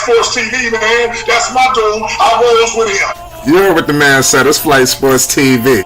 Sports TV, man. That's my dude. I rolls with him. You heard what the man said. It's Flight Sports TV.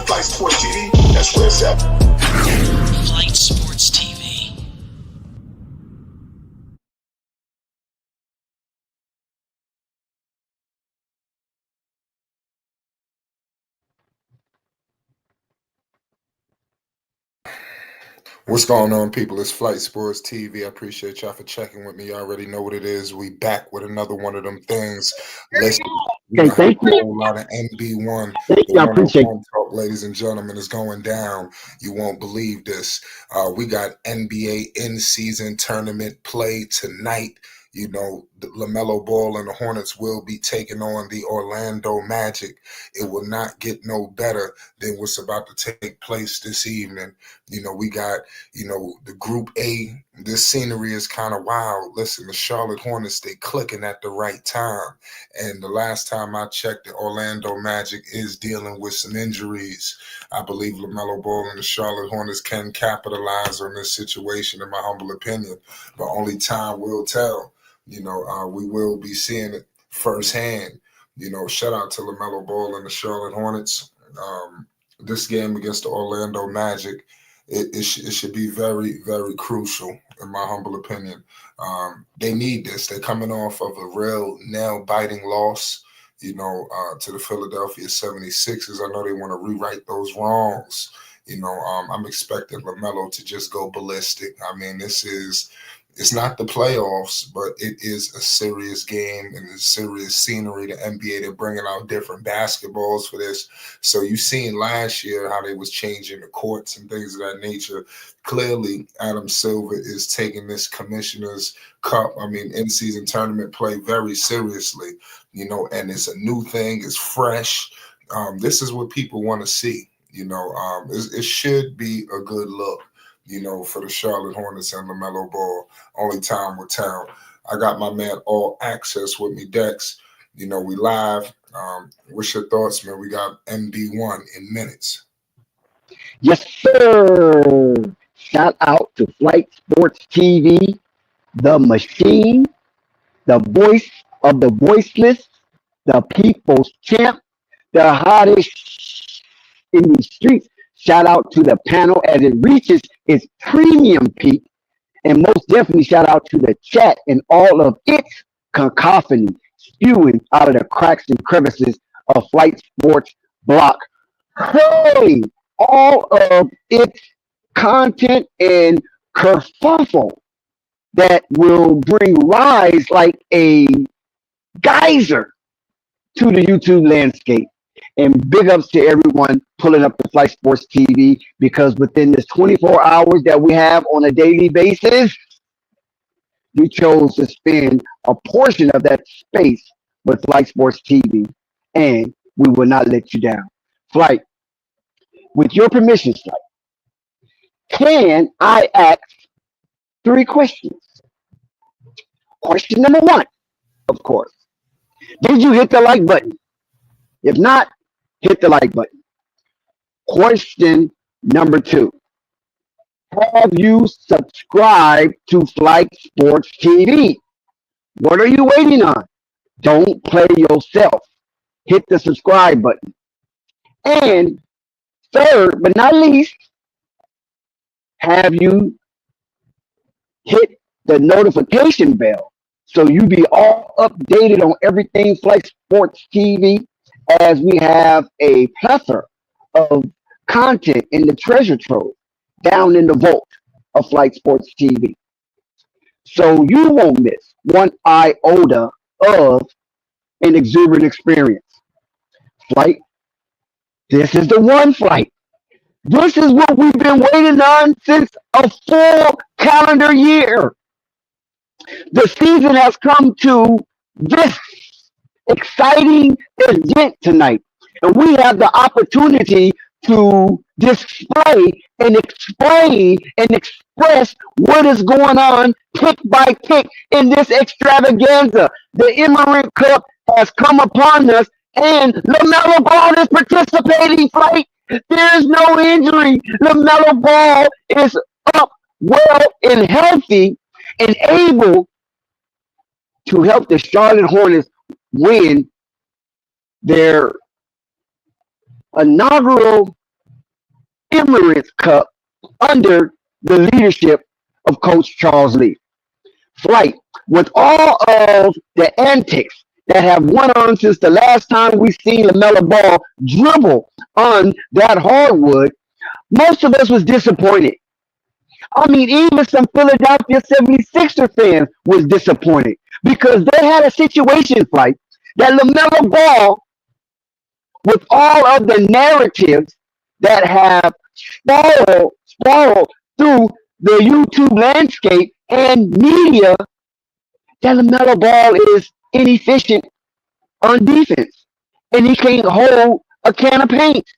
Flight Sports TV, that's where it's at. Flight Sports TV. What's going on, people? It's Flight Sports TV. I appreciate y'all for checking with me. You already know what it is. We back with another one of them things. Listen, thank you. A lot of NB1. Thank you. I appreciate it. Talk, ladies and gentlemen, is going down. You won't believe this. We got NBA in-season tournament play tonight. You know, the Lamelo Ball and the Hornets will be taking on the Orlando Magic. It will not get no better than what's about to take place this evening. You know, we got, the Group A. This scenery is kind of wild. Listen, the Charlotte Hornets, they clicking at the right time. And the last time I checked, the Orlando Magic is dealing with some injuries. I believe Lamelo Ball and the Charlotte Hornets can capitalize on this situation, in my humble opinion. But only time will tell. We will be seeing it firsthand. Shout out to LaMelo Ball and the Charlotte Hornets. This game against the Orlando Magic, it should be very, very crucial, in my humble opinion. They need this. They're coming off of a real nail-biting loss, to the Philadelphia 76ers. I know they want to rewrite those wrongs. I'm expecting LaMelo to just go ballistic. I mean, it's not the playoffs, but it is a serious game and a serious scenery. The NBA, they're bringing out different basketballs for this. So you seen last year how they was changing the courts and things of that nature. Clearly, Adam Silver is taking this Commissioner's Cup, in-season tournament play very seriously, and it's a new thing. It's fresh. This is what people want to see. It should be a good look. For the Charlotte Hornets and LaMelo Ball. Only time will tell. I got my man All Access with me, Dex. We live. What's your thoughts, man? We got MB1 in minutes. Yes, sir. Shout out to Flight Sports TV, the machine, the voice of the voiceless, the people's champ, the hottest in the streets. Shout out to the panel as it reaches its premium peak. And most definitely shout out to the chat and all of its cacophony spewing out of the cracks and crevices of Flight Sports Block. Hey, all of its content and kerfuffle that will bring rise like a geyser to the YouTube landscape. And big ups to everyone pulling up the Flight Sports TV, because within this 24 hours that we have on a daily basis, you chose to spend a portion of that space with Flight Sports TV, and we will not let you down. Flight, with your permission, Flight, can I ask 3 questions? Question number 1, of course. Did you hit the like button? If not, hit the like button. Question number 2. Have you subscribed to Flight Sports TV? What are you waiting on? Don't play yourself. Hit the subscribe button. And third, but not least, have you hit the notification bell so you be all updated on everything Flight Sports TV, as we have a plethora of content in the treasure trove down in the vault of Flight Sports TV. So you won't miss one iota of and exuberant experience. Flight, this is the one flight. This is what we've been waiting on since a full calendar year. The season has come to this exciting event tonight. And we have the opportunity to display and explain and express what is going on pick by pick in this extravaganza. The Emirate Cup has come upon us, and LaMelo Ball is participating. Flight. There is no injury. LaMelo Ball is up, well, and healthy, and able to help the Charlotte Hornets win their inaugural Emirates Cup under the leadership of Coach Charles Lee. Flight, with all of the antics that have went on since the last time we seen LaMelo Ball dribble on that hardwood, most of us was disappointed. I mean, even some Philadelphia 76er fans was disappointed because they had a situation, Flight, that LaMelo Ball, with all of the narratives that have spiraled through the YouTube landscape and media, that LaMelo Ball is inefficient on defense and he can't hold a can of paint.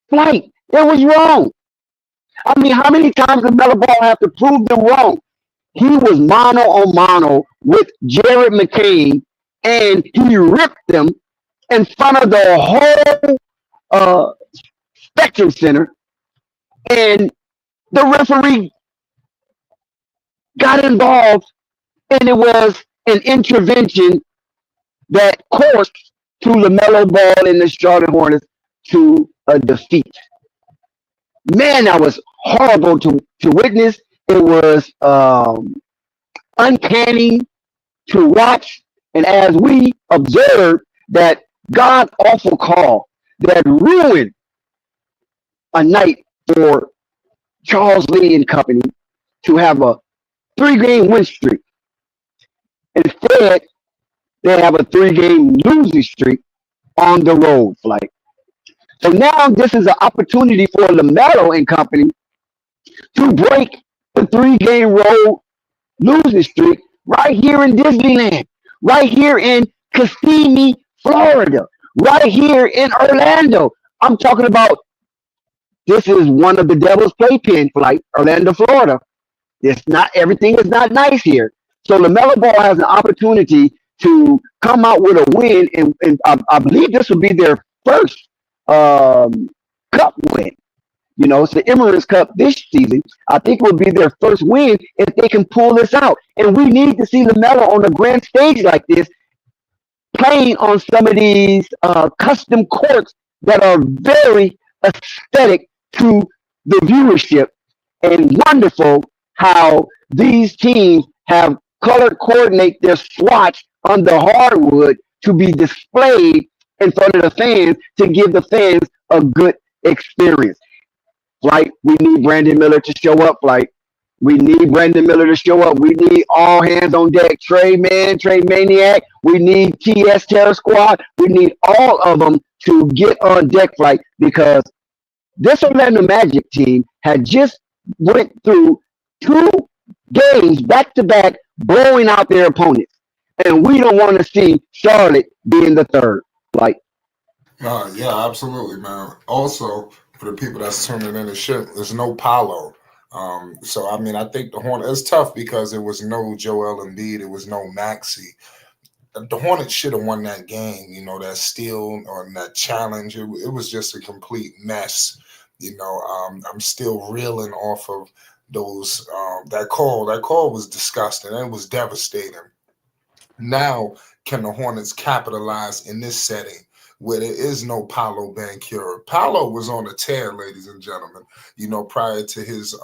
Flight, it was wrong. I mean, how many times did LaMelo Ball have to prove them wrong? He was mano on mano with Jared McCain, and he ripped them in front of the whole Spectrum Center, and the referee got involved, and it was an intervention that coursed to LaMelo Ball and the Charlotte Hornets to a defeat. Man, that was horrible to witness. It was uncanny to watch. And as we observed that God awful call that ruined a night for Charles Lee and company to have a 3-game win streak. Instead, they have a 3-game losing streak on the road. Flight. So now this is an opportunity for LaMelo and company to break the 3-game road losing streak right here in Disneyland, right here in Kissimmee, Florida, right here in Orlando. I'm talking about this is one of the Devil's Playpen, Flight, Orlando, Florida. It's not everything is not nice here. So LaMelo Ball has an opportunity to come out with a win, and I believe this will be their first cup win. You know, it's the Emirates Cup this season. I think it will be their first win if they can pull this out. And we need to see LaMelo on a grand stage like this, playing on some of these custom courts that are very aesthetic to the viewership, and wonderful how these teams have color coordinate their swatch on the hardwood to be displayed in front of the fans to give the fans a good experience. Like, we need Brandon Miller to show up. Like, we need Brandon Miller to show up. We need all hands on deck. Trey Maniac. We need TS Terror Squad. We need all of them to get on deck, like, because this Orlando Magic team had just went through 2 games back to back, blowing out their opponents, and we don't want to see Charlotte being the third. Like, yeah, absolutely, man. Also, for the people that's tuning in the shit, there's no Paolo. So I mean, I think the Hornets, it's tough because there was no Joel Embiid, there was no Maxey. The Hornets should have won that game, you know, that steal or that challenge. It was just a complete mess. You know, I'm still reeling off of those that call. That call was disgusting. It was devastating. Now, can the Hornets capitalize in this setting where there is no Paolo Banchero? Paolo was on a tear, ladies and gentlemen. You know, prior to his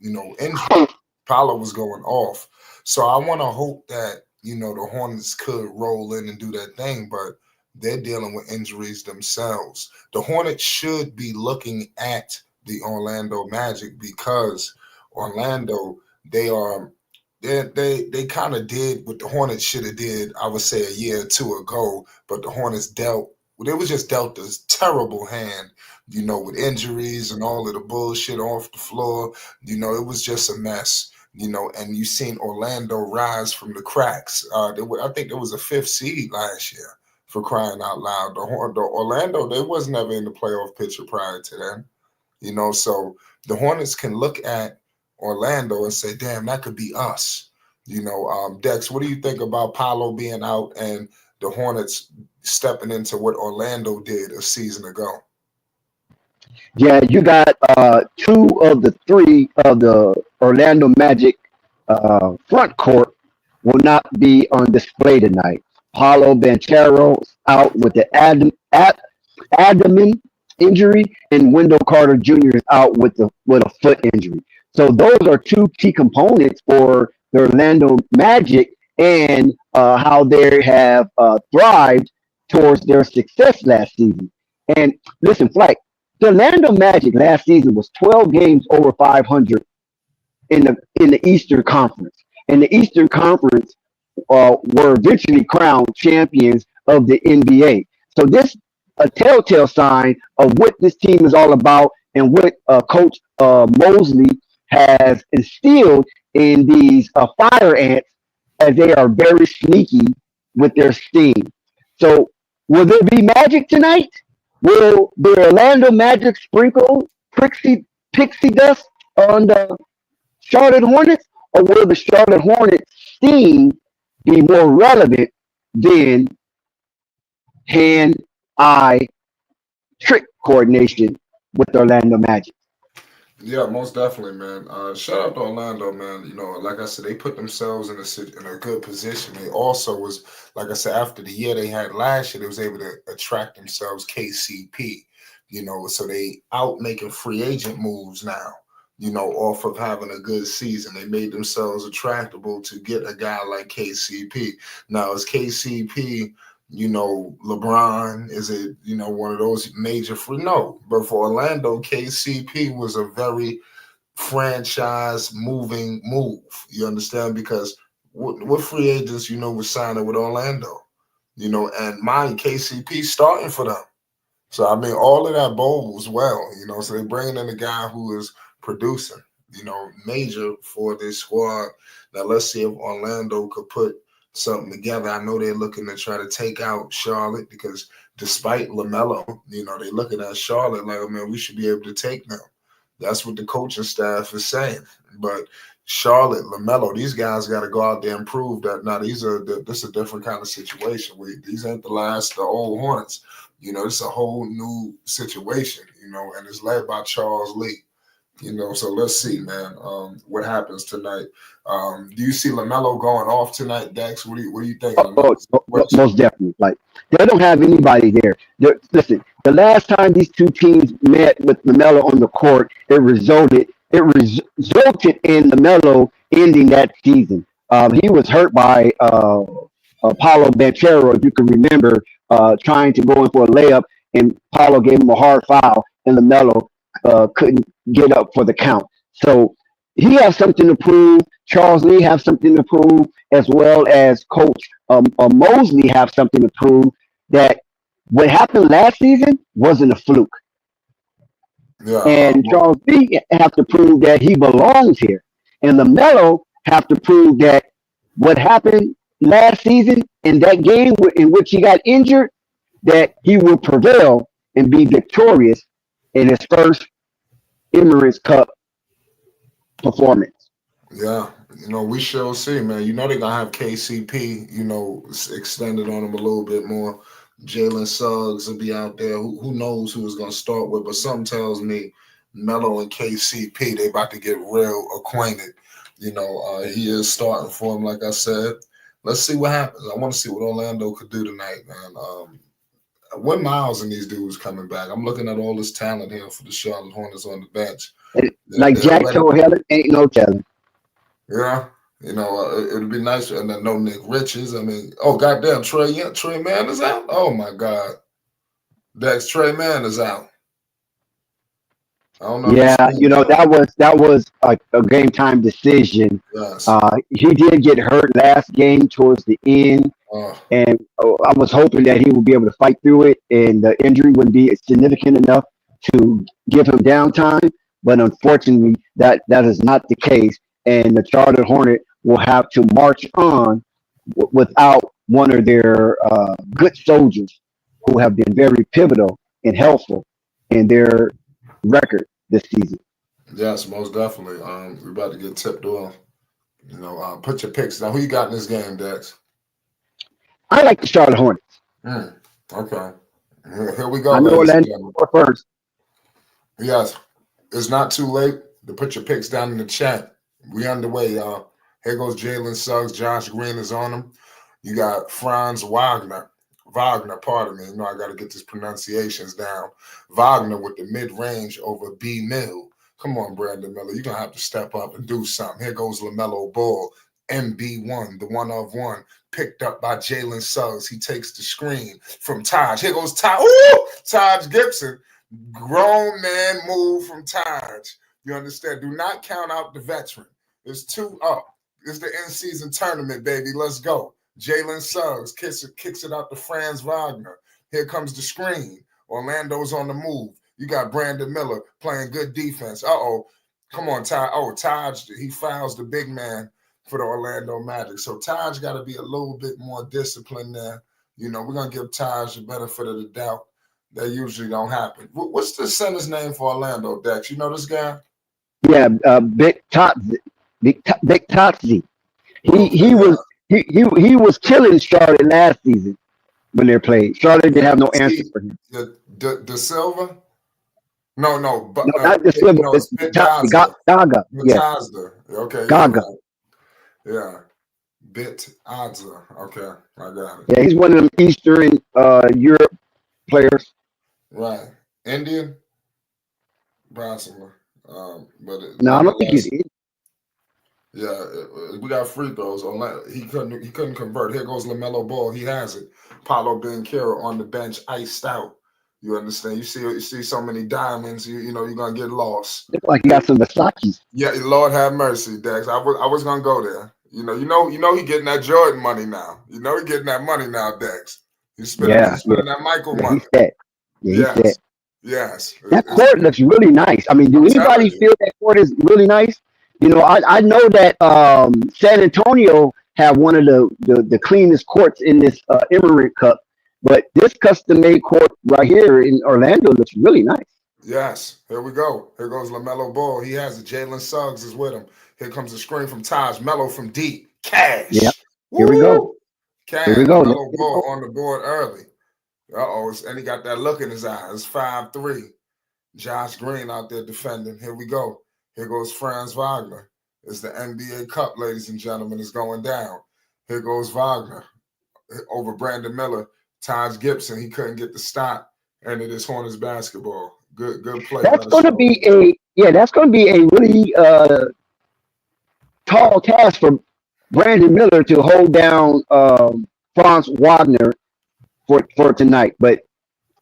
injury, Paolo was going off. So I want to hope that, you know, the Hornets could roll in and do that thing, but they're dealing with injuries themselves. The Hornets should be looking at the Orlando Magic because Orlando, they are they kind of did what the Hornets should have did, I would say, a year or two ago. But the Hornets they was just dealt this terrible hand, with injuries and all of the bullshit off the floor. It was just a mess. And you seen Orlando rise from the cracks. I think there was a fifth seed last year, for crying out loud. The Orlando, they was never in the playoff picture prior to then. So the Hornets can look at Orlando and say, damn, that could be us. Dex, what do you think about Paolo being out and the Hornets stepping into what Orlando did a season ago? Yeah, you got two of the three of the Orlando Magic front court will not be on display tonight. Paulo Banchero's out with the abdomen injury, and Wendell Carter Jr. is out with a foot injury. So those are two key components for the Orlando Magic and how they have thrived towards their success last season. And listen, Flight, the Orlando Magic last season was 12 games over 500 in the Eastern Conference. And the Eastern Conference were eventually crowned champions of the NBA. So this a telltale sign of what this team is all about and what Coach Mosley has instilled in these fire ants, as they are very sneaky with their steam. So will there be magic tonight? Will the Orlando Magic sprinkle pixie dust on the Charlotte Hornets, or will the Charlotte Hornets steam be more relevant than hand-eye trick coordination with the Orlando Magic? Yeah, most definitely, man. Shout out to Orlando, man. Like I said, they put themselves in a good position. They also was, like I said, after the year they had last year, they was able to attract themselves KCP. So they out making free agent moves now. Off of having a good season, they made themselves attractable to get a guy like KCP. Now, is KCP, LeBron, is it, one of those major free? No, but for Orlando, KCP was a very franchise moving move. You understand? Because what free agents, was signing with Orlando, and mind KCP starting for them. So, I mean, all of that bodes well, so they're bringing in a guy who is producing, major for this squad. Now, let's see if Orlando could put something together. I know they're looking to try to take out Charlotte because despite Lamelo, they're looking at Charlotte like, oh, man, we should be able to take them. That's what the coaching staff is saying. But Charlotte, Lamelo, these guys got to go out there and prove that. Now, this is a different kind of situation. These ain't the old Hornets. It's a whole new situation, and it's led by Charles Lee. So let's see, man, what happens tonight. Do you see Lamelo going off tonight, Dex? What do you think? Most definitely. Like, they don't have anybody there. Listen, the last time these two teams met with Lamelo on the court, it resulted in Lamelo ending that season. He was hurt by Paulo Banchero, if you can remember, trying to go in for a layup, and Paulo gave him a hard foul, and Lamelo couldn't get up for the count. So he has something to prove. Charles Lee have something to prove, as well as Coach Mosley have something to prove, that what happened last season wasn't a fluke. Yeah, And Charles Lee have to prove that he belongs here. And LaMelo have to prove that what happened last season in that game in which he got injured, that he will prevail and be victorious in his first Emirates Cup performance. Yeah, we shall see, man. They're gonna have KCP, extended on him a little bit more. Jalen Suggs will be out there. Who knows who is gonna start with? But something tells me Melo and KCP, they about to get real acquainted. He is starting for him, like I said. Let's see what happens. I want to see what Orlando could do tonight, man. When Miles and these dudes coming back, I'm looking at all this talent here for the Charlotte Hornets on the bench. Like Jack told Helen, ain't no telling. Yeah, it'd be nice. And then no Nick Richards. I mean, oh goddamn, Trey Mann is out. Oh my God, Trey Mann is out. I don't know if you Yeah, seen that. that was a game time decision. Yes. He did get hurt last game towards the end, Uh, and I was hoping that he would be able to fight through it, and the injury wouldn't be significant enough to give him downtime. But unfortunately, that is not the case, and the Charlotte Hornet will have to march on without one of their good soldiers who have been very pivotal and helpful in their record this season. yes, most definitely. We're about to get tipped off. Put your picks down. Who you got in this game, Dex? I like the Charlotte Hornets. Hmm. Okay. Here we go, I know ladies and Orlando gentlemen. scored first. Yes, it's not too late to put your picks down in the chat. We underway, y'all. Here goes Jalen Suggs. Josh Green is on him. You got Franz Wagner. Wagner, pardon me. I got to get these pronunciations down. Wagner with the mid-range over B. Mill. Come on, Brandon Miller. You're going to have to step up and do something. Here goes LaMelo Ball. MB1, the one of one, picked up by Jalen Suggs. He takes the screen from Taj. Here goes Taj. Ooh! Taj Gibson. Grown man move from Taj. You understand? Do not count out the veteran. It's 2 up. It's the in-season tournament, baby. Let's go. Jalen Suggs kicks it out to Franz Wagner. Here comes the screen. Orlando's on the move. You got Brandon Miller playing good defense. Uh-oh. Come on, Taj. Oh, Taj, he fouls the big man for the Orlando Magic. So Taj got to be a little bit more disciplined there. We're going to give Taj the benefit of the doubt. That usually don't happen. What's the center's name for Orlando, Dex? You know this guy? Yeah, Big Totzi. Big Totzi. He Okay, he yeah. was he was killing Charlotte last season when they played. Charlotte didn't have no answer for him. The Silva? No, but No, not the Silver. no, It's it's Bitazza. Gaga. Yeah, Bitazza. Okay, yeah, Gaga. right. Yeah. Bitazza. Okay, I got it. Yeah, he's one of them Eastern Europe players. Right. Indian? Possibly. But No, I don't think nonetheless, he's. yeah, we got free throws. He couldn't convert. Here goes Lamelo Ball. He has it. Paulo Banchero on the bench, iced out. You understand? You see so many diamonds. You're gonna get lost. Looks like he got some Versace. Yeah, Lord have mercy, Dex. I was gonna go there. He getting that Jordan money now. He getting that money now, Dex. He's spending Yeah, he's spending that Michael yeah, money. he's set. Yeah, he's set. Yes, yes. That court looks really nice. I mean, do I'm telling anybody you. feel that court is really nice? I know that San Antonio have one of the cleanest courts in this Emirate Cup, but this custom made court right here in Orlando looks really nice. Yes, here we go. Here goes LaMelo Ball. He has it. Jalen Suggs is with him. Here comes the screen from Taj. Mello from deep. Yep. Cash. Here we go. Woo! Cash. Here we go. Let's LaMelo get it Ball going. on the board early. Uh-oh. And he got that look in his eyes. 5-3. Josh Green out there defending. Here we go. Here goes Franz Wagner. It's the NBA Cup, ladies and gentlemen. It's going down. Here goes Wagner over Brandon Miller. Taj Gibson, he couldn't get the stop. And it is Hornets basketball. Good play by That's the going to Charlotte. be that's going to be a really tall task for Brandon Miller to hold down Franz Wagner for tonight, but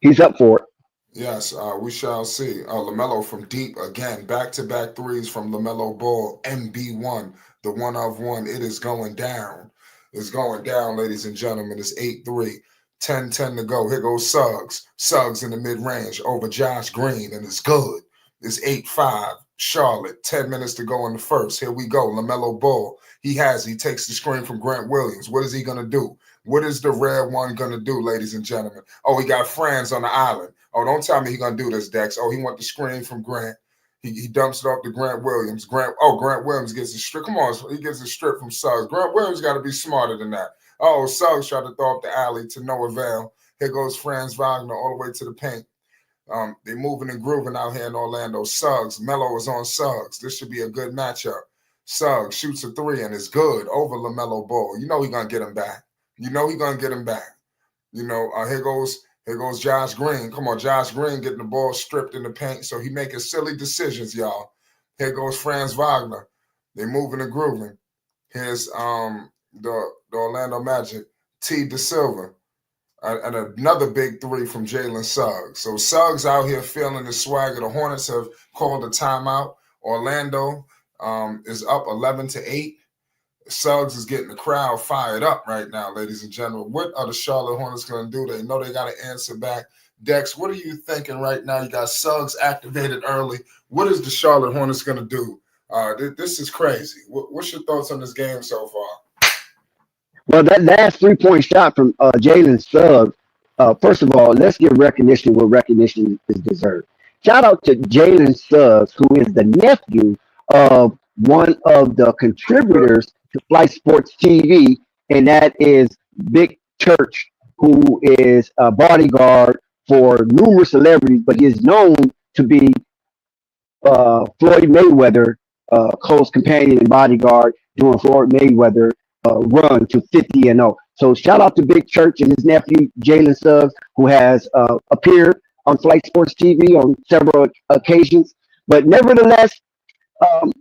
he's up for it. Yes, we shall see. LaMelo from deep again. Back-to-back threes from LaMelo Ball. MB1, the one of one. It is going down. It's going down, ladies and gentlemen. It's 8-3. 10-10 to go. Here goes Suggs. Suggs in the mid-range over Josh Green, and it's good. It's 8-5. Charlotte, 10 minutes to go in the first. Here we go. LaMelo Ball. He takes the screen from Grant Williams. What is he going to do? What is the rare one going to do, ladies and gentlemen? Oh, he got Franz on the island. Oh, don't tell me he's going to do this, Dex. Oh, he want the screen from Grant. He dumps it off to Grant Williams. Grant Williams gets a strip. Come on, he gets a strip from Suggs. Grant Williams got to be smarter than that. Oh, Suggs tried to throw up the alley to no avail. Here goes Franz Wagner all the way to the paint. They moving and grooving out here in Orlando. Suggs, Melo is on Suggs. This should be a good matchup. Suggs shoots a three and is good over LaMelo Ball. You know he's going to get him back. Here goes Josh Green. Come on, Josh Green getting the ball stripped in the paint. So he making silly decisions, y'all. Here goes Franz Wagner. They moving and grooving. Here's the Orlando Magic. T. De Silva. And another big three from Jalen Suggs. So Suggs out here feeling the swagger. The Hornets have called a timeout. Orlando is up 11-8. Suggs is getting the crowd fired up right now, ladies and gentlemen. What are the Charlotte Hornets going to do? They know they got to answer back. Dex, what are you thinking right now? You got Suggs activated early. What is the Charlotte Hornets going to do? This is crazy. What's your thoughts on this game so far? Well, that last 3 point shot from Jalen Suggs, first of all, let's give recognition where recognition is deserved. Shout out to Jalen Suggs, who is the nephew of one of the contributors to Flight Sports TV, and that is Big Church, who is a bodyguard for numerous celebrities, but he is known to be Floyd Mayweather, close companion and bodyguard during Floyd Mayweather run to 50-0. So shout out to Big Church and his nephew Jalen Suggs, who has appeared on Flight Sports TV on several occasions. But nevertheless,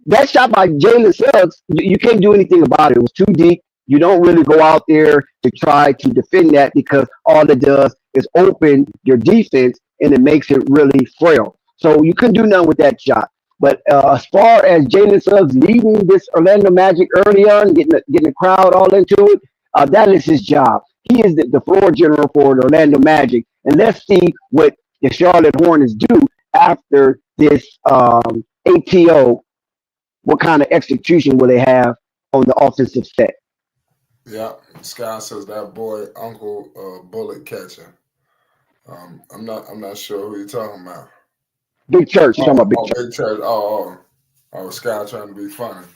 that shot by Jalen Suggs, you can't do anything about it. It was too deep. You don't really go out there to try to defend that because all it does is open your defense and it makes it really frail. So you couldn't do nothing with that shot. But as far as Jalen Suggs leading this Orlando Magic early on, getting the crowd all into it, that is his job. He is the floor general for the Orlando Magic. And let's see what the Charlotte Hornets do after this ATO. What kind of execution will they have on the offensive set? Yeah, Sky says that boy Uncle Bullet Catcher. I'm not sure who you're talking about. Big Church. You're talking about Big Oh, Church. Big Church. Oh, Sky trying to be funny.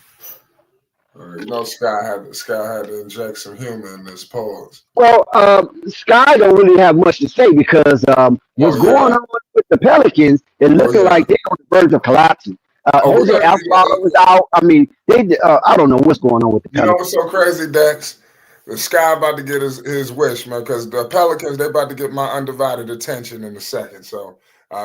Sky had to inject some humor in this pause. Well, Sky don't really have much to say because what's Oh going yeah. on with the Pelicans is Oh looking yeah. like they're on the verge of collapsing. Oh, Jose Alfaro is out. I mean, I don't know what's going on with the you know Pelicans. what's so crazy, Dex? The Sky about to get his wish, man, because the Pelicans, they about to get my undivided attention in a second. So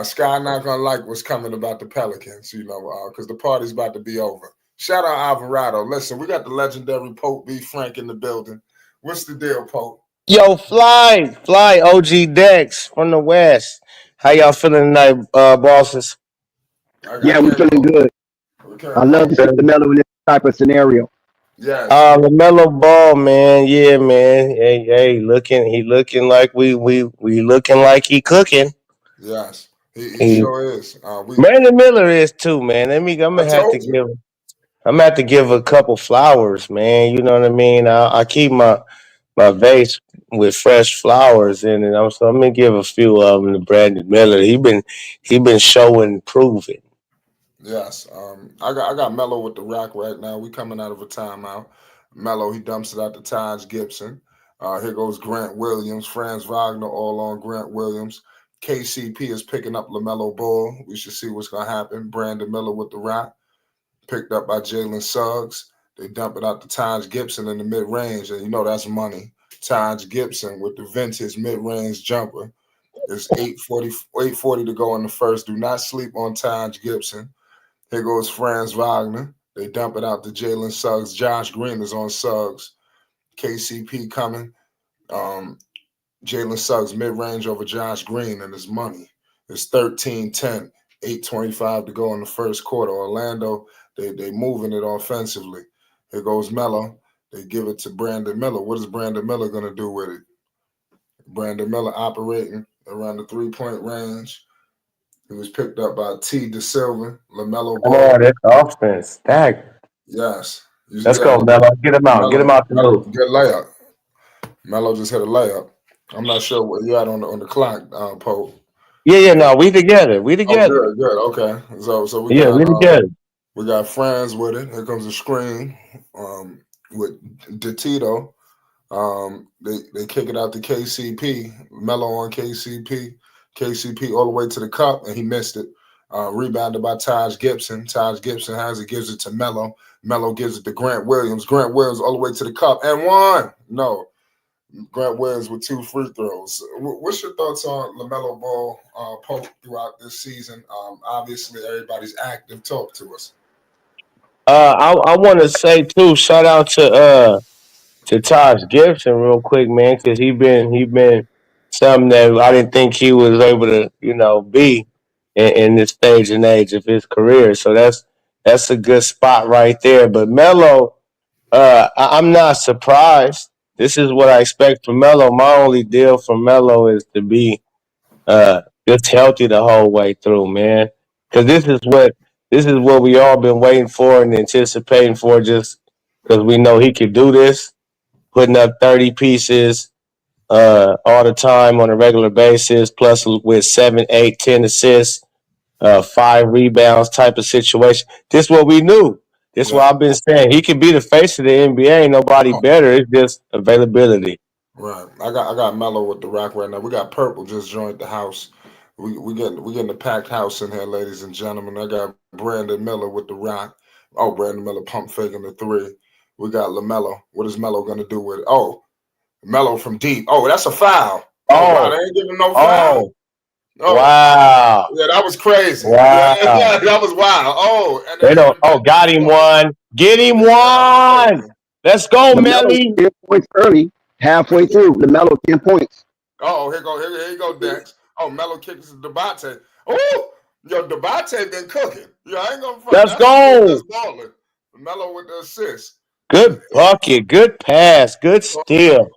Sky not gonna like what's coming about the Pelicans, because the party's about to be over. Shout out Alvarado. Listen, we got the legendary Pope B. Frank in the building. What's the deal, Pope? Yo, fly, OG Dex from the West. How y'all feeling tonight, bosses? Yeah, I we can't feeling good. I love to see the mellow in this type of scenario. Yes, Lamelo Ball, man, yeah, man. He looking like we looking like he cooking. yes. He He sure is. Brandon Miller is too, man. I'm I gonna have to told you. give a couple flowers, man. You know what I mean? I keep my vase with fresh flowers in it. I'm gonna give a few of them to Brandon Miller. He been showing proving. Yes. I got Melo with the rock right now. We coming out of a timeout. Melo, he dumps it out to Taj Gibson. Here goes Grant Williams, Franz Wagner, all on Grant Williams. KCP is picking up LaMelo Ball. We should see what's gonna happen. Brandon Miller with the rock, picked up by Jalen Suggs. They dump it out to Taj Gibson in the mid range, and that's money. Taj Gibson with the vintage mid range jumper. There's 8:40 to go in the first. Do not sleep on Taj Gibson. Here goes Franz Wagner. They dump it out to Jalen Suggs. Josh Green is on Suggs. KCP coming. Um, Jalen Suggs mid-range over Josh Green and his money. It's 13-10, 8:25 to go in the first quarter. Orlando, they moving it offensively. Here goes Melo. They give it to Brandon Miller. What is Brandon Miller going to do with it? Brandon Miller operating around the three-point range. He was picked up by T. De Silva, LaMelo Come Ball. on, that's offense. Stack. Yes. Let's Yeah, go, Melo. Get him out. Get him Melo, out the Melo, loop. good layup. Melo just hit a layup. I'm not sure where you at on the clock, Pope. Yeah. No, we together. We Oh, together. good. Okay. So we Yeah, got we together. friends with it. Here comes a screen with DeTito. They kick it out to KCP. Melo on KCP. KCP all the way to the cup, and he missed it. Rebounded by Taj Gibson. Taj Gibson has it, gives it to Melo. Melo gives it to Grant Williams. Grant Williams all the way to the cup and one. No, Grant Williams with 2 free throws. What's your thoughts on LaMelo Ball, Pope, throughout this season? Obviously, everybody's active. Talk to us. I want to say too. Shout out to Taj Gibson real quick, man, because he been something that I didn't think he was able to, be in this stage and age of his career. So that's a good spot right there. But Melo, I'm not surprised. This is what I expect from Melo. My only deal for Melo is to be just healthy the whole way through, man. Because this is what we all been waiting for and anticipating for, just because we know he could do this, putting up 30 pieces all the time on a regular basis, plus with 7, 8, 10 assists, 5 rebounds type of situation. This is what we knew. This is what Yeah. I've been saying. He can be the face of the NBA. Ain't nobody Oh, better. It's just availability. right. I got Mello with the rock right now. We got Purple just joined the house. We getting a packed house in here, ladies and gentlemen. I got Brandon Miller with the rock. Oh, Brandon Miller pump faking the three. We got LaMelo. What is Melo gonna do with it? Oh, Melo from deep. Oh, that's a foul. Oh wow, they Oh, ain't giving no foul. oh, Oh, wow, yeah, that was crazy. Yeah, wow. yeah, that was wild. Oh, and They they don't. giving Oh, back to got him LaMelo. one. Get him Yeah, that was one. crazy. Let's go, LaMelo Melly. 10 points early, halfway through. LaMelo 10 points. Oh, here you go, Dex. Oh, Melo kicks to Debate. Oh, yo, Debate been cooking. Yeah, I ain't gonna front. Let's That's the dude that's go. balling. Melo with the assist. Good bucket. Good pass. Good Oh, steal.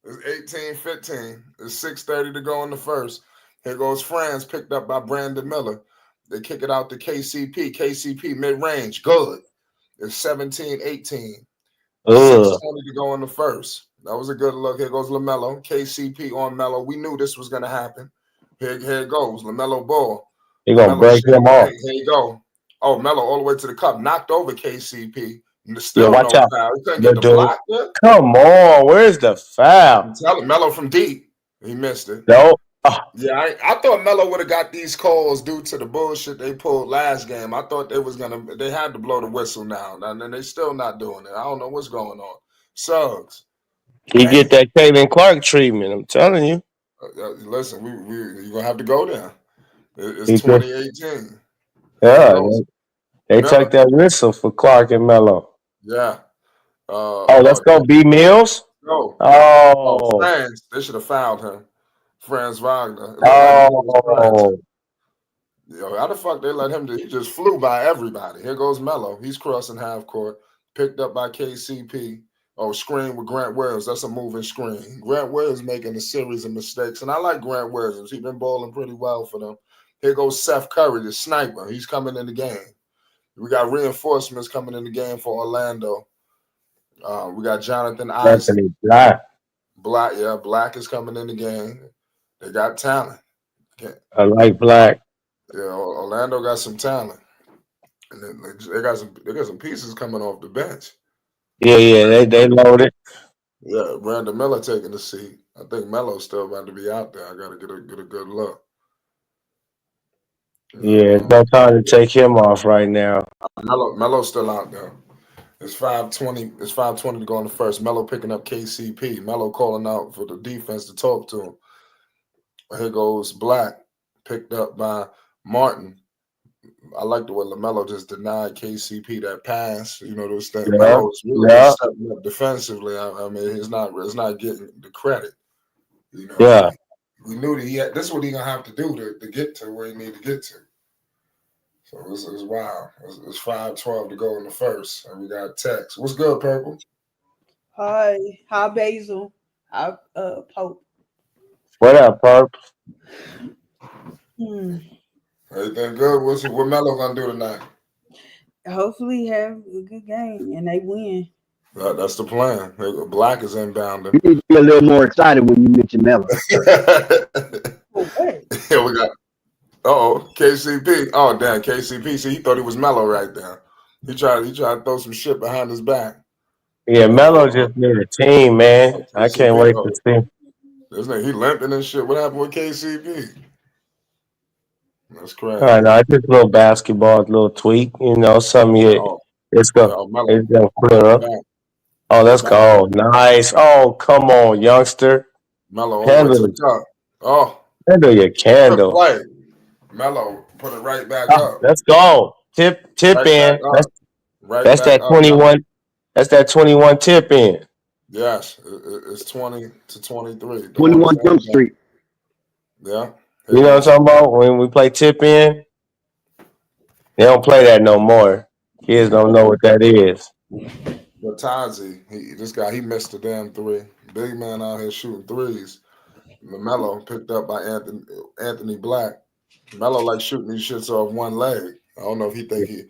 it's 18-15. It's 6:30 to go in the first. Here goes France, picked up by Brandon Miller. They kick it out to KCP. KCP mid-range. Good. It's 17-18. Ugh. 6:20 to go in the first. That was a good look. Here goes LaMelo. KCP on Melo. We knew this was going to happen. Here it goes. LaMelo ball. You're gonna LaMelo break shake. him off. Here you go. Oh, Melo all the way to the cup. Knocked over KCP. Yeah, Still watch no out. foul. He couldn't The get the dude. block there. Come on. Where's the foul? I'm telling Melo from deep. He missed it. No. Oh, Yeah, I thought Melo would have got these calls due to the bullshit they pulled last game. I thought they had to blow the whistle now. And then they still not doing it. I don't know what's going on. Suggs. he Damn. get that Caitlin Clark treatment. I'm telling you. Listen, you're gonna have to go there. It's He could. 2018. Here it Yeah. goes. They Miller. took that whistle for Clark and Melo. Yeah. Oh, let's go, Damn. B Mills. No. Oh, Oh. Franz. They should have fouled him. Franz Wagner. It looked like he was Franz. Oh. Yo, how the fuck they let him do? He just flew by everybody. Here goes Melo. He's crossing half court. Picked up by KCP. Oh, screen with Grant Williams. That's a moving screen. Grant Williams making a series of mistakes. And I like Grant Williams. He's been balling pretty well for them. Here goes Seth Curry, the sniper. He's coming in the game. We got reinforcements coming in the game for Orlando. We got Jonathan Isaac. Anthony Black. Black is coming in the game. They got talent. I like Black. Yeah, Orlando got some talent. And then they got some pieces coming off the bench. Yeah. They loaded. Yeah, Brandon Miller taking the seat. I think Melo's still about to be out there. I gotta get a good look. Yeah, it's no time to take him off right now. Melo's still out there. It's 5:20. It's 5:20 to go in the first. Melo picking up KCP. Melo calling out for the defense to talk to him. Here goes Black, picked up by Martin. I like the way LaMelo just denied KCP that pass. You know those things. Yeah, Melo's really yeah, just stepping up defensively. I mean, it's not getting the credit. You know, yeah. we knew that this is what he gonna have to do to get to where he need to get to. So it's wild. It's 5:12 to go in the first, and we got Tex. What's good, Purple? Hi, Basil. Hi, Pope. What up, Perp? Everything good? What Melo gonna do tonight? Hopefully, have a good game and they win. That's the plan. Black is inbounding. You need to be a little more excited when you mention Melo. Here we got. KCP. Oh damn, KCP. See, he thought he was Melo right there. He tried to throw some shit behind his back. Yeah, Melo just made a team, man. I can't wait to see. He limping and shit. What happened with KCP? That's crazy. I know, just a little basketball, a little tweak, something it's gonna clear up. Oh, let's go. Nice. Oh, come on, youngster. Melo all the way to the top. Oh. Handle your candle. Play. Melo put it right back up. Let's go. Tip right in. That's that 21. That's that 21 tip in. Yes, it's 20 to 23. 21 Jump Street. Yeah. You know what I'm talking about? When we play tip in, they don't play that no more. Kids don't know what that is. But Tazi, this guy, he missed a damn three. Big man out here shooting threes. Lamelo picked up by Anthony Black. Melo like shooting these shits off one leg. I don't know if he think he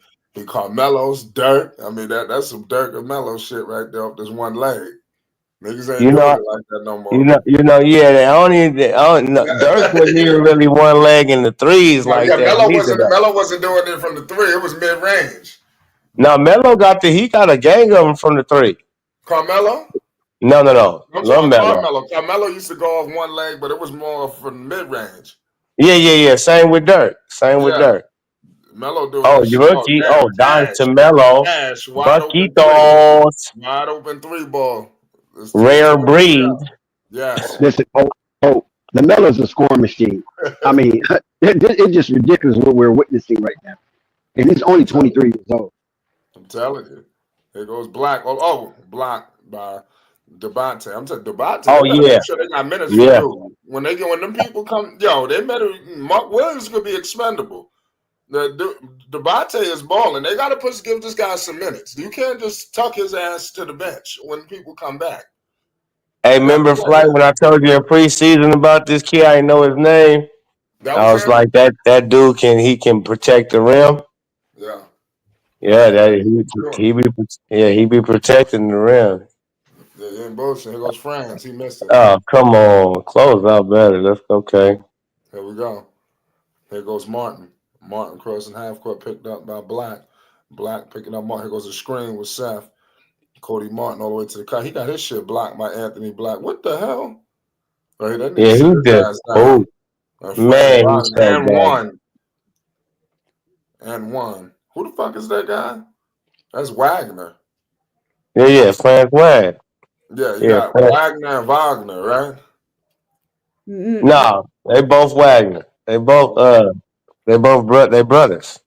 Carmelo's dirt. I mean that's some Dirk and Melo shit right there off this one leg. Niggas ain't You doing know, it like that no more. yeah. Dirk wasn't even really one leg in the threes No, like yeah, that neither. Though. Melo wasn't doing it from the three. It was mid range. Now Melo he got a gang of them from the three. Carmelo? No. I'm talking about Lamelo. Carmelo. Carmelo used to go off one leg, but it was more from mid range. Yeah. Same with Dirk. Yeah. Melo doing Oh, that you shit. Oh, rookie. damn. Oh, Dante Melo. Cash. Wide open three. Buckitos. Wide open three ball. It's Rare 2:23 breed. out. Yes. Listen, LaMelo's a scoring machine. I mean, it's just ridiculous what we're witnessing right now. And he's only 23 years old. I'm telling you. Here goes Black. Blocked by Devontae. I'm telling Devontae. Oh, They better yeah. make sure they got minutes for Yeah. dude. When them people come, they better. Mark Williams could be expendable. Devontae is balling. They got to give this guy some minutes. You can't just tuck his ass to the bench when people come back. Hey, remember Flight when I told you in preseason about this kid? I didn't know his name. I was like, that dude can protect the rim. Yeah. Yeah, he be protecting the rim. Yeah, you ain't bullshit. Here goes France. He missed it. Oh, come on. Close out better. That's okay. Here we go. Here goes Martin. Martin crossing half court, picked up by Black. Black picking up Martin. Here goes a screen with Seth. Cody Martin all the way to the cut. He got his shit blocked by Anthony Black. What the hell? Oh, that Yeah, he did. Oh, man, he's so and bad. one. Who the fuck is that guy? That's Wagner. Yeah, Frank Wagner. Yeah, you got Wagner and Wagner, right? No, they both Wagner. They both brothers.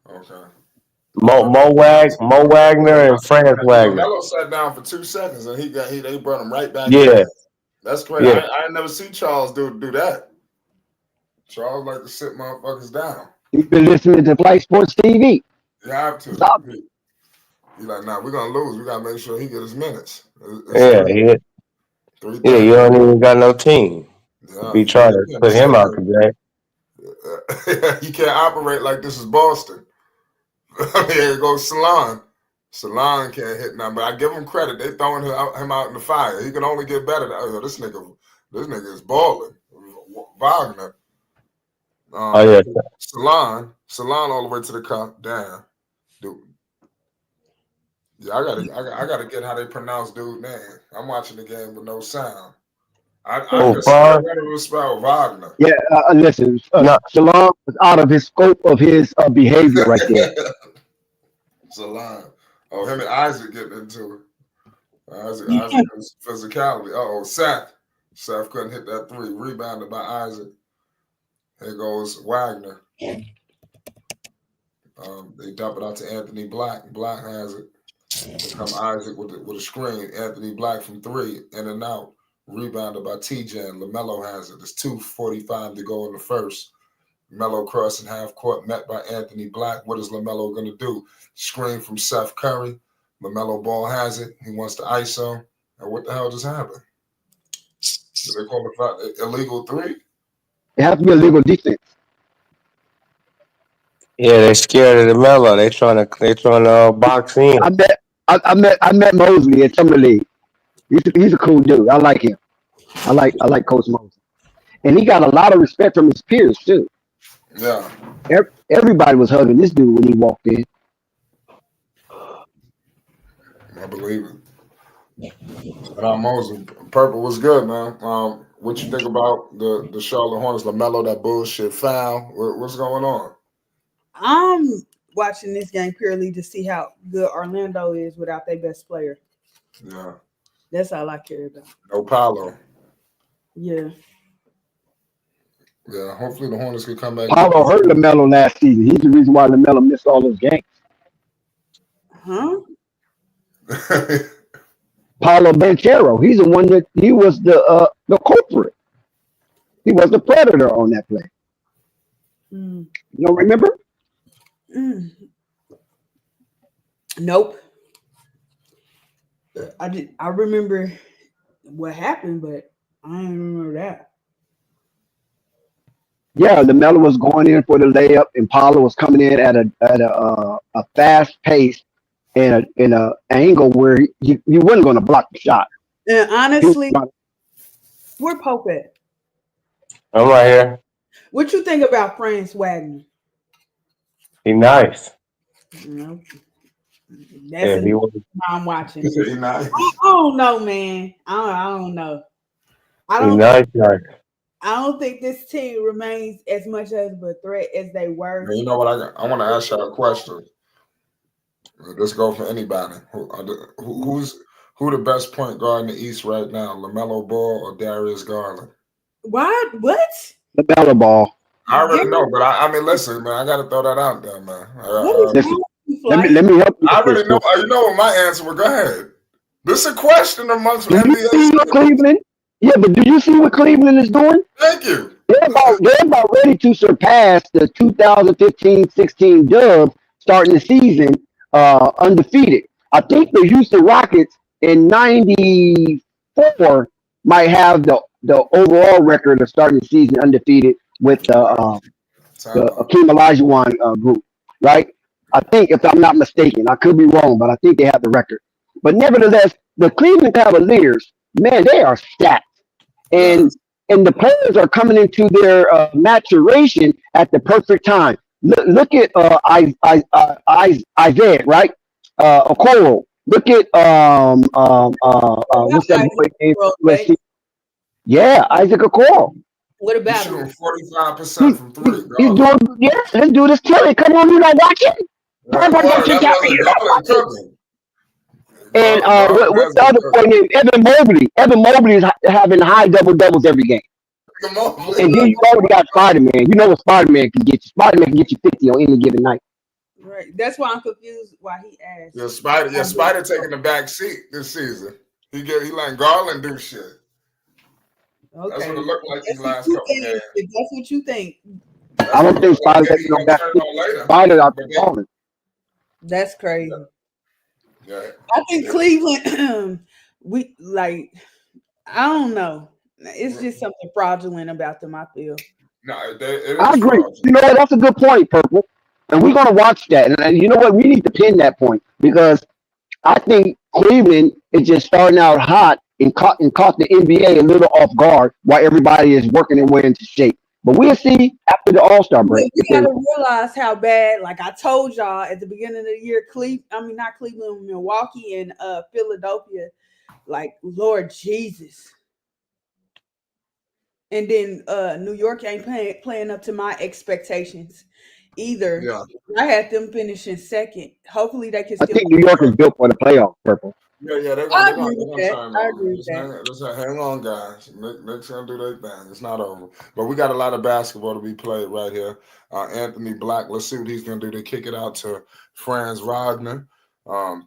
Okay. Mo Wagner and Frank Wagner. Melo sat down for 2 seconds and they brought him right back. Yeah. In. That's crazy. Yeah. I never see Charles do that. Charles like to sit motherfuckers down. He's been listening to Flight Sports TV. You have to. Stop. He's like, nah, we're gonna lose. We gotta make sure he get his minutes. Yeah. You don't even got no team. Yeah, be trying to put him out today. You can't operate like this is Boston. Here goes Salon. Salon can't hit nothing, but I give him credit. They throwing him out in the fire. He can only get better. This nigga is balling. Wagner. Yeah. Salon all the way to the cup. Damn, dude. Yeah, I gotta get how they pronounce dude name. I'm watching the game with no sound. I could swear that it was spelled Wagner. Yeah, listen, Salon was out of his scope of his behavior right there. Salon. Oh, him and Isaac getting into it. Isaac's physicality. Seth couldn't hit that three. Rebounded by Isaac. Here goes Wagner. They dump it out to Anthony Black. Black has it. Here come Isaac with a screen. Anthony Black from three. In and out. Rebounded by TJ. And Lamelo has it. There's 2:45 to go in the first. Melo crossing half court, met by Anthony Black. What is Lamelo going to do? Screen from Seth Curry. Lamelo ball has it. He wants to ISO. And what the hell just happened? Did they call it illegal three? It has to be a legal defense. Yeah, they scared of the Melo. They trying to box in. I met Mosley at Summer League. He's a cool dude. I like him. I like Coach Mosley, and he got a lot of respect from his peers too. Yeah. Everybody was hugging this dude when he walked in. I believe it. And Mosley, purple was good, man. What you think about the Charlotte Hornets? Lamelo, that bullshit foul. What's going on? I'm watching this game purely to see how good Orlando is without their best player. Yeah. That's all I care about. No Paolo. Yeah. Yeah, hopefully the Hornets can come back. Paolo hurt LaMelo last season. He's the reason why LaMelo missed all those games. Huh? Paolo Banchero. He's the one he was the culprit. He was the predator on that play. Mm. You don't remember? Mm. Nope. I remember what happened, but I don't remember that. Yeah, Lamelo was going in for the layup, and Paolo was coming in at a fast pace and a angle where you wasn't going to block the shot. And He was honestly, trying- where Pope at? I'm right here. What you think about Franz Wagner? He nice. No, that's Yeah, he another was. I'm watching. He said he nice. I don't know, man. I don't know. I He don't. nice. I don't think this team remains as much of a threat as they were. Man, you know what? I want to ask y'all a question. Let's go for anybody. Who the best point guard in the East right now? LaMelo Ball or Darius Garland? Why? What? Lamelo ball. I already know, but I mean, listen, man. I got to throw that out there, man. What is Listen, wrong with you, let me Flight? let me help you I with already this. know. You know what my answer was. Go ahead. This is a question amongst Do you NBA. see what Cleveland? Yeah, but do you see what Cleveland is doing? Thank you. They're about ready to surpass the 2015-16 Dubs starting the season undefeated. I think the Houston Rockets in '94 might have the overall record of starting the season undefeated with the Time out. Akeem Olajuwon group, right? I think, if I'm not mistaken, I could be wrong, but I think they have the record. But nevertheless, the Cleveland Cavaliers, man, they are stacked, Yeah. and the players are coming into their maturation at the perfect time. Look at Isaiah, right? Okoro. Look at what's that boy name? USC? Yeah, Isaac Okoro. What He's about shooting him? 45% from three. He's Dog. doing, yeah, this dude is killing. Come on, you not watching? Right. Oh, that wasn't Garland cooking. And Garland what's has the been other boy cooking. named Evan Mobley? Evan Mobley is having high double doubles every game. Come on, And then you already got Spider Man. You know what Spider Man can get you. Spider Man can get you 50 on any given night. Right. That's why I'm confused why he asked. Yeah, Spider taking the back seat this season. He letting Garland do shit. That's what Okay. it looked like these That's what last you couple think. games. If that's what you think, That's I what don't it think looked like. Spider's Yeah, taking he no gonna back turn seat. on later. Spider out But there balling. that's crazy. yeah. I think Cleveland, we like. I don't know. It's just something fraudulent about them. I feel. No, it I is agree. fraud. You know what? That's a good point, Purple. And we're gonna watch that. And you know what? We need to pin that point because I think Cleveland is just starting out hot and caught the NBA a little off guard while everybody is working their way into shape. But we'll see after the All-Star But break. you gotta realize how bad. Like I told y'all at the beginning of the year, not Cleveland, Milwaukee, and Philadelphia. Like Lord Jesus. And then New York ain't playing up to my expectations either. Yeah. I had them finishing second. Hopefully they can I still. think New York is built for the playoffs, Purple. Yeah, they're I gonna agree with turn that. it I on. agree with that. Just hang on, guys. Knicks gonna do their thing. It's not over. But we got a lot of basketball to be played right here. Anthony Black, let's see what he's gonna do. They kick it out to Franz Wagner,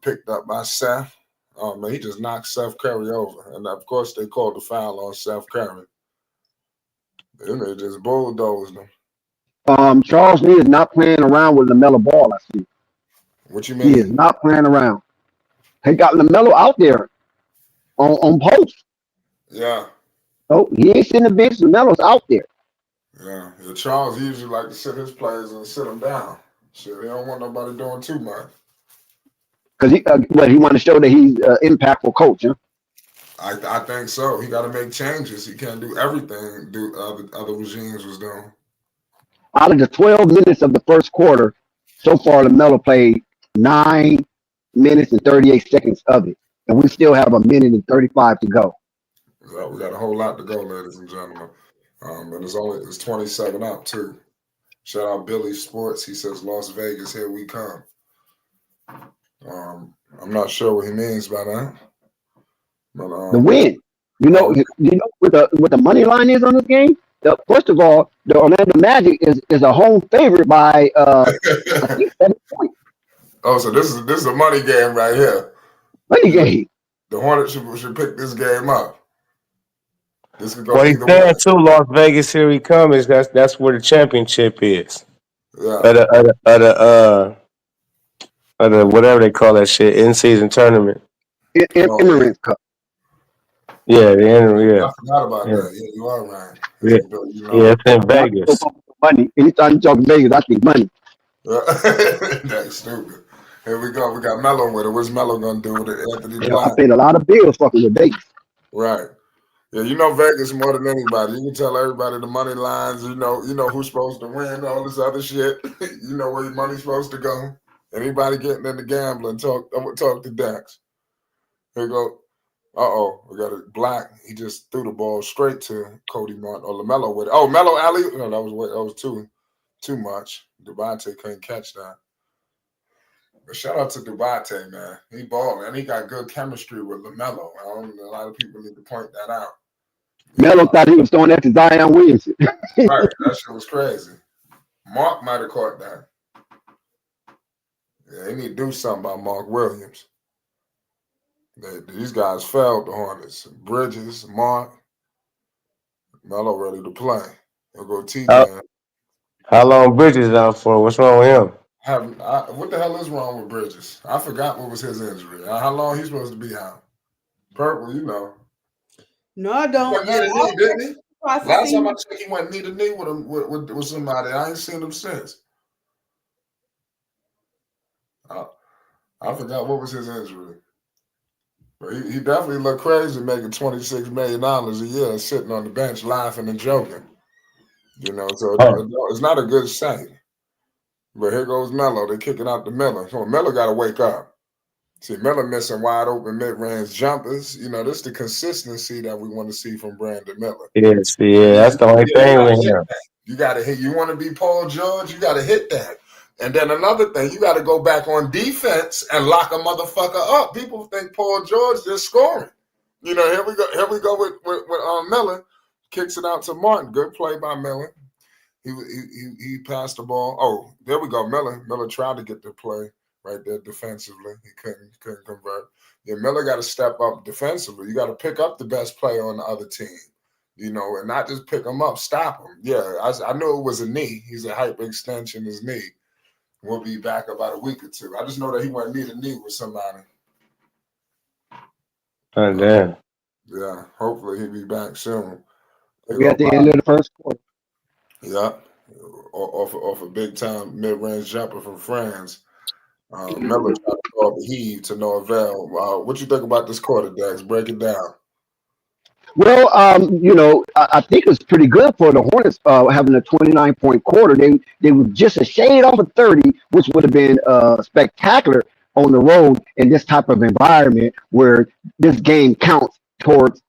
picked up by Seth. Man, he just knocked Seth Curry over. And of course they called the foul on Seth Curry. And they just bulldozed him. Charles Lee is not playing around with LaMelo Ball. I see. What you He is mean? not playing around. He got LaMelo out there on post. Yeah. Oh, he ain't sitting the bench. LaMelo's out there. Yeah. Charles usually like to sit his players and sit them down. Shit, he don't want nobody doing too much. Because he want to show that he's an impactful coach. Huh? I think so. He got to make changes. He can't do everything other regimes was doing. Out of the 12 minutes of the first quarter, so far LaMelo played 9 minutes and 38 seconds of it. And we still have a minute and 35 to go. Yeah, we got a whole lot to go, ladies and gentlemen. And it's 27 out too. Shout out Billy Sports. He says Las Vegas, here we come. I'm not sure what he means by that. But The win. You know what the money line is on this game? First of all, the Orlando Magic is a home favorite by I think 7 points. Oh, so this is a money game right here. Money game. The Hornets should pick this game up. This could go What he's either way. saying too, Las Vegas, here he comes. Is that's where the championship is. Yeah. Of the whatever they call that shit, in season tournament. Oh yeah. Emirates Cup. Yeah, the end. I Yeah, forgot about yeah, that. Yeah, you are right. yeah, You yeah. know. It's in When I think Vegas. of money, anytime you talk Vegas, I think money. That's stupid. Here we go. We got Melo with it. What's Melo gonna do with it? Anthony Yeah, I Black. paid a lot of bills fucking with Vegas. Right. Yeah, you know Vegas more than anybody. You can tell everybody the money lines. You know who's supposed to win. All this other shit. You know where your money's supposed to go. Anybody getting into gambling, I'm gonna talk to Dax. Here you go. We got it. Black. He just threw the ball straight to Cody Martin or Lamelo with it. Oh, Melo alley. No, that was too much. Devontae couldn't catch that. But shout out to Devontae, man. He balled, and he got good chemistry with Lamelo. A lot of people need to point that out. Melo thought he was throwing that to Zion Williamson. Right, that shit was crazy. Mark might have caught that. Yeah, they need to do something about Mark Williams. These guys failed the Hornets. Bridges, Mark, Melo ready to play. He'll go TJ. How long Bridges out for? What's wrong with him? What the hell is wrong with Bridges? I forgot what was his injury. How long he's supposed to be out? Purple, you know. No, I He don't. went knee to knee, didn't he? Surprised to Last see time I him. checked, he went knee to knee with somebody. I ain't seen him since. I forgot what was his injury. But he definitely looked crazy making $26 million a year sitting on the bench laughing and joking. You know, so it's not a good sight. But here goes Melo. They kicking out the Miller. So Miller got to wake up. See, Miller missing wide open mid-range jumpers. You know, this is the consistency that we want to see from Brandon Miller. Yes, yeah, that's the only thing with him. You got to hit. You want to be Paul George, you got to hit that. And then another thing, you got to go back on defense and lock a motherfucker up. People think Paul George just scoring. You know, here we go. Here we go with Miller. Kicks it out to Martin. Good play by Miller. He passed the ball. Oh, there we go. Miller tried to get the play right there defensively. He couldn't convert. Yeah, Miller got to step up defensively. You got to pick up the best player on the other team. You know, and not just pick him up, stop him. Yeah, I knew it was a knee. He's a hyperextension his knee. We'll be back about a week or two. I just know that he went knee to knee with somebody. Oh, damn. Yeah, hopefully he'll be back soon. We at the end of the first quarter. Yeah, off a big time mid range jumper from France. Miller tried to call the heave to no avail. What you think about this quarter, Dax? Break it down. Well, I think it's pretty good for the Hornets having a 29-point quarter. They were just a shade off of 30, which would have been spectacular on the road in this type of environment where this game counts towards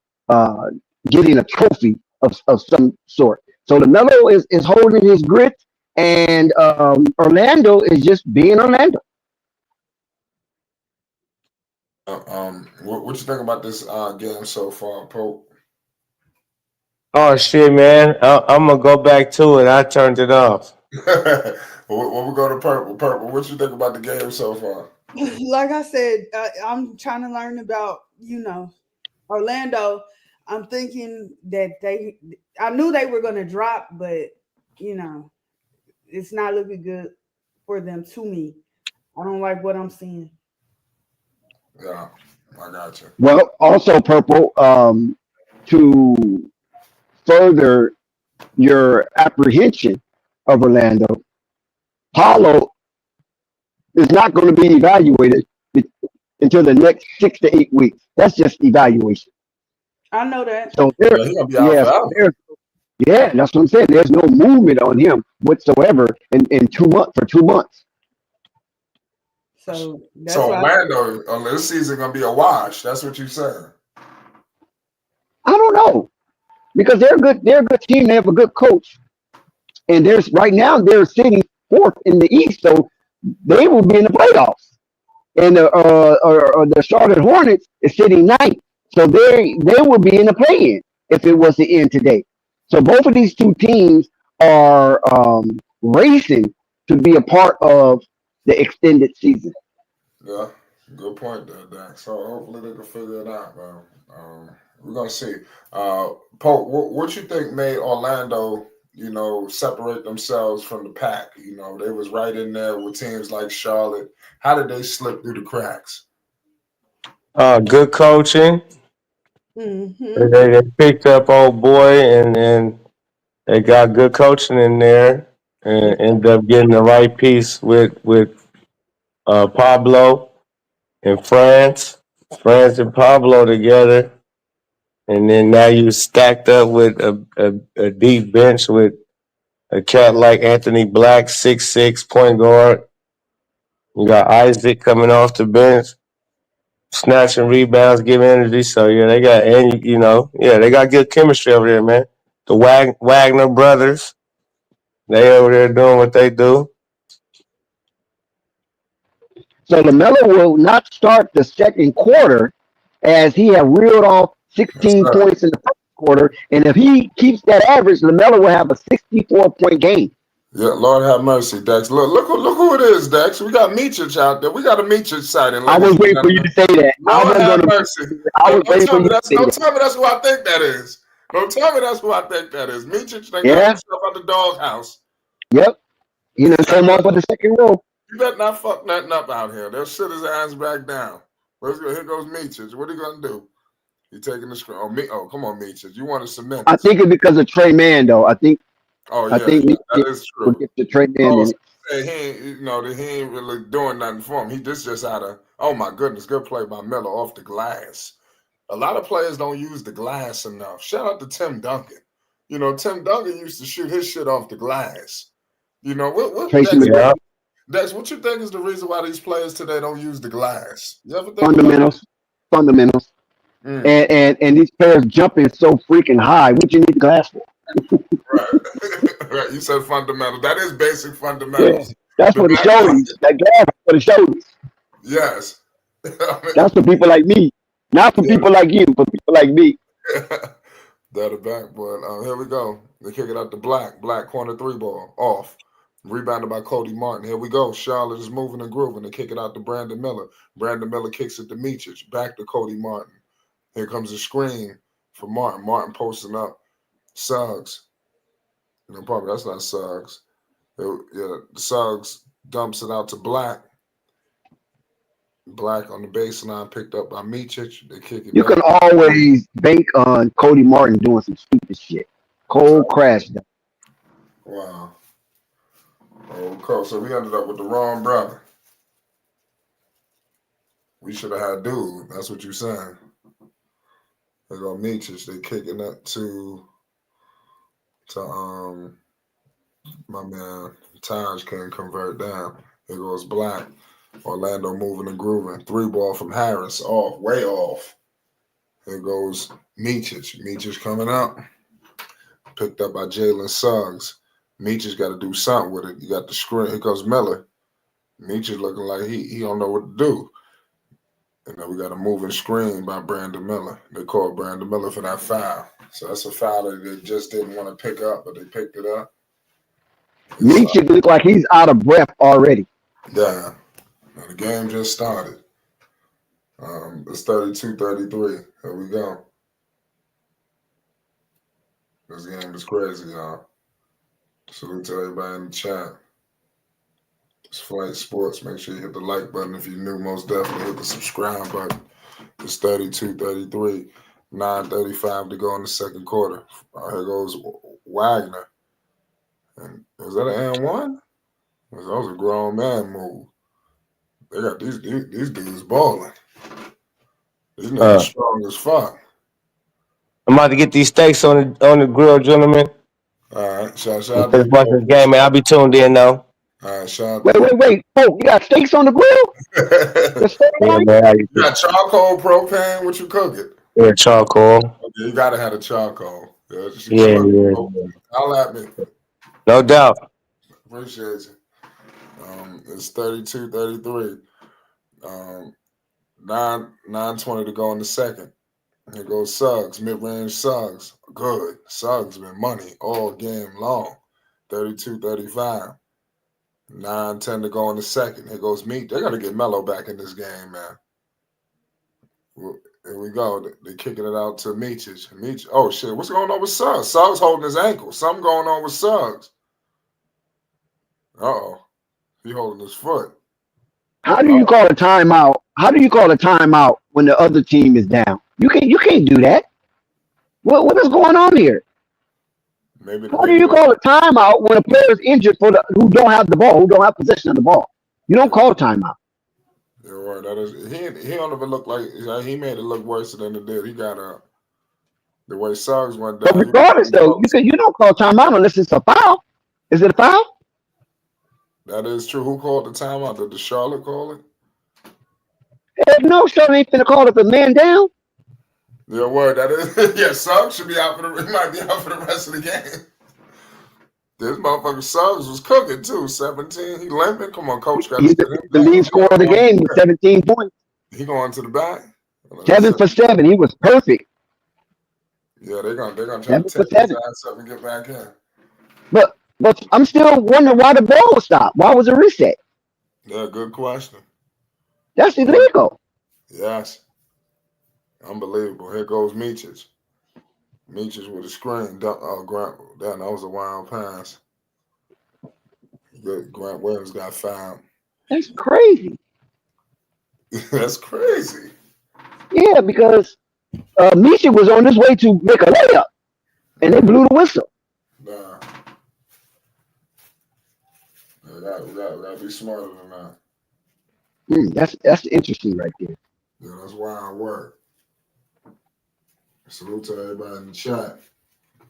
getting a trophy of some sort. So Lamelo is holding his grit, and Orlando is just being Orlando. What you think about this game so far, Pope? Oh shit, man! I'm gonna go back to it. I turned it off. When we go to Purple, what you think about the game so far? Like I said, I'm trying to learn about, Orlando. I'm thinking that I knew they were going to drop, but, it's not looking good for them to me. I don't like what I'm seeing. Yeah, I got you. Well, also Purple, to further your apprehension of Orlando, Paulo is not going to be evaluated until the next 6 to 8 weeks. That's just evaluation. I know that. So Yeah, he's gonna be out forever. that's what I'm saying. There's no movement on him whatsoever in 2 months for 2 months. So that's So why Orlando, this season gonna be a wash. That's what you're saying. I don't know because they're good. They're a good team. They have a good coach, and right now they're sitting fourth in the East, so they will be in the playoffs. And the Charlotte Hornets is sitting ninth, so they will be in the play-in if it was to end today. So both of these two teams are racing to be a part of the extended season. Yeah, good point there, Dax. So hopefully they can figure it out, man. We're gonna see. Pope, what you think made Orlando, separate themselves from the pack? They was right in there with teams like Charlotte. How did they slip through the cracks? Good coaching. Mm-hmm. They picked up old boy and they got good coaching in there and ended up getting the right piece with Pablo and France. France and Pablo together. And then now you stacked up with a deep bench with a cat like Anthony Black, 6'6" point guard. You got Isaac coming off the bench, snatching rebounds, giving energy. So yeah, they got they got good chemistry over there, man. The Wagner brothers, they over there doing what they do. So Lamelo will not start the second quarter as he had reeled off Yes, 16 sir. points in the first quarter. And if he keeps that average, Lamelo will have a 64-point game. Yeah, Lord have mercy, Dex. Look who it is, Dex. We got Michich out there. We got a Michich sighting, I ladies was and waiting for you gentlemen. to say that. I Lord wasn't have going to. mercy. I was Don't waiting for tell me you to that's say don't that. tell me that's who I think that is. Don't tell me that's who I think that is. Michich done got Yeah. himself out the doghouse. Yep. He done came on for the second row. You better not fuck nothing up out here. They'll sit his ass back down. Here goes Michich. What are you gonna do? He taking the screen. Oh, come on, Michich. You want to cement I this? think it's because of Trey Man, though. I think Oh I yeah, think that Nick is will true. get the Trey Man Oh, in so it. say he ain't, that he ain't really doing nothing for him. He just out of. Oh my goodness, good play by Miller off the glass. A lot of players don't use the glass enough. Shout out to Tim Duncan. Tim Duncan used to shoot his shit off the glass. What Tracy Dex? McGrady. Yeah. Dex, what you think is the reason why these players today don't use the glass? You ever think about Fundamentals. it? Mm, And these players jumping so freaking high. What you need glass for? right, right. You said fundamental. That is basic Yeah. fundamentals. That's The for the back, shoulders. That glass is for the shoulders. yes. I That's for people like me. Not for mean, people like you, for people like me. yeah. That a backboard. Here we go. They kick it out to Black. Black corner three ball. Off. Rebounded by Cody Martin. Here we go. Charlotte is moving and grooving. They kick it out to Brandon Miller. Brandon Miller kicks it to Michich. Back to Cody Martin. Here comes a screen for Martin. Martin posting up. Suggs. Probably that's not Suggs. Yeah, Suggs dumps it out to Black. Black on the baseline picked up by Michich. They kick it You back. can always bank on Cody Martin doing some stupid shit. Cold crash. Wow. Oh, cool. So we ended up with the wrong brother. We should have had dude. That's what you're saying. They go Michich. They kicking it to my man Taj can convert down. Here goes Black. Orlando moving and grooving. Three ball from Harris. Off. Way off. Here goes Michich. Michich coming out. Picked up by Jalen Suggs. Michich got to do something with it. You got the screen. Here goes Miller. Michich looking like he don't know what to do. And then we got a moving screen by Brandon Miller. They called Brandon Miller for that foul. So that's a foul that they just didn't want to pick up, but they picked it up. Nietzsche look like he's out of breath already. Yeah. Now the game just started. It's 32-33. Here we go. This game is crazy, y'all. Salute to everybody in the chat. It's Flight Sports. Make sure you hit the like button if you're new. Most definitely hit the subscribe button. It's 32-33. 9:35 to go in the second quarter. Here goes Wagner. And is that an and one? That was a grown man move. They got these dudes balling. These niggas strong as fuck. I'm about to get these steaks on the grill, gentlemen. All right, shout I'm out to finna you, watch Pope. this game, man. I'll be tuned in though. All right, shout out Wait, to wait, wait. Oh, you got steaks on the grill? you. The steak Yeah, line? man. You got charcoal, propane? What you cooking? Yeah, charcoal. Okay, you gotta have a charcoal. Yeah, just Yeah, pull up. yeah. Holla at me. No doubt. Appreciate you. It's 32-33. 9:20 to go in the second. Here goes Suggs, mid-range Suggs. Good. Suggs been money all game long. 32-35. 9:10 to go in the second. Here goes Meat. They got to get Melo back in this game, man. Here we go. They kicking it out to Michich. Oh shit, what's going on with Suggs? Suggs holding his ankle. Something going on with Suggs. Uh-oh. He holding his foot. How do you call a timeout? How do you call a timeout when the other team is down? You can't do that. What is going on here? How do you call a timeout when a player is injured who don't have the ball, who don't have possession of the ball? You don't call a timeout. You're right. That is he don't even look like he made it look worse than it did. He got the way Suggs went down. But regardless, though, you don't call timeout unless it's a foul. Is it a foul? That is true. Who called the timeout? Did the Charlotte call it? Heck no, Charlotte ain't finna call it a man down. Your word. That is. Yeah, Suggs should be out for he might be out for the rest of the game. This motherfucker Suggs was cooking too. 17. He limping. Come on, coach. He's the lead scorer of the game with 17 points. He going to the back. 7 for 7. He was perfect. Yeah, they're gonna try to take his ass up and get back in. But I'm still wondering why the ball was stopped. Why was it reset? Yeah, good question. That's illegal. Yes. Unbelievable. Here goes Michich. Michich with a screen. Grant. That was a wild pass. Grant Williams got fouled. That's crazy. That's crazy. Yeah, because Michich was on his way to make a layup, and they blew the whistle. Nah. We gotta be smarter than that. That's interesting right there. Yeah, that's wild work. Salute to everybody in the chat.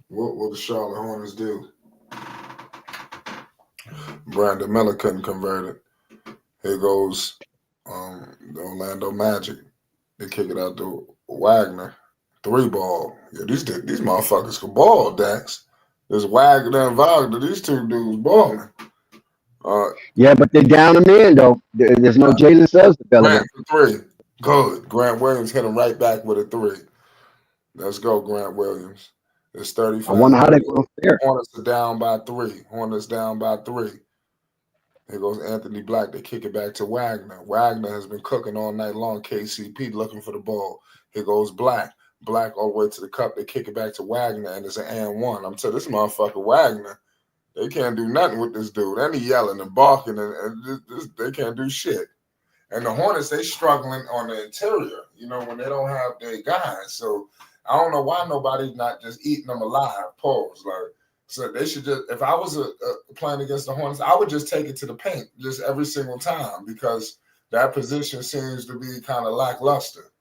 What will the Charlotte Hornets do? Brandon Miller couldn't convert it. Here goes the Orlando Magic. They kick it out to Wagner. 3-ball. Yeah, these motherfuckers can ball, Dax. There's Wagner and Wagner. These two dudes balling. Yeah, but they're down a man, though. There's no Jalen Suggs available. Grant for 3. Good. Grant Williams hit him right back with a 3. Let's go, Grant Williams. It's 35. I wonder how they're going to fare. Hornets are down by 3. Hornets down by 3. Here goes Anthony Black. They kick it back to Wagner. Wagner has been cooking all night long. KCP looking for the ball. Here goes Black. Black all the way to the cup. They kick it back to Wagner, and it's an and one. I'm telling this motherfucker Wagner, they can't do nothing with this dude. And he yelling and barking, and they can't do shit. And the Hornets, they struggling on the interior, when they don't have their guys. So I don't know why nobody's not just eating them alive. Pause. So they should just, if I was playing against the Hornets, I would just take it to the paint just every single time because that position seems to be kind of lackluster.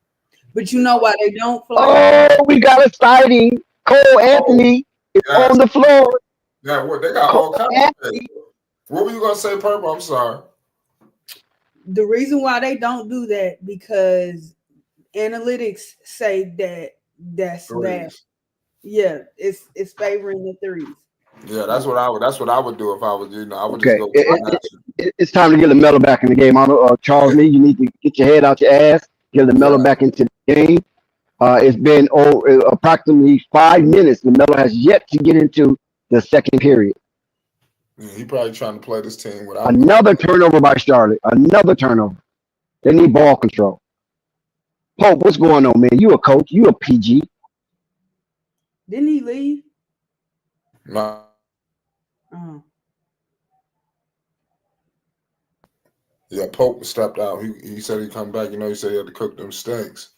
But you know why they don't play? Oh, we got a sighting. Cole Anthony is on the floor. Yeah, they got all kinds of things. What were you going to say, Purple? I'm sorry. The reason why they don't do that because analytics say that's bad. Yeah, it's favoring the threes. Yeah, that's what I would do if I was I would just go. It's time to get Lamelo back in the game. Charles Lee, you need to get your head out your ass. Get Lamelo back into the game. It's been approximately 5 minutes. Lamelo has yet to get into the second period. Yeah, he probably trying to play this team without another turnover by Charlotte. Another turnover. They need ball control. Pope, what's going on, man? You a coach? You a PG? Didn't he leave? No. Yeah, Pope stepped out. He said he'd come back. He said he had to cook them steaks.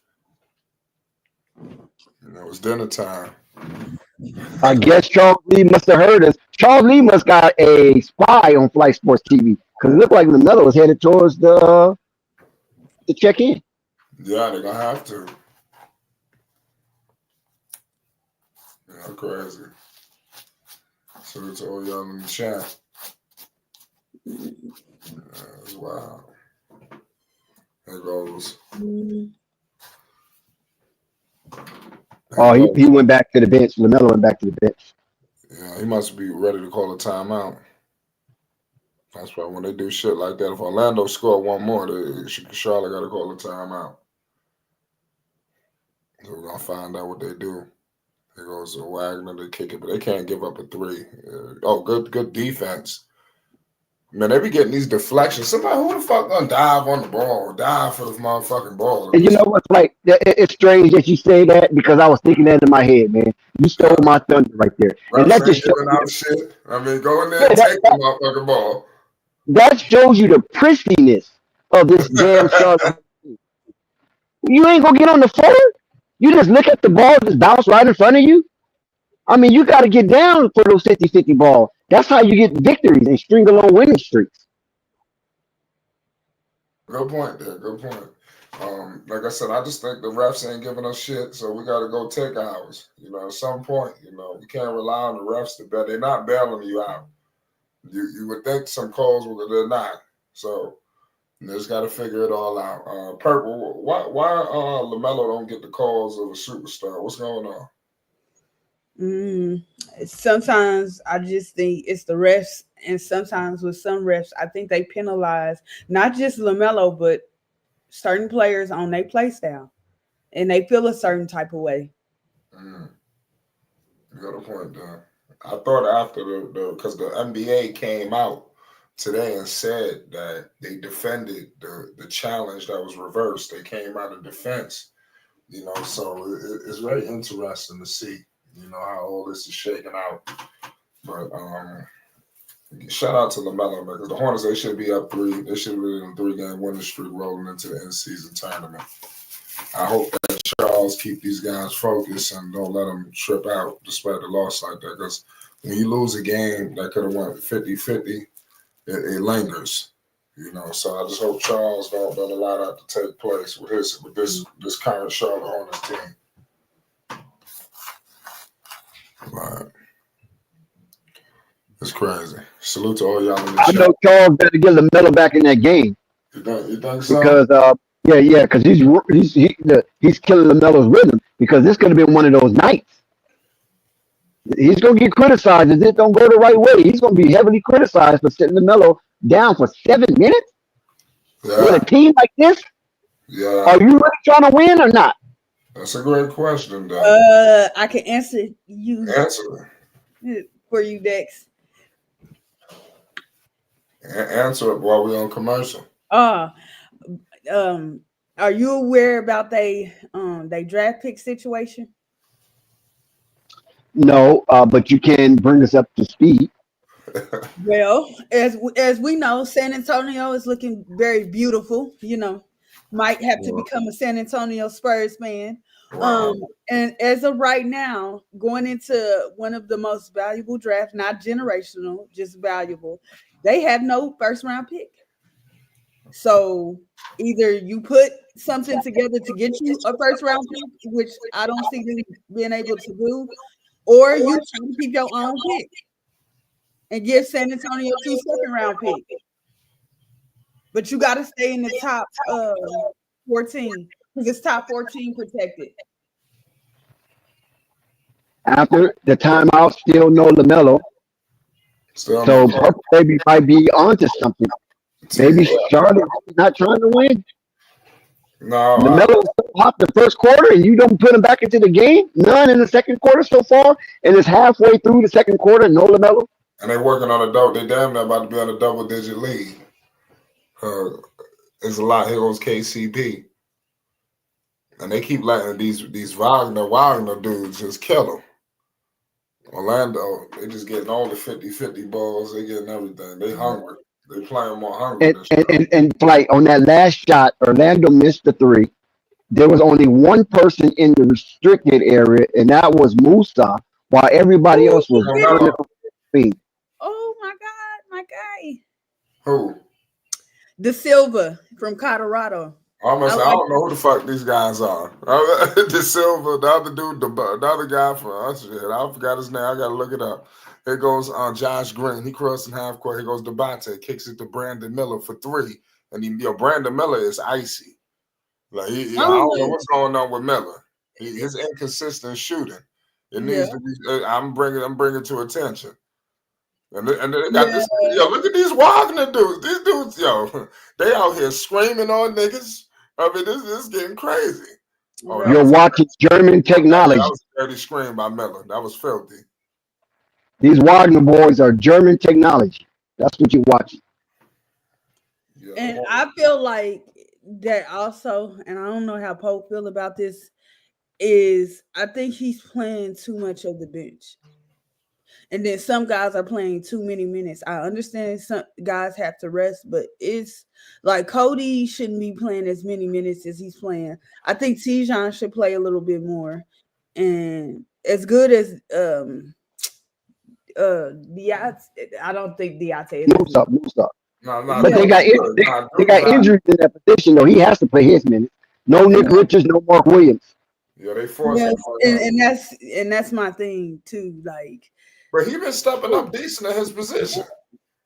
It was dinner time. I guess Charles Lee must have heard us. Charles Lee must got a spy on Flight Sports TV because it looked like Lamelo was headed towards the check-in. Yeah, they're gonna have to. Yeah, crazy. So it's all y'all in the chat. That's wild. There goes. Oh, he went back to the bench. Lamelo went back to the bench. Yeah, he must be ready to call a timeout. That's why when they do shit like that, if Orlando score one more, Charlotte got to call a timeout. So we're going to find out what they do. Here goes Wagner. They kick it, but they can't give up a 3. Oh, good defense Man, they be getting these deflections. Somebody who the fuck gonna dive on the ball, dive for the motherfucking ball? And you know what's like? It's strange that you say that because I was thinking that in my head, man. You stole my thunder right there, and Refs that ain't just shows giving you, out shit. I mean, go in there yeah, and take the motherfucking ball. that shows you the pristiness of this damn Charlotte. You ain't gonna get on the floor. You just look at the ball, just bounce right in front of you. I mean, you got to get down for those 50-50 balls. That's how you get victories and string along winning streaks. Good point there. Good point. Like I said, I just think the refs ain't giving us shit, so we got to go take ours. You know, at some point, you know, we can't rely on the refs to bail. They're not bailing you out. You would think some calls, but they're not. So you just got to figure it all out. Purple, why Lamelo don't get the calls of a superstar? What's going on? Sometimes I just think it's the refs, and sometimes with some refs, I think they penalize not just Lamelo, but certain players on their play style, and they feel a certain type of way. You got a point there. I thought after because the NBA came out today and said that they defended the challenge that was reversed. They came out in defense, you know, so it's very interesting to see, you know, how all this is shaking out. But shout out to LaMelo, man, because the Hornets, they should be up 3. They should be in a 3-game winning streak rolling into the in-season tournament. I hope that Charles keep these guys focused and don't let them trip out despite the loss like that. Because when you lose a game that could have went 50-50, it lingers. You know, so I just hope Charles don't allow that to take place with this current Charlotte Hornets team. Right. It's crazy. Salute to all y'all in the I chat. know Charles better get LaMelo back in that game You think so? because because he's killing LaMelo's rhythm because this could have been one of those nights. He's gonna get criticized if it don't go the right way. He's gonna be heavily criticized for sitting LaMelo down for 7 minutes with a team like this. Yeah. Are you really trying to win or not? That's a great question, though. I can answer you. Answer For you, Dex. Answer it while we're on commercial. Are you aware about they draft pick situation? No, but you can bring us up to speed. Well, as we know, San Antonio is looking very beautiful. You know, might have to become a San Antonio Spurs fan. Wow. And as of right now, going into one of the most valuable drafts, not generational, just valuable, they have no first round pick. So either you put something together to get you a first round pick, which I don't see them being able to do, or you try to keep your own pick and give San Antonio 2 second-round picks. But you got to stay in the top 14 because it's top 14 protected. After the timeout, still no LaMelo. So maybe might be onto something. Maybe Charlotte not trying to win. No, LaMelo popped the first quarter, and you don't put him back into the game. None in the second quarter so far, and it's halfway through the second quarter. No LaMelo. And they're working on a double. They damn near about to be on a double-digit lead. There's a lot. Here goes KCP, and they keep letting these Wagner dudes just kill them. Orlando, they just getting all the 50-50 balls. They getting everything. They hungry. They playing more hungry. And Flight on that last shot, Orlando missed the 3. There was only one person in the restricted area, and that was Musa, while everybody else was running on their feet. Oh my God, my guy. Who? De Silva from Colorado. I don't know who the fuck these guys are. De Silva, the other dude, the other guy from us. I forgot his name. I gotta look it up. Here goes Josh Green. He crossed in half court. Here goes Devontae. Kicks it to Brandon Miller for 3. And Brandon Miller is icy. Like I don't know what's going on with Miller. His inconsistent shooting. It needs to be. I'm bringing to attention. And they got this. Yo, look at these Wagner dudes. These dudes, they out here screaming on niggas. I mean, this is getting crazy. Oh, you're watching German technology. That was a dirty scream by Miller. That was filthy. These Wagner boys are German technology. That's what you're watching. And I feel like that also, and I don't know how Pope feel about this, is I think he's playing too much of the bench. And then some guys are playing too many minutes. I understand some guys have to rest, but it's like Cody shouldn't be playing as many minutes as he's playing. I think Tijon should play a little bit more. And as good as Diaz, I don't think Diaz is. Moves up, moves up. No, But Drew good. they got injuries in that position, though. He has to play his minutes. No Nick Richards, no Mark Williams. Yeah, they forced Yes, him. and that's my thing too. Like, but he been stepping up decent in his position.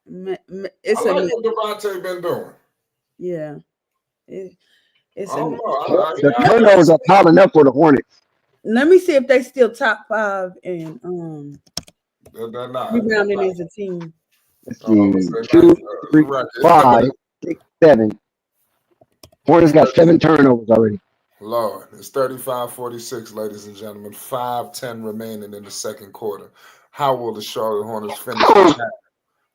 It's I like what Devontae been doing. Yeah, it's I don't know. The turnovers are piling up for the Hornets. Let me see if they still top 5 and they're not rebounding as a team. Let's see, 2, 3, 5, 6, 7. Hornets got 7 turnovers already. Lord, it's 35-46, ladies and gentlemen. 5:10 remaining in the second quarter. How will the Charlotte Hornets finish the half?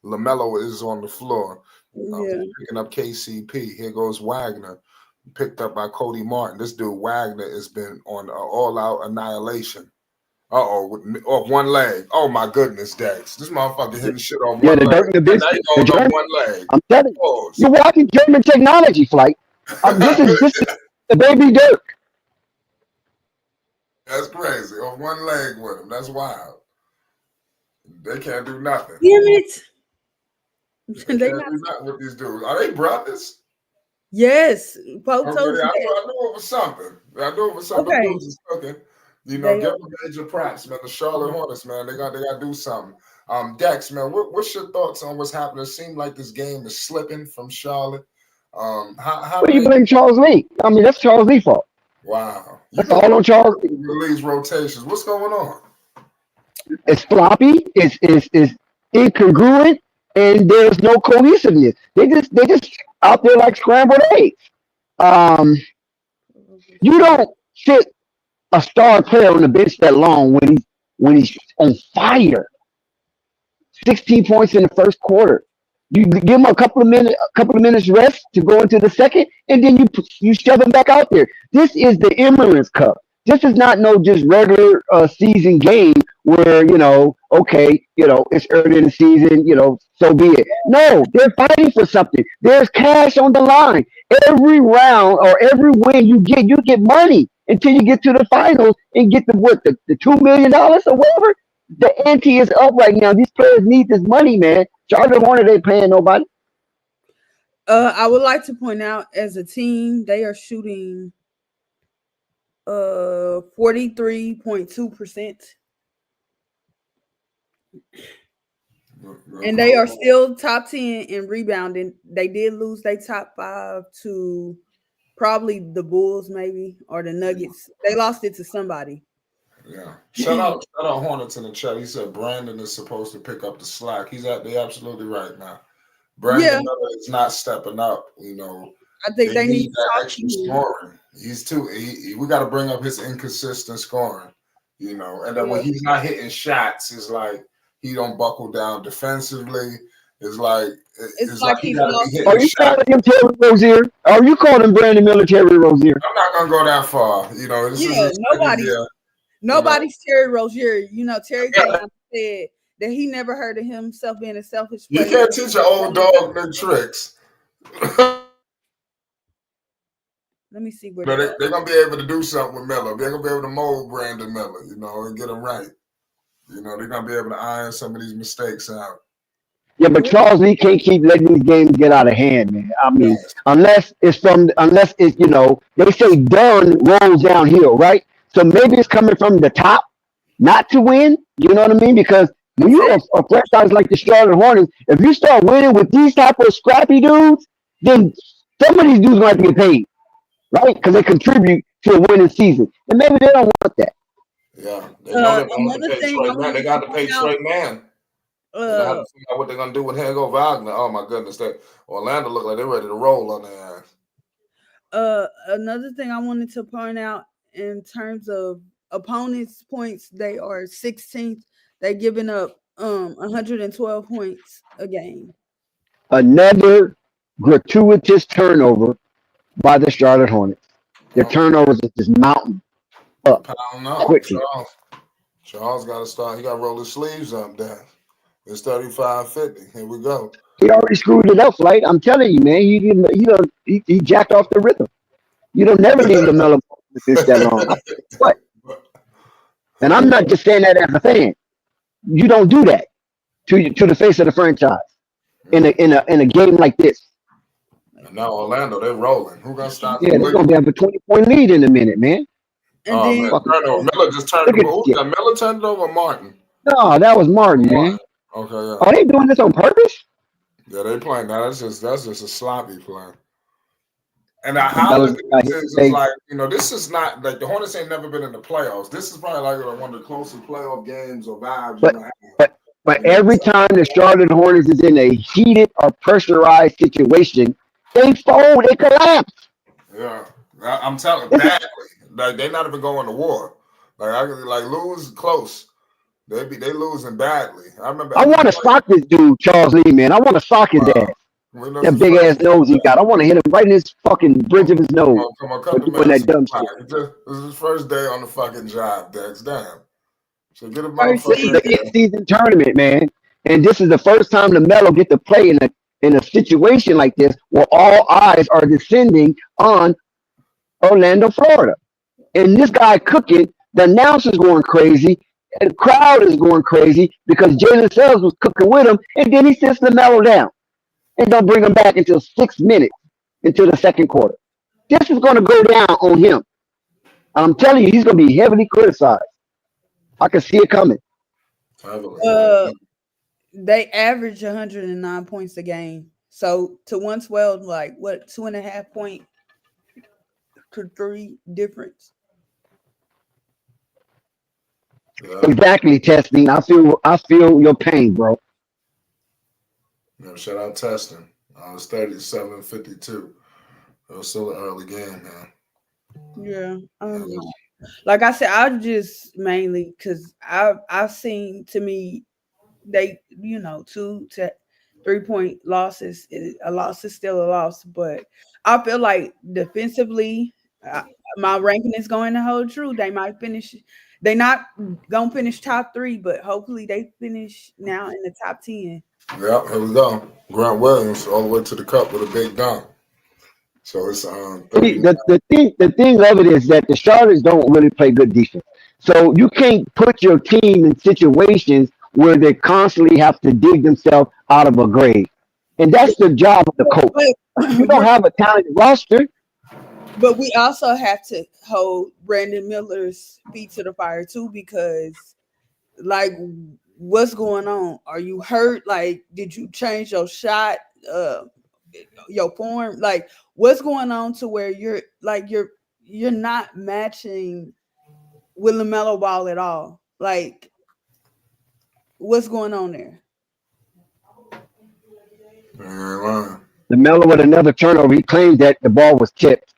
Lamelo is on the floor. Picking up KCP. Here goes Wagner. Picked up by Cody Martin. This dude Wagner has been on all-out annihilation. Off one leg. Oh my goodness, Dex. This motherfucker hitting shit off one leg. The one leg. I'm telling you, you're watching German technology, Flight. This is the baby Dirk. That's crazy. Off one leg with him. That's wild. They can't do nothing. Damn it. They can't do nothing with these dudes. Are they brothers? Yes. I knew it was something. Okay. Dudes is cooking. You know, give them major props, man. The Charlotte Hornets, man, they got to do something. Dex, man, what's your thoughts on what's happening? It seems like this game is slipping from Charlotte. How do you blame Charles Lee? I mean, that's Charles Lee's fault. Wow. That's all on Charles Lee. Lee's rotations. What's going on? It's floppy. It's incongruent, and there's no cohesiveness. They just out there like scrambled eggs. You don't sit a star player on the bench that long when he's on fire. 16 points in the first quarter. You give him a couple of minutes rest to go into the second, and then you shove him back out there. This is the Emirates Cup. This is not no just regular season game where it's early in the season, so be it. No, they're fighting for something. There's cash on the line. Every round or every win you get money until you get to the finals and get the $2 million or whatever. The ante is up right now. These players need this money, man. Charlotte Hornets ain't paying nobody. I would like to point out, as a team, they are shooting 43.2%. And they are still top 10 in rebounding. They did lose their top 5 to probably the Bulls, maybe, or the Nuggets. They lost it to somebody. Yeah. Shout out Hornets in the chat. He said Brandon is supposed to pick up the slack. They're absolutely right now. Brandon Miller is not stepping up. I think they need that extra scoring. He's we got to bring up his inconsistent scoring. And then when he's not hitting shots, it's like he don't buckle down defensively. It's like he got to be hitting shots. Are you calling him Terry Rozier? Are you calling him Brandon Miller Terry Rozier? I'm not gonna go that far. Nobody's Terry Rozier. Terry said that he never heard of himself being a selfish player. You can't teach an old dog new tricks. Let me see where they're gonna be able to do something with Miller. They're gonna be able to mold Brandon Miller, and get him right. They're gonna be able to iron some of these mistakes out. Yeah, but Charles Lee can't keep letting these games get out of hand, man. I mean, unless it's they say done rolls downhill, right? So maybe it's coming from the top, not to win. You know what I mean? Because when you're a franchise like the Charlotte Hornets, if you start winning with these type of scrappy dudes, then some of these dudes might get paid, right? Because they contribute to a winning season, and maybe they don't want that. Yeah, they know they got to pay straight man. They have to figure out what they're gonna do with Hugo Wagner. Oh my goodness, Orlando look like they're ready to roll on their ass. Another thing I wanted to point out in terms of opponents' points, they are 16th. They're giving up 112 points a game. Another gratuitous turnover by the Charlotte Hornets. Their turnovers is just mounting up Pound up. quickly. Charles got to start. He got to roll his sleeves up there. It's 35-50. Here we go. He already screwed it up, Flight. I'm telling you, man. He jacked off the rhythm. You don't never leave Lamelo with this that long. What? And I'm not just saying that as a fan. You don't do that to the face of the franchise in a game like this. And now Orlando, they're rolling. Who gonna stop them? Yeah, they're gonna have a 20-point lead in a minute, man. And Oh then man, turnover. Miller just turned Look it at over. this Who got Miller turned it over? Martin. No, that was Martin, man. Okay, yeah. Are they doing this on purpose? Yeah, they playing now. That's just a sloppy play. And I That was is like, this is not like the Hornets ain't never been in the playoffs. This is probably like one of the closest playoff games or vibes But- you're gonna have. But every time the Charlotte Hornets is in a heated or pressurized situation, they fold, they collapse. Yeah, I'm telling you, badly. Like they not even going to war. Like lose close. They losing badly. I remember. I want to sock this dude, Charles Lee, man. I want to sock his ass. That big ass nose he got. I want to hit him right in his fucking bridge of his nose. Come on, for doing that dumb shit. This is his first day on the fucking job, Dex. Damn. So get him This is the in-season tournament, man, and this is the first time Lamelo get to play in a situation like this where all eyes are descending on Orlando, Florida, and this guy cooking. The announcers going crazy, and the crowd is going crazy because Jalen Suggs was cooking with him, and then he sits Lamelo down and don't bring him back until 6 minutes into the second quarter. This is going to go down on him. I'm telling you, he's going to be heavily criticized. I can see it coming. They average 109 points a game. So to 112, like what, 2.5 point to 3 difference. Yeah. Exactly, Testing. I feel your pain, bro. Shout out Testing. It's 37-52. It was still an early game, man. Yeah, I don't know. Like I said, I just mainly because I've seen, to me, they 2 to 3 point losses. A loss is still a loss, but I feel like defensively, my ranking is going to hold true. They might finish. They not gonna finish top 3, but hopefully they finish now in the top 10. Yeah, here we go. Grant Williams all the way to the cup with a big dunk. So it's the thing of it is that the Charlottes don't really play good defense. So you can't put your team in situations where they constantly have to dig themselves out of a grave. And that's the job of the coach. You don't have a talented roster. But we also have to hold Brandon Miller's feet to the fire too, because like, what's going on? Are you hurt? Like, did you change your shot? Your form? Like, what's going on to where you're not matching with LaMelo Ball at all? Like, what's going on there? LaMelo with another turnover. He claimed that the ball was tipped,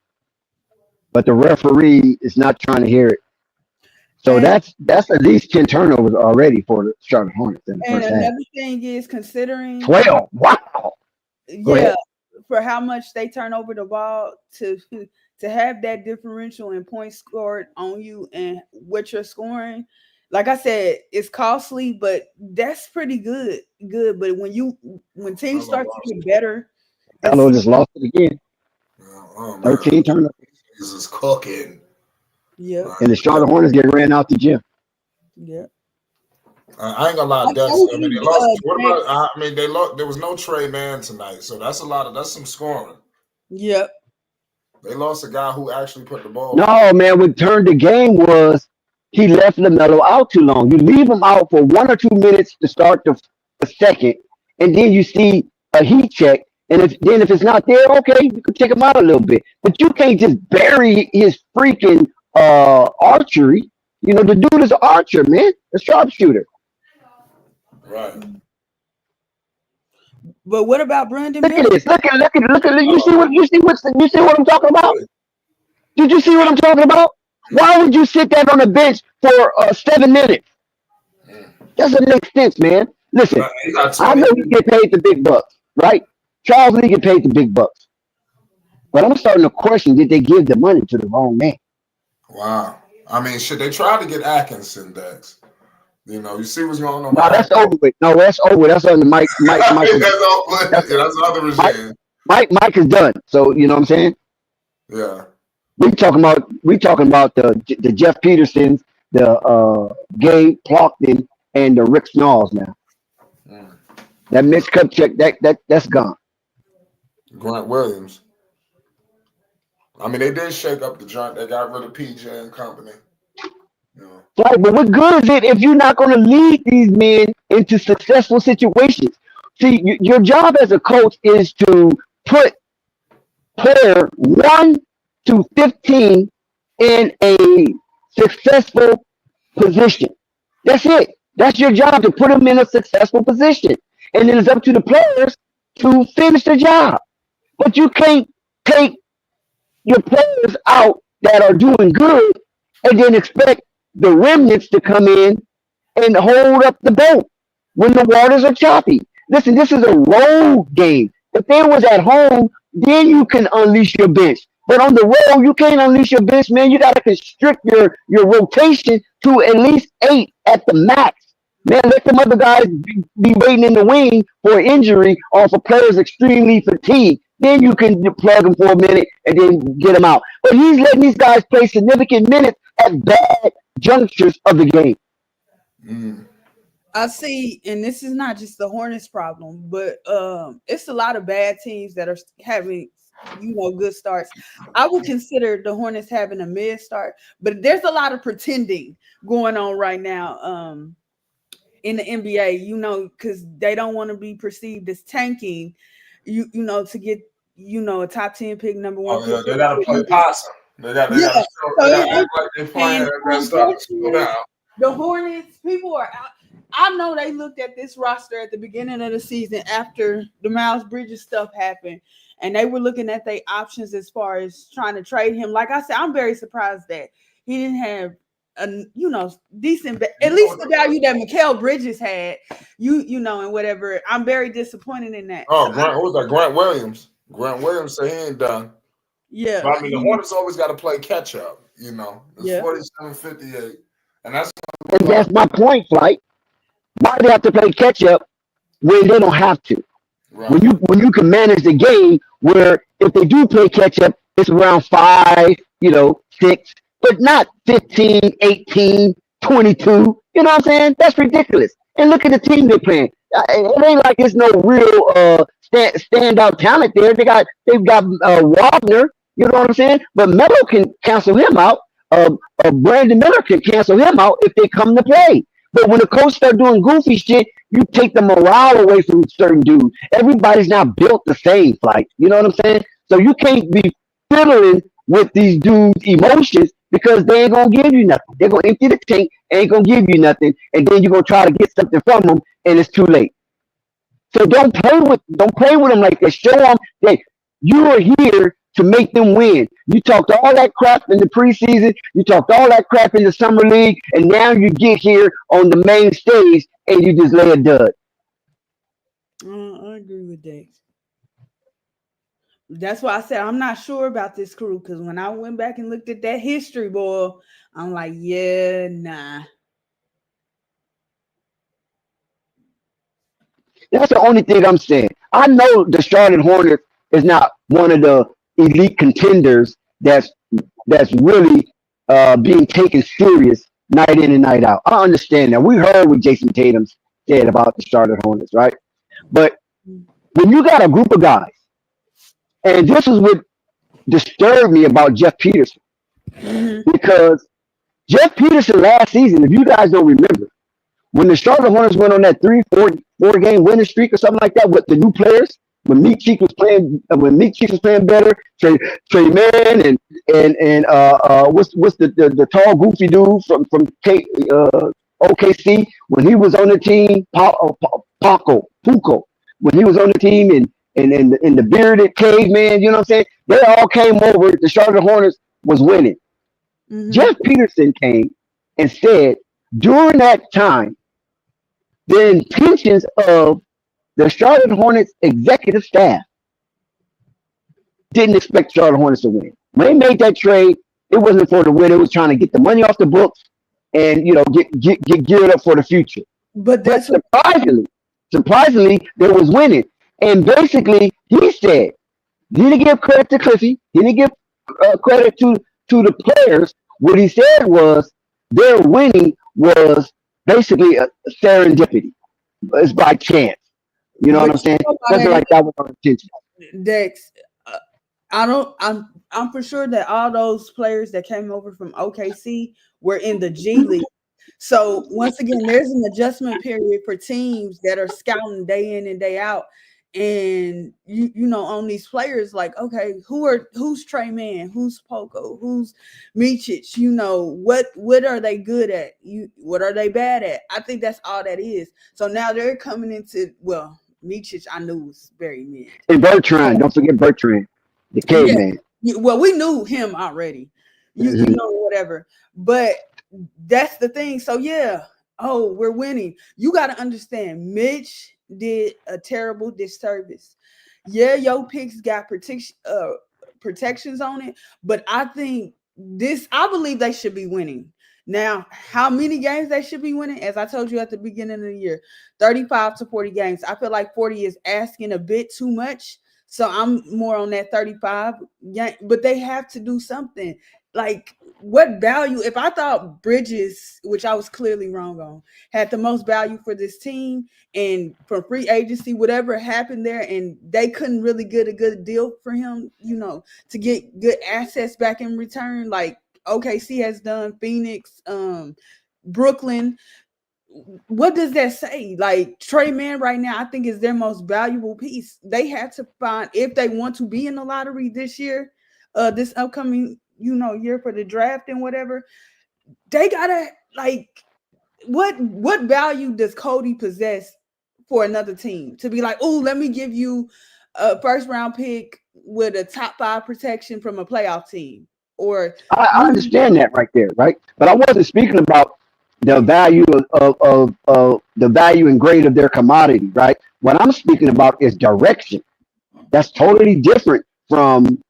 but the referee is not trying to hear it. So that's at least 10 turnovers already for the Charlotte Hornets in the first half. And another thing is, considering 12. Wow. For how much they turn over the ball, to have that differential in points scored on you and what you're scoring, like I said, it's costly, but that's pretty good. But when teams start to get better, Hello just lost it again. 13 turnovers. This is cooking. Yeah. And the Charlotte Hornets get ran out the gym. Yeah. I ain't gonna lie, Dex. I mean, they lost. What about? I mean, they lost. There was no Trey Mann tonight, so that's a lot of. That's some scoring. Yep. They lost a guy who actually put the ball. No, man. What turned the game was he left LaMelo out too long. You leave him out for 1 or 2 minutes to start the second, and then you see a heat check. And if it's not there, okay, you can take him out a little bit. But you can't just bury his freaking archery. The dude is an archer, man, a sharpshooter. Right. But what about Brandon Look Miller? at this. Look at you see what I'm talking about? Did you see what I'm talking about? Why would you sit that on the bench for 7 minutes? Doesn't make sense, man. Listen, I know you get paid the big bucks, right? Charles Lee get paid the big bucks. But I'm starting to question, did they give the money to the wrong man? Wow. I mean, shit, they tried to get Atkinson, Dex. You know, you see what's going on with No, that's Atkinson. over with. No, that's over with. That's under Mike. Mike. That's all. That's, That's the other Mike. regime. Mike is done. So you know what I'm saying? Yeah. We talking about the Jeff Petersons, the Gabe Plockton, and the Rick Smalls now. Mm. That Mitch Kupchak, that's gone. Grant Williams. I mean, they did shake up the joint. They got rid of PJ and company. You know. Right, but what good is it if you're not going to lead these men into successful situations? See, your job as a coach is to put player 1 to 15 in a successful position. That's it. That's your job, to put them in a successful position. And then it's up to the players to finish the job. But you can't take your players out that are doing good and then expect the remnants to come in and hold up the boat when the waters are choppy. Listen, this is a road game. If they was at home, then you can unleash your bench. But on the road, you can't unleash your bench, man. You got to constrict your rotation to at least 8 at the max. Man, let them other guys be waiting in the wing for an injury or for players extremely fatigued. Then you can plug them for a minute and then get them out. But he's letting these guys play significant minutes at bad junctures of the game. Mm. I see, and this is not just the Hornets problem, but it's a lot of bad teams that are having, good starts. I would consider the Hornets having a mid start, but there's a lot of pretending going on right now in the NBA, because they don't want to be perceived as tanking, to get, a top 10 pick, number 1 Oh, yeah, pick. they got to play possum. They got to act like they're playing that stuff. Slow down. The Hornets, people are out. I know they looked at this roster at the beginning of the season after the Miles Bridges stuff happened, and they were looking at their options as far as trying to trade him. Like I said, I'm very surprised that he didn't have decent, at least the value that Mikal Bridges had, and whatever. I'm very disappointed in that. Oh, what was that? Grant Williams. Grant Williams said he ain't done. Yeah. But I mean, the Hornets always got to play catch up, It's Yeah. 47-58. And that's my point, Flight. Why do they have to play catch up when they don't have to? right. When you can manage the game where if they do play catch up, it's around 5, 6, but not 15, 18, 22. You know what I'm saying? That's ridiculous. And look at the team they're playing. It ain't like it's no real standout talent there. They've got Wagner. You know what I'm saying? But Melo can cancel him out. Brandon Miller can cancel him out if they come to play. But when the coach start doing goofy shit, you take the morale away from certain dudes. Everybody's not built the same, Flight. You know what I'm saying? So you can't be fiddling with these dudes' emotions because they ain't gonna give you nothing. They're gonna empty the tank, ain't gonna give you nothing, and then you're gonna try to get something from them, and it's too late. So don't play with them like that. Show them that you are here to make them win. You talked all that crap in the preseason. You talked all that crap in the summer league, and now you get here on the main stage and you just lay a dud. I agree with that. That's why I said I'm not sure about this crew, because when I went back and looked at that history, boy, I'm like, yeah, nah. That's the only thing I'm saying. I know the Charlotte Hornets is not one of the elite contenders that's really being taken serious night in and night out. I understand that. We heard what Jason Tatum said about the Charlotte Hornets, right? But when you got a group of guys, and this is what disturbed me about Jeff Peterson, because Jeff Peterson last season, if you guys don't remember, when the Charlotte Hornets went on that 3-4 game winning streak or something like that with the new players, when Meek Cheek was playing better, Trey Mann and what's the tall goofy dude from OKC, when he was on the team, Puko, when he was on the team, and the bearded caveman, you know what I'm saying? They all came over. The Charlotte Hornets was winning. Mm-hmm. Jeff Peterson came and said during that time, the intentions of the Charlotte Hornets executive staff didn't expect Charlotte Hornets to win. When they made that trade, it wasn't for the win. It was trying to get the money off the books and get geared up for the future. But But that's what surprisingly, there was winning. And basically, he said he didn't give credit to Cliffy. He didn't give credit to the players. What he said was their winning was basically a serendipity. It's by chance. You know what I'm but saying? you know how Nothing that like that was our intention. Dex, I don't. I'm for sure that all those players that came over from OKC were in the G League. So once again, there's an adjustment period for teams that are scouting day in and day out, and you know on these players like okay, who's Trey Man, who's Poco, who's Michich, you know what are they good at, what are they bad at? I think that's all that is. So now they're coming into Michich, I knew was very mid. And Bertrand, don't forget Bertrand, the Yeah. caveman. Well, we knew him already. You know, whatever. But that's the thing. So yeah. Oh, we're winning. You got to understand, Mitch did a terrible disservice. Yeah, your picks got protections on it, but I believe they should be winning. Now, how many games they should be winning? As I told you at the beginning of the year, 35 to 40 games. I feel like 40 is asking a bit too much. So I'm more on that 35. Yeah, but they have to do something. Like, what value? If I thought Bridges, which I was clearly wrong on, had the most value for this team, and from free agency, whatever happened there, and they couldn't really get a good deal for him, you know, to get good assets back in return, like OKC has done, Phoenix, Brooklyn. What does that say? Like Trey Man right now, I think is their most valuable piece. They have to find, if they want to be in the lottery this year, this upcoming, year for the draft and whatever, they gotta what value does Cody possess for another team to be like, oh, let me give you a first round pick with a top 5 protection from a playoff team? Or I understand that right there, right? But I wasn't speaking about the value of the value and grade of their commodity, right? What I'm speaking about is direction. That's totally different from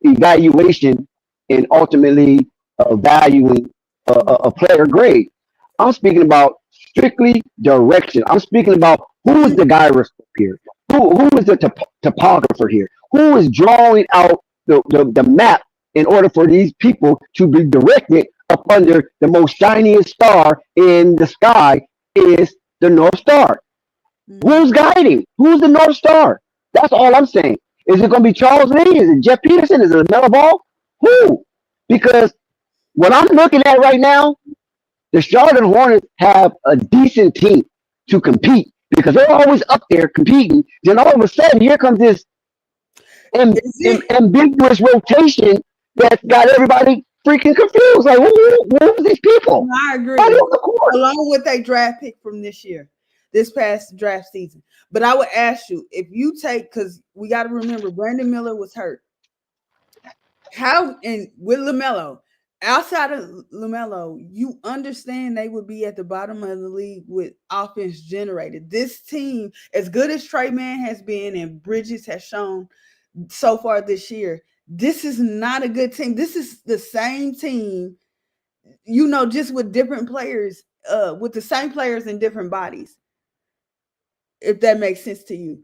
evaluation and ultimately valuing a player grade. I'm speaking about strictly direction. I'm speaking about who is the gyroscope here, who is the topographer here, who is drawing out the map in order for these people to be directed up under the most shiniest star in the sky is the North Star. Who's guiding? Who's the North Star? That's all I'm saying. Is it going to be Charles Lee? Is it Jeff Peterson? Is it Lamelo Ball? Who? Because what I'm looking at right now, the Charlotte Hornets have a decent team to compete because they're always up there competing. Then all of a sudden, here comes this ambiguous rotation that's got everybody freaking confused. Like, who are these people? I agree. Along with a draft pick from this past draft season. But I would ask you, if you take, because we got to remember Brandon Miller was hurt. How, and with LaMelo, outside of LaMelo, you understand they would be at the bottom of the league with offense generated. This team, as good as Trey Man has been and Bridges has shown so far this year, this is not a good team. This is the same team, just with different players, with the same players in different bodies. If that makes sense to you.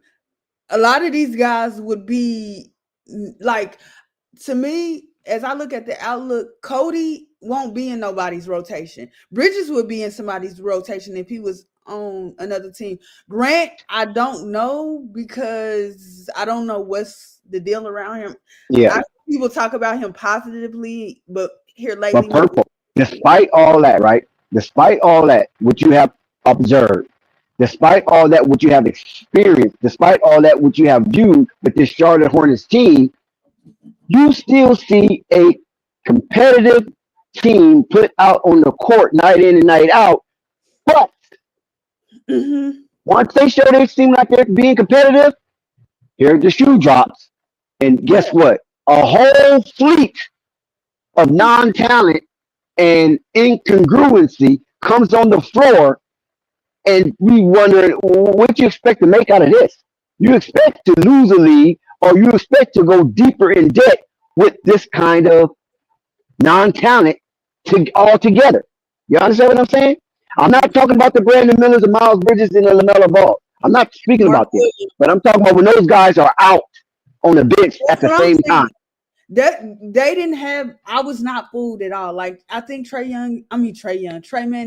A lot of these guys would be like, to me, as I look at the outlook, Cody won't be in nobody's rotation. Bridges would be in somebody's rotation if he was on another team. Grant, I don't know because I don't know what's the deal around him. Yeah. People talk about him positively, but here lately. But Purple, despite all that, right? Despite all that, what you have observed, despite all that, what you have experienced, despite all that, what you have viewed with this Charlotte Hornets team, you still see a competitive team put out on the court night in and night out. But once they show they seem like they're being competitive, here the shoe drops. And guess what? A whole fleet of non-talent and incongruency comes on the floor, and we wonder what you expect to make out of this. You expect to lose a league or you expect to go deeper in debt with this kind of non-talent altogether. You understand what I'm saying? I'm not talking about the Brandon Millers, the Miles Bridges, and the Lamelo Ball. I'm not speaking Mark about them, Williams. but I'm talking about when those guys are out on the bench at That's the what I'm same saying. time. That they didn't have. I was not fooled at all. Like I think Trey Man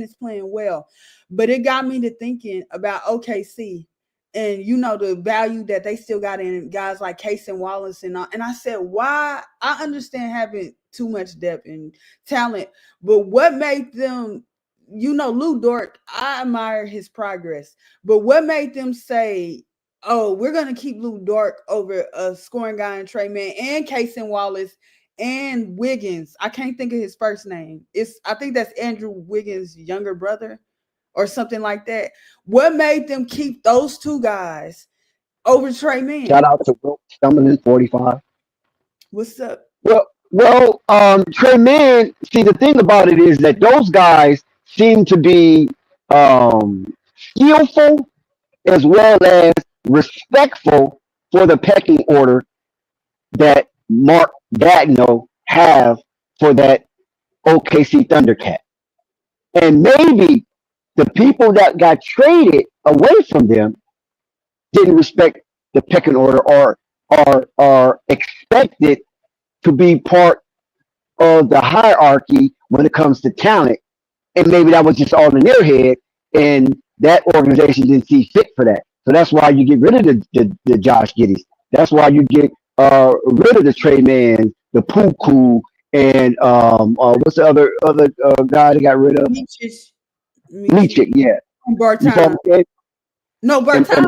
is playing well, but it got me to thinking about OKC and the value that they still got in guys like Case and Wallace and all. And I said, why? I understand having too much depth and talent, but what made them? Lou Dort. I admire his progress, but what made them say, oh, we're gonna keep Lou Dort over a scoring guy in Trey Man and Casey Wallace and Wiggins? I can't think of his first name. I think that's Andrew Wiggins' younger brother or something like that. What made them keep those two guys over Trey Shout Man? out to Wilt Stumbling 45. What's up? Trey Man. See, the thing about it is that those guys seem to be skillful as well as respectful for the pecking order that Mark Gatineau have for that OKC Thundercat. And maybe the people that got traded away from them didn't respect the pecking order or are expected to be part of the hierarchy when it comes to talent. And maybe that was just all in their head, and that organization didn't see fit for that. So that's why you get rid of the Josh Giddies. That's why you get rid of the Trey Man, the Puku, and what's the other guy they got rid of? Leachik, yeah. You Barton. follow me? No, And Barton from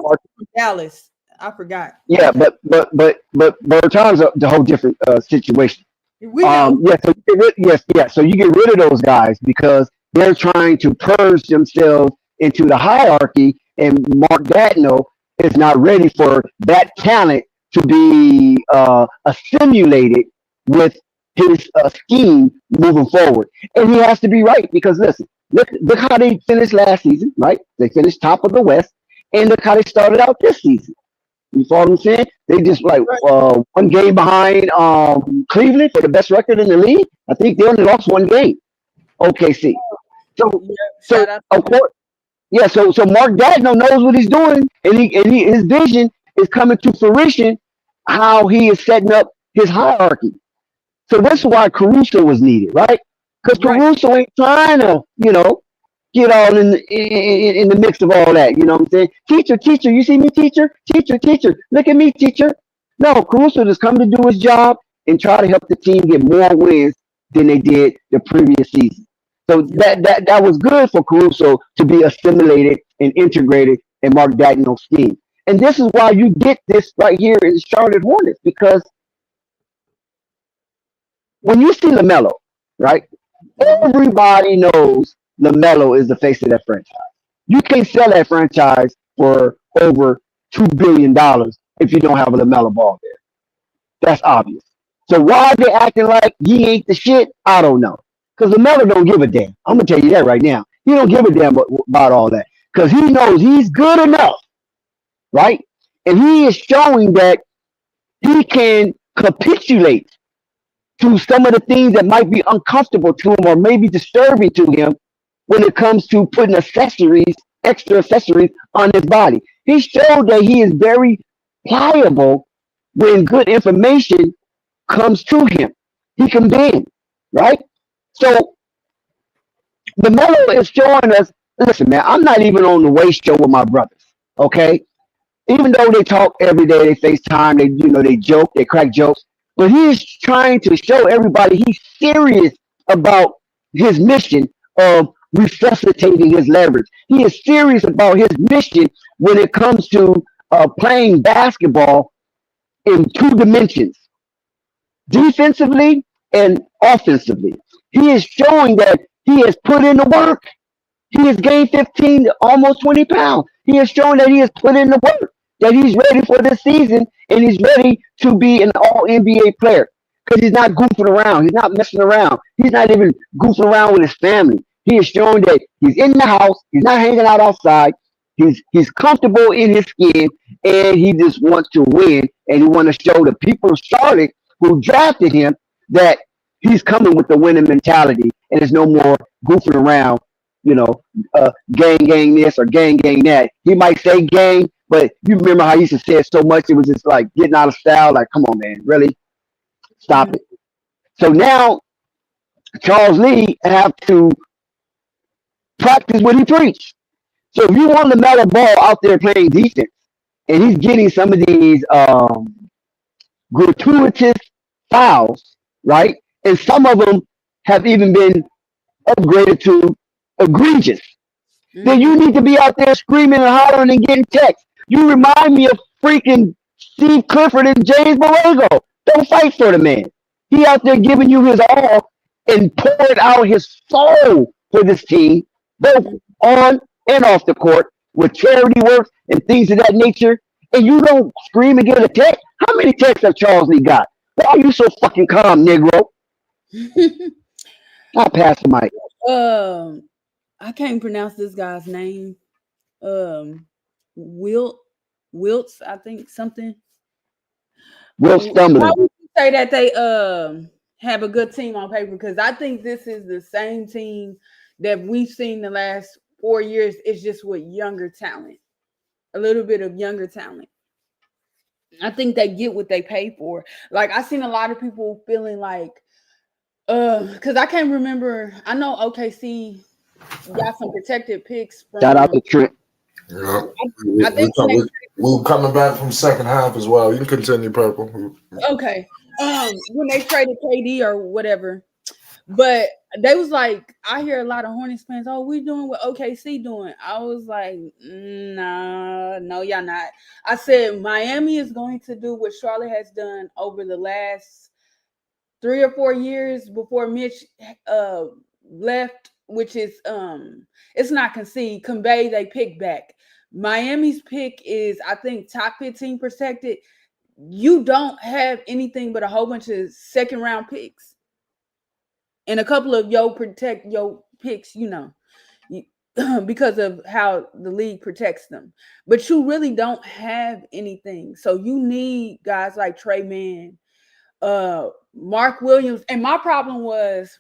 Dallas. I forgot. yeah, but Bertans the whole different situation. We know. Yeah, so so you get rid of those guys because they're trying to purge themselves into the hierarchy, and Mark Gatineau is not ready for that talent to be assimilated with his scheme moving forward. And he has to be right because listen, look how they finished last season, right? They finished top of the West, and look how they started out this season. You follow what I'm saying? They just like one game behind Cleveland for the best record in the league. I think they only lost one game. OKC. So Shout out. of course, yeah. So Mark Gatineau knows what he's doing, and his vision is coming to fruition. How he is setting up his hierarchy. So that's why Caruso was needed, right? Because Right. Caruso ain't trying to, get all in the mix of all that. You know what I'm saying? Teacher, you see me, teacher? Teacher, look at me, teacher. No, Caruso just come to do his job and try to help the team get more wins than they did the previous season. So that was good for Caruso to be assimilated and integrated in Mark Daigneault's scheme. And this is why you get this right here in Charlotte Hornets, because when you see LaMelo, right, everybody knows LaMelo is the face of that franchise. You can't sell that franchise for over $2 billion if you don't have a LaMelo Ball there. That's obvious. So why they acting like he ain't the shit? I don't know. Because LaMelo don't give a damn. I'm gonna tell you that right now. He don't give a damn about all that because he knows he's good enough, right? And he is showing that he can capitulate to some of the things that might be uncomfortable to him or maybe disturbing to him when it comes to putting extra accessories on his body. He showed that he is very pliable when good information comes to him. He can bend, right? So the Melo is showing us, listen, man, I'm not even on the waist show with my brothers, okay? Even though they talk every day, they FaceTime, they joke, they crack jokes, but he's trying to show everybody he's serious about his mission of resuscitating his leverage. He is serious about his mission when it comes to playing basketball in two dimensions, defensively and offensively. He is showing that he has put in the work. He has gained 15, almost 20 pounds. He has shown that he has put in the work, that he's ready for this season, and he's ready to be an all NBA player. Because he's not goofing around. He's not messing around. He's not even goofing around with his family. He is showing that he's in the house. He's not hanging out outside. He's comfortable in his skin, and he just wants to win, and he want to show the people of Charlotte who drafted him that he's coming with the winning mentality, and there's no more goofing around, you know, gang this or gang that. He might say gang, but you remember how he used to say it so much, it was just like getting out of style. Like, come on, man, really? Stop Mhm. it. So now Charles Lee have to practice what he preached. So if you want LaMelo Ball out there playing defense, and he's getting some of these gratuitous fouls, right? And some of them have even been upgraded to egregious. Then Mhm. you need to be out there screaming and hollering and getting texts. You remind me of freaking Steve Clifford and James Borrego. Don't fight for the man. He out there giving you his all and pouring out his soul for this team, both on and off the court, with charity work and things of that nature. And you don't scream and get a text. How many texts have Charles Lee got? Why are you so fucking calm, Negro? I pass the mic. um, I can't pronounce this guy's name. Um, Wilt, Wilts, I think something. Will How stumbling. would you say that they have a good team on paper? Because I think this is the same team that we've seen the last 4 years. It's just with younger talent, a little bit of younger talent. I think they get what they pay for. Like I seen a lot of people feeling like, because I can't remember. I know OKC got some protected picks Shout out from. to Trent. Yeah. I think when they We're coming back from second half as well. You can continue, Purple. okay, when they traded KD or whatever, but they was like, I hear a lot of Hornets fans. Oh, we doing what OKC doing. I was like, nah, no, y'all not. I said Miami is going to do what Charlotte has done over the last 3 or 4 years before Mitch uh left, which is it's not concede, convey they pick back. Miami's pick is I think top 15 protected. You don't have anything but a whole bunch of second round picks and a couple of yo protect yo picks, you, because of how the league protects them. But you really don't have anything. So you need guys like Trey Mann, Mark Williams. And my problem was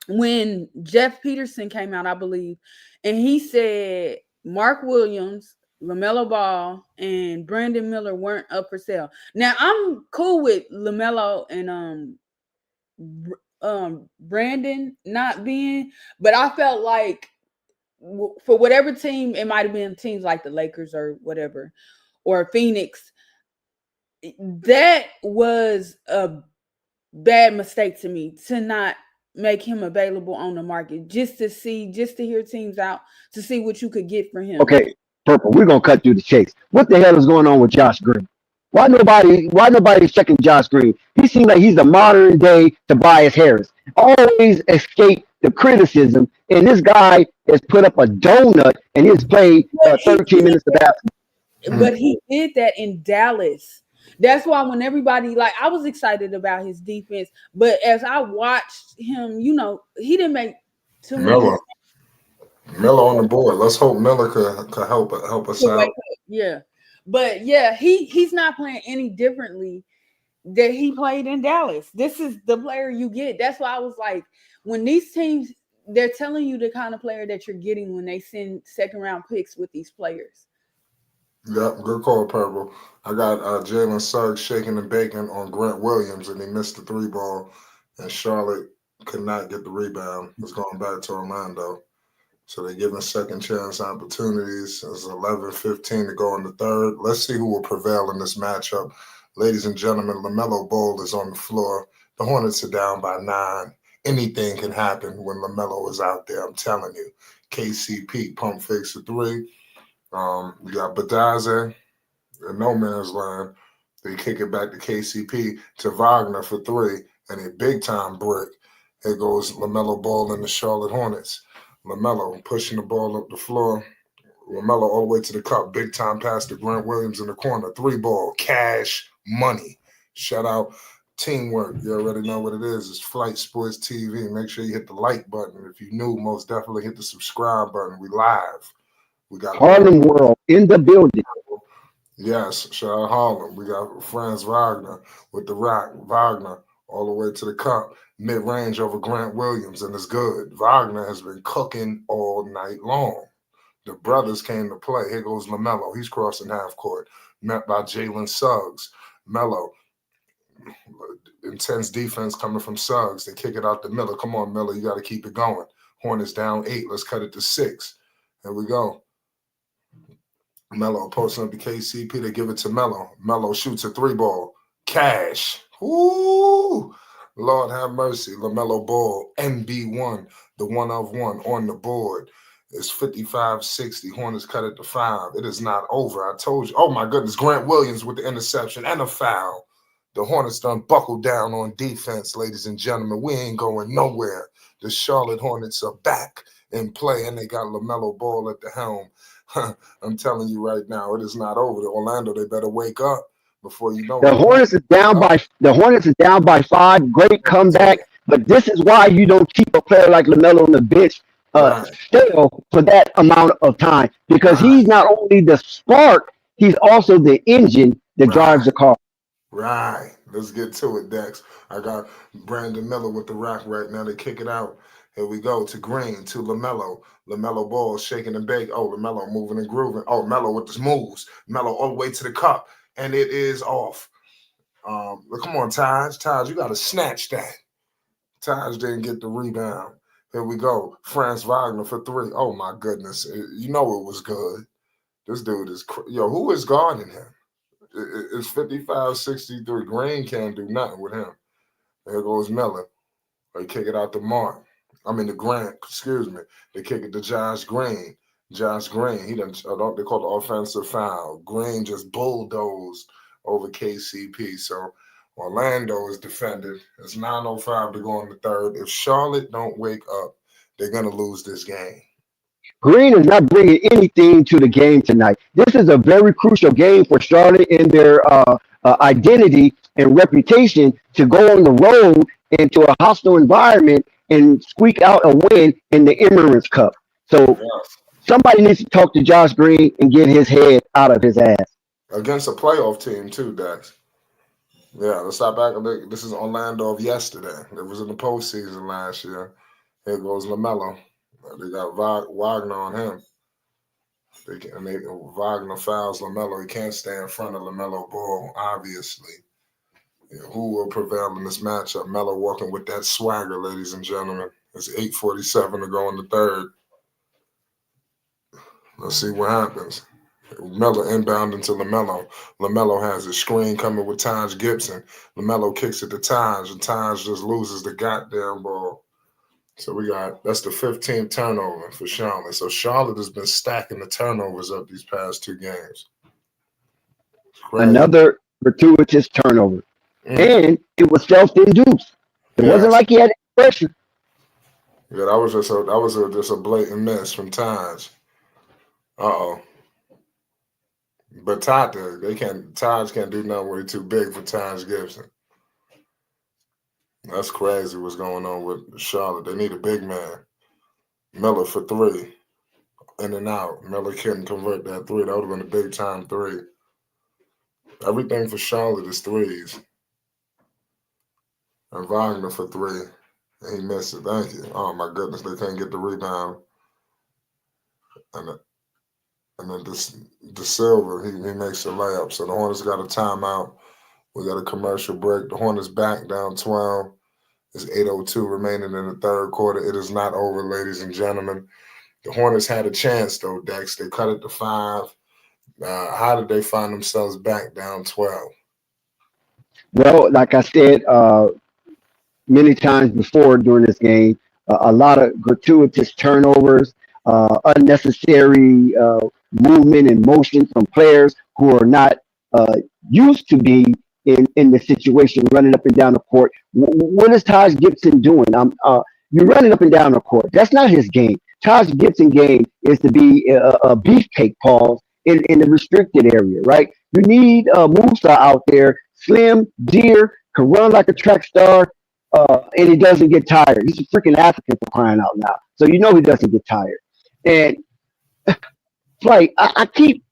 when Jeff Peterson came out, I believe, and he said Mark Williams, LaMelo Ball, and Brandon Miller weren't up for sale. Now I'm cool with LaMelo and Brandon not being, but I felt like for whatever team, it might have been teams like the Lakers or whatever, or Phoenix, that was a bad mistake to me to not make him available on the market just to see, just to hear teams out to see what you could get for him. Okay, Purple, we're gonna cut through the chase. What the hell is going on with Josh Green? Why nobody's checking Josh Green? He seems like he's the modern day Tobias Harris. Always escape the criticism, and this guy has put up a donut and he's played But he 13 minutes of basketball. but he did that in Dallas. That's why when everybody like I was excited about his defense, but as I watched him, he didn't make too many Miller. Miller on the board. Let's hope Miller could help us to wake out. up. Yeah. But yeah, he's not playing any differently that he played in Dallas. This is the player you get. That's why I was like, when these teams they're telling you the kind of player that you're getting when they send second round picks with these players. Yep, good call, Purple. I got Jalen Suggs shaking and baking on Grant Williams, and he missed the three ball, and Charlotte could not get the rebound. It's going back to Orlando. So they're giving second chance opportunities. It's 11:15 to go in the third. Let's see who will prevail in this matchup. Ladies and gentlemen, LaMelo Ball is on the floor. The Hornets are down by 9. Anything can happen when LaMelo is out there, I'm telling you. KCP pump fakes a 3. You got Badaze in no man's land. They kick it back to KCP to Wagner for 3, and a big time brick. Here goes LaMelo Ball and the Charlotte Hornets. LaMelo pushing the ball up the floor. LaMelo all the way to the cup. Big time pass to Grant Williams in the corner. 3 ball. Cash money. Shout out teamwork. You already know what it is. It's Flight Sports TV. Make sure you hit the like button. If you're new, most definitely hit the subscribe button. We live. We got Harlem World in the building. Yes, shout out Harlem. We got Franz Wagner with the rock. Wagner all the way to the cup. Mid-range over Grant Williams, and it's good. Wagner has been cooking all night long. The brothers came to play. Here goes Lamelo. He's crossing half court. Met by Jalen Suggs. Melo. Intense defense coming from Suggs. They kick it out to Miller. Come on, Miller. You got to keep it going. Hornets down 8. Let's cut it to 6. Here we go. Melo posting up to KCP. They give it to Melo. Melo shoots a 3-ball. Cash. Ooh. Lord have mercy. LaMelo Ball. NB1. The 1 of 1 on the board. It's 55-60. Hornets cut it to 5. It is not over. I told you. Oh, my goodness. Grant Williams with the interception and a foul. The Hornets done buckled down on defense, ladies and gentlemen. We ain't going nowhere. The Charlotte Hornets are back in play, and they got LaMelo Ball at the helm. I'm telling you right now, it is not over. The Orlando, they better wake up before you know it. The Hornets is down by 5. Great comeback, but this is why you don't keep a player like LaMelo on the bench stale for that amount of time, because he's not only the spark, he's also the engine that drives the car. Right. Let's get to it, Dex. I got Brandon Miller with the rock right now. They kick it out. Here we go to Green, to LaMelo. LaMelo Ball shaking and bake. Oh, LaMelo moving and grooving. Oh, Melo with his moves. Melo all the way to the cup. And it is off. Come on, Taj. Taj, you got to snatch that. Taj didn't get the rebound. Here we go. Franz Wagner for 3. Oh, my goodness. You know it was good. This dude is who is guarding him? It's 55-63. Green can't do nothing with him. There goes Miller. They kick it out to Mark. To Grant, excuse me. They kick it to Josh Green. Josh Green, they call it the offensive foul. Green just bulldozed over KCP. So Orlando is defended. It's 9:05 to go in the third. If Charlotte don't wake up, they're going to lose this game. Green is not bringing anything to the game tonight. This is a very crucial game for Charlotte in their identity and reputation to go on the road into a hostile environment and squeak out a win in the Emirates Cup. So somebody needs to talk to Josh Green and get his head out of his ass. Against a playoff team too, Dex. Yeah, let's stop back. This is Orlando of yesterday. It was in the postseason last year. Here goes LaMelo. They got Wagner on him. Wagner fouls LaMelo. He can't stay in front of LaMelo Ball, obviously. Yeah, who will prevail in this matchup? Melo walking with that swagger, ladies and gentlemen. It's 8:47 to go in the third. Let's see what happens. Melo inbound into LaMelo. LaMelo has a screen coming with Taj Gibson. LaMelo kicks it to Taj, and Taj just loses the goddamn ball. So that's the 15th turnover for Charlotte. So Charlotte has been stacking the turnovers up these past 2 games. Another gratuitous turnover. And it was self-induced. It wasn't like he had pressure. Yeah, that was just a blatant miss from Taj. But Taj can't do nothing when he's too big for Taj Gibson. That's crazy what's going on with Charlotte. They need a big man. Miller for 3. In and out. Miller couldn't convert that 3. That would have been a big-time 3. Everything for Charlotte is 3s. And Wagner for 3. And he missed it. Thank you. Oh, my goodness. They can't get the rebound. And then De Silva, he makes a layup. So the Hornets got a timeout. We got a commercial break. The Hornets back down 12. It's 8:02 remaining in the third quarter. It is not over, ladies and gentlemen. The Hornets had a chance, though, Dex. They cut it to 5. How did they find themselves back down 12? Well, like I said many times before during this game, a lot of gratuitous turnovers, unnecessary movement and motion from players who are not used to be in the situation, running up and down the court. What is Taj Gibson doing? You're running up and down the court. That's not his game. Taj Gibson game is to be a beefcake pause in the restricted area, right? You need Musa out there, slim, deer, can run like a track star, and he doesn't get tired. He's a freaking African for crying out loud. So you know he doesn't get tired. And Flight, I keep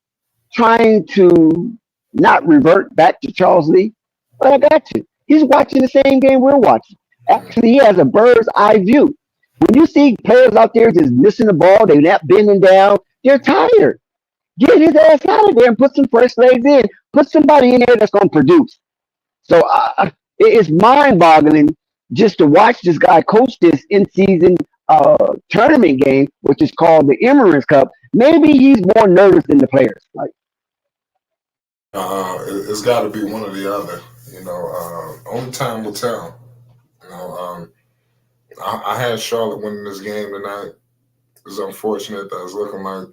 trying to not revert back to Charles Lee, but I got to. He's watching the same game we're watching. Actually, he has a bird's eye view. When you see players out there just missing the ball, they're not bending down, they're tired. Get his ass out of there and put some fresh legs in. Put somebody in there that's going to produce. So it's mind-boggling just to watch this guy coach this in-season tournament game, which is called the Emirates Cup. Maybe he's more nervous than the players. Like, It's got to be one or the other. Only time will tell. I had Charlotte winning this game tonight. It's unfortunate that it's looking like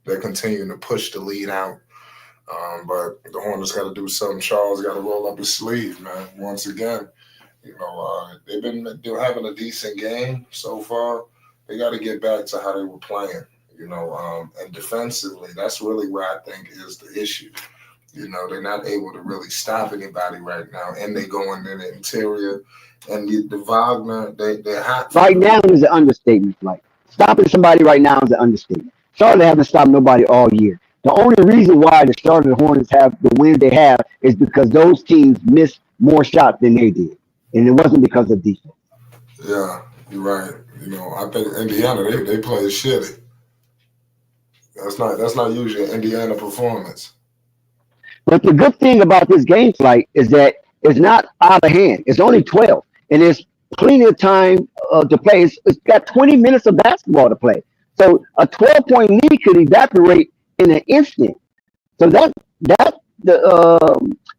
they're continuing to push the lead out. But the Hornets got to do something. Charles got to roll up his sleeve, man. Once again, they've been having a decent game so far. They got to get back to how they were playing, and defensively, that's really where I think is the issue. They're not able to really stop anybody right now, and they going in the interior. And the Wagner, they're hot. Right now is an understatement. Like, stopping somebody right now is an understatement. Charlotte haven't stopped nobody all year. The only reason why the Charlotte Hornets have the wins they have is because those teams missed more shots than they did, and it wasn't because of defense. Yeah, you're right. I think Indiana they play shitty. That's not usually an Indiana performance. But the good thing about this game Flight is that it's not out of hand. It's only 12, and there's plenty of time to play. It's got 20 minutes of basketball to play. So a 12-point lead could evaporate in an instant. So the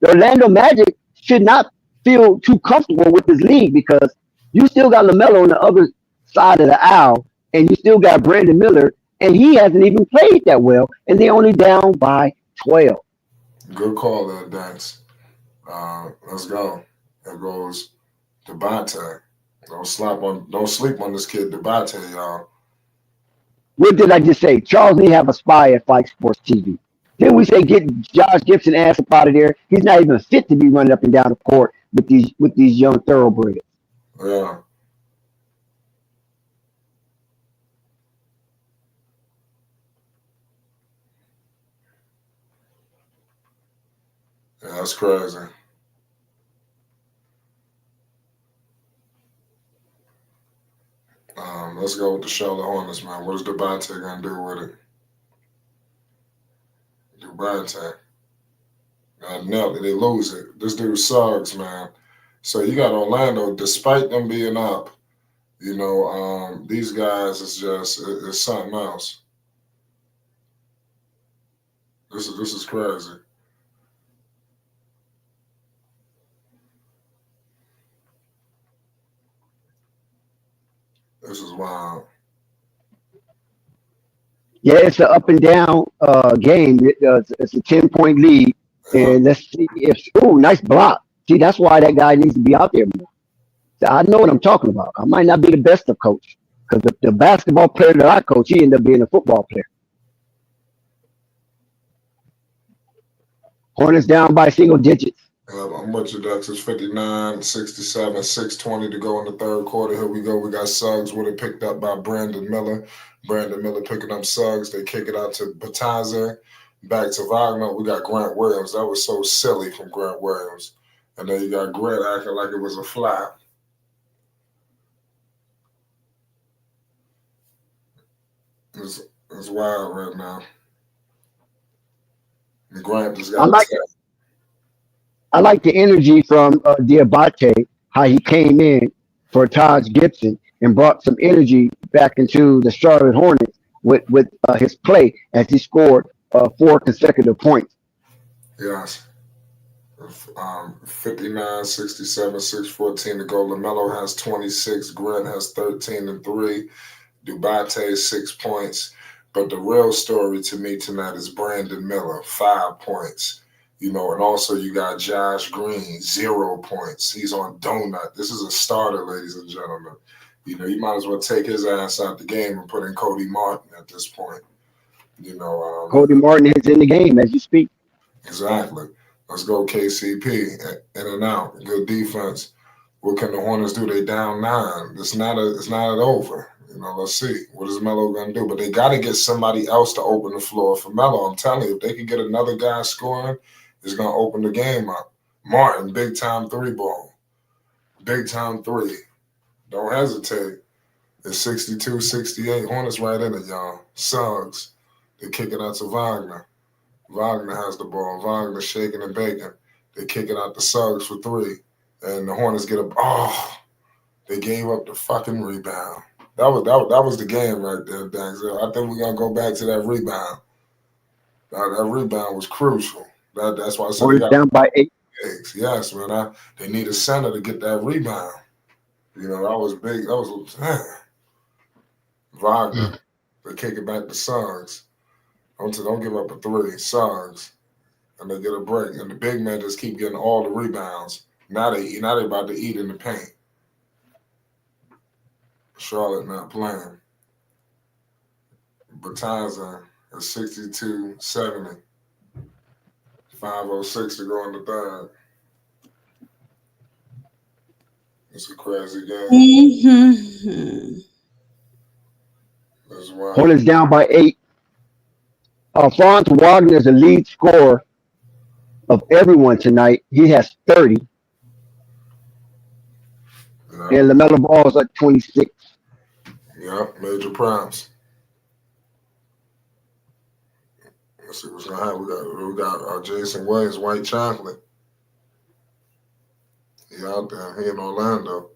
Orlando Magic should not feel too comfortable with this league because you still got Lamelo on the other side of the aisle, and you still got Brandon Miller, and he hasn't even played that well, and they're only down by 12. Good call there, Dax. Let's go. There goes Devontae. Don't sleep on this kid Devontae, y'all. What did I just say? Charles Lee have a spy at Fight Sports TV. Then we say get Josh Gibson ass up out of there. He's not even fit to be running up and down the court with these young thoroughbreds. Yeah. Yeah, that's crazy. Let's go with the Charlotte Hornets, man. What is Devontae gonna do with it? Devontae. Nailed it. They lose it. This dude sucks, man. So you got Orlando, despite them being up, these guys it's something else. This is crazy. This is wild. Yeah, it's an up and down game. It's a 10-point lead, and let's see if nice block. See, that's why that guy needs to be out there more. So I know what I'm talking about. I might not be the best of coach because the basketball player that I coach, he ended up being a football player. Hornets down by single digits. I'm with you, Dex. It's 59-67, 6:20 to go in the third quarter. Here we go. We got Suggs with it picked up by Brandon Miller. Brandon Miller picking up Suggs. They kick it out to Bataza. Back to Wagner. We got Grant Williams. That was so silly from Grant Williams. And then you got Grant acting like it was a flap. It's wild right now. And Grant just got I like the energy from Diabate, how he came in for Taj Gibson and brought some energy back into the Charlotte Hornets with his play as he scored 4 consecutive points. Yes. 59-67, 6:14 to go. Lamelo has 26. Grant has 13 and 3. Dubate 6 points. But the real story to me tonight is Brandon Miller, 5 points. And also you got Josh Green, 0 points. He's on donut. This is a starter, ladies and gentlemen. You might as well take his ass out the game and put in Cody Martin at this point. Cody Martin is in the game as you speak. Exactly. Let's go KCP, in and out. Good defense. What can the Hornets do? They down 9. It's not over. Let's see. What is Melo going to do? But they got to get somebody else to open the floor for Melo. I'm telling you, if they can get another guy scoring, it's going to open the game up. Martin, big time three ball. Big time three. Don't hesitate. It's 62-68. Hornets right in it, y'all. Suggs. They kick it out to Wagner. Wagner has the ball. Wagner shaking and baking. They kick it out to Suggs for three. And the Hornets get they gave up the fucking rebound. That was the game right there, Denzel. I think we're gonna go back to that rebound. That rebound was crucial. That's why I said they got down by 8. Yes, man. They need a center to get that rebound. That was big. That was Wagner. They kick it back to Suggs. Don't give up a three. Suggs. And they get a break. And the big men just keep getting all the rebounds. Now they about to eat in the paint. Charlotte not playing. Batanza is 62-70. 5:06 to go in the third. It's a crazy game. That's why. Hornets down by 8. Franz Wagner is the lead scorer of everyone tonight. He has 30. Yeah. And LaMelo Ball is at 26. Yep, major props. Let's see what's gonna happen. We got Jason Williams, White Chocolate. He out there. He in Orlando.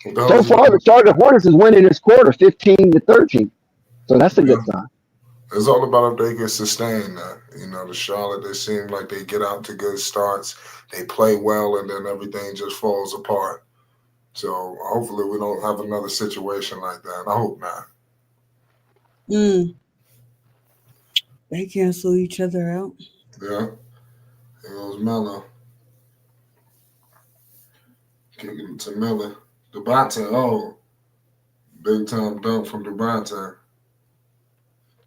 So far, the Charlotte Hornets is winning this quarter, 15-13. So that's a good sign. It's all about if they can sustain that. The Charlotte, they seem like they get out to good starts. They play well, and then everything just falls apart. So hopefully we don't have another situation like that. I hope not. They cancel each other out. Yeah. Here goes Melo. Kicking it to Miller. Devontae, big time dunk from Devontae.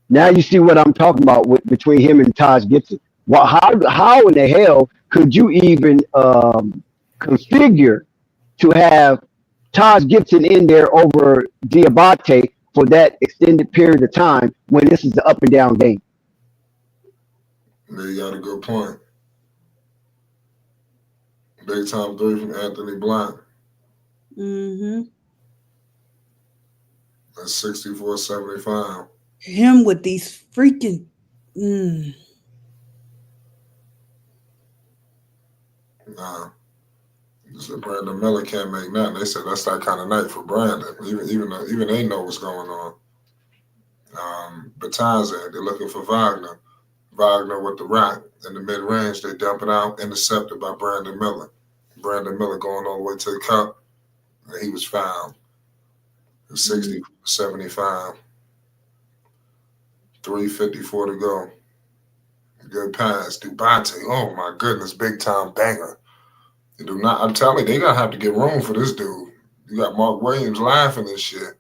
Now you see what I'm talking about between him and Taj Gibson. Well, how in the hell could you even configure to have Taj Gibson in there over Diabate for that extended period of time when this is an up and down game? You got a good point. Big time three from Anthony Black. That's 64-75. Him with these freaking. Nah. Said Brandon Miller can't make nothing. They said that's that kind of night for Brandon. Even they know what's going on. Batanza, they're looking for Wagner. Wagner with the rock in the mid range. They dump it out, intercepted by Brandon Miller. Brandon Miller going all the way to the cup. And he was fouled. 60-75. 3:54 to go. Good pass. Dubate. Oh my goodness, big time banger. You do not. I'm telling you, they gonna have to get room for this dude. You got Mark Williams laughing and shit.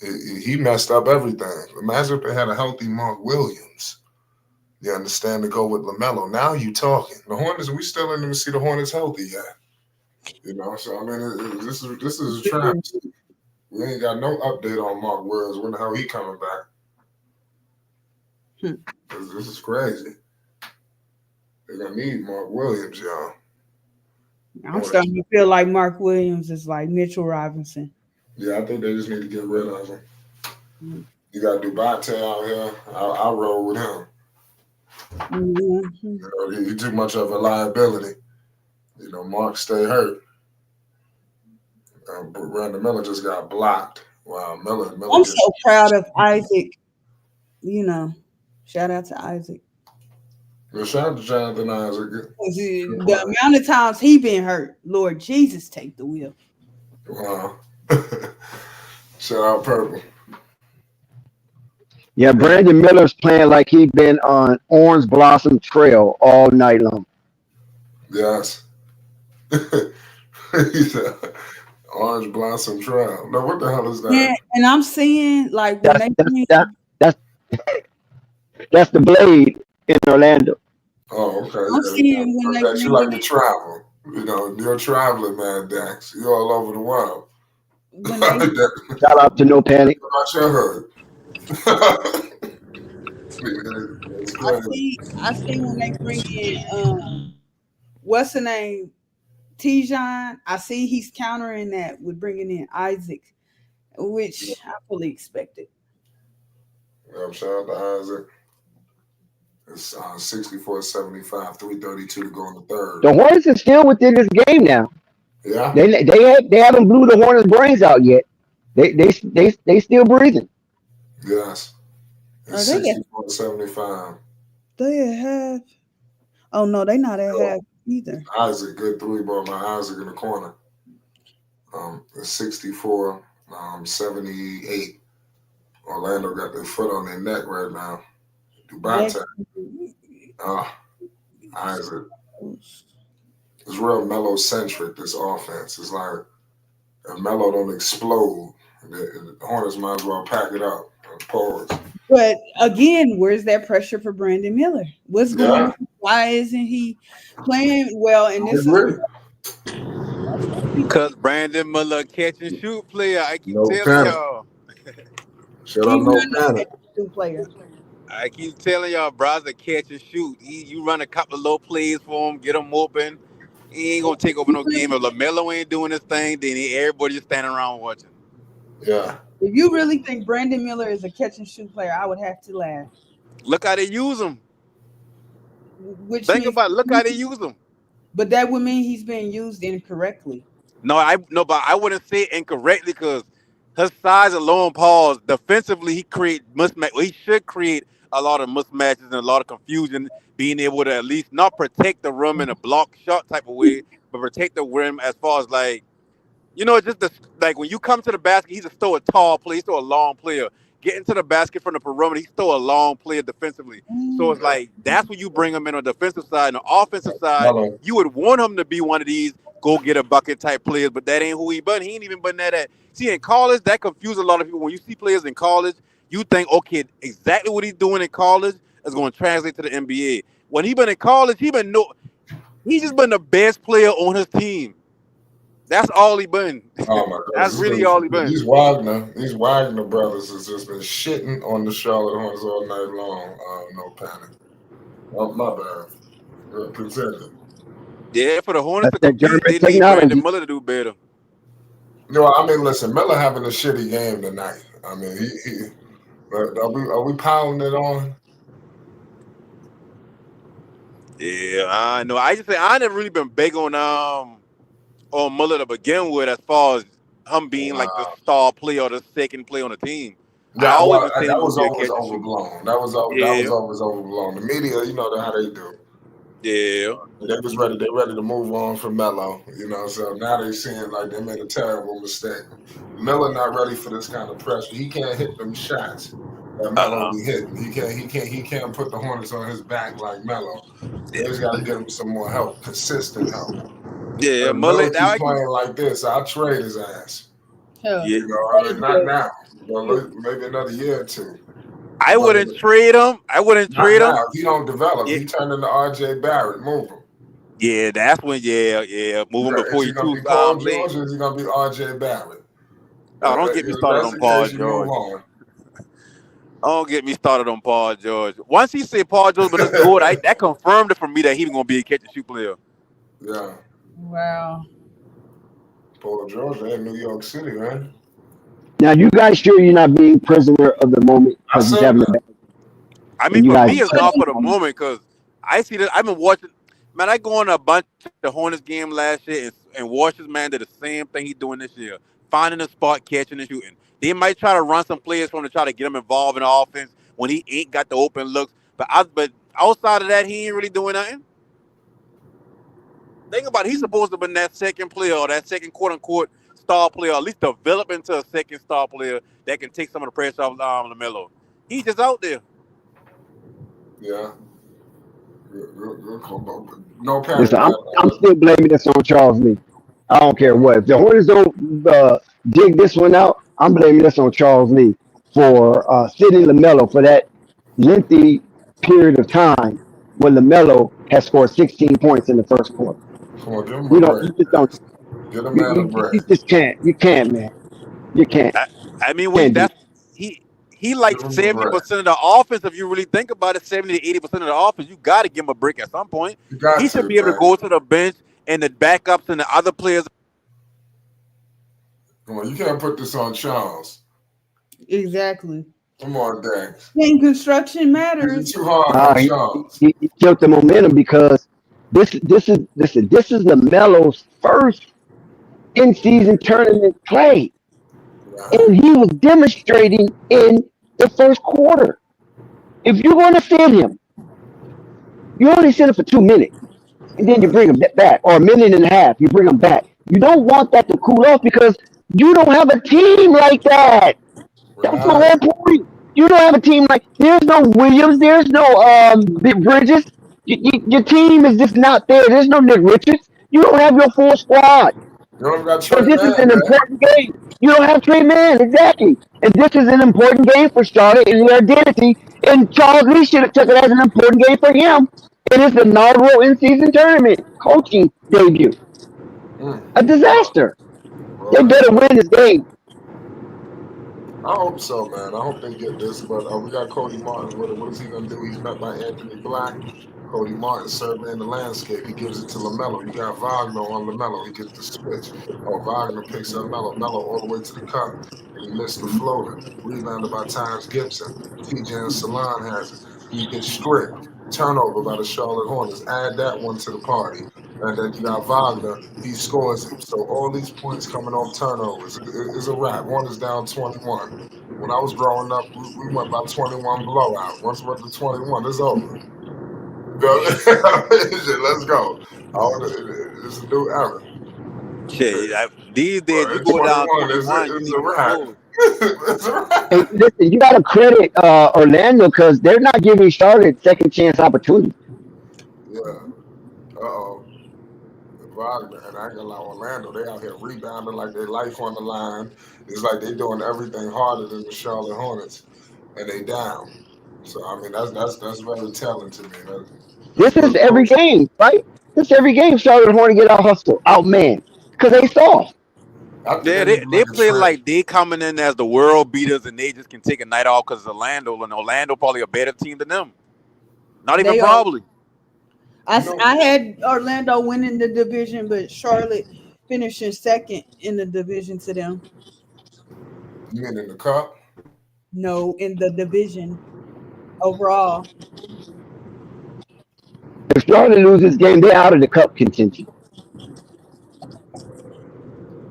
He messed up everything. Imagine if they had a healthy Mark Williams. You understand, to go with LaMelo. Now you talking. The Hornets, we still didn't even see the Hornets healthy yet. So I mean, this is a trap. We ain't got no update on Mark Williams. When the hell he coming back? This is crazy. They're gonna need Mark Williams, y'all. I'm starting to feel like Mark Williams is like Mitchell Robinson. Yeah, I think they just need to get rid of him. You got Dubate out here. I'll roll with him. He's too much of a liability. Mark stay hurt. Brandon Miller just got blocked. Wow, Miller. I'm so proud of Isaac. Shout out to Isaac. Well, shout out to Jonathan Isaac. The amount of times he been hurt, Lord Jesus, take the wheel. Wow. Shout out Purple. Yeah, Brandon Miller's playing like he been on Orange Blossom Trail all night long. Yes. Orange Blossom Trail. No, what the hell is that? Yeah, and I'm seeing like when that's the Blade in Orlando. Oh, okay. I'm seeing when you like to travel. You're traveling, man, Dax. You're all over the world. when they That- Shout out to No Panic. I sure heard. It's crazy. I see when they bring in what's the name, Tijon. I see he's countering that with bringing in Isaac, which I fully expected. Shout out to Isaac. It's 64-75, 3:32 to go in the third. The Hornets are still within this game now. Yeah. They haven't blew the Hornets' brains out yet. They still breathing. Yes. It's Are they at 64-75. they at half? Oh no, they not at half either. Isaac, good three ball by Isaac in the corner. It's 64-78. Orlando got their foot on their neck right now. Dubante. Isaac. It's real Melo-centric, this offense. It's like if Melo don't explode, the Hornets might as well pack it up. Pause. But again, where's that pressure for Brandon Miller? What's going on? Why isn't he playing well in this? Because Brandon Miller catch and shoot player. I keep No telling panic. y'all. Shut up, no panic. Player. I keep telling y'all, brother, catch and shoot. You run a couple of low plays for him, get him open. He ain't gonna take over no game. If Lamelo ain't doing his thing, then everybody just standing around watching. Yeah. If you really think Brandon Miller is a catch and shoot player, I would have to laugh. Look how they use him. Which Think about it. Look how they use him. But that would mean he's being used incorrectly. But I wouldn't say it incorrectly because his size alone, pause. Defensively, he create mismatch. He should create a lot of mismatches and a lot of confusion. Being able to at least not protect the rim in a block shot type of way, but protect the rim as far as like, just like when you come to the basket, he's still a tall player, he's still a long player. Getting to the basket from the perimeter, he's still a long player defensively. So it's like that's when you bring him in on the defensive side. On the offensive side, you would want him to be one of these go get a bucket type players, but that ain't who he been. He ain't even been that at. See, in college, that confused a lot of people. When you see players in college, you think, okay, exactly what he's doing in college is going to translate to the NBA. When he been in college, he's just been the best player on his team. That's all he been. Oh my God. That's really all he been. These Wagner brothers has just been shitting on the Charlotte Hornets all night long. No panic. Oh, my bad. Pretending. Yeah, for the Hornets to That's that compete, they German need Brandon technology. Miller to do better. Listen, Miller having a shitty game tonight. I mean, are we piling it on? Yeah, I know. I just say I never really been big on Miller to begin with, as far as him being like the star player or the second player on the team. Yeah, I always been saying that he was would be a always catch and shoot. overblown. That was always overblown. The media, you know how they do. Yeah. They was ready. They ready to move on from Melo. So now they seeing like they made a terrible mistake. Miller not ready for this kind of pressure. He can't hit them shots that Melo be hitting. He can't put the Hornets on his back like Melo. They just got to get him some more help, consistent help. Yeah, Miller keep playing like this, I'll trade his ass. Yeah. Not now. Maybe another year or two. I wouldn't trade him. If he don't develop, he turned into R.J. Barrett. Move him. Yeah, that's when. Move him before Is he gonna be Paul George or is he gonna be R.J. Barrett? Oh, don't get me started on Paul George. Don't get me started on Paul George. Once he said Paul George, but it's good. That confirmed it for me that he was gonna be a catch and shoot player. Yeah. Wow. Paul George in New York City, man. Now, you guys sure you're not being prisoner of the moment? I mean, for me, it's not for the moment because I see that. I've been watching. Man, I go on a bunch of the Hornets game last year and watch this man do the same thing he's doing this year, finding a spot, catching and shooting. They might try to run some players for him to try to get him involved in the offense when he ain't got the open looks. But outside of that, he ain't really doing nothing. Think about it. He's supposed to be that second player or that second quote-unquote star player, or at least develop into a second star player that can take some of the pressure off Lamelo. He's just out there. Yeah. No panic. Listen, I'm still blaming this on Charles Lee. I don't care what. If the Hornets don't dig this one out, I'm blaming this on Charles Lee for sitting Lamelo for that lengthy period of time when Lamelo has scored 16 points in the first quarter. Come on, give him a break. You just don't. Get a man a break. You just can't. You can't, man. You can't. I, I mean, Can't do that's that. he like Give him the break. 70% of the offense. If you really think about it, 70 to 80% of the offense, you got to give him a break at some point. You got He should to, be able to man. go to the bench and the backups and the other players. Come on, you can't put this on Charles. Exactly. Come on, Dax. And construction You're matters. too hard Nah, on Charles. he killed the momentum because this is Lamelo's first in season tournament play, Right. and he was demonstrating in the first quarter. If you're going to sit him, you only sit him for 2 minutes, and then you Right. bring him back, or a minute and a half. You bring him back. You don't want that to cool off because you don't have a team like that. That's the Right. whole point. You don't have a team like there's no Williams, there's no Big Bridges. Your team is just not there. There's no Nick Richards. You don't have your full squad. You don't got So Trey this is Man, an man. important game. You don't have Trey Man, exactly. And this is an important game for Charlotte and their identity. And Charles Lee should have took it as an important game for him in his inaugural in-season tournament coaching debut. A Well, disaster. They well, better win this game. I hope so, man. I hope they get this. But we got Cody Martin with it. What is he gonna do? He's met by Anthony Black. Cody Martin surveying the landscape. He gives it to Lamelo. You got Wagner on Lamelo. He gets the switch. Oh, Wagner picks up Melo all the way to the cup, and he missed the floater. Rebounded by Tynes Gibson. TJ and Salon has it. He gets stripped. Turnover by the Charlotte Hornets. Add that one to the party. And then you got Wagner. He scores it. So all these points coming off turnovers is a wrap. One is down 21. When I was growing up, we went by 21 blowout. Once we went to 21, it's over. Let's go. It's a new era. Shit, these days Well, you in go down 21, 21, you it's need a to wrap. score. It's a wrap. Hey, listen, you got to credit Orlando because they're not giving Charlotte second chance opportunity. Yeah. Uh-oh. Wagner, and I ain't gonna lie, Orlando, they out here rebounding like their life on the line. It's like they doing everything harder than the Charlotte Hornets, and they down. So I mean, that's very telling to me. This is Good every coaching. game, right? This every game Charlotte Hornet get out hustle, out man, because they soft. I think Yeah, they need to they make a play trade. like they coming in as the world beaters and they just can take a night off because Orlando, and Orlando probably a better team than them. Not even They are. probably. I had Orlando winning the division, but Charlotte finishing second in the division to them. You mean in the cup? No, in the division overall. If Charlotte loses this game, they're out of the cup contention.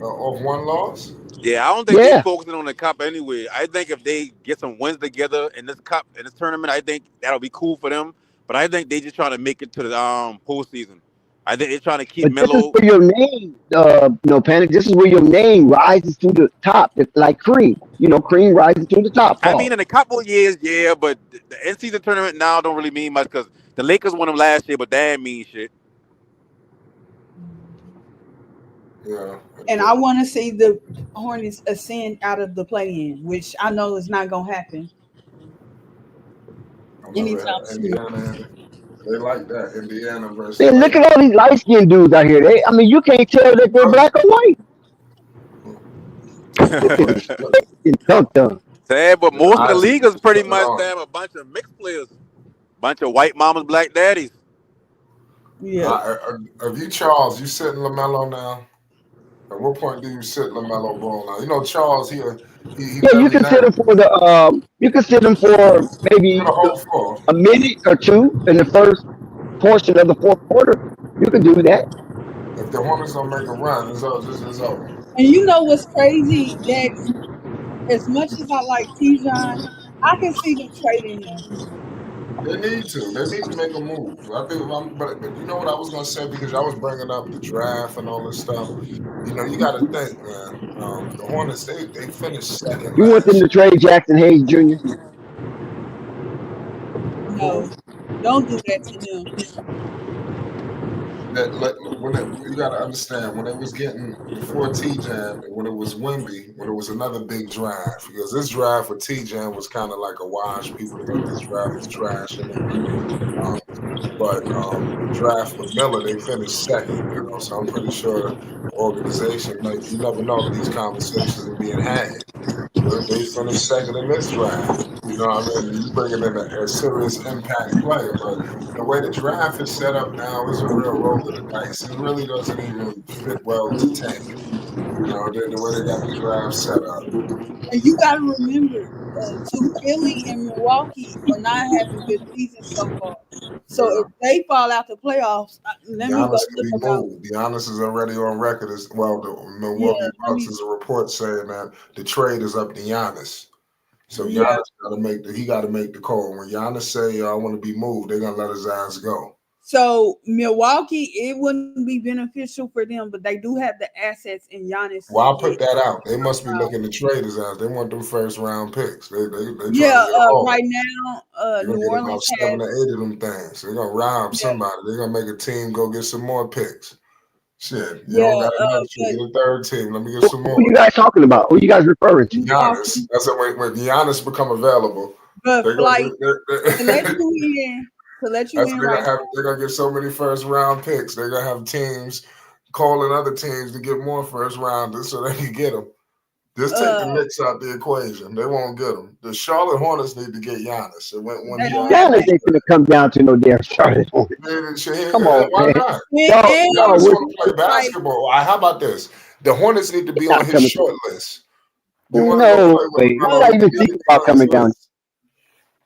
Of one loss? Yeah, I don't think they Yeah, focusing on the cup anyway. I think if they get some wins together in this cup in this tournament, I think that'll be cool for them. But I think they just trying to make it to the postseason. I think they're trying to keep but this is Melo. where your name, no panic. This is where your name rises to the top. It's like Cream. Cream rises to the top. I mean, Paul. in a couple of years, yeah, but the in season tournament now don't really mean much because the Lakers won them last year, but that ain't mean shit. Yeah. And I want to see the Hornets ascend out of the play-in, which I know is not going to happen anytime soon. Indiana, they like that. Indiana versus Man, look at all these light skinned dudes out here. You can't tell that they're black or white. Look at this dunked on. Sad, but most of the Isaac league is pretty putting it much on. damn a bunch of mixed players, bunch of white mamas, black daddies. Yeah. If you Charles, you sitting Lamelo now. At what point do you sit Lamelo Ball now? Charles here. He Yeah, you very can sit them nervous. for you can sit them for For maybe the whole floor. a minute or two in the first portion of the fourth quarter. You can do that. If the Hornets don't make a run, it's over. And you know what's crazy? That as much as I like Tijon, I can see them trading him. They need to. They need to make a move. I think, but you know what I was gonna say because I was bringing up the draft and all this stuff. You got to think, man. The Hornets they finished second You want them last. to trade Jackson Hayes Jr. No, don't do that to him. you got to understand when it was getting before T Jam, when it was Wemby, when it was another big draft, because this draft for T Jam was kind of like a wash. People thought this draft was trash anyway. But the draft for Miller, they finished second. So I'm pretty sure the organization, like you never know, these conversations are being had. They finished second in this draft. You know what I mean? You bringing in a serious impact player, but the way the draft is set up now is a real roll of the dice. It really doesn't even fit well to tank. The way they got the draft set up. And you got to remember, too, Philly and Milwaukee are not having good seasons so far. So if they fall out the playoffs, let me go Giannis can look be about. moved. Giannis is already on record as well. The Milwaukee Bucks is a report saying that the trade is up to Giannis. So Giannis got to make the call. When Giannis say I want to be moved, they're gonna let his ass go. So Milwaukee, it wouldn't be beneficial for them, but they do have the assets in Giannis. Well, I'll put that out. They must be looking to trade his ass. They want them first round picks. They trying to get right now, New New Orleans Orleans about 7 or 8 of them things. They're gonna rob somebody. They're gonna make a team go get some more picks. Shit, you don't got enough. Get a third team. Let me get some more. Who you guys talking about? Who you guys referring to? Giannis. That's when Giannis become available. But to let you in right now. They're gonna get so many first round picks. They're gonna have teams calling other teams to get more first rounders so they can get them. Just take the Knicks out the equation. They won't get them. The Charlotte Hornets need to get Giannis. Giannis ain't gonna come down to no damn Charlotte Hornets. Come on, why not? Giannis want to play basketball. How about this? The Hornets need to be on his short list. No way. I'm not even thinking about coming down.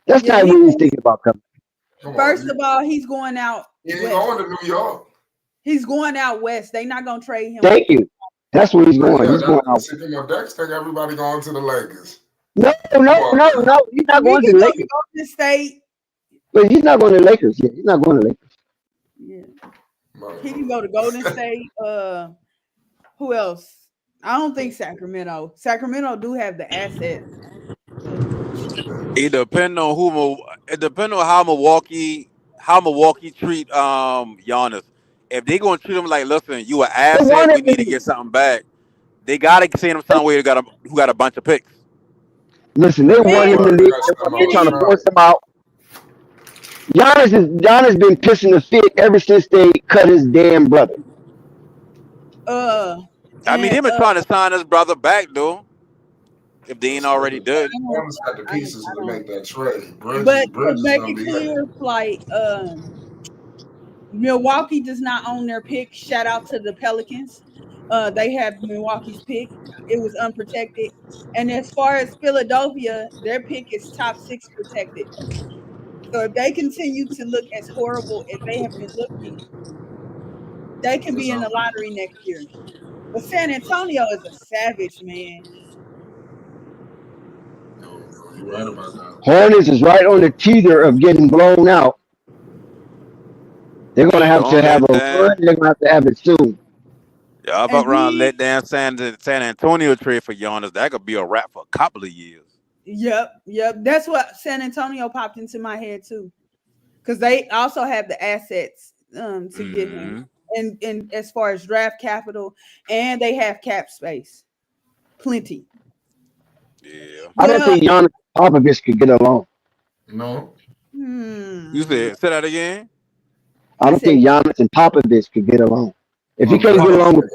That's not even thinking about coming. First of all, he's going out. He's going to New York. He's going out west. They're not gonna trade him. Thank you. That's where he's going. He's going out. Dex think everybody going to the Lakers. No. He's not going to the Lakers. Golden State. But he's not going to the Lakers. Yeah, he's not going to the Lakers. Yeah. He can go to Golden State. Who else? I don't think Sacramento. Sacramento do have the assets. It depends on how Milwaukee treat Giannis. If they gonna treat him like, listen, you an asset, we need to get something back. They gotta send him somewhere who got a bunch of picks. Listen, they want him to leave. They're trying to force him out. Giannis been pissing the fit ever since they cut his damn brother. I mean, they've been trying to sign his brother back though. If they ain't already done. Hornets got the pieces to make that trade. But to make it clear, like Milwaukee does not own their pick. Shout out to the Pelicans. They have Milwaukee's pick. It was unprotected. And as far as Philadelphia, their pick is top 6 protected. So if they continue to look as horrible as they have been looking, they can be in the lottery next year. But San Antonio is a savage, man. You're right about that. Hornets is right on the teeter of getting blown out. They're going to have a run. They're going to have it soon. Yeah, I fuck around, let down San Antonio trade for Giannis. That could be a wrap for a couple of years. Yep. That's what San Antonio popped into my head too, because they also have the assets to get him, and as far as draft capital, and they have cap space, plenty. Yeah, I don't think Giannis and Popovich could get along. No. You say that again? I don't think Giannis and Popovich could get along. If he can't get along with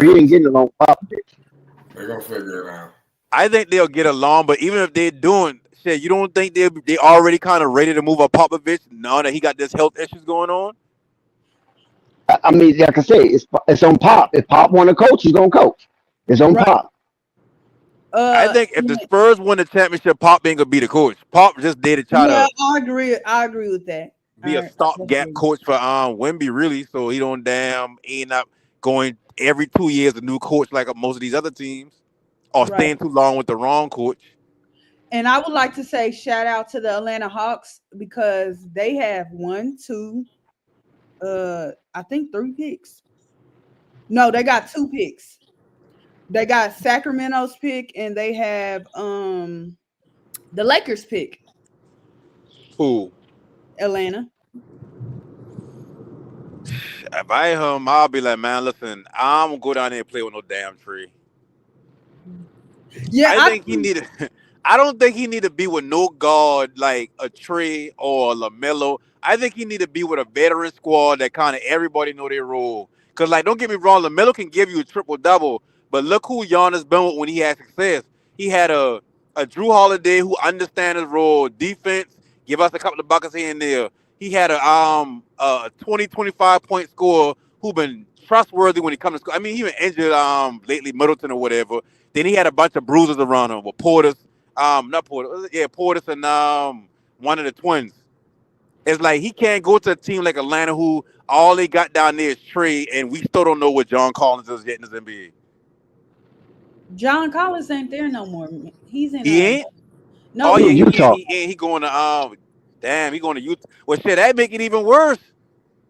he ain't getting along with Popovich. They're gonna figure it out. I think they'll get along, but even if they're doing shit, you don't think they already kind of ready to move up Popovich now that he got this health issues going on? I mean, like I say, it's on Pop. If Pop want to coach, he's gonna coach. It's on Pop. I think if the Spurs win the championship, Pop ain't gonna be the coach. Pop just there to try to. I agree with that. Be a stopgap coach for Wemby, really, so he don't end up going every 2 years a new coach like most of these other teams, or staying too long with the wrong coach. And I would like to say shout out to the Atlanta Hawks because they have I think 3 picks. No, they got 2 picks. They got Sacramento's pick and they have the Lakers pick. Who? Atlanta. If I him, I'll be like, man, listen, I'm gonna go down there and play with no damn tree. Yeah, I I think he needed. I don't think he need to be with no guard like a Trey or a Lamelo. I think he need to be with a veteran squad that kind of everybody know their role. Cause like, don't get me wrong, Lamelo can give you a triple double, but look who Giannis been with when he had success. He had a Drew Holiday who understand his role, defense, give us a couple of buckets here and there. He had a 20 25 point scorer who been trustworthy when he comes to score. I mean, he been injured lately, Middleton or whatever. Then he had a bunch of bruises around him with Portis, not Portis, yeah, Portis and one of the twins. It's like he can't go to a team like Atlanta who all they got down there is Trey, and we still don't know what John Collins is yet in this NBA. John Collins ain't there no more. He's in He ain't. no, Oh He yeah, in he's he ain't. Utah. He ain't. He going to damn, he going to Utah. Well, shit, that make it even worse.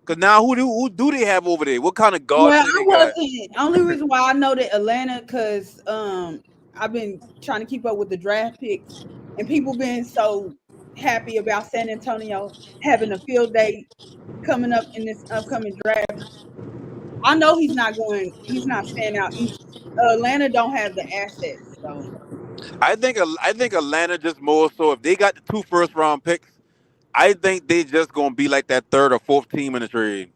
Cause now who do they have over there? What kind of guard well, play I they got? wasn't only reason why I know that Atlanta because I've been trying to keep up with the draft picks and people being so happy about San Antonio having a field day coming up in this upcoming draft. I know he's not staying out east. Atlanta don't have the assets, so I think Atlanta just more so if they got the two first round picks, I think they just gonna be like that third or fourth team in the trade.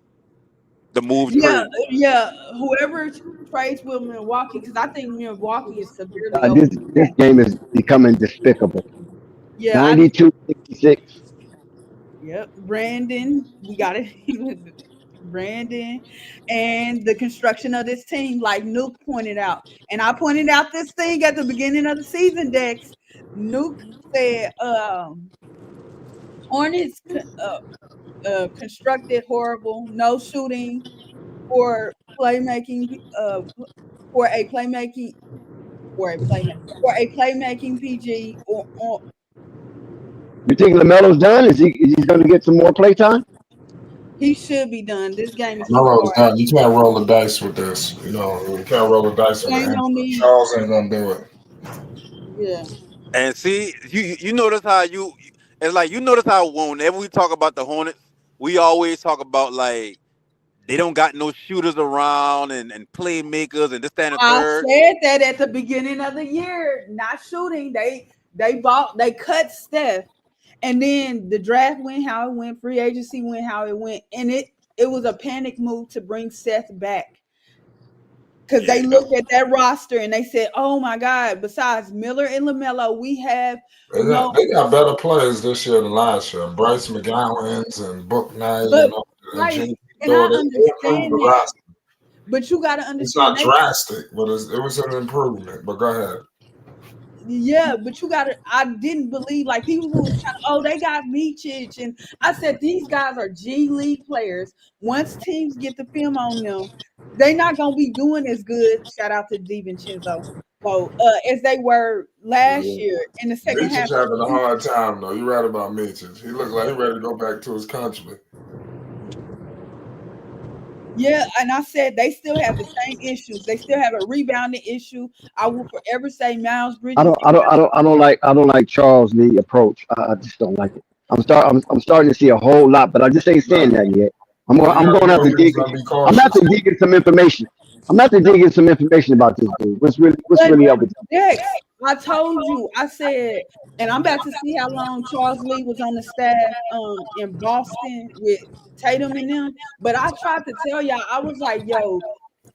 The move yeah, trade. yeah. Whoever trades with Milwaukee, because I think Milwaukee is severely This overpaid. game is becoming despicable. Yeah, I 92-66. yep. Brandon, we got it. Brandon and the construction of this team, like Nuke pointed out. And I pointed out this thing at the beginning of the season, Dex. Nuke said Hornets constructed horrible, no shooting for playmaking for a playmaking for a playmaking PG or You think Lamelo's done? Is he going to get some more play time? he should be done. This game is too Melo's hard. done. You can't roll the dice with this. You know, you can't roll the dice It with ain't it. no need. Charles ain't gonna do it. Yeah. And see, you notice how you it's like you notice how whenever we talk about the Hornets, we always talk about like they don't got no shooters around and playmakers and this, that, and the I third. said that at the beginning of the year. Not shooting. They cut Steph, and then the draft went how it went, free agency went how it went, and it was a panic move to bring Seth back because they Yeah. looked at that roster and they said, "Oh my God!" Besides Miller and Lamelo, we have no. They got better players this year than last year. Bryce McGowan's and Book Knight But and Bryce, Jimmy and I Dore. They improved understand the that, roster. but you got to It's understand not they drastic, but it was an improvement. But go ahead. yeah, but you gotta I didn't believe like people who was trying to, oh, they got Michich. And I said these guys are G League players. Once teams get the film on them, they not gonna be doing as good. Shout out to DiVincenzo. So as they were last year in the second Mitch half is of having a the hard time though. You're right about Mitch. He looks like he's ready to go back to his country. season. Yeah, and I said they still have the same issues. They still have a rebounding issue. I will forever say Miles Bridges. I don't like Charles Lee approach. I just don't like it. I'm starting to see a whole lot, but I just ain't saying No, that yet. no, you I'm already going to have know to he was dig. gonna be I'm going to cautious. have to dig in some information. I'm going to have to dig in some information about this dude. What's But really up with him? Dex, I told you, I said, and I'm about to see how long Charles Lee was on the staff in Boston with Tatum and them. But I tried to tell y'all, I was like, yo,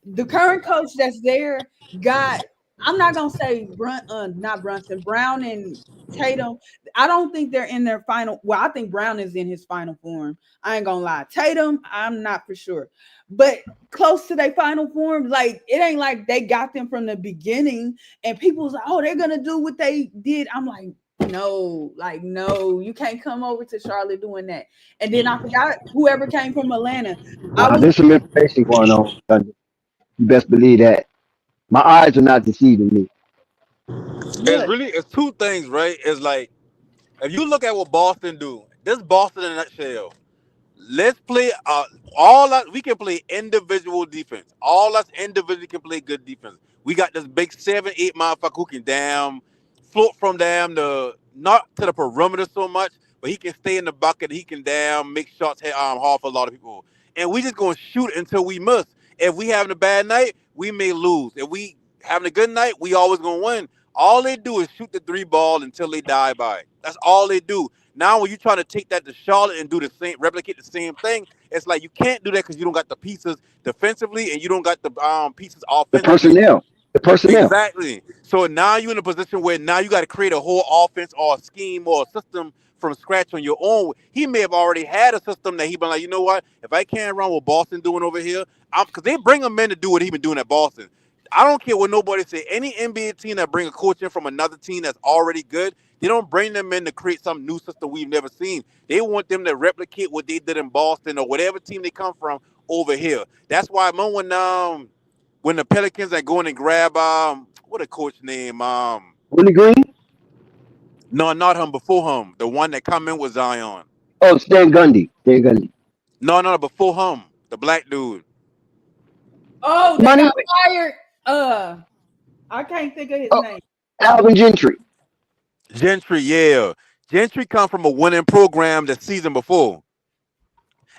the current coach that's there got, I'm not gonna say not Brunson, Brown and Tatum. I don't think they're in their final. Well, I think Brown is in his final form. I ain't gonna lie. Tatum, I'm not for sure, but close to their final form. Like it ain't like they got them from the beginning, and people was like, oh, they're gonna do what they did. I'm like, no, like no, you can't come over to Charlotte doing that. And then I forgot whoever came from Atlanta. I Nah, was there's some information going on. Thunder. You best believe that. My eyes are not deceiving me. what It's two things, right? It's like if you look at what Boston do, this Boston in a nutshell. Let's play all us we can play individual defense. All us individually can play good defense. We got this big 7, 8 motherfucker who can damn float from damn the not to the perimeter so much, but he can stay in the bucket. He can damn make shots hard for a lot of people. and we just gonna shoot until we miss. If we having a bad night, we may lose. If we having a good night, we always gonna win. All they do is shoot the three ball until they die by it. That's all they do. Now, when you try to take that to Charlotte and do the same, replicate the same thing, it's like you can't do that because you don't got the pieces defensively and you don't got the pieces The offensively. personnel. The personnel. Exactly. So now you're in a position where now you got to create a whole offense or a scheme or a system from scratch on your own. He may have already had a system that he been like, you know what? If I can't run what Boston doing over here, because they bring him in to do what he been doing at Boston. I don't care what nobody say. Any NBA team that bring a coach in from another team that's already good, they don't bring them in to create some new system we've never seen. They want them to replicate what they did in Boston or whatever team they come from over here. That's why I remember when the Pelicans are going and grab what a coach name Willie Green. no, not him, before him, the one that come in with Zion. Oh, Stan Gundy. Stan Gundy. No, before him, the black dude. Oh, they Money. got fired. I can't think of his Oh, name. Alvin Gentry. Gentry, yeah. Gentry come from a winning program the season before.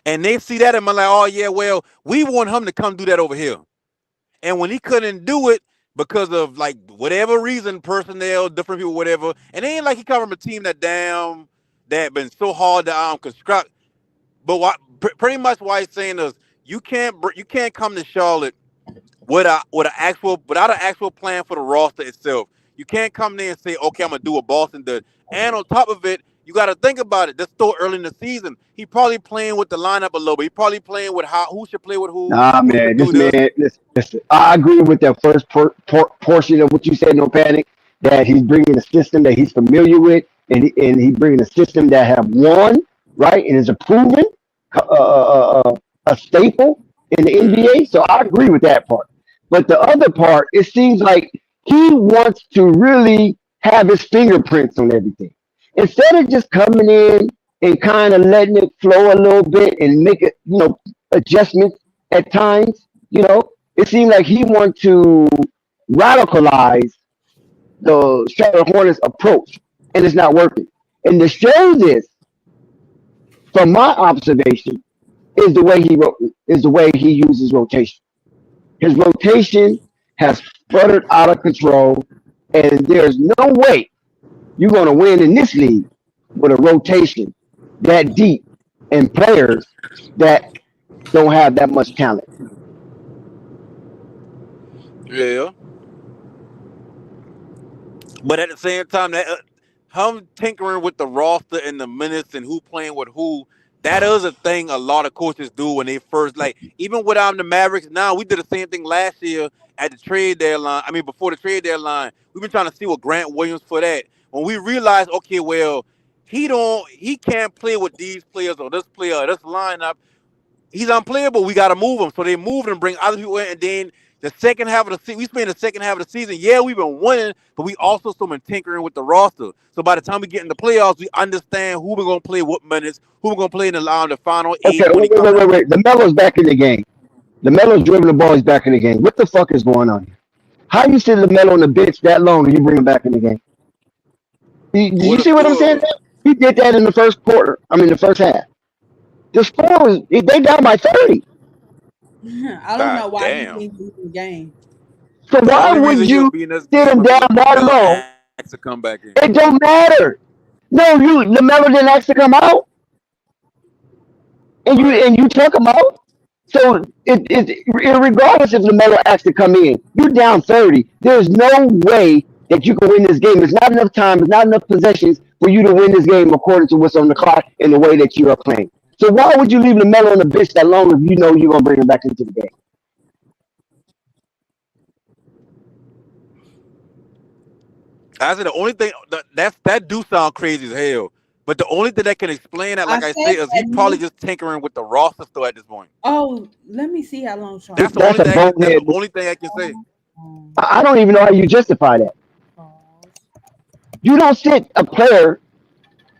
And they see that and I'm like, oh yeah, well, we want him to come do that over here. And when he couldn't do it because of like whatever reason, personnel, different people, whatever, and it ain't like he come from a team that been so hard to construct. But pretty much why he's saying is you can't come to Charlotte without an actual plan for the roster itself. You can't come there and say, okay, I'm gonna do what Boston did. And on top of it, you got to think about it. This still early in the season. He probably playing with the lineup a little bit. He probably playing with who should play with who. Nah, Who man. should do this. Listen. I agree with that first portion of what you said. No panic. That he's bringing a system that he's familiar with, and he's bringing a system that have won, right, and is a proven a staple in the NBA. So I agree with that part. But the other part, it seems like he wants to really have his fingerprints on everything. Instead of just coming in and kind of letting it flow a little bit and make it, adjustments at times, it seems like he wants to radicalize the Charlotte Hornets approach, and it's not working. And to show this, from my observation, is the way he uses rotation. His rotation has sputtered out of control, and there's no way you're going to win in this league with a rotation that deep and players that don't have that much talent. Yeah. But at the same time, that him tinkering with the roster and the minutes and who playing with who, that is a thing a lot of coaches do when they first even with the Mavericks. Now we did the same thing last year at the trade deadline. I mean, before the trade deadline, we've been trying to see what Grant Williams for that. When we realized, okay, well, he can't play with these players or this player or this lineup. He's unplayable. We got to move him. So they moved and bring other people in. And then the second half of the season, we spent the second half of the season. Yeah, we've been winning, but we also still been tinkering with the roster. So by the time we get in the playoffs, we understand who we're going to play, what minutes, who we're going to play in the final eight. Okay, wait. LaMelo's back in the game. LaMelo's dribbling the ball. He's back in the game. What the fuck is going on here? How you sit LaMelo on the bench that long and you bring him back in the game? Did you see what I'm saying? He did that in the first quarter. I mean, the first half. The score was they down by 30. I don't know why he Damn. thinks he's in the game. So The why only would reason he'll you be in this sit game him is down because that LaMelo long? asked to come back in. It don't matter. No, LaMelo didn't ask to come out, and you took him out. So regardless if LaMelo asked to come in, you're down 30. There's no way that you can win this game. There's not enough time. There's not enough possessions for you to win this game according to what's on the clock and the way that you are playing. So why would you leave LaMelo on the bench that long if you know you're gonna bring him back into the game? I said the only thing that do sound crazy as hell. But the only thing that can explain that, like I say, is he probably just tinkering with the roster still at this point. Oh, let me see how long. That's the only thing I can say. I don't even know how you justify that. You don't sit a player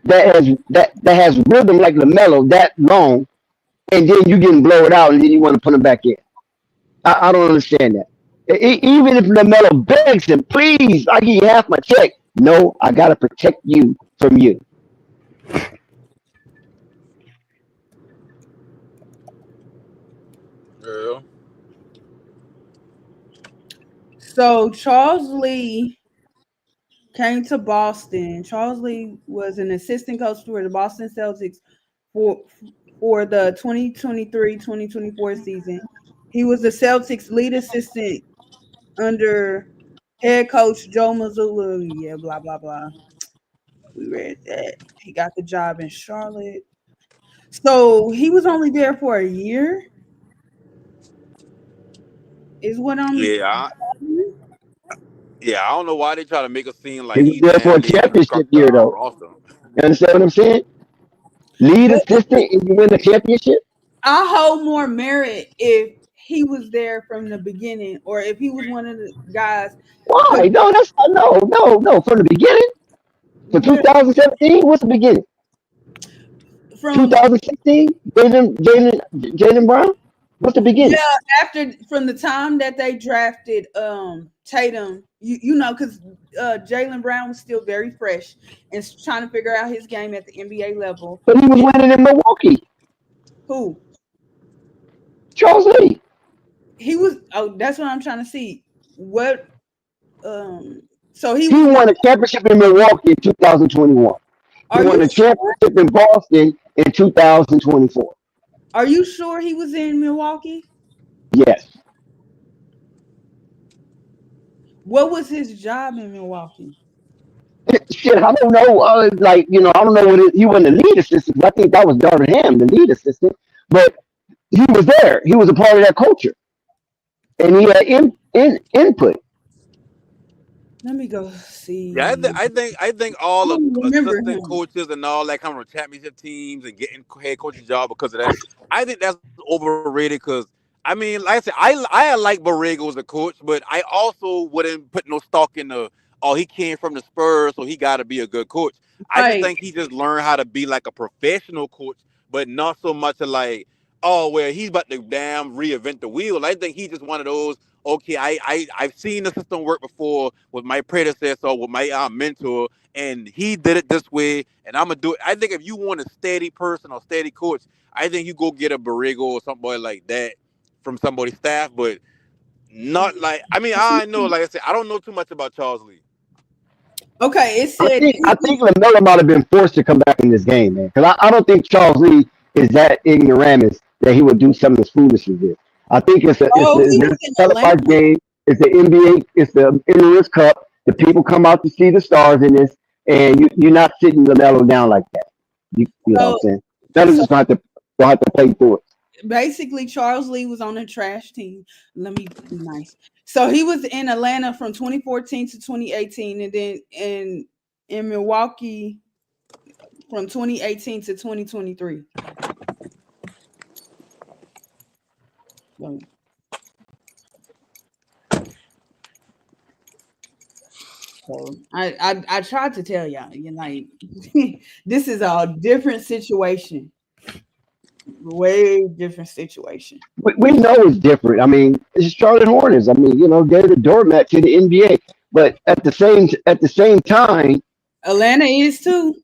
that has rhythm like LaMelo that long, and then you get blow it out, and then you want to put him back in. I don't understand that. Even if LaMelo begs him, please, I give you half my check. No, I gotta protect you from you. Yeah. So Charles Lee came to Boston. Charles Lee was an assistant coach for the Boston Celtics for for the 2023-2024 season. He was the Celtics lead assistant under head coach Joe Mazzulla. Yeah, blah blah blah. We read that. He got the job in Charlotte. So he was only there for a year, is what I'm. Yeah, yeah. I don't know why they try to make it seem He like was he there for a damn near championship constructed year, our though. roster. You understand what I'm saying? Lead But assistant and you win the championship? I hold more merit if he was there from the beginning, or if he was one of the guys. But Why? No, that's no. From the beginning, for but 2017, what's the beginning? from 2016, Jalen Brown. What's the beginning? yeah, after from the time that they drafted Tatum, you know, because Jalen Brown was still very fresh and trying to figure out his game at the NBA level. But he was And winning in Milwaukee. who Charles Lee. he was? Oh, that's what I'm trying to see. What so he He was not. won a championship in Milwaukee in 2021. He Are won you a sure? championship in Boston in 2024. Are you sure he was in Milwaukee? Yes. What was his job in Milwaukee? Shit, I don't know. I don't know he wasn't the lead assistant. But I think that was Darvin Ham, the lead assistant. But he was there. He was a part of that culture, and he had input. Let me go Yeah, see. I think I all the don't remember assistant him. coaches and all that coming from championship teams and getting head coaching job because of that. I think that's overrated because I mean, like I said, I like Borrego as a coach, but I also wouldn't put no stock in the he came from the Spurs, so he got to be a good coach. I just Right. think he just learned how to be like a professional coach, but not so much of like well he's about to damn reinvent the wheel. I think he's just one of those okay, I've seen the system work before with my predecessor, with my mentor, and he did it this way, and I'm gonna do it. I think if you want a steady person or steady coach, I think you go get a Borrego or somebody like that from somebody's staff, but not like I mean I know, like I said, I don't know too much about Charles Lee. Okay, it I said think I think Lamelo might have been forced to come back in this game, man. Because I don't think Charles Lee is that ignoramus that he would do some of this foolishness with. I think oh, he was it's in a televised Atlanta. game. It's the NBA. It's the Emirates Cup. The people come out to see the stars in this, and you're not sitting Lamelo down like that. You know what I'm So saying? Melo's so just going to play through it. basically Charles Lee was on a trash team. Let me be nice. So he was in Atlanta from 2014 to 2018, and then in Milwaukee from 2018 to 2023. So I tried to tell y'all, you know, like this is a different situation, way different situation. We know it's different. I mean, it's Charlotte Hornets. I mean, they're the doormat to the NBA. But at the same time, Atlanta is too,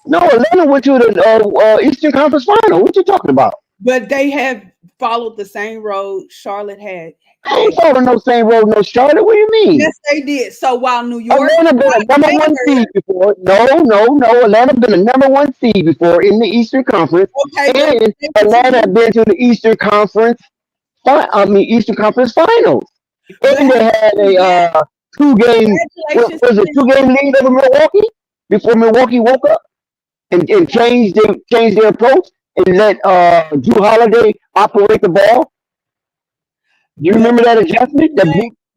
no, Atlanta went to the Eastern Conference Final. What you talking about? but they have followed the same road Charlotte I had. ain't following no same road, no Charlotte. What do you mean? Yes, they did. So while New York Atlanta been a number one better, seed before. No. Atlanta been a number one seed before in the Eastern Conference, okay, but and Atlanta been to the Eastern Conference. Eastern Conference Finals, but and they had a two game. What congratulations was to it? them. 2 game lead over Milwaukee before Milwaukee woke up and changed their approach and let Drew Holiday operate the ball. Do you But remember that adjustment that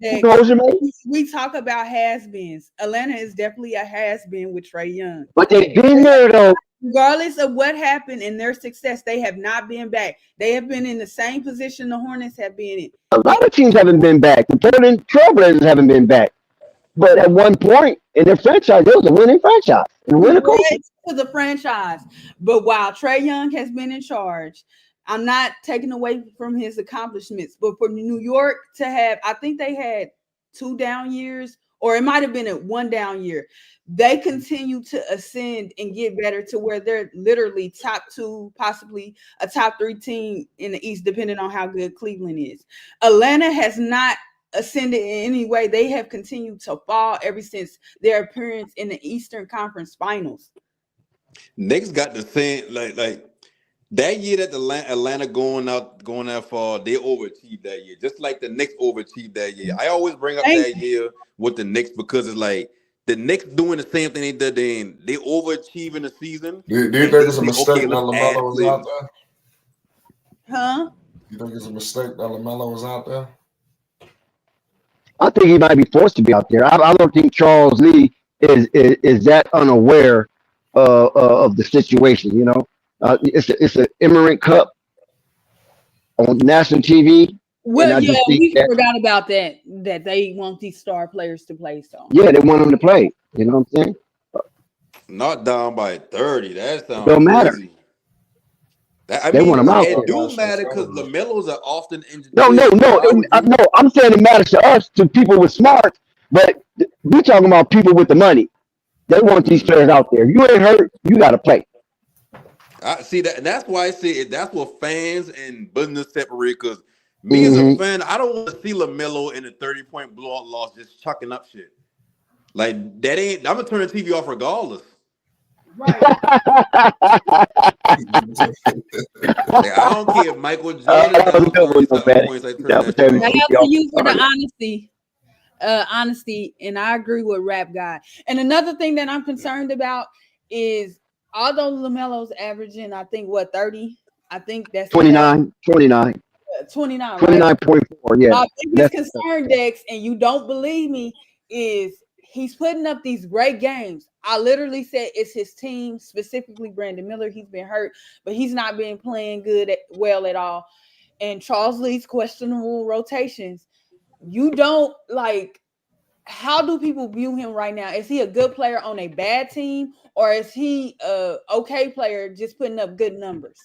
that Budenholzer made? we talk about has-beens. Atlanta is definitely a has-been with Trae Young. But they've been there though. Regardless of what happened in their success, they have not been back. They have been in the same position the Hornets have been in. A lot of teams haven't been back. The Portland Trailblazers haven't been back. But at one point in their franchise, it was a winning franchise, a He winning culture. led to the franchise. But while Trae Young has been in charge, I'm not taking away from his accomplishments. But for New York to have, I think they had 2 down years, or it might have been a one down year. They continue to ascend and get better to where they're literally top 2, possibly a top 3 team in the East, depending on how good Cleveland is. Atlanta has not ascended in any way. They have continued to fall ever since their appearance in the Eastern Conference Finals. Knicks got the same like that year that the Atlanta going that far, they overachieved that year. Just like the Knicks overachieved that year. I always bring up that year with the Knicks because it's like the Knicks doing the same thing they did then. They overachieving the season. Do you think it's a mistake that LaMelo was out there? Huh? You think it's a mistake that LaMelo was out there? I think he might be forced to be out there. I don't think Charles Lee is that unaware of the situation. You know, it's an Emirates Cup on national TV. Well, yeah, we forgot about that. That they want these star players to play. So yeah, they want them to play. You know what I'm saying? Not down by 30. That sounds don't matter. Crazy. They want them out. It do matter because LaMelo's are often injured. No. I'm saying it matters to us, to people with smarts, but we're talking about people with the money. They want these players out there. If you ain't hurt, you got to play. I see that, and that's why I say that's what fans and business separate. Because me as a fan, I don't want to see LaMelo in a 30-point blowout loss just chucking up shit. Like that ain't. I'm gonna turn the TV off regardless. right. Like, I don't care if Michael Jordan down 37 points. Like, I have to use for the honesty, and I agree with Rap Guy. And another thing that I'm concerned about is, although LaMelo's averaging, I think 30. I think that's 29. 29. 29.4. Yeah. My biggest concern, Dex, and you don't believe me, is he's putting up these great games. I literally said it's his team, specifically Brandon Miller. He's been hurt, but he's not been playing well at all. And Charles Lee's questionable rotations. You don't like. How do people view him right now? Is he a good player on a bad team, or is he a okay player just putting up good numbers?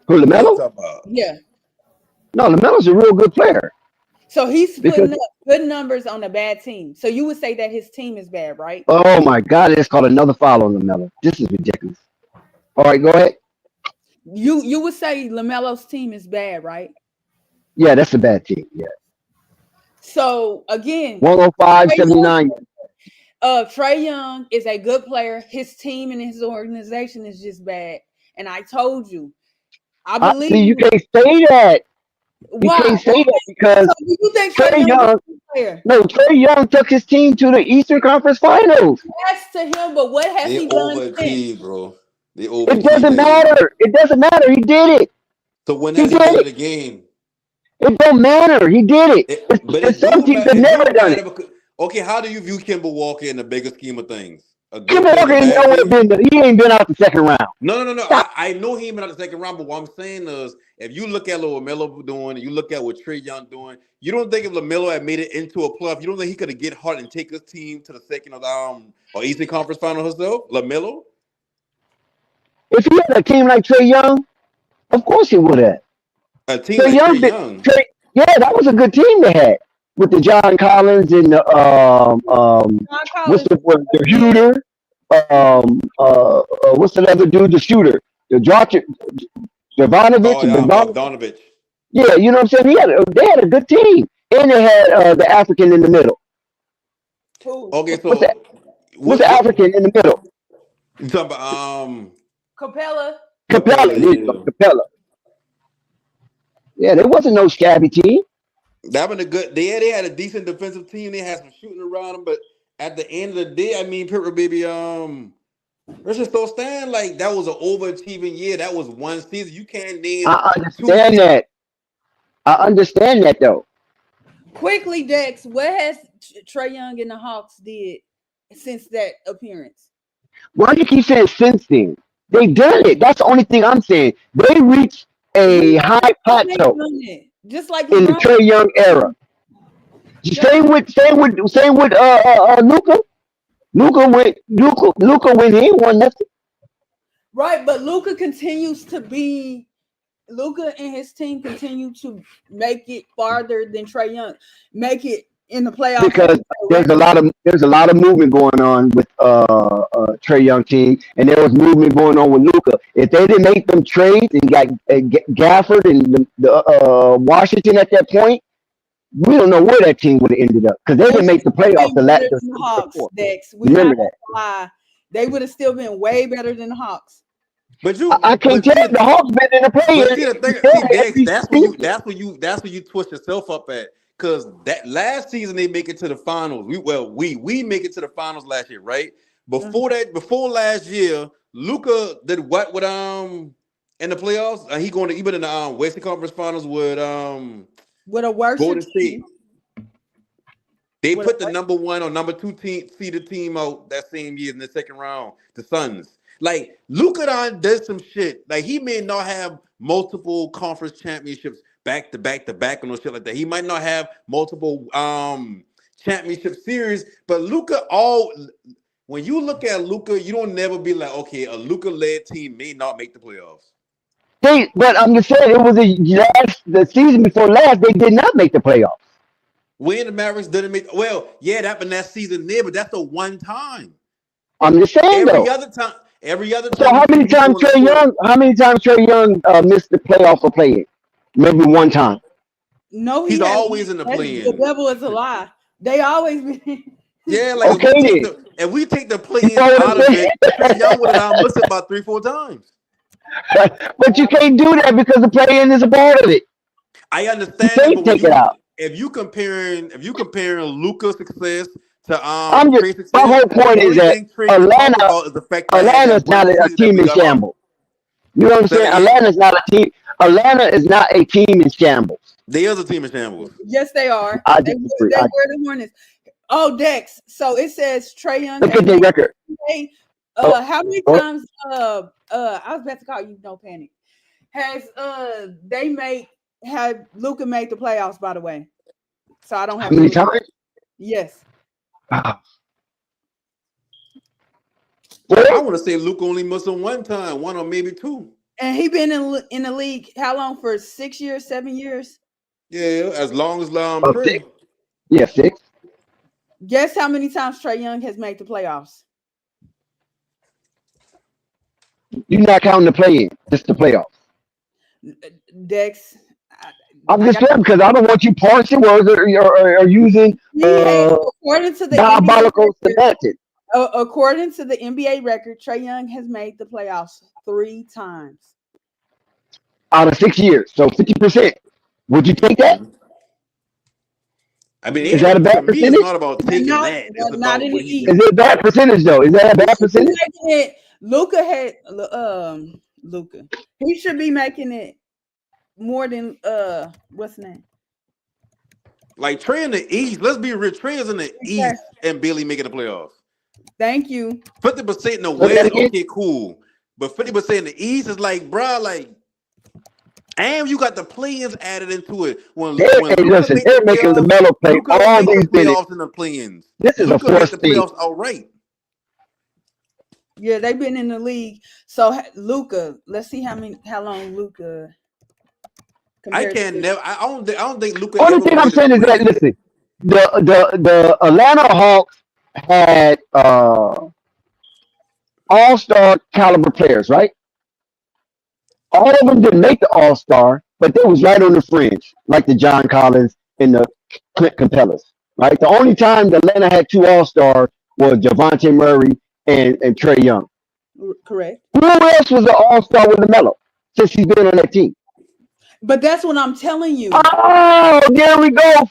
Who, LaMelo? Yeah. No, LaMelo's a real good player. So he's putting up good numbers on a bad team. So you would say that his team is bad, right? Oh my God, it's called another foul on LaMelo. This is ridiculous. All right, go ahead. You would say LaMelo's team is bad, right? Yeah, that's a bad team. Yeah. So again, 105-79. Trae Young is a good player. His team and his organization is just bad. And I told you, I believe you can't say that. You Why? can't say that because you think Trae Young. No, Trae Young took his team to the Eastern Conference Finals. That's to him, but what has he done since? Bro. It doesn't matter. It doesn't matter. He did it. So when has he done it again? It don't matter. He did it. But some teams have never done it. Okay, how do you view Kemba Walker in the bigger scheme of things? Kemba Walker he ain't been out the second round. No. I know he ain't been out the second round, but what I'm saying is, if you look at what LaMelo doing, and you look at what Trae Young doing, you don't think if LaMelo had made it into a playoff, you don't think he could have get hard and take his team to the second of or Eastern Conference Final herself, LaMelo? If he had a team like Trae Young, of course he would have. A team like Trae Young. Yeah, that was a good team they had with the John Collins and the what's the shooter? What's the other dude? The shooter, the Bogdanovich. Yeah, you know what I'm saying. They had a good team, and they had the African in the middle. Okay, so what's the African in the middle? You talking about Capella. Capella. Yeah, there wasn't no scabby team. That been a good. They had a decent defensive team. They had some shooting around them, but at the end of the day, I mean, baby, let's just don't stand like that was an overachieving year. That was one season. You can't name. I understand that. I understand that though. Quickly, Dex, what has Trae Young and the Hawks did since that appearance? Why do you keep saying since then? They done it. That's the only thing I'm saying. They reached a high plateau, just like in the Trae Young era. Same with Luka. Luka when he won nothing. Right, but Luka and his team continue to make it farther than Trae Young, make it in the playoffs. Because there's a lot of movement going on with Trey Young team, and there was movement going on with Luca. If they didn't make them trades and got Gafford and the Washington at that point, we don't know where that team would have ended up because they didn't make the playoffs. The Hawks, Dex. Remember that. Lie. They would have still been way better than the Hawks. But you, I can't tell you the Hawks been in the play. But see the thing, that's where you twist yourself up at. Because that last season they make it to the finals. We make it to the finals last year, right? Before last year, Luka did what with in the playoffs? He going to even in the Western Conference Finals with a worse Golden State. team. They put the number 1 or number 2 seeded team out that same year in the second round, the Suns. Like Luka does some shit. Like he may not have multiple conference championships back to back and no shit like that. He might not have multiple championship series, but Luka when you look at Luka, you don't never be like, okay, a Luka led team may not make the playoffs. But I'm just saying it was the season before last, they did not make the playoffs. When the Mavericks didn't make that happened that season there, but that's the one time. I'm just saying every other time. So how many times Trey Young missed the playoff for playing? Maybe one time. No, he's always in the play-in. The devil is a lie. They always been. Yeah, like if we take the play-in out of it, Trey Young would have missed it about 3-4 times. But you can't do that because the play-in is a part of it. I understand. You can't take it out. If you comparing Luka's success to my whole point is that Atlanta's not a team in shambles. You know what I'm saying? Atlanta's not a team. Atlanta is not a team in shambles. They are a team in shambles. Yes, they are. They were the Hornets. Oh, Dex. So it says Trey Young. Look at their record. How many times? I was about to call you. No panic. Has had Luka made the playoffs? By the way, so I don't have. How many times? Yes. I want to say Luka only missed him one time, one or maybe two. And he been in the league how long? For 6 years, 7 years? Yeah, as long as Trey. Yeah, 6. Guess how many times Trey Young has made the playoffs? You're not counting the play-in, just the playoffs. Dex. I'm just saying because I don't want you parsing words or using according to the diabolical semantics. According to the NBA record, Trey Young has made the playoffs 3 times out of 6 years, so 50%. Would you take that? I mean, is that a bad percentage? It's not about taking that. It's not in the East. Is it a bad percentage though? Is that a bad percentage? Luka had Luka. He should be making it more than what's the name? Like Trey in the East. Let's be real. Trey is in the East and Billy making the playoffs. Thank you. 50% in the West, okay, cool. But 50% in the East is like, bro, like, and you got the play-ins added into it. Listen, they're making Lamelo play all these playoffs in the play-ins. This is a forced thing. Playoffs outright. Yeah, they've been in the league. So Luka, let's see how long Luka. I don't think Luka. Only thing I'm saying is that listen, the Atlanta Hawks had all-star caliber players, right? All of them didn't make the all-star, but they was right on the fringe, like the John Collins and the Clint Capellas, right? The only time that Atlanta had 2 all-stars was Javonte Murray and Trey Young. Correct. Who else was an all-star with Lamelo since he's been on that team? But that's what I'm telling you. Oh, there we go.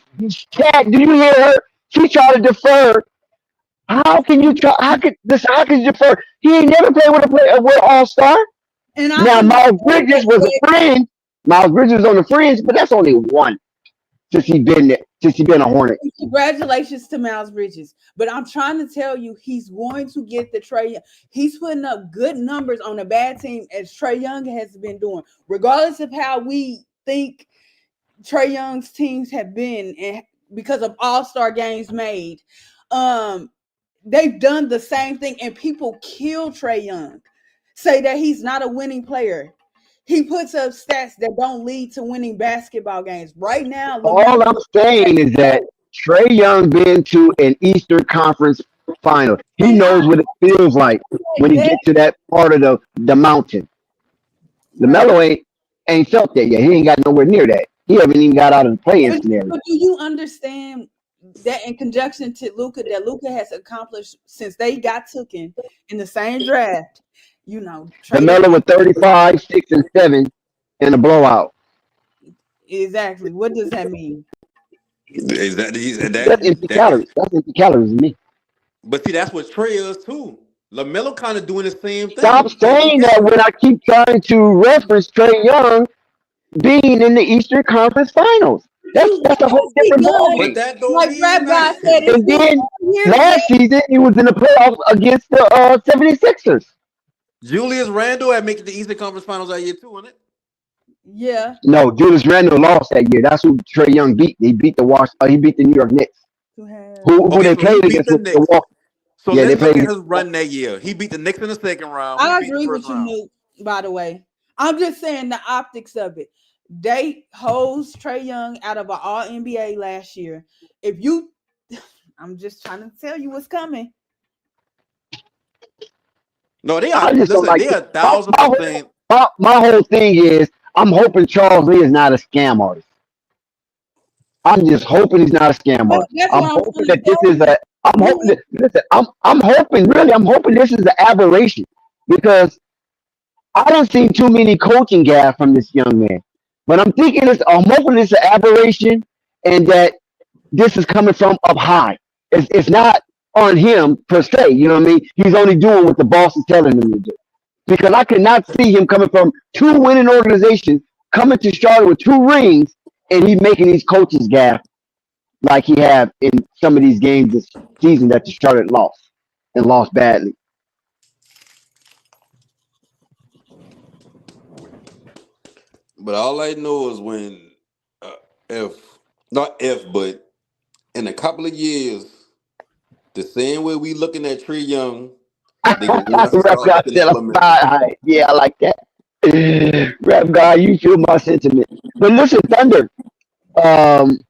Cat, do you hear her? She tried to defer. How can you try? How can you defer? He ain't never played with an all-star. Now Miles Bridges was a fringe. Miles Bridges was on the fringe, but that's only one since he been a Hornet. Congratulations to Miles Bridges. But I'm trying to tell you, he's going to get the Trey. He's putting up good numbers on a bad team, as Trey Young has been doing, regardless of how we think Trey Young's teams have been, and because of all-star games made. They've done the same thing, and people kill Trey Young, say that he's not a winning player. He puts up stats that don't lead to winning basketball games. Right now, all I'm saying is that Trey Young been to an Eastern Conference final. He And knows what it feels like when he that gets to that part of the mountain. right. LaMelo ain't felt that yet. He ain't got nowhere near that. He haven't even got out of the playing scenario. But do you understand that in conjunction to Luca, that Luca has accomplished since they got taken in the same draft? Traded LaMelo with 35, 6, and 7 in a blowout. exactly. What does that mean? Exactly. That's empty That is. calories. That's empty calories to me. But see, that's what Trey is too. Lamelo kind of doing the same Stop thing. Empty saying that when calories. I keep trying to reference Trey Young being in the Eastern Conference Finals. He That's a whole be different But young. ballgame. that don't Like mean Rap God said, nothing. it's And been then 4 years yet. last season, he was in the playoffs against the 76ers. Julius Randle had made it the Eastern Conference Finals that year too, wasn't it? Yeah. No, Julius Randle lost that year. That's who Trey Young beat. He beat the New York Knicks, To have who Okay, they so he played beat against the with Knicks. Milwaukee. So Yeah, they let's look played at against his run that year. He beat the Knicks in the second round. Who I beat the agree first with you, round? Nuke, by the way. I'm just saying the optics of it. They hosed Trey Young out of an all NBA last year. If you I'm just trying to tell you what's coming. No, they I are. just don't Listen, like they it. are 1,000%. My whole thing is I'm hoping Charles Lee is not a scam artist. I'm just hoping he's not a scam But artist. that's I'm what I'm hoping saying. that this is a. I'm hoping that listen. I'm hoping really. I'm hoping this is an aberration because I don't see too many coaching gaffes from this young man. But I'm thinking this. I'm hoping it's an aberration and that this is coming from up high. It's not on him per se. You know what I mean? He's only doing what the boss is telling him to do. Because I could not see him coming from two winning organizations, coming to Charlotte with two rings, and he's making these coaches gaff like he have in some of these games this season that the Charlotte lost and lost badly. But all I know is when, uh, if, not if, but in a couple of years, the same way we looking at Trey Young, they gonna want us to Rap start God looking said at I'm Lamelo. side high. Yeah, I like that. Rap God, you feel my sentiment. But listen, Thunder,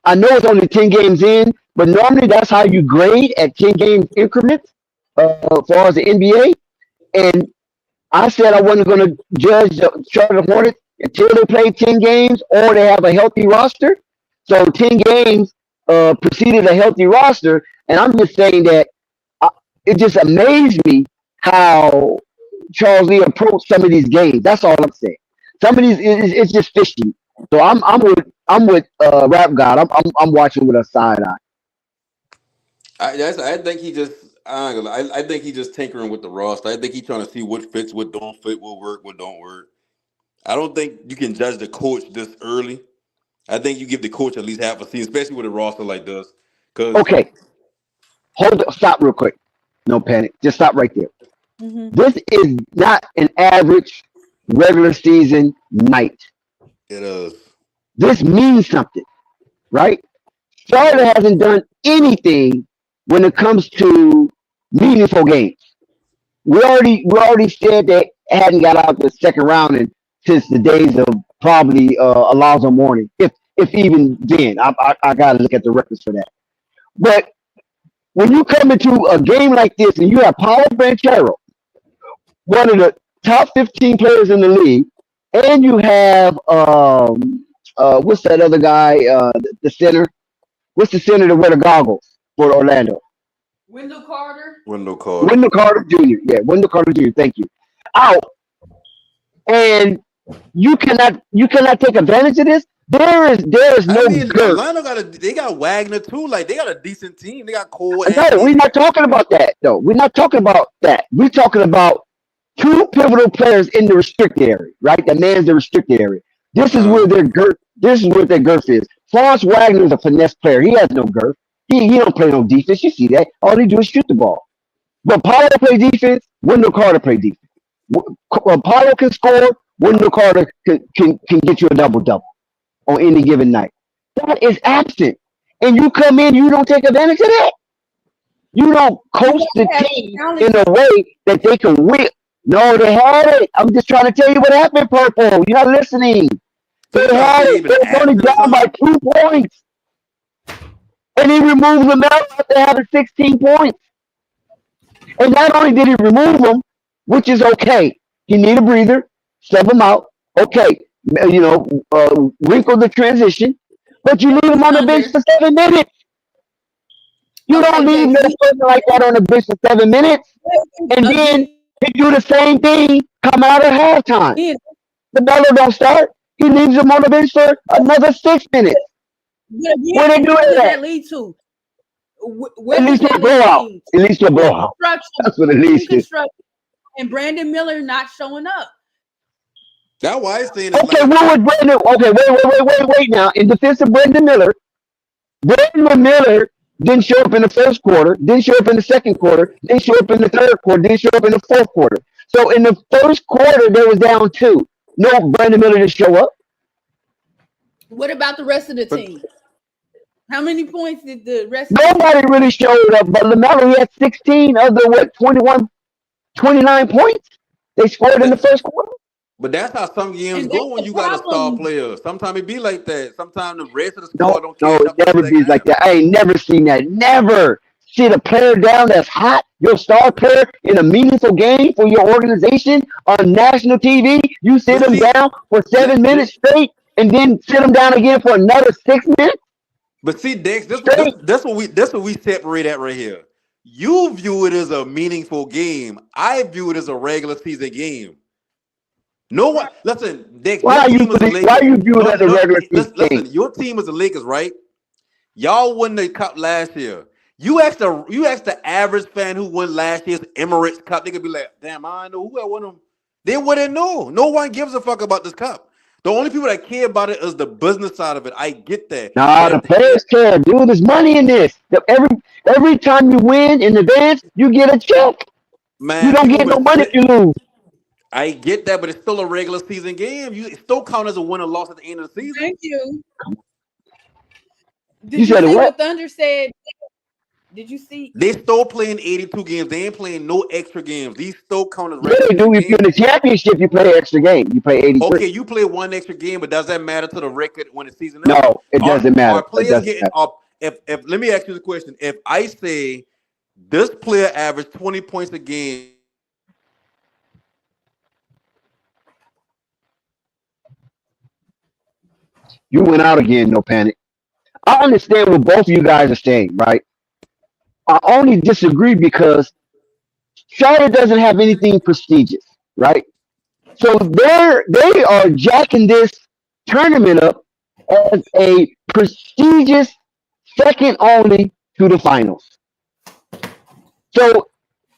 I know it's only 10 games in, but normally that's how you grade at 10 game increments as far as the NBA. And I said I wasn't going to judge the Charlotte Hornets until they play 10 games or they have a healthy roster. So 10 games preceded a healthy roster. And I'm just saying that uh, it just amazed me how Charles Lee approached some of these games. That's all I'm saying. Some of these, it's just fishy. So I'm with Rap God. I'm watching with a side eye. I think he just. I, ain't gonna lie, I think he just tinkering with the roster. I think he trying to see what fits, what don't fit, what work, what don't work. I don't think you can judge the coach this early. I think you give the coach at least half a season, especially with a roster like this. Because Okay, stop real quick. No panic. Just stop right there. Mm-hmm. This is not an average regular season night. it is. This means something, right? Charlotte hasn't done anything when it comes to meaningful games. We already said they hadn't got out the second round since the days of probably Alonzo Mourning, if even then. I got to look at the records for that. But when you come into a game like this and you have Paulo Banchero, one of the top 15 players in the league, and you have what's that other guy, the center? What's the center that wear the goggles for Orlando? Wendell Carter. Wendell Carter. Wendell Carter Jr. Yeah, Wendell Carter Jr. Thank you. Out, and you cannot take advantage of this. There is I no mean, girth. Atlanta they got Wagner too. Like they got a decent team. They got Cole No, Anthony. we're not talking about that though. We're not talking about that. We're talking about two pivotal players in the restricted area, right? That man's the restricted area. This is where Uh, their girth. This is where their girth is. Franz Wagner is a finesse player. He has no girth. He don't play no defense. You see that? All he do is shoot the ball. But Paulo play defense. Wendell Carter play defense. Paulo can score. Wendell Carter can get you a double double on any given night. That is absent, and you come in. You don't take advantage of that. You don't You coach the have team talent. in a way that they can win. No, they had it. I'm just trying to tell you what happened, Purple. You're not listening. so They you trying to had say they it. even They was only absent or down by something? 2 points. And he removed Lamelo after having 16 points. And not only did he remove him, which is okay, he need a breather, sub him out, okay, you know, wrinkle the transition, but you leave him on the bench Thunder. for 7 minutes. You don't Okay, leave Dex. no person like that on the bench for 7 minutes, and then Again, he do the same thing come out at halftime. The Lamelo don't start. He leaves him on the bench for another 6 minutes. but Where again, they and do what does that? that lead to? At What does least to a that lead blowout. team At least to a team blowout. construction, That's what it team leads to. construction, and Brandon Miller not showing up? That's why I'm saying it's Okay, like what was Brandon? Okay, wait. Now, in defense of Brandon Miller didn't show up in the first quarter, didn't show up in the second quarter, didn't show up in the third quarter, didn't show up in the fourth quarter. So in the first quarter, they was down 2. No, Brandon Miller didn't show up. What about the rest of the but team? How many points did the rest of the team? Nobody really showed up, but LaMelo, he had 16 of the, 29 points they scored in the that first quarter. but that's how some games And go that's when the you got a star problem. player. Sometimes it be like that. Sometimes the rest of the No, squad don't no, catch it up to the never second be like half. that. I ain't never seen that. Never sit a player down that's hot, your star player in a meaningful game for your organization on national TV. You sit But them see, down for let, 7 minutes straight, and then sit them down again for another 6 minutes but see, Dex, straight. that's what we separate at right here. You view it as a meaningful game. I view it as a regular season game. No one, listen, Dex. Your team is the Why Lakers. you view it No, as a no, regular season game? listen. Your team is the Lakers, right? Y'all won the cup last year. You asked the average fan who won last year's Emirates Cup, they could be like, damn, I know who I won them. They wouldn't know. No one gives a fuck about this cup. The only people that care about it is the business side of it. I get that. But Nah, the at the end, players care, dude. There's money in this. Every time you win in advance, you get a check. You man, don't people get no been money if you sitting. lose. I get that, but it's still a regular season game. You it still count as a win or loss at the end of the season. Thank you. You Did you said see what? what Thunder said? Did you see? They still playing 82 games. They ain't playing no extra games. These still count as Yeah, regular they do. season If you're in games. the championship, you play an extra game. You play 83. Okay, you play one extra game, but does that matter to the record when the season up? No, it Are doesn't matter. are It players doesn't getting matter. up? If let me ask you the question: if I say this player averaged 20 points a game, You went out again, no panic. I understand what both of you guys are saying, right? I only disagree because Charlotte doesn't have anything prestigious, right? So they are jacking this tournament up as a prestigious second only to the finals. So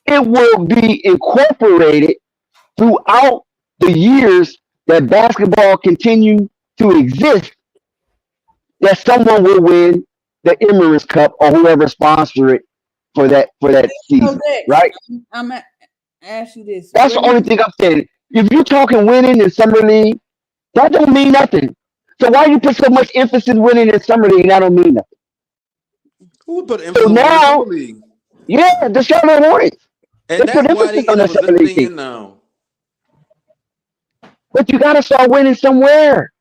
it will be incorporated throughout the years that basketball continue to exist, that someone will win the Emirates Cup or whoever sponsor it for that So season, Dex, right? I'm gonna ask you this: That's Where the do only you? thing I'm saying. If you're talking winning in summer league, that don't mean nothing. So why you put so much emphasis winning in summer league? That don't mean nothing. who would put So emphasis on winning summer now, league? yeah, the Charlotte Hornets, And they put that's why they emphasis on in a the summer position league they team. in now. But you got to start winning somewhere.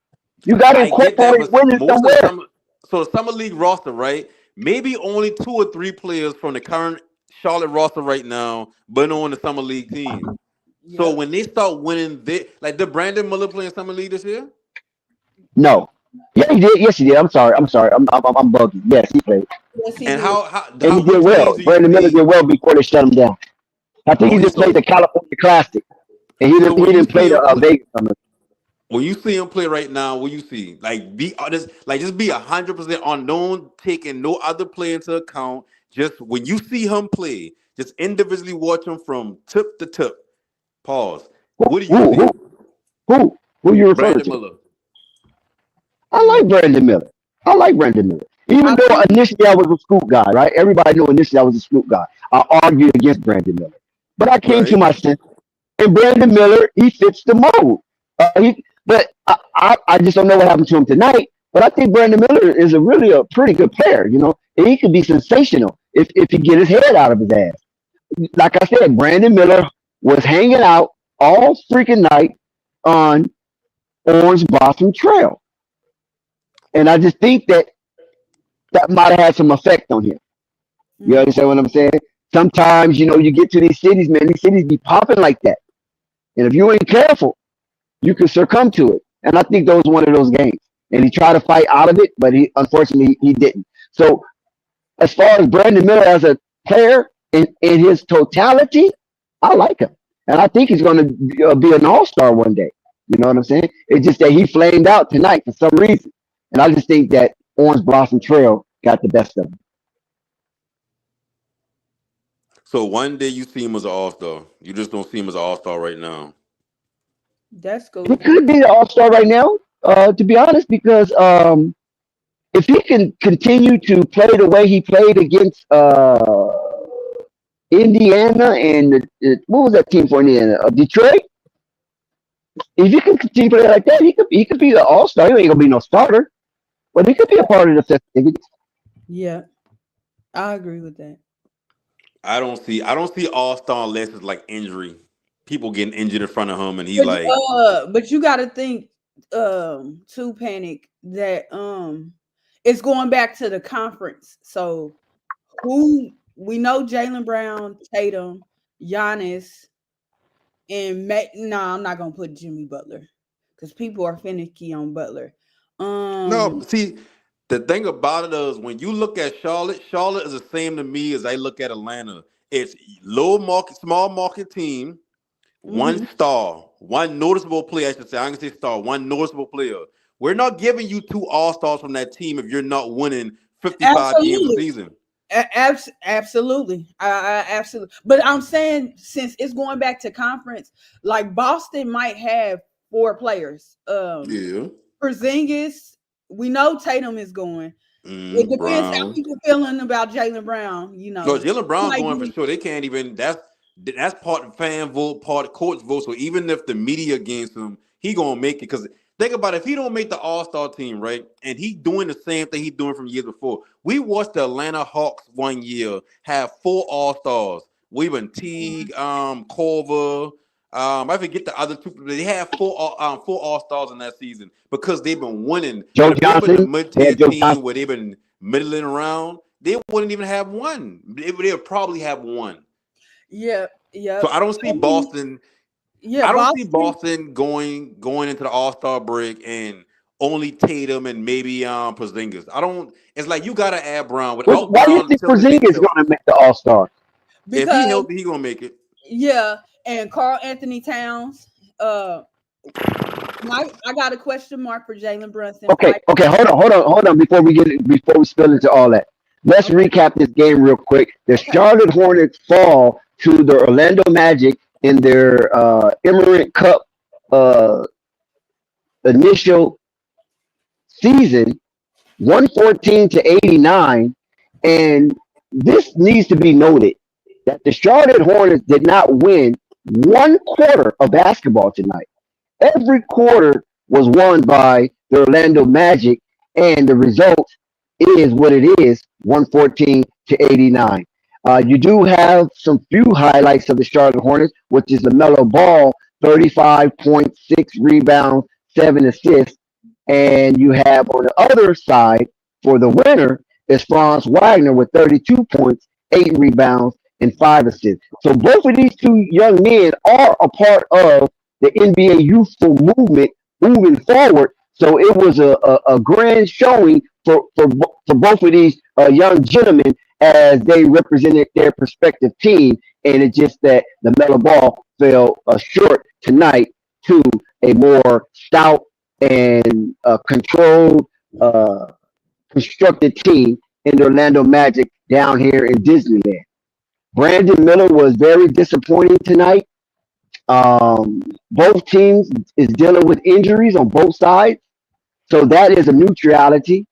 You got to I get that, incorporate but winning most of the somewhere. summer, so the summer league roster, right? Maybe only two or three players from the current Charlotte roster right now, but on the summer league team. So Yep. when they start winning, like the Brandon Miller playing summer league this year. No. Yeah, he did. Yes, he did. I'm sorry. I'm bugging. Yes, he played. Yes, he And did. And he did which well. games do you Brandon Miller see? did well before they shut him down. I think he Okay, just played the so California Classic. And so he when you didn't play see the him play, Vegas summer. when you see him play right now, what you see? Like be honest, like just be 100% unknown, taking no other player into account. Just when you see him play, just individually watch him from tip to tip. Pause. Who, What do you who, who, see? who you referring Brandon to? Miller. I Mm. like Brandon Miller. I like Brandon Miller. I Even though think initially I was a Scoop guy, right? Everybody knew initially I was a Scoop guy. I argued against Brandon Miller. But I came to Right. my senses. And Brandon Miller, he fits the mold. But I just don't know what happened to him tonight. But I think Brandon Miller is really a pretty good player, and he could be sensational if he get his head out of his ass. Like I said, Brandon Miller was hanging out all freaking night on Orange Blossom Trail. And I just think that that might have had some effect on him. You Mm. understand what I'm saying? Sometimes, you get to these cities, man, these cities be popping like that. And if you ain't careful, you can succumb to it. And I think that was one of those games. And he tried to fight out of it, but he unfortunately he didn't. So as far as Brandon Miller as a player in his totality, I like him. And I think he's going to be an all-star one day. You know what I'm saying? It's just that he flamed out tonight for some reason. And I just think that Orange Blossom Trail got the best of him. So one day you see him as an all star. You just don't see him as an all star right now. That's He cool. could be the all-star right now, to be honest, because if he can continue to play the way he played against Indiana and what was that team for Indiana? Detroit. If he can continue to play like that, he could be the all star. He ain't gonna be no starter, but he could be a part of the festivities. Yeah, I agree with that. I don't see all star unless it's like injury. People getting injured in front of him and he's But like, but you got to think too, Panic, that it's going back to the conference. So who we know Jalen Brown, Tatum, Giannis, and no, I'm not gonna put Jimmy Butler because people are finicky on Butler. no, Um, see, the thing about it is when you look at Charlotte, Charlotte is the same to me as I look at Atlanta. It's low market, small market team, one mhm. star, one noticeable player. I should say, I'm gonna say star, one noticeable player. We're not giving you two all stars from that team if you're not winning 55 games a Absolutely. season. Absolutely. I absolutely. But I'm saying since it's going back to conference, like Boston might have four players. Yeah. Porzingis, we know Tatum is going. It depends how Brown. people feeling about Jalen Brown. No, Jalen He Brown might going for be. sure. They can't even. That's part of fan vote, part of court's vote. So even if the media against him, he gonna make it. Because think about it, if he don't make the All Star team, right, and he doing the same thing he doing from years before. We watched the Atlanta Hawks one year have four All Stars. We've Teague, Corver. I forget the other two. They had four All Stars in that season because they've been winning. But Joe if they've been a Johnson, mid they tier had Joe team Johnson. where they've been middling around, they wouldn't even have one. They would probably have one. Yeah, yeah. So I don't see I mean, Boston. yeah, I don't see Boston. Boston going into the All Star break and only Tatum and maybe Porzingis. I don't. It's like you gotta add Brown. Without Why do you Brown, think until they make Porzingis it is going healthy. to make the All Star? If he Because healthy, he gonna make it. yeah, and Carl Anthony Towns. I got a question mark for Jalen Brunson. Okay, okay, hold on. Before we spill into all that, let's Okay. recap this game real quick. The Charlotte Hornets fall to the Orlando Magic in their Emirates Cup uh, initial season, 114-89, and this needs to be noted that the Charlotte Hornets did not win one quarter of basketball tonight. Every quarter was won by the Orlando Magic, and the result is what it is, 114-89. You do have some few highlights of the Charlotte Hornets, which is Lamelo Ball, 35.6 rebounds, 7 assists. And you have on the other side for the winner is Franz Wagner with 32 points, 8 rebounds, and 5 assists. So both of these two young men are a part of the NBA youthful movement moving forward. So it was a grand showing for both of these young gentlemen as they represented their respective team. And it's just that the Melo Ball fell short tonight to a more stout and controlled, uh, constructed team in the Orlando Magic down here in Disneyland. Brandon Miller was very disappointing tonight. Both teams is dealing with injuries on both sides, so that is a neutrality.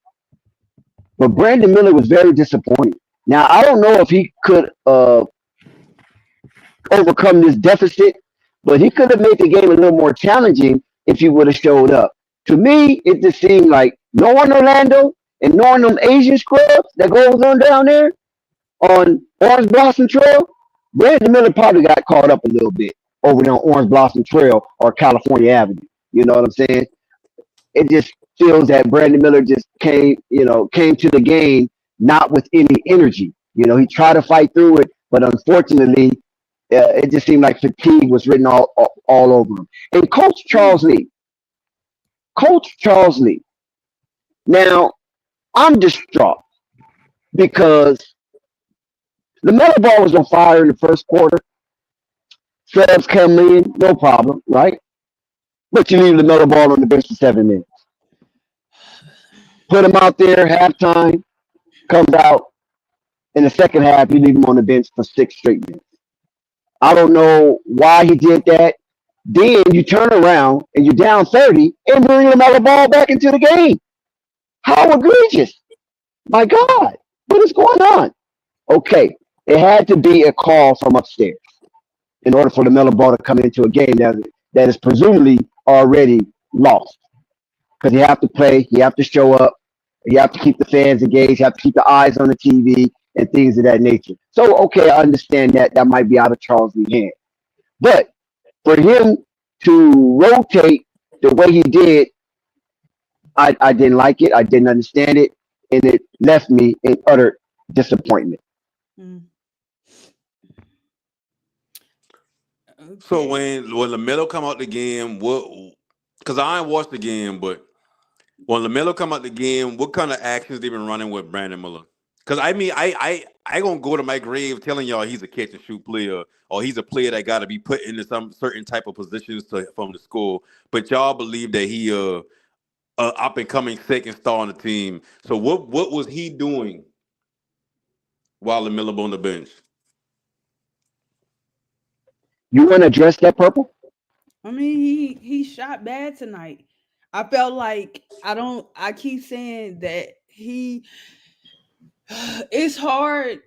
But Brandon Miller was very disappointing. Now I don't know if he could overcome this deficit, but he could have made the game a little more challenging if he would have showed up. To me, it just seemed like knowing Orlando and knowing them Asian scrubs that goes on down there on Orange Blossom Trail, Brandon Miller probably got caught up a little bit over there on Orange Blossom Trail or California Avenue. You know what I'm saying? It just feels that Brandon Miller just came to the game not with any energy. He tried to fight through it, but unfortunately, it just seemed like fatigue was written all over him. And Coach Charles Lee. Now I'm distraught because the Lamelo Ball was on fire in the first quarter. Subs come in, no problem, right? But you leave the Lamelo Ball on the bench for 7 minutes. Put him out there, halftime, comes out. In the second half, you leave him on the bench for 6 straight minutes. I don't know why he did that. Then you turn around and you're down 30 and bring Lamelo Ball back into the game. How egregious. My God, what is going on? Okay, it had to be a call from upstairs in order for the Melo Ball to come into a game that is presumably already lost. Because you have to play, you have to show up, you have to keep the fans engaged, you have to keep the eyes on the TV and things of that nature. So, okay, I understand that might be out of Charles Lee's hand. But for him to rotate the way he did, I didn't like it, I didn't understand it, and it left me in utter disappointment. Mm. So Okay. when Lamelo come out the game, what? Because I ain't watched the game, but when Lamelo come out the game, what kind of actions they been running with Brandon Miller? Because I mean, I gonna go to my grave telling y'all he's a catch and shoot player, or he's a player that got to be put into some certain type of positions from the school. But y'all believe that he up and coming second star on the team. So what was he doing while Lamelo on the bench? You want to address that, Purple? I mean, he shot bad tonight. I felt like I keep saying that he it's hard.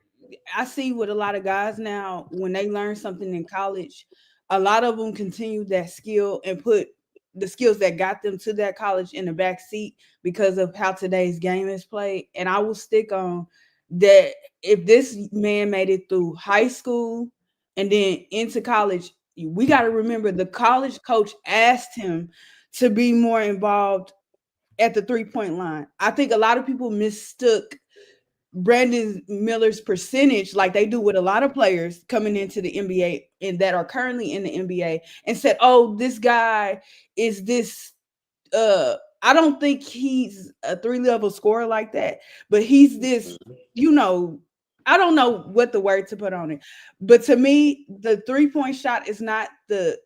I see with a lot of guys now when they learn something in college, a lot of them continue that skill and put the skills that got them to that college in the back seat because of how today's game is played. And I will stick on that if this man made it through high school and then into college, we got to remember the college coach asked him to be more involved at the 3 point line. I think a lot of people mistook Brandon Miller's percentage, like they do with a lot of players coming into the NBA and that are currently in the NBA, and said, "Oh, this guy is this." I don't think he's a 3 level scorer like that, but he's this. You know, I don't know what the word to put on it, but to me, the 3 point shot is not the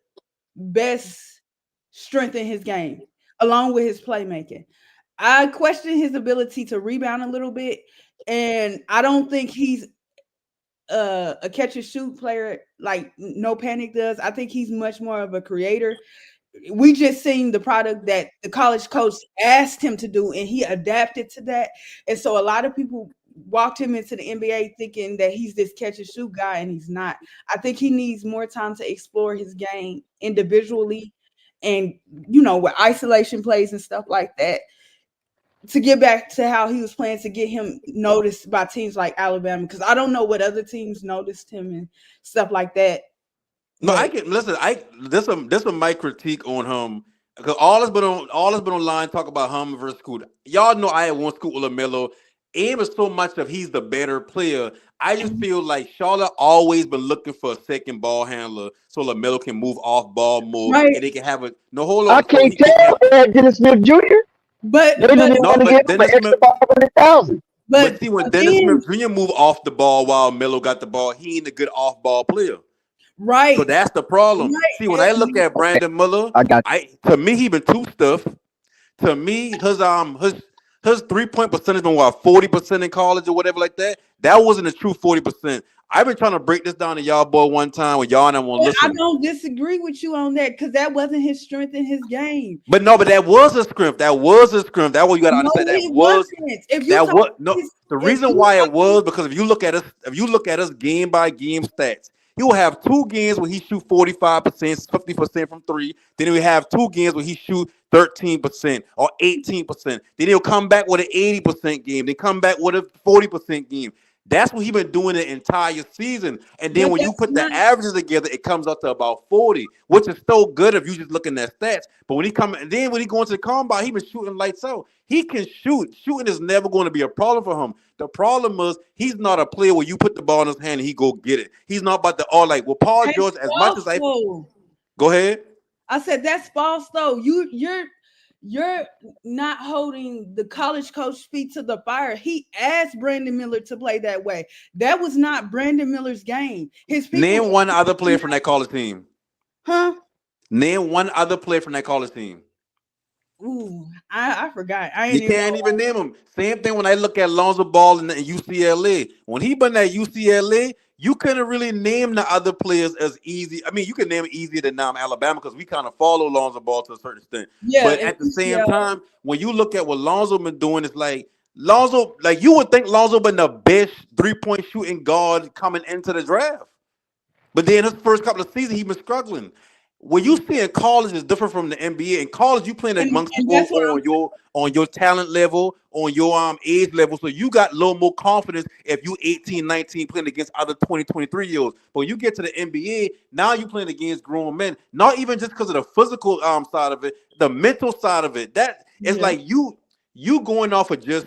best strength in his game, along with his playmaking. I question his ability to rebound a little bit, and I don't think he's a catch and shoot player like No Panic does. I think he's much more of a creator. We just seen the product that the college coach asked him to do, and he adapted to that. And so a lot of people walked him into the NBA thinking that he's this catch and shoot guy, and he's not. I think he needs more time to explore his game individually and with isolation plays and stuff like that to get back to how he was playing to get him noticed by teams like Alabama, because I don't know what other teams noticed him and stuff like that. No, I But can listen. This my critique on him. Because all has been online talk about him versus Scoot. Y'all know I had one Scoot with Lamelo. Aim is so much of he's the better player. I just feel like Charlotte always been looking for a second ball handler so Lamelo can move off ball more right, and they can have a no hold I on. So can't they can tell have Dennis Smith Jr. They but didn't but even no, want to but give him an Dennis extra Smith. 500,000. But but see, when Dennis again, Smith Jr. moved off the ball while Melo got the ball, he ain't a good off ball player. So right, that's the problem. See, when right, I look at Brandon Miller, I got to me he been too stuff. To me, his 3 point percentage been what 40% in college or whatever like that. That wasn't a true 40%. I've been trying to break this down to y'all boy one time when y'all don't want to I listen. don't disagree with you on that because that wasn't his strength in his game. But no, but that was a script. That was a script. That what you gotta No, understand. it wasn't. If you talk No. his, The if reason you why it talk, was because if you look at us game by game stats, he will have 2 games where he shoot 45%, 50% from three. Then we have 2 games where he shoot 13% or 18%. Then he'll come back with an 80% game. Then come back with a 40% game. That's what he been doing the entire season. And then But when you that's put the not. averages together, it comes up to about 40, which is so good if you just looking at stats. But when he come and then when he going to the combine, he been shooting lights out. He can shoot. Shooting is never going to be a problem for him. The problem is he's not a player where you put the ball in his hand and he go get it. He's not about the all like well, Paul That's George, as much as false I though. go ahead. I said that's false though. You're not holding the college coach feet to the fire. He asked Brandon Miller to play that way. That was not Brandon Miller's game. His people, Name one other player from that college team. huh? Name one other player from that college team. Ooh, I forgot. I You ain't even. can't even name him. Same thing when I look at Lonzo Ball in UCLA. When he been at UCLA, you couldn't really name the other players as easy. I mean, you can name it easier than now Alabama because we kind of follow Lonzo Ball to a certain extent. Yeah, But and at the same UCLA. time, when you look at what Lonzo been doing, it's like Lonzo, like you would think Lonzo been the best 3-point shooting guard coming into the draft. But then his first couple of seasons, he been struggling. What you see in college is different from the NBA. In college, you playing amongst And people that's what I'm. on your talent level, on your age level. So you got a little more confidence if you 18, 19 playing against other 20, 23 year olds. But when you get to the NBA, now you playing against grown men. Not even just because of the physical side of it, the mental side of it. That it's Yeah, like you going off of just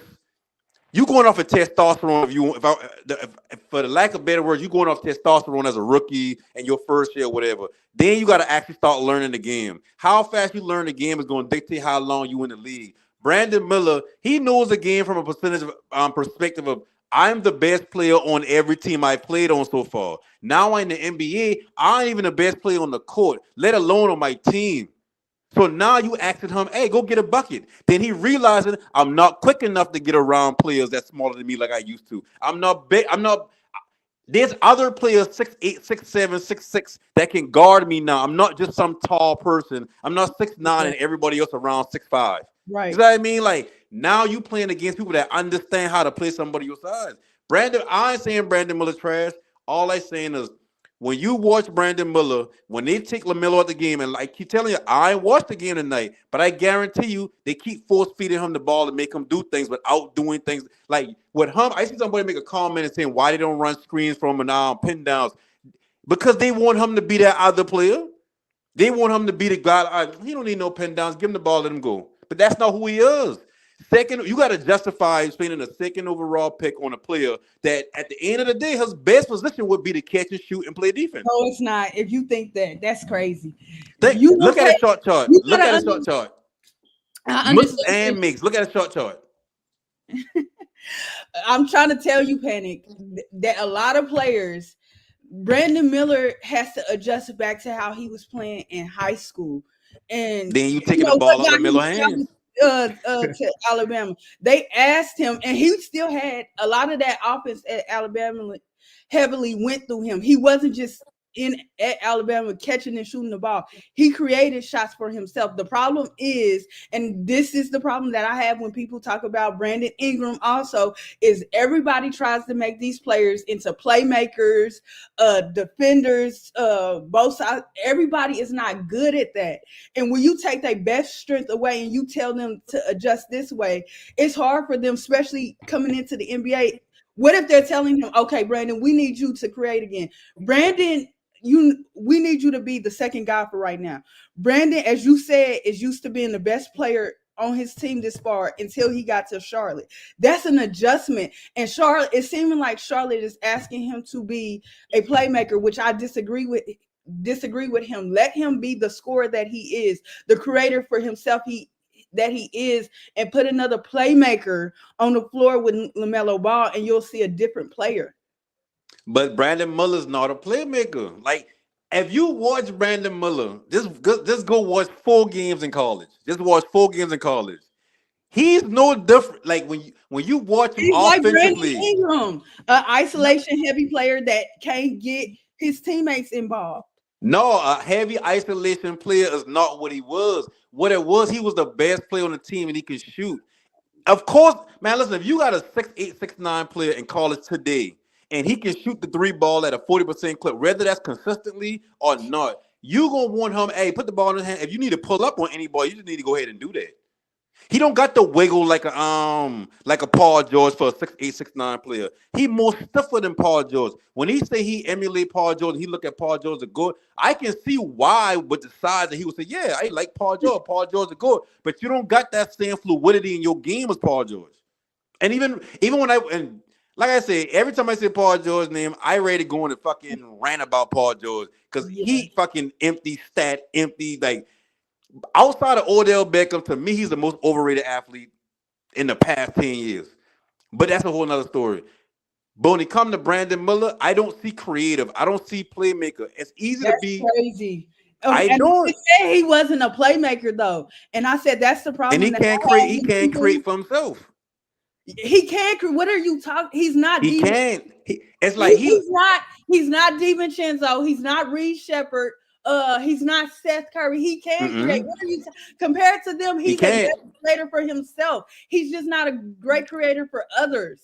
you going off of testosterone if for the lack of better words, you going off testosterone as a rookie and your first year, whatever. Then you got to actually start learning the game. How fast you learn the game is going to dictate how long you in the league. Brandon Miller, he knows the game from a percentage of, perspective of I'm the best player on every team I've played on so far. Now in the NBA, I ain't even the best player on the court, let alone on my team. So now you asking him, hey, go get a bucket. Then he realizing I'm not quick enough to get around players that's smaller than me like I used to. I'm not big. I'm not. There's other players 6'8", 6'7", 6'6" that can guard me now. I'm not just some tall person. I'm not 6'9" yeah, and everybody else around 6'5". You right. know what I mean? Like now you playing against people that understand how to play somebody your size. Brandon, I ain't saying Brandon Miller's trash. All I saying is when you watch Brandon Miller, when they take Lamelo out the game, and like keep telling you, I ain't watched the game tonight, but I guarantee you they keep force feeding him the ball and make him do things without doing things. Like with him, I see somebody make a comment and saying why they don't run screens from him and pin downs because they want him to be that other player. They want him to be the guy. He don't need no pin downs. Give him the ball, let him go. But that's not who he is. Second, you got to justify spending a second overall pick on a player that at the end of the day, his best position would be to catch and shoot and play defense. No, it's not. If you think that, that's crazy. Look at a short chart. You Look gotta at a short chart. I Mix understand. and mix. Look at a short chart. I'm trying to tell you, Panic, that a lot of players, Brandon Miller has to adjust back to how he was playing in high school. And Then you taking the ball out what of got him Miller hands. to Alabama. They asked him, and he still had a lot of that offense at Alabama heavily went through him. He wasn't just in at Alabama catching and shooting the ball. He created shots for himself. The problem is, and this is the problem that I have when people talk about Brandon Ingram also, is everybody tries to make these players into playmakers, defenders, both sides. Everybody is not good at that. And when you take their best strength away and you tell them to adjust this way, it's hard for them, especially coming into the NBA. What if they're telling him, okay, Brandon, we need you to create again? Brandon, we need you to be the second guy for right now. Brandon, as you said, is used to being the best player on his team this far until he got to Charlotte. That's an adjustment. And Charlotte, it's seeming like Charlotte is asking him to be a playmaker, which I disagree with him. Let him be the scorer that he is, the creator for himself that he is, and put another playmaker on the floor with Lamelo Ball, and you'll see a different player. But Brandon Miller's not a playmaker. Like, if you watch Brandon Miller, just go watch 4 games in college. Just watch 4 games in college. He's no different. Like when you watch him He's like Brandon offensively. Ingram, an isolation heavy player that can't get his teammates involved. No, a heavy isolation player is not what he was. What it was, he was the best player on the team and he could shoot. Of course, man, listen, if you got a 6'8", 6'9" player in college today and he can shoot the 3 ball at a 40% clip, whether that's consistently or not, you going to want him, hey, put the ball in his hand. If you need to pull up on any ball, you just need to go ahead and do that. He don't got the wiggle like a Paul George for a 6'8", 6'9" player. He more stiffer than Paul George. When he say he emulate Paul George, he look at Paul George as good. I can see why with the size that he would say, yeah, I like Paul George. Paul George is good, but you don't got that same fluidity in your game as Paul George. And even when like I said, every time I say Paul George's name, I ready to go on and fucking rant about Paul George because Yeah. he fucking empty like outside of Odell Beckham. To me, he's the most overrated athlete in the past 10 years. But that's a whole nother story. But when it comes to Brandon Miller, I don't see creative. I don't see playmaker. It's easy to That's be. crazy. I And don't. he said he wasn't a playmaker though, and I said that's the And problem he that can't I create. have He with can't people. create for himself. He can't. What are you talking? He's not He Di. can't. It's like he. He's not. He's not DiVincenzo. He's not Reed Shepard. He's not Seth Curry. He can create. Mm-mm, What are you compared to them? he He's a can't. better creator for himself. He's just not a great creator for others.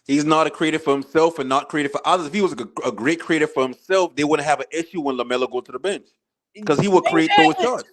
He's not a creator for himself and not creator for others. If he was a great creator for himself, they wouldn't have an issue when Lamelo go to the bench because he would create those shots.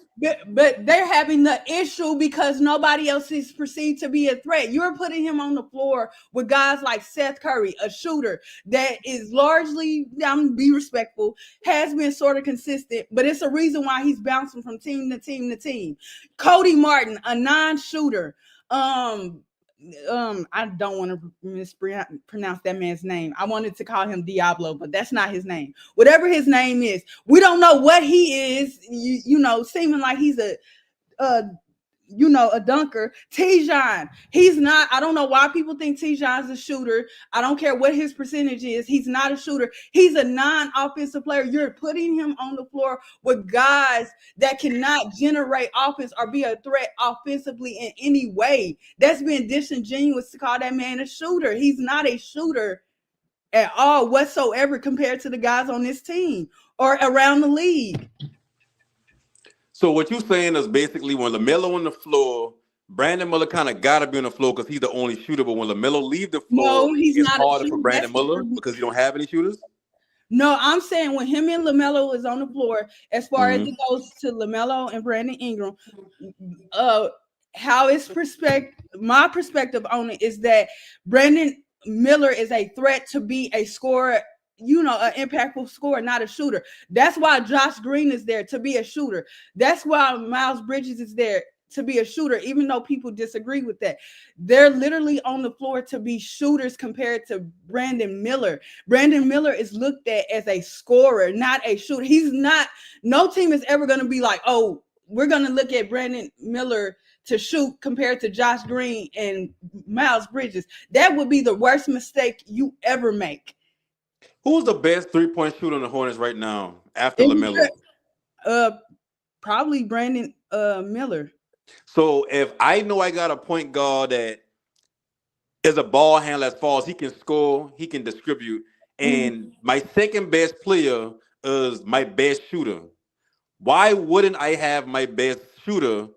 But they're having the issue because nobody else is perceived to be a threat. You're putting him on the floor with guys like Seth Curry, a shooter that is largely, I'm gonna be respectful, has been sort of consistent, but it's a reason why he's bouncing from team to team to team. Cody Martin, a non-shooter. I don't want to mispronounce that man's name. I wanted to call him Diablo, but that's not his name. Whatever his name is, we don't know what he is. You know, seeming like he's a dunker. Tijon, he's not. I don't know why people think Tijon's a shooter. I don't care what his percentage is. He's not a shooter. He's a non-offensive player. You're putting him on the floor with guys that cannot generate offense or be a threat offensively in any way. That's been disingenuous to call that man a shooter. He's not a shooter at all whatsoever compared to the guys on this team or around the league. So what you're saying is basically when Lamelo on the floor, Brandon Miller kind of got to be on the floor because he's the only shooter. But when Lamelo leave the floor, No, he's it's not a harder for shooter. Brandon Miller because you don't have any shooters. No, I'm saying when him and Lamelo is on the floor, as far as Mhm. it goes to Lamelo and Brandon Ingram, how it's my perspective on it is that Brandon Miller is a threat to be a scorer, an impactful scorer, not a shooter. That's why Josh Green is there to be a shooter. That's why Miles Bridges is there to be a shooter, even though people disagree with that. They're literally on the floor to be shooters compared to Brandon Miller. Brandon Miller is looked at as a scorer, not a shooter. He's not, no team is ever going to be like, oh, we're going to look at Brandon Miller to shoot compared to Josh Green and Miles Bridges. That would be the worst mistake you ever make. Who's the best 3-point shooter on the Hornets right now after Lamelo? Probably Brandon Miller. So if I know I got a point guard that is a ball handler as far as he can score, he can distribute, and my second best player is my best shooter, why wouldn't I have my best shooter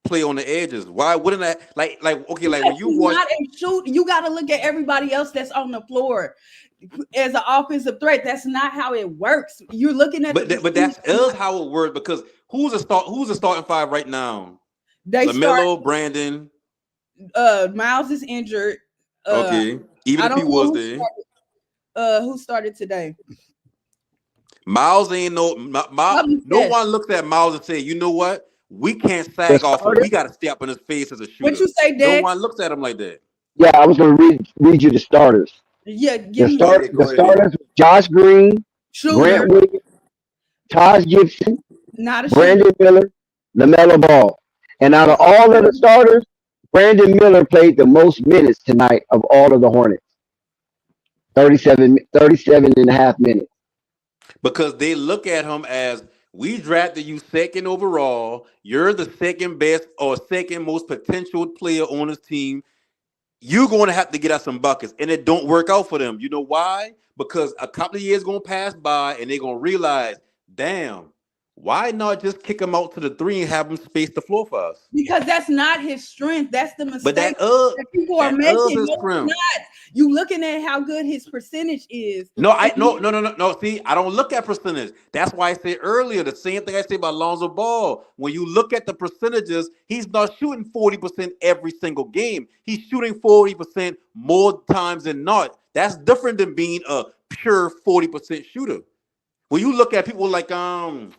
play on the edges? Why wouldn't I like okay, like when you watch not a shoot, you got to look at everybody else that's on the floor as an offensive threat. That's not how it works. You're looking at but that's how it works because who's the starting five right now? They Lamelo, Brandon. Miles is injured. Okay, even if he was there. Who started today? Miles ain't no one looks at Miles and say, you know what? We can't sag off him. We got to step in his face as a shooter. What you say, Dex? No one looks at him like that. Yeah, I was going to read you the starters. Yeah, the starters: Josh Green, shooter. Grant Williams, Taj Gibson, not a Brandon shooter. Miller, LaMelo Ball. And out of all of the starters, Brandon Miller played the most minutes tonight of all of the Hornets. 37 and a half minutes. Because they look at him as, we drafted you second overall. You're the second best or second most potential player on this team. You're going to have to get us some buckets. And it don't work out for them. You know why? Because a couple of years going to pass by and they're going to realize, damn, why not just kick him out to the three and have him space the floor for us? Because that's not his strength. That's the mistake But that people are making. his strength. You looking at how good his percentage is. No, no. See, I don't look at percentage. That's why I said earlier the same thing I said about Lonzo Ball. When you look at the percentages, he's not shooting 40% every single game. He's shooting 40% more times than not. That's different than being a pure 40% shooter. When you look at people like Duncan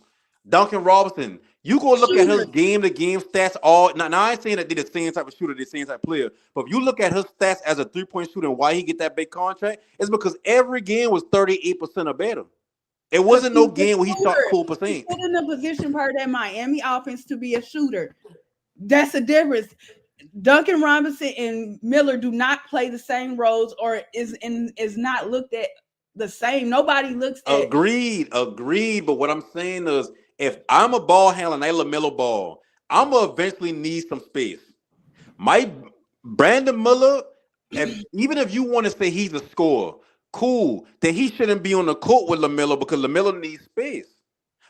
Robinson, you go look at his Shooter. game to game stats. All now, I ain't saying that they're the same type of shooter, the same type of player. But if you look at his stats as a 3-point shooter and why he get that big contract, it's because every game was 38% or better. It wasn't no game where he shot full He's percent. put in a position part of that Miami offense to be a shooter. That's the difference. Duncan Robinson and Miller do not play the same roles, or is not looked at the same. Nobody looks at. Agreed. But what I'm saying is, if I'm a ball handler and I Lamelo Ball, I'm gonna eventually need some space. My Brandon Miller, even if you want to say he's a scorer, cool. Then he shouldn't be on the court with Lamelo because Lamelo needs space.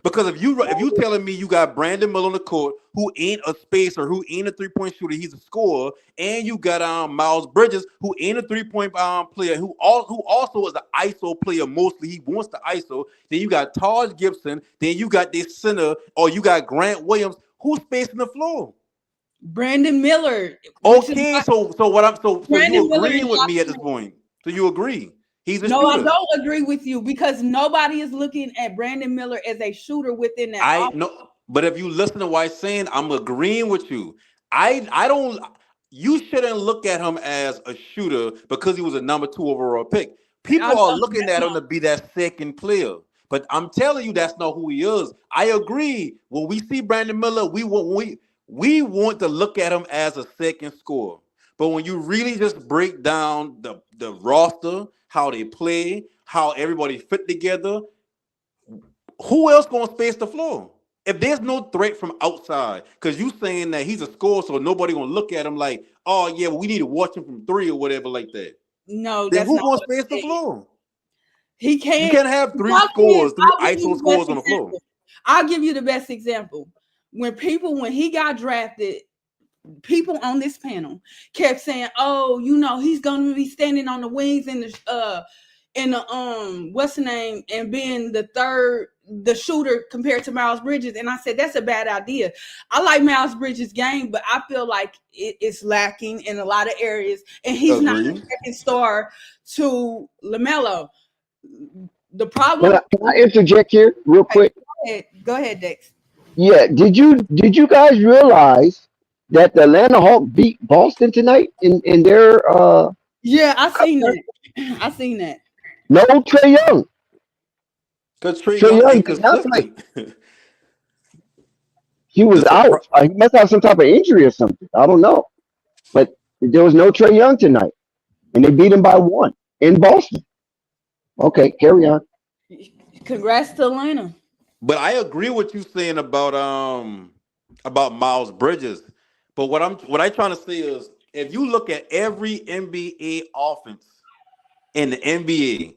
Because if you telling me you got Brandon Miller on the court who ain't a spacer, who ain't a 3-point shooter, he's a scorer, and you got Miles Bridges who ain't a 3-point player, who also is an ISO player mostly. He wants the ISO. Then you got Taj Gibson. Then you got this center, or you got Grant Williams who's spacing the floor. Brandon Miller. Okay, so Brandon you Miller agreeing is with not me at this point? So you agree he's a No, I shooter? don't agree with you because nobody is looking at Brandon Miller as a shooter within that. I offense. know, but if you listen to what I'm saying, I'm agreeing with you. I don't. You shouldn't look at him as a shooter because he was a number 2 overall pick. I People are know looking that's at him not. to be that second player. But I'm telling you, that's not who he is. I agree. When we see Brandon Miller, we want to look at him as a second scorer. But when you really just break down the roster, how they play, how everybody fit together, who else gonna space the floor? If there's no threat from outside, because you saying that he's a scorer, so nobody gonna look at him like, oh yeah, well, we need to watch him from 3 or whatever like that. No, Then that's who not gonna what space I'm the saying. floor? He You can't. can't have 3 scores, 3 I'll give you ISO the best scores on the floor. example. I'll give you the best example. When he got drafted, people on this panel kept saying, "Oh, he's going to be standing on the wings in the what's the name, and being the shooter compared to Miles Bridges." And I said that's a bad idea. I like Miles Bridges' game, but I feel like it's lacking in a lot of areas, and he's not the Agree. second star to Lamelo. The Can problem. I interject here real quick? Go ahead, Dex. Yeah. Did you guys realize that the Atlanta Hawks beat Boston tonight in their Yeah, I seen that. I seen that. no Trey Young. Because Trey Trey Young Young ain't did not play. consistent. He the was surprise. out. He must have some type of injury or something. I don't know. But there was no Trey Young tonight, and they beat him by 1 in Boston. Okay, carry on. Congrats to Atlanta. But I agree with you saying about Miles Bridges. But what I trying to say is if you look at every NBA offense in the NBA,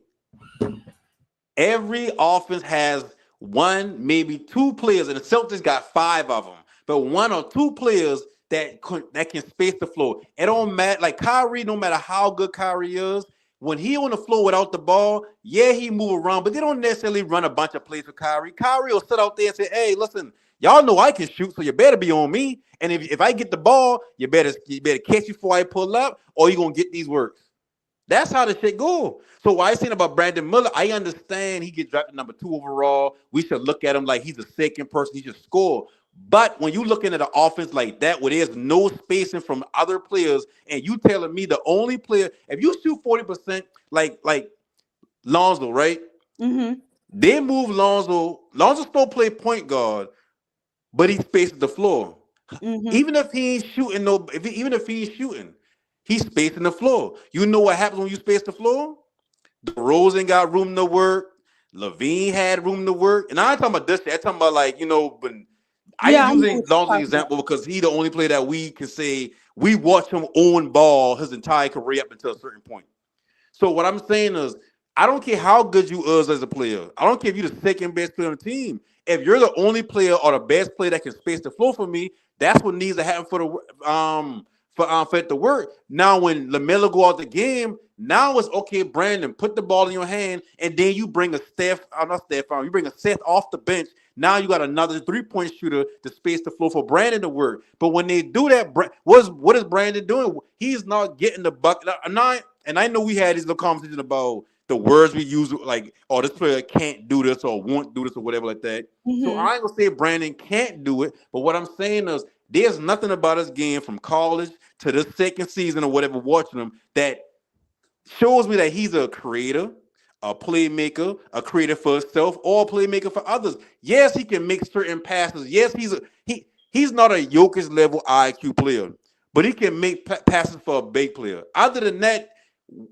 every offense has one, maybe 2 players, and the Celtics got 5 of them, but 1 or 2 players that can space the floor. It don't matter. Like Kyrie, no matter how good Kyrie is, when he on the floor without the ball, yeah, he move around, but they don't necessarily run a bunch of plays for Kyrie. Kyrie will sit out there and say, "Hey, listen, y'all know I can shoot, so you better be on me. And if I get the ball, you better catch it before I pull up, or you gonna get these works." That's how the shit go. So what I saying about Brandon Miller, I understand he gets drafted number 2 overall. We should look at him like he's the second person. He should score. But when you looking at an offense like that, where there's no spacing from other players, and you telling me the only player, if you shoot 40%, like Lonzo, right? Mm-hmm. They move Lonzo. Lonzo still play point guard, but he spaces the floor. Mm-hmm. Even if he ain't shooting, even if he ain't shooting, he's spacing the floor. You know what happens when you space the floor? DeRozan got room to work. Levine had room to work. And I ain't talking about this. I'm talking about but I Yeah, I know using what you're Lonzo's talking about. example because he the only player that we can say we watch him own ball his entire career up until a certain point. So what I'm saying is, I don't care how good you is as a player. I don't care if you're the second best player on the team. If you're the only player or the best player that can space the floor for me, that's what needs to happen for it to work. Now when Lamelo go out the game, now it's okay, Brandon, put the ball in your hand, and then you bring a you bring a Seth off the bench. Now you got another 3-point shooter to space the floor for Brandon to work. But when they do that, what is Brandon doing? He's not getting the bucket. And I know we had these little conversations about the words we use, like, oh, this player can't do this or won't do this or whatever like that. So I ain't gonna say Brandon can't do it, but what I'm saying is there's nothing about his game from college to the second season or whatever, watching him, that shows me that he's a creator, a playmaker, a creator for himself, or a playmaker for others. Yes, he can make certain passes. Yes, he's not a Jokic level IQ player, but he can make passes for a big player. Other than that,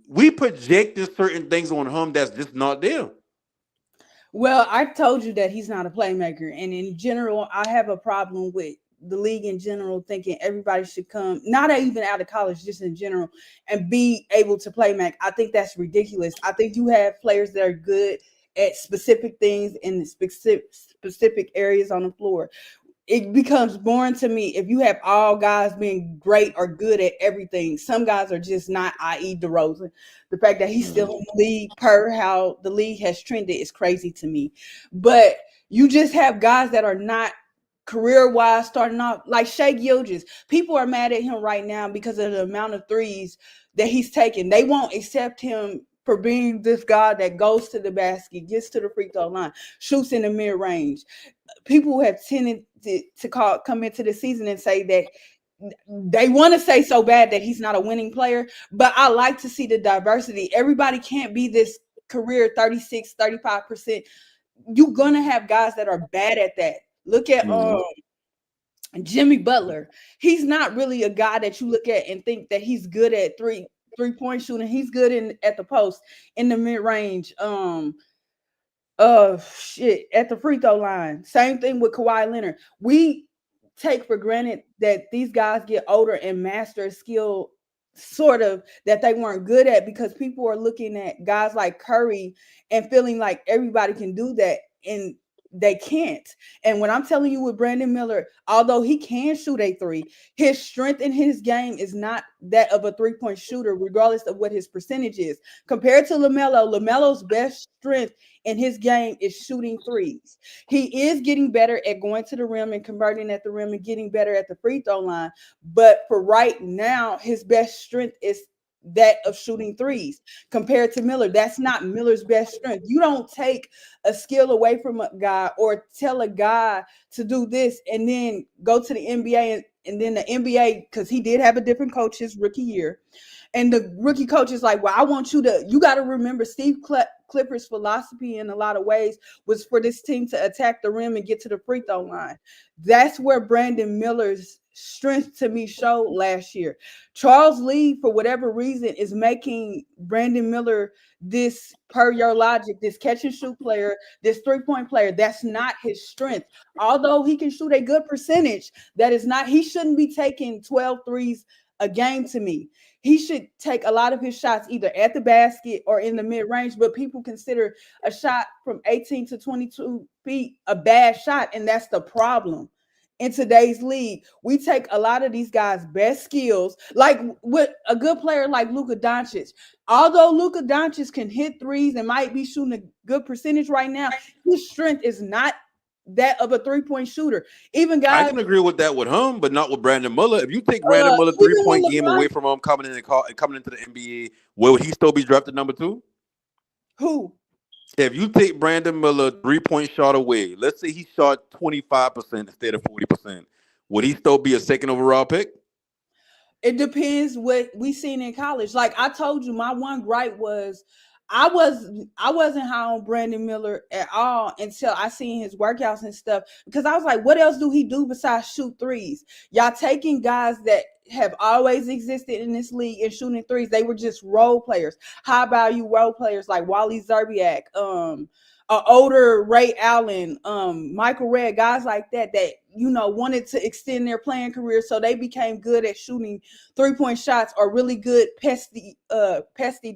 we projected certain things on him that's just not there. Well, I told you that he's not a playmaker, and in general, I have a problem with the league in general thinking everybody should come, not even out of college, just in general, and be able to play make. I think that's ridiculous. I think you have players that are good at specific things in specific areas on the floor. It becomes boring to me if you have all guys being great or good at everything. Some guys are just not, i.e. DeRozan. The fact that he's still in the league per how the league has trended is crazy to me. But you just have guys that are not career-wise starting off, like Shai Gilgeous. People are mad at him right now because of the amount of threes that he's taking. They won't accept him for being this guy that goes to the basket, gets to the free throw line, shoots in the mid-range. People have tended to come into the season and say that they want to say so bad that he's not a winning player, but I like to see the diversity. Everybody can't be this career 36, 35%. You're going to have guys that are bad at that. Look at Jimmy Butler. He's not really a guy that you look at and think that he's good at three-point shooting. He's good at the post, in the mid-range. At the free throw line. Same thing with Kawhi Leonard. We take for granted that these guys get older and master a skill sort of that they weren't good at, because people are looking at guys like Curry and feeling like everybody can do that, and they can't. And when I'm telling you, with Brandon Miller, although he can shoot a three, his strength in his game is not that of a 3-point shooter, regardless of what his percentage is. Compared to LaMelo's best strength in his game is shooting threes. He is getting better at going to the rim and converting at the rim and getting better at the free throw line. But for right now, his best strength is that of shooting threes. Compared to Miller, that's not Miller's best strength. You don't take a skill away from a guy or tell a guy to do this and then go to the NBA and then the NBA, because he did have a different coach his rookie year. And the rookie coach is like, well, I want you got to remember Steve Clifford's philosophy in a lot of ways was for this team to attack the rim and get to the free throw line. That's where Brandon Miller's strength to me showed last year. Charles Lee, for whatever reason, is making Brandon Miller this, per your logic, this catch and shoot player, this 3-point player. That's not his strength. Although he can shoot a good percentage, he shouldn't be taking 12 threes a game to me. He should take a lot of his shots either at the basket or in the mid-range, but people consider a shot from 18 to 22 feet a bad shot, and that's the problem. In today's league, we take a lot of these guys' best skills, like with a good player like Luka Doncic. Although Luka Doncic can hit threes and might be shooting a good percentage right now, his strength is not that of a 3-point shooter. Even guys, I can agree with that with him, but not with Brandon Miller. If you take Brandon Miller 3-point game away from him coming into the NBA, will he still be drafted number 2? Who? If you take Brandon Miller 3-point shot away, let's say he shot 25% instead of 40%, would he still be a second overall pick? It depends what we seen in college. Like I told you, my one gripe was I wasn't high on Brandon Miller at all until I seen his workouts and stuff, because I was like, what else do he do besides shoot threes? Y'all taking guys that have always existed in this league and shooting threes. They were just role players, high value role players like Wally Zerbiak, older Ray Allen, Michael Redd, guys like that wanted to extend their playing career, so they became good at shooting 3-point shots or really good pesty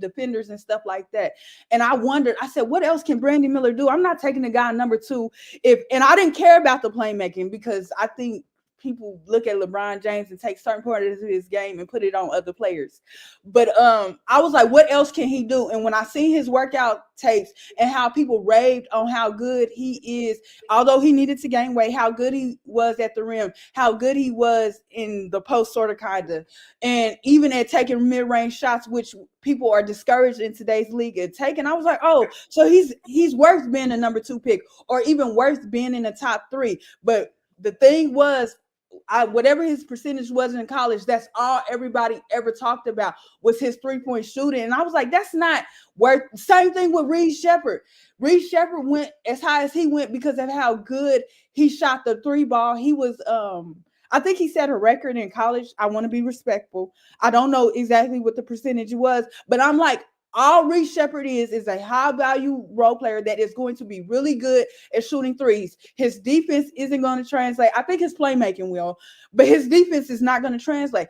defenders and stuff like that. And I wondered, I said, what else can Brandon Miller do? I'm not taking the guy number 2 and I didn't care about the playmaking, because I think people look at LeBron James and take certain parts of his game and put it on other players. But I was like, what else can he do? And when I seen his workout tapes and how people raved on how good he is, although he needed to gain weight, how good he was at the rim, how good he was in the post, sort of, kind of, and even at taking mid-range shots, which people are discouraged in today's league at taking. I was like, oh, so he's worth being a number 2 pick, or even worth being in the top 3. But the thing was, whatever his percentage was in college, that's all everybody ever talked about was his 3-point shooting. And I was like, that's not worth. Same thing with Reed Shepherd. Reed Shepherd went as high as he went because of how good he shot the 3 ball. He was, I think he set a record in college. I want to be respectful. I don't know exactly what the percentage was, but I'm like, all Reed Shepherd is a high value role player that is going to be really good at shooting threes. His defense isn't going to translate. I think his playmaking will, but his defense is not going to translate.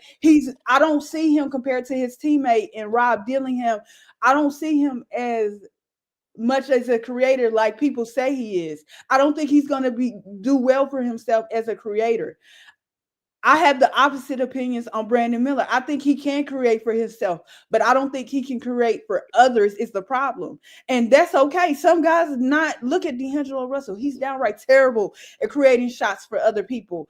I don't see him compared to his teammate and Rob Dillingham. I don't see him as much as a creator like people say he is. I don't think he's going to do well for himself as a creator. I have the opposite opinions on Brandon Miller. I think he can create for himself, but I don't think he can create for others is the problem. And that's okay. Some guys look at D'Angelo Russell. He's downright terrible at creating shots for other people.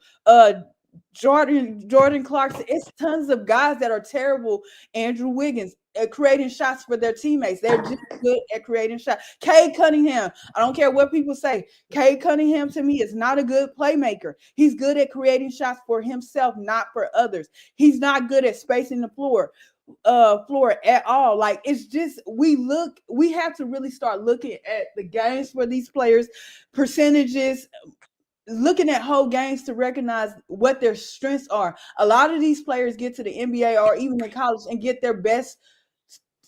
Jordan Clarkson, it's tons of guys that are terrible. Andrew Wiggins at creating shots for their teammates. They're just good at creating shots. Cade Cunningham, I don't care what people say. Cade Cunningham to me is not a good playmaker. He's good at creating shots for himself, not for others. He's not good at spacing the floor at all. Like, it's just, we have to really start looking at the games for these players, percentages, looking at whole games to recognize what their strengths are. A lot of these players get to the NBA or even in college and get their best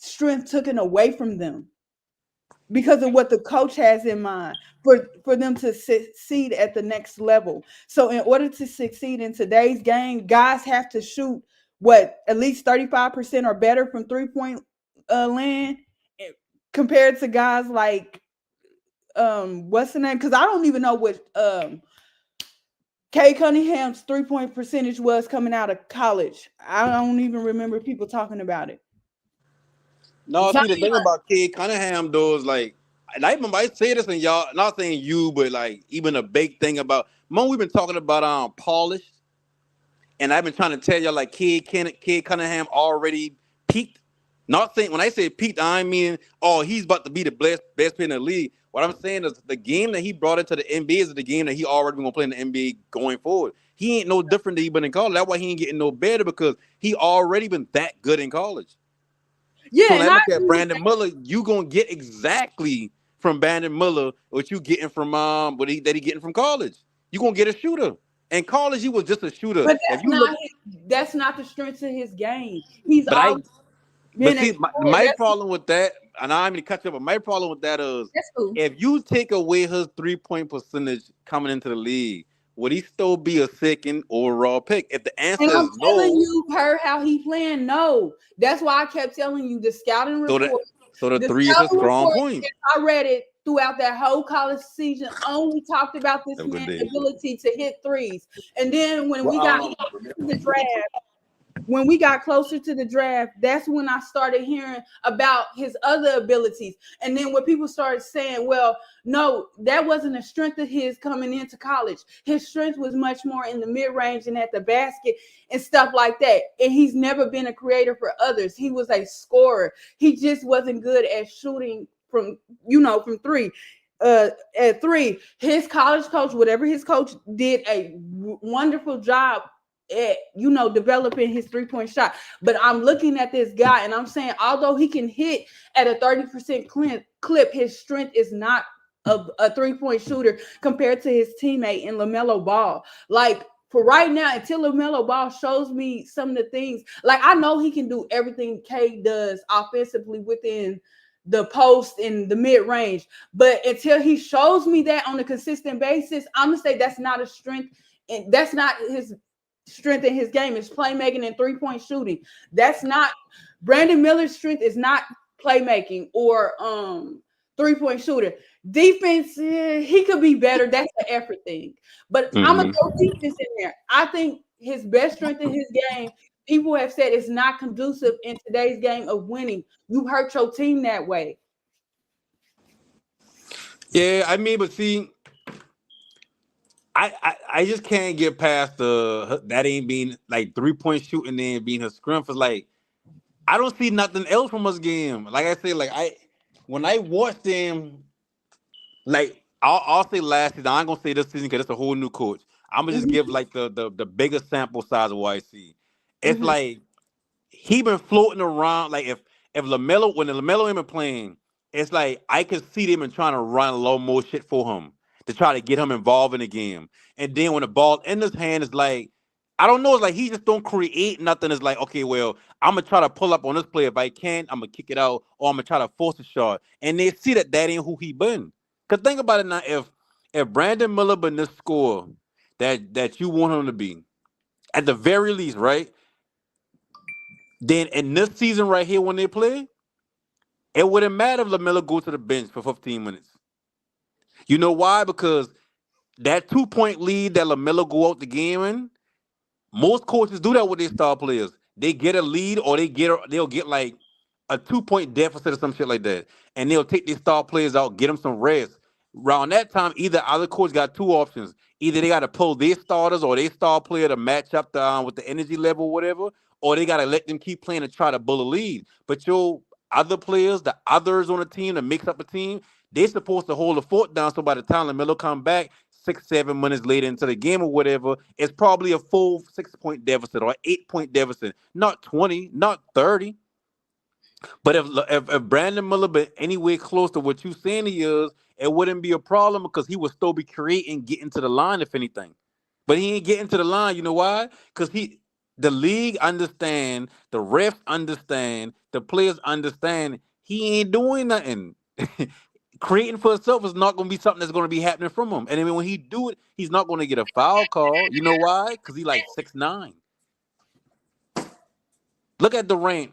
strength taken away from them because of what the coach has in mind for them to succeed at the next level. So in order to succeed in today's game, guys have to shoot at least 35% or better from 3-point land, compared to guys like what's the name? Because I don't even know what Cade Cunningham's 3-point percentage was coming out of college. I don't even remember people talking about it. No, see, the thing about Cade Cunningham though is like, and I remember I say this, and y'all, not saying you, but like even a big thing about, we've been talking about polished, and I've been trying to tell y'all like Cade Cunningham already peaked. Not saying, when I say peaked, I mean, oh, he's about to be the best player in the league. What I'm saying is the game that he brought into the NBA is the game that he already going to play in the NBA going forward. He ain't no different than he been in college. That's why he ain't getting no better, because he already been that good in college. Yeah, so when I look at Brandon Miller, you gonna get exactly from Brandon Miller what you getting from he getting from college. You gonna get a shooter. In college, he was just a shooter. But that's not the strength of his game. My problem with that, and I'm gonna cut you up, but my problem with that is if you take away his 3-point percentage coming into the league, would he still be a second overall pick? If the answer is no, telling you heard how he playing. No, that's why I kept telling you the scouting report. So the 3 is a strong point. I read it throughout that whole college season. Only talked about this man's ability to hit threes, and then when we got to the draft. When we got closer to the draft, that's when I started hearing about his other abilities. And then when people started saying, well, no, that wasn't a strength of his coming into college. His strength was much more in the mid-range and at the basket and stuff like that. And he's never been a creator for others. He was a scorer. He just wasn't good at shooting from 3. At 3, his college coach, whatever his coach did a wonderful job at developing his 3-point shot. But I'm looking at this guy and I'm saying, although he can hit at a 30% clip, his strength is not a 3-point shooter compared to his teammate in Lamelo Ball. Like, for right now, until Lamelo Ball shows me some of the things, like, I know he can do everything Cade does offensively within the post and the mid-range, but until he shows me that on a consistent basis, I'm gonna say that's not a strength, and that's not his strength in his game. Is playmaking and 3-point shooting. That's not Brandon Miller's strength. Is not playmaking or 3-point shooter. Defense, he could be better. That's an effort thing. But I'm gonna throw defense in there. I think his best strength in his game, people have said it's not conducive in today's game of winning. You hurt your team that way. Yeah, I mean, but see, I just can't get past that ain't being like 3-point shooting and being her scrim for like I don't see nothing else from us game. Like I said, like when I watched them, like I'll say last season. I ain't gonna say this season because it's a whole new coach. I'm gonna just Mhm, give like the biggest sample size of what I see. It's mhm. like he been floating around. Like if Lamelo when the Lamelo ain't been playing, it's like I could see them and trying to run low more shit for him to try to get him involved in the game. And then when the ball in his hand, it's like I don't know. It's like he just don't create nothing. It's like okay, well I'm gonna try to pull up on this play. If I can, I'm gonna kick it out or I'm gonna try to force a shot. And they see that ain't who he been. Cause think about it now. If Brandon Miller been this score that you want him to be, at the very least, right? Then in this season right here, when they play, it wouldn't matter if LaMelo goes to the bench for 15 minutes. You know why? Because that 2-point lead that LaMelo go out the game in, most coaches do that with their star players. They get a lead or they'll get like a 2-point deficit or some shit like that. And they'll take their star players out, get them some rest. Around that time, either other coach got two options. Either they got to pull their starters or their star player to match up with the energy level or whatever, or they got to let them keep playing and try to bull a lead. But your other players, the others on the team to mix up a team, they're supposed to hold the fort down so by the time LaMelo come back, 6, 7 minutes later into the game or whatever, it's probably a full 6-point deficit or 8-point deficit, not 20, not 30. But if Brandon Miller been anywhere close to what you saying he is, it wouldn't be a problem because he would still be creating, getting to the line if anything. But he ain't getting to the line. You know why? Because the league understand, the refs understand, the players understand. He ain't doing nothing. Creating for himself is not going to be something that's going to be happening from him. And then when he do it, he's not going to get a foul call. You know why? Because he like 6'9". Look at Durant.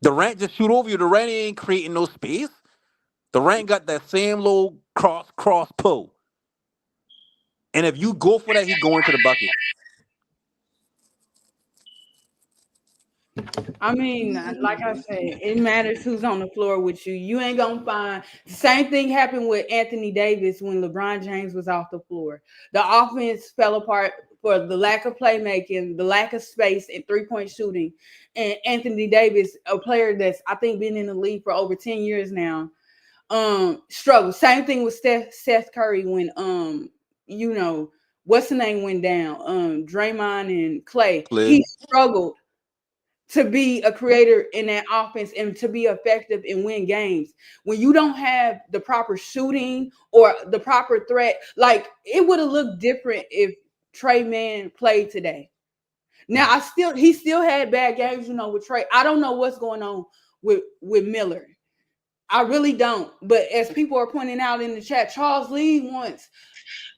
Durant just shoot over you. Durant ain't creating no space. Durant got that same little cross pull. And if you go for that, he go into the bucket. I mean, like I said, it matters who's on the floor with you. You ain't gonna find the same thing happened with Anthony Davis when LeBron James was off the floor. The offense fell apart for the lack of playmaking, the lack of space, and 3-point shooting. And Anthony Davis, a player that's I think been in the league for over 10 years now, struggled. Same thing with Seth Curry when what's the name went down? Draymond and Clay. Play. He struggled to be a creator in that offense and to be effective and win games. When you don't have the proper shooting or the proper threat, like it would have looked different if Trey Mann played today. Now he still had bad games, with Trey. I don't know what's going on with Miller. I really don't. But as people are pointing out in the chat, Charles Lee wants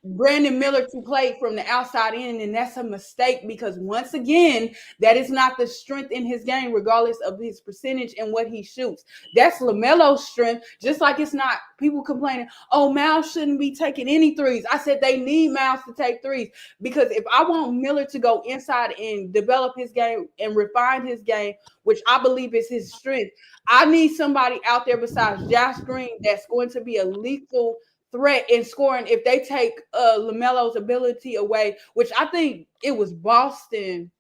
Brandon Miller to play from the outside in, and that's a mistake because once again, that is not the strength in his game, regardless of his percentage and what he shoots. That's LaMelo's strength, just like it's not people complaining, oh, Miles shouldn't be taking any threes. I said they need Miles to take threes because if I want Miller to go inside and develop his game and refine his game, which I believe is his strength, I need somebody out there besides Josh Green that's going to be a lethal threat in scoring if they take LaMelo's ability away, which I think it was Boston.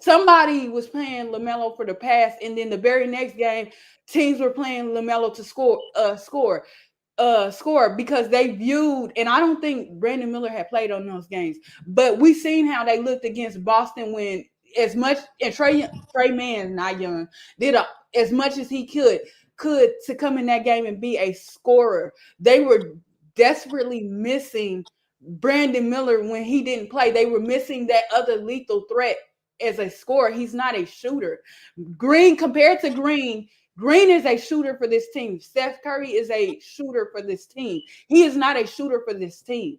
Somebody was playing LaMelo for the pass, and then the very next game, teams were playing LaMelo to score because they viewed, and I don't think Brandon Miller had played on those games, but we seen how they looked against Boston when as much, and Trey Mann, not young, did as much as he could to come in that game and be a scorer. They were desperately missing Brandon Miller when he didn't play. They were missing that other lethal threat as a scorer. He's not a shooter. Compared to Green is a shooter for this team. Steph Curry is a shooter for this team. He is not a shooter for this team.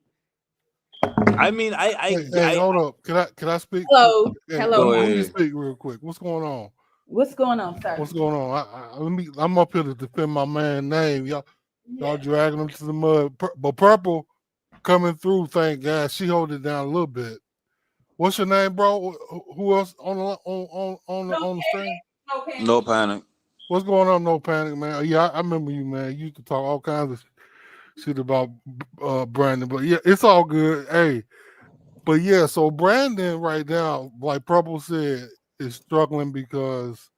I mean, Hey, hold up. Can I speak? Hello. Hey, Hello. let me speak real quick. What's going on? What's going on, sir? What's going on? I'm up here to defend my man's name. Y'all dragging him to the mud. But Purple coming through, thank God. She hold it down a little bit. What's your name, bro? Who else on the stream? No panic. What's going on? No panic, man. Yeah, I remember you, man. You used to talk all kinds of shit about Brandon, but yeah, it's all good. Hey, but yeah, so Brandon right now, like Purple said, is struggling because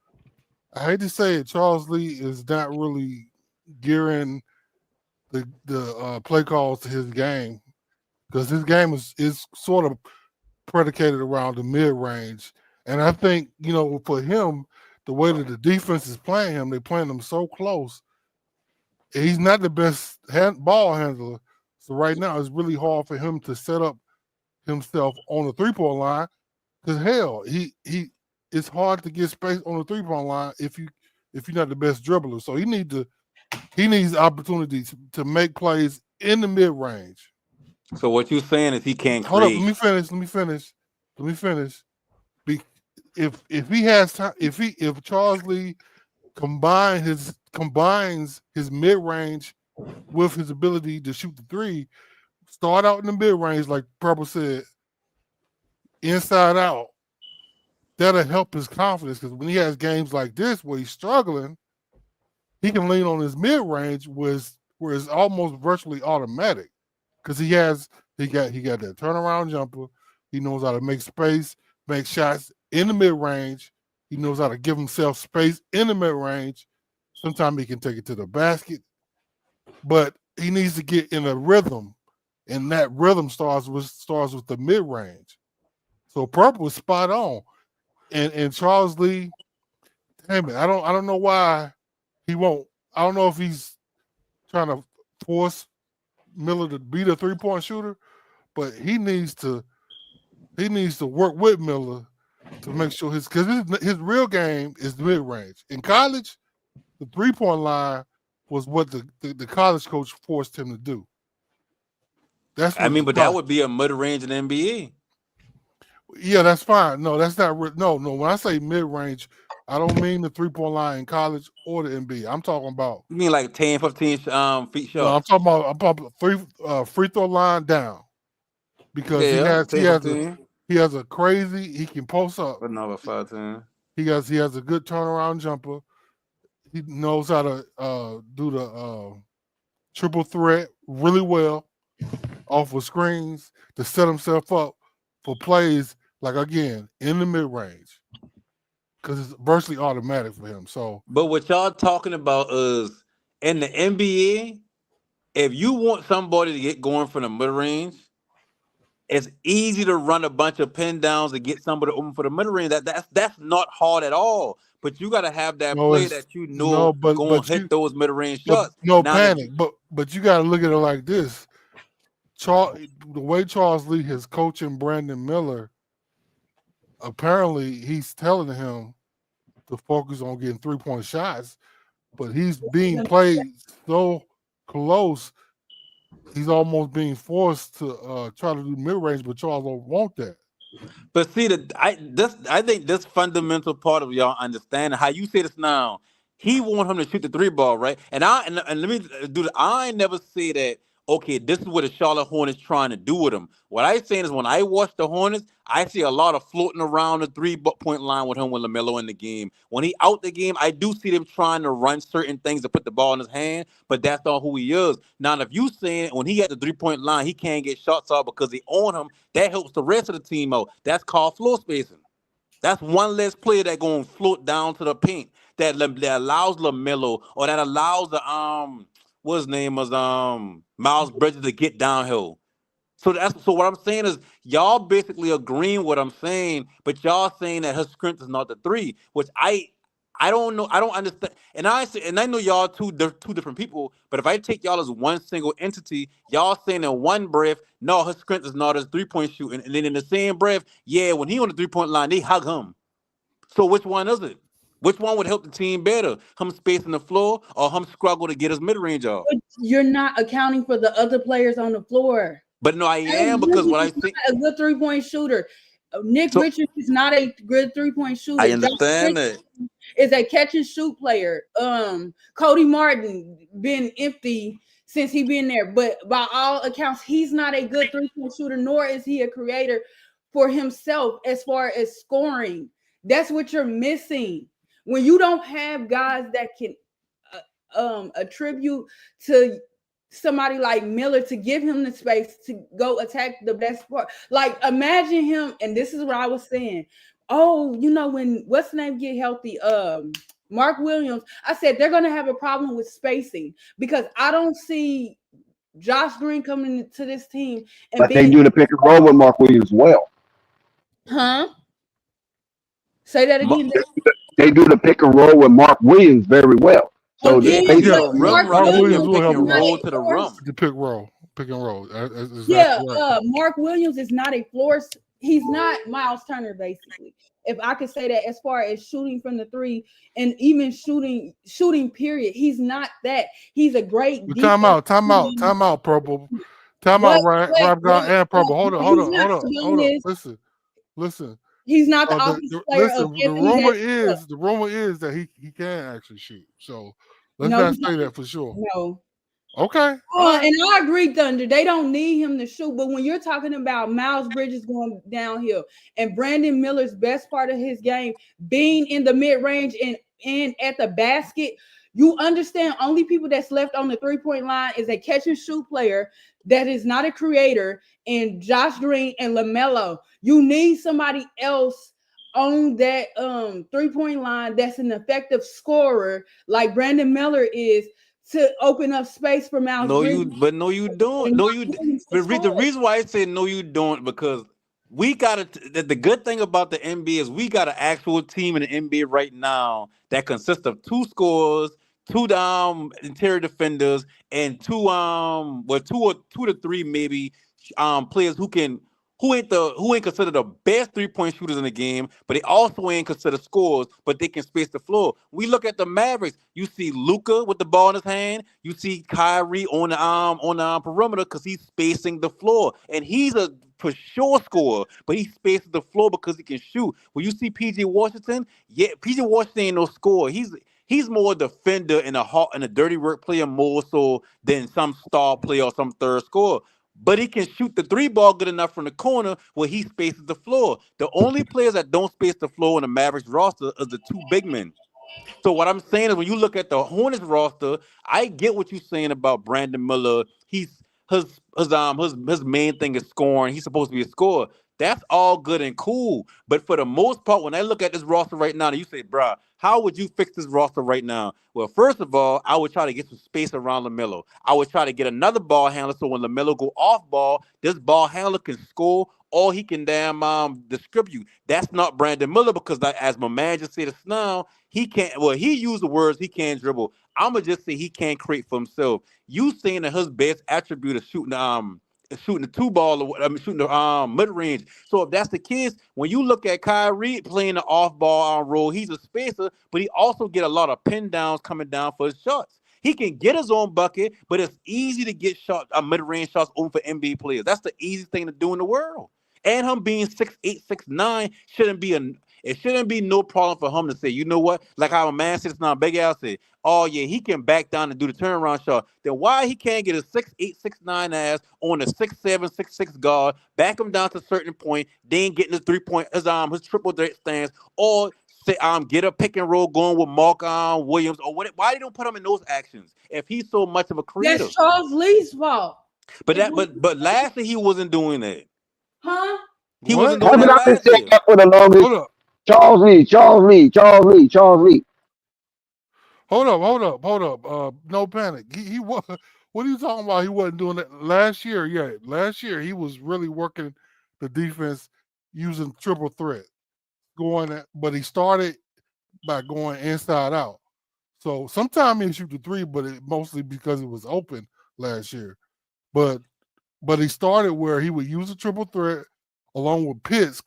I hate to say it, Charles Lee is not really gearing the play calls to his game, because his game is sort of predicated around the mid range, and I think for him, the way that the defense is playing him, they're playing him so close. He's not the best ball handler, so right now it's really hard for him to set up himself on the 3-point line. Because hell, it's hard to get space on the 3-point line if you're not the best dribbler. So he needs opportunities to make plays in the mid range. So what you're saying is he can't Hold up, create. let me finish. If he has time, if Charles Lee combines his mid range with his ability to shoot the three, start out in the mid range like Purple said, inside out, that'll help his confidence, because when he has games like this where he's struggling, he can lean on his mid range where it's almost virtually automatic, because he got that turnaround jumper. He knows how to make space, make shots in the mid range. He knows how to give himself space in the mid range. Sometimes he can take it to the basket, but he needs to get in a rhythm, and that rhythm starts with the mid range. So Purple is spot on, and Charles Lee, damn it, I don't know why he won't. I don't know if he's trying to force Miller to be the 3-point shooter, but he needs to work with Miller to make sure his real game is mid range. In college, the 3-point line was what the college coach forced him to do. But that would be a mid range in the NBA. Yeah, that's fine. No, that's not. No. When I say mid range, I don't mean the 3-point line in college or the NBA. I'm talking about. You mean like 10, 15 feet short? No, I'm talking about three free throw line down, because he has a crazy. He can post up. Another 5-10. He has a good turnaround jumper. He knows how to do the triple threat really well off of screens to set himself up for plays, like, again, in the mid range, because it's virtually automatic for him. So, but what y'all talking about is in the NBA, if you want somebody to get going from the mid range, it's easy to run a bunch of pin downs to get somebody open for the mid range. That's not hard at all. But you got to have that play that going to hit those mid range shots. No panic. But you got to look at it like this. The way Charles Lee is coaching Brandon Miller, apparently he's telling him to focus on getting 3-point shots, but he's being played so close, he's almost being forced to try to do mid-range, but Charles don't want that. But see, I think this fundamental part of y'all understanding how you say this now, he want him to shoot the 3 ball, right? And let me do that. I never say that, okay, this is what the Charlotte Hornets trying to do with him. What I'm saying is, when I watch the Hornets, I see a lot of floating around the 3-point line with him, with Lamelo in the game. When he out the game, I do see them trying to run certain things to put the ball in his hand, but that's not who he is. Now, if you saying when he at the 3-point line, he can't get shots off because they own him, that helps the rest of the team out. That's called floor spacing. That's one less player that going to float down to the paint that allows Lamelo, or that allows the what his name was, Miles Bridges, to get downhill. So what I'm saying is, y'all basically agreeing what I'm saying, but y'all saying that his strength is not the 3, which I don't know. I don't understand. And I know y'all two different people, but if I take y'all as one single entity, y'all saying in one breath, no, his strength is not his 3-point shooting, and then in the same breath, yeah, when he on the 3-point line, they hug him. So which one is it? Which one would help the team better? Him spacing the floor, or him struggle to get his mid-range off? But you're not accounting for the other players on the floor. But no, I am, because what I think, a good 3-point shooter. Nick Richards is not a good 3-point shooter. I understand that. is a catch and shoot player. Cody Martin been empty since he been there, but by all accounts, he's not a good 3-point shooter, nor is he a creator for himself as far as scoring. That's what you're missing when you don't have guys that can attribute to somebody like Miller to give him the space to go attack the best part. Like, imagine him, and this is what I was saying. Oh, when what's the name get healthy? Mark Williams. I said they're gonna have a problem with spacing because I don't see Josh Green coming into this team and But they do the pick and roll with Mark Williams well. Huh? Say that again. They do the pick and roll with Mark Williams very well. So Again, the spacing, but Mark Williams pick and is not roll a to the floor- rum. The pick and roll. That's Yeah, right. Mark Williams is not a floor. He's not Miles Turner, basically. If I could say that, as far as shooting from the three and even shooting period, he's not that. He's a great. Time out, Purple. Time out, Rob God and Purple. Hold on. Listen. He's not the offensive player of the rumor is that he can actually shoot. So let's not say that for sure. No. Okay. And I agree, Thunder. They don't need him to shoot, but when you're talking about Miles Bridges going downhill and Brandon Miller's best part of his game being in the mid-range and at the basket, you understand only people that's left on the 3-point line is a catch and shoot player that is not a creator, and Josh Green and Lamelo. You need somebody else on that 3-point line that's an effective scorer like Brandon Miller is to open up space for Miles. No, you don't. No, you. The reason why I say no, you don't, because we got to. The good thing about the NBA is we got an actual team in the NBA right now that consists of 2 scorers, 2 interior defenders, and 2 2 to 3 maybe players who ain't considered the best 3-point shooters in the game, but they also ain't considered scorers, but they can space the floor. We look at the Mavericks. You see Luka with the ball in his hand. You see Kyrie on the perimeter because he's spacing the floor, and he's a for sure scorer, but he spaces the floor because he can shoot. When you see PJ Washington, PJ Washington ain't no scorer. He's more a defender and a dirty work player more so than some star player or some third scorer. But he can shoot the 3 ball good enough from the corner where he spaces the floor. The only players that don't space the floor in the Mavericks roster is the 2 big men. So what I'm saying is when you look at the Hornets roster, I get what you're saying about Brandon Miller. His main thing is scoring. He's supposed to be a scorer. That's all good and cool. But for the most part, when I look at this roster right now, and you say, bruh, how would you fix this roster right now? Well, first of all, I would try to get some space around Lamelo. I would try to get another ball handler so when Lamelo go off ball, this ball handler can score or he can distribute. That's not Brandon Miller because, as my manager said just now, he can't. Well, he used the words he can't dribble. I'ma just say he can't create for himself. You saying that his best attribute is shooting the 2 ball, shooting the mid range. So if that's the case, when you look at Kyrie playing the off ball role, he's a spacer, but he also get a lot of pin downs coming down for his shots. He can get his own bucket, but it's easy to get mid range shots open for NBA players. That's the easiest thing to do in the world. And him being 6'8", 6'9" it shouldn't be no problem for him to say, you know what? Like how a man says now, Big Al said, oh yeah, he can back down and do the turnaround shot. Then why he can't get a 6'8", 6'9" ass on a 6'7", 6'6" guard, back him down to a certain point, then getting his 3-point, his triple stance, or say get a pick and roll going with Mark Williams or what? Why they don't put him in those actions if he's so much of a creator? That's Charles Lee's fault. But last year he wasn't doing that. Huh? He wasn't doing that last year. For the longest. Hold up. Charles Lee. Hold up. No panic. He was. What are you talking about? He wasn't doing that last year. Yeah, last year he was really working the defense using triple threat, but he started by going inside out. So sometimes he shoot the 3, but mostly because it was open last year. But he started where he would use a triple threat along with picks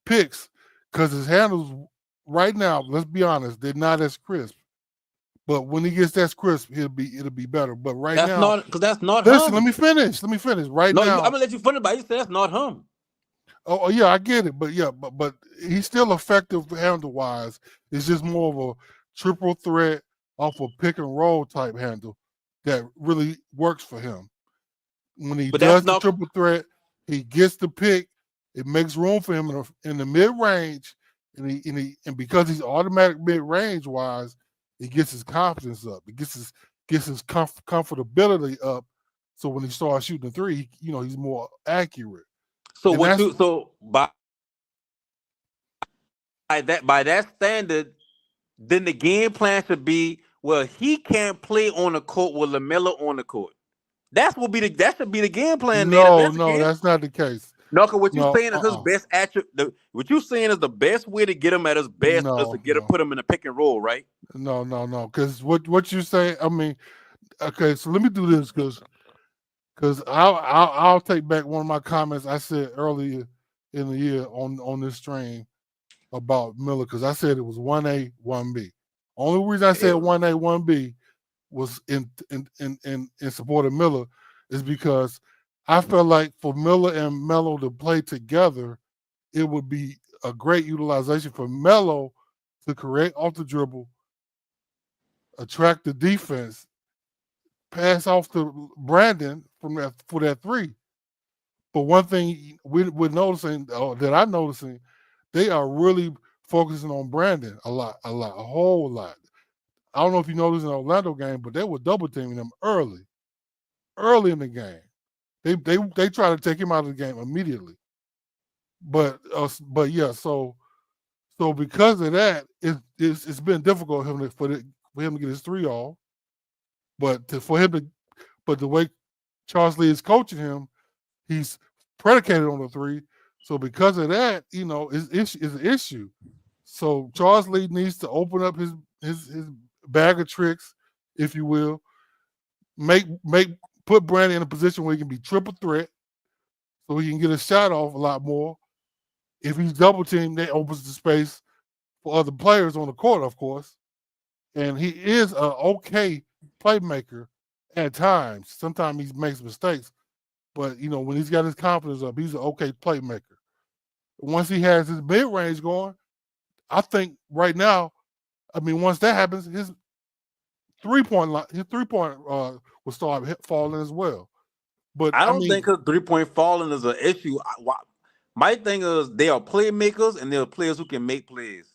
because his handles right now, let's be honest, they're not as crisp. But when he gets that crisp, it'll be better. But that's not listen, him. let me finish. Right now, I'm gonna let you finish, but you said that's not him. Oh yeah, I get it, but he's still effective handle wise. It's just more of a triple threat off a pick and roll type handle that really works for him. When he But that's does the not. triple threat, he gets the pick. It makes room for him in the mid range, and because he's automatic mid range wise, he gets his confidence up. He gets his comfortability up. So when he starts shooting the three, he's more accurate. So And what that's you so by that standard, then the game plan should be, well, he can't play on the court with Lamelo on the court. That should be the game plan. Then if no, that's the no, case, that's not the case. no, because what you No, saying is his best attribute. What you saying is the best way to get him at his best is to no, put him in a pick and roll, right? no. Because what you say, I mean, okay. So let me do this because I'll take back one of my comments I said earlier in the year on this stream about Miller, because I said it was 1A, 1B. Only reason I said 1A, 1B was in support of Miller is because I felt like for Miller and Melo to play together, it would be a great utilization for Melo to create off the dribble, attract the defense, pass off to Brandon for that three. But one thing we're noticing, that I'm noticing, they are really focusing on Brandon a whole lot. I don't know if you noticed in the Orlando game, but they were double teaming him early in the game. They try to take him out of the game immediately. But yeah, so because of that, it's been difficult for him to get his three off. But the way Charles Lee is coaching him, he's predicated on the three. So because of that, is an issue. So Charles Lee needs to open up his bag of tricks, if you will. Put Brandon in a position where he can be triple threat, so he can get a shot off a lot more. If he's double teamed, that opens the space for other players on the court, of course. And he is an okay playmaker at times. Sometimes he makes mistakes, but when he's got his confidence up, he's an okay playmaker. Once he has his mid range going, I think right now, once that happens, his 3-point will start falling as well. But I don't think his 3-point falling is an issue. My thing is they are playmakers and they're players who can make plays.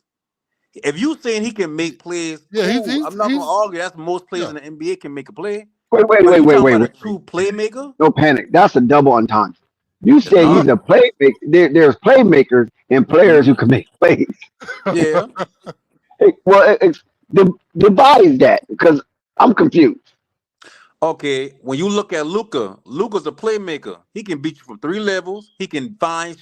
If you saying he can make plays, yeah, cool. I'm not gonna argue. That's most players in the NBA can make a play. Wait. A true playmaker? No panic. That's a double entendre. You It's said he's not. a playmaker. There's playmakers and players who can make plays. Yeah. Well, devise that, because I'm confused. Okay, when you look at Luka's a playmaker. He can beat you from 3 levels. He can find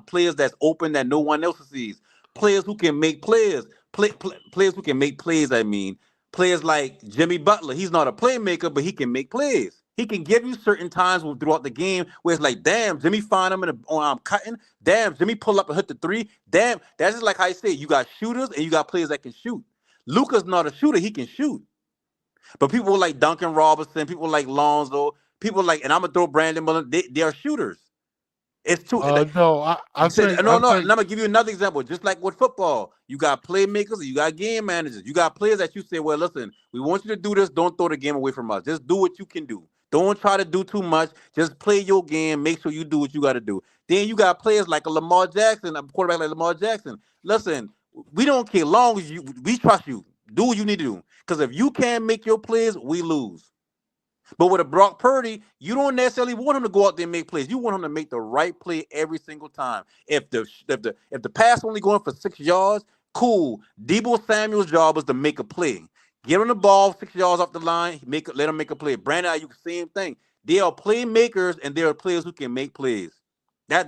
players that's open that no one else sees. Players who can make players. Players who can make plays. Players like Jimmy Butler. He's not a playmaker, but he can make plays. He can give you certain times throughout the game where it's like, damn, Jimmy find him on cutting. Damn, Jimmy pull up and hit the 3. Damn, that's just like how I say you got shooters and you got players that can shoot. Luka's not a shooter. He can shoot. But people like Duncan Robinson, people like Lonzo, people like, and I'm gonna throw Brandon Miller. They are shooters. It's too. No, I think no. And I'm gonna give you another example. Just like with football, you got playmakers and you got game managers. You got players that you say, well, listen, we want you to do this. Don't throw the game away from us. Just do what you can do. Don't try to do too much. Just play your game. Make sure you do what you got to do. Then you got players like a Lamar Jackson, a quarterback like Lamar Jackson. Listen, we don't care. Long as we trust you. Do what you need to do. Because if you can't make your plays, we lose. But with a Brock Purdy, you don't necessarily want him to go out there and make plays. You want him to make the right play every single time. If the pass only going for 6 yards, cool. Deebo Samuel's job is to make a play. Give him the ball 6 yards off the line. Let him make a play. Brandon Ayuk, same thing. They are playmakers and they are players who can make plays. I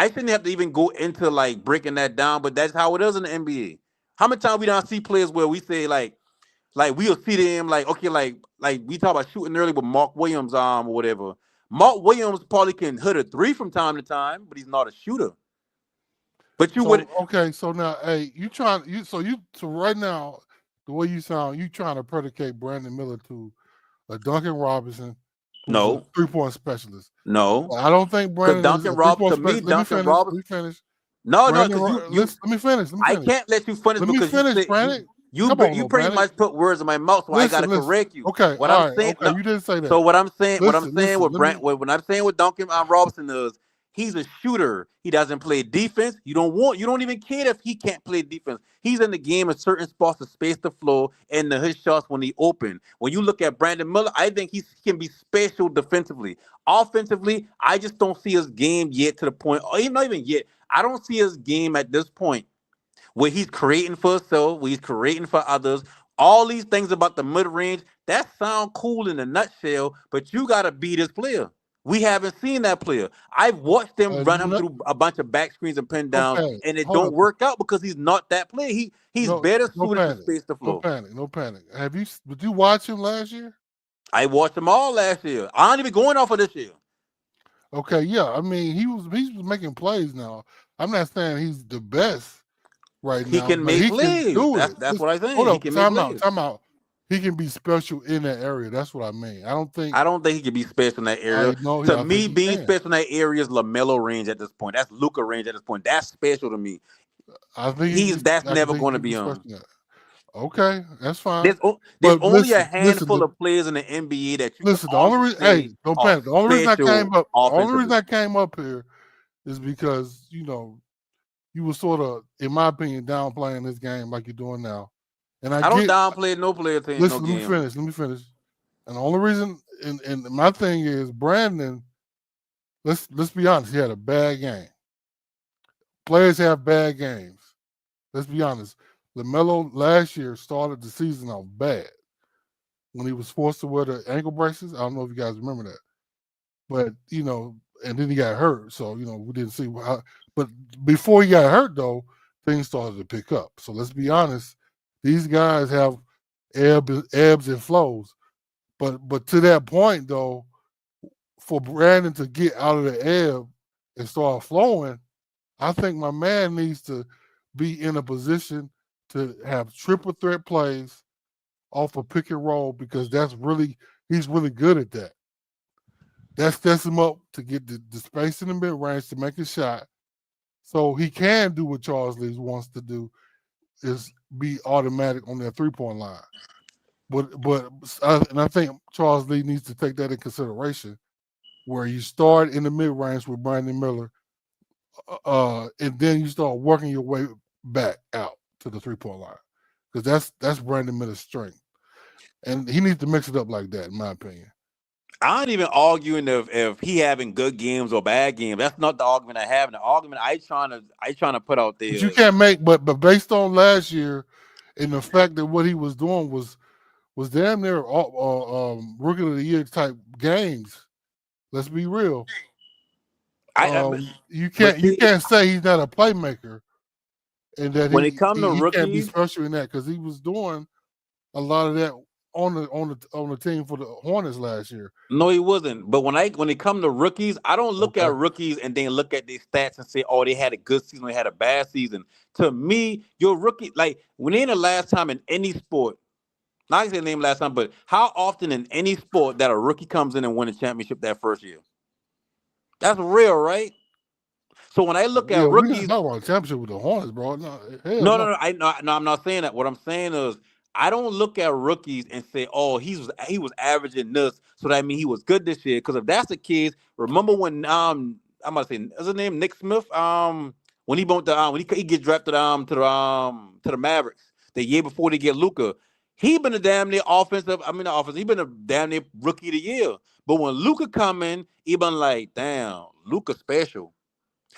shouldn't have to even go into like breaking that down, but that's how it is in the NBA. How many times we don't see players where we say like we'll see them like, okay, like we talk about shooting early with Mark Williams or whatever. Mark Williams probably can hit a 3 from time to time, but he's not a shooter. But so now, hey, so right now, the way you sound, you trying to predicate Brandon Miller to a Duncan Robinson who's a No, 3-point specialist. no. I don't think Because Brandon is Duncan a Rob 3-point to me, specialist. Let me Duncan finish. Let Robinson. me finish. No, Brandon, because let me finish. Let me I finish. can't let you finish Let me because you finish, said Brandon. you Come on, you no, pretty Brandon. much put words in my mouth, so I got to Listen. correct you. Okay, What all I'm right. saying, Okay, no. you didn't say So that. what I'm saying with Let me. What I'm saying with Duncan Robinson is he's a shooter. He doesn't play defense. You don't even care if he can't play defense. He's in the game in certain spots to space the floor and his shots when he open. When you look at Brandon Miller, I think he can be special defensively. Offensively, I just don't see his game yet to the point, or even not even yet. I don't see his game at this point where he's creating for himself, where he's creating for others. All these things about the mid range, that sound cool in a nutshell, but you got to be this player. We haven't seen that player. I've watched them run him No, through a bunch of back screens and pin no downs, panic. and it Hold don't up. work out because he's not that player. He's No, better no suited to panic. space the No floor. panic. No panic. Did you watch him last year? I watched them all last year. I ain't even going off of this year. Okay, yeah. I mean, he's making plays now. I'm not saying he's the best right He now, can but make he can plays. do it. That's what I'm Hold saying. He up, can make time out, plays. time out. He can be special in that area. That's what I mean. I don't think he can be special in that area. I know. To I think me, he being can. special in that area is Lamelo range at this point. That's Luca range at this point. That's special to me. I think he can be. That's I never think he going to can be be special on. in that. Okay, that's fine. There's But only a listen. handful of players in the NBA that you can Listen. The only honestly reason, hey, say don't are panic. The only reason I came special up, offensively. here is because you were sort of, in my opinion, downplaying this game like you're doing now. And I I don't get. downplay no player team, no Listen, let me game. finish. And the only reason, and my thing is Brandon. Let's be honest. He had a bad game. Players have bad games. Let's be honest. Lamelo last year started the season off bad when he was forced to wear the ankle braces. I don't know if you guys remember that, but and then he got hurt. So we didn't see how. But before he got hurt, though, things started to pick up. So let's be honest. These guys have ebbs and flows. But to that point, though, for Brandon to get out of the ebb and start flowing, I think my man needs to be in a position to have triple threat plays off a pick and roll because he's really good at that. That sets him up to get the space in the mid range to make a shot. So he can do what Charles Lee wants to do is be automatic on that 3-point line. And I think Charles Lee needs to take that in consideration where you start in the mid range with Brandon Miller, and then you start working your way back out to the 3-point line because that's Brandon Miller's strength, and he needs to mix it up like that, in my opinion. I ain't even arguing if he having good games or bad games. That's not the argument I have. The argument I trying to put out there But you is can't make, but based on last year, and the fact that what he was doing was damn near rookie of the year type games. Let's be real. You but see, can't say he's not a playmaker and that when it comes to he can't be rookies, special in that because he was doing a lot of that on the team for the Hornets last year. no, he wasn't. But when it comes to rookies, I don't look Okay. at rookies and then look at their stats and say, "Oh, they had a good season, they had a bad season." To me, your rookie, like when ain't the last time in any sport, not gonna say name last time, but how often in any sport that a rookie comes in and win a championship that first year? That's real, right? So when I look at Yeah, we're not rookies, talking about a championship with the Hornets, bro. No, hell no, no. no, I'm not saying that. What I'm saying is, I don't look at rookies and say, "Oh, he was averaging this," so that means he was good this year. Because if that's the case, remember when I'm gonna say, is his name Nick Smith? When he went to when he get drafted to the Mavericks the year before they get Luca, he been a damn near offensive. I mean, the offense. He been a damn near rookie of the year. But when Luca come in, he been like, "Damn, Luca special."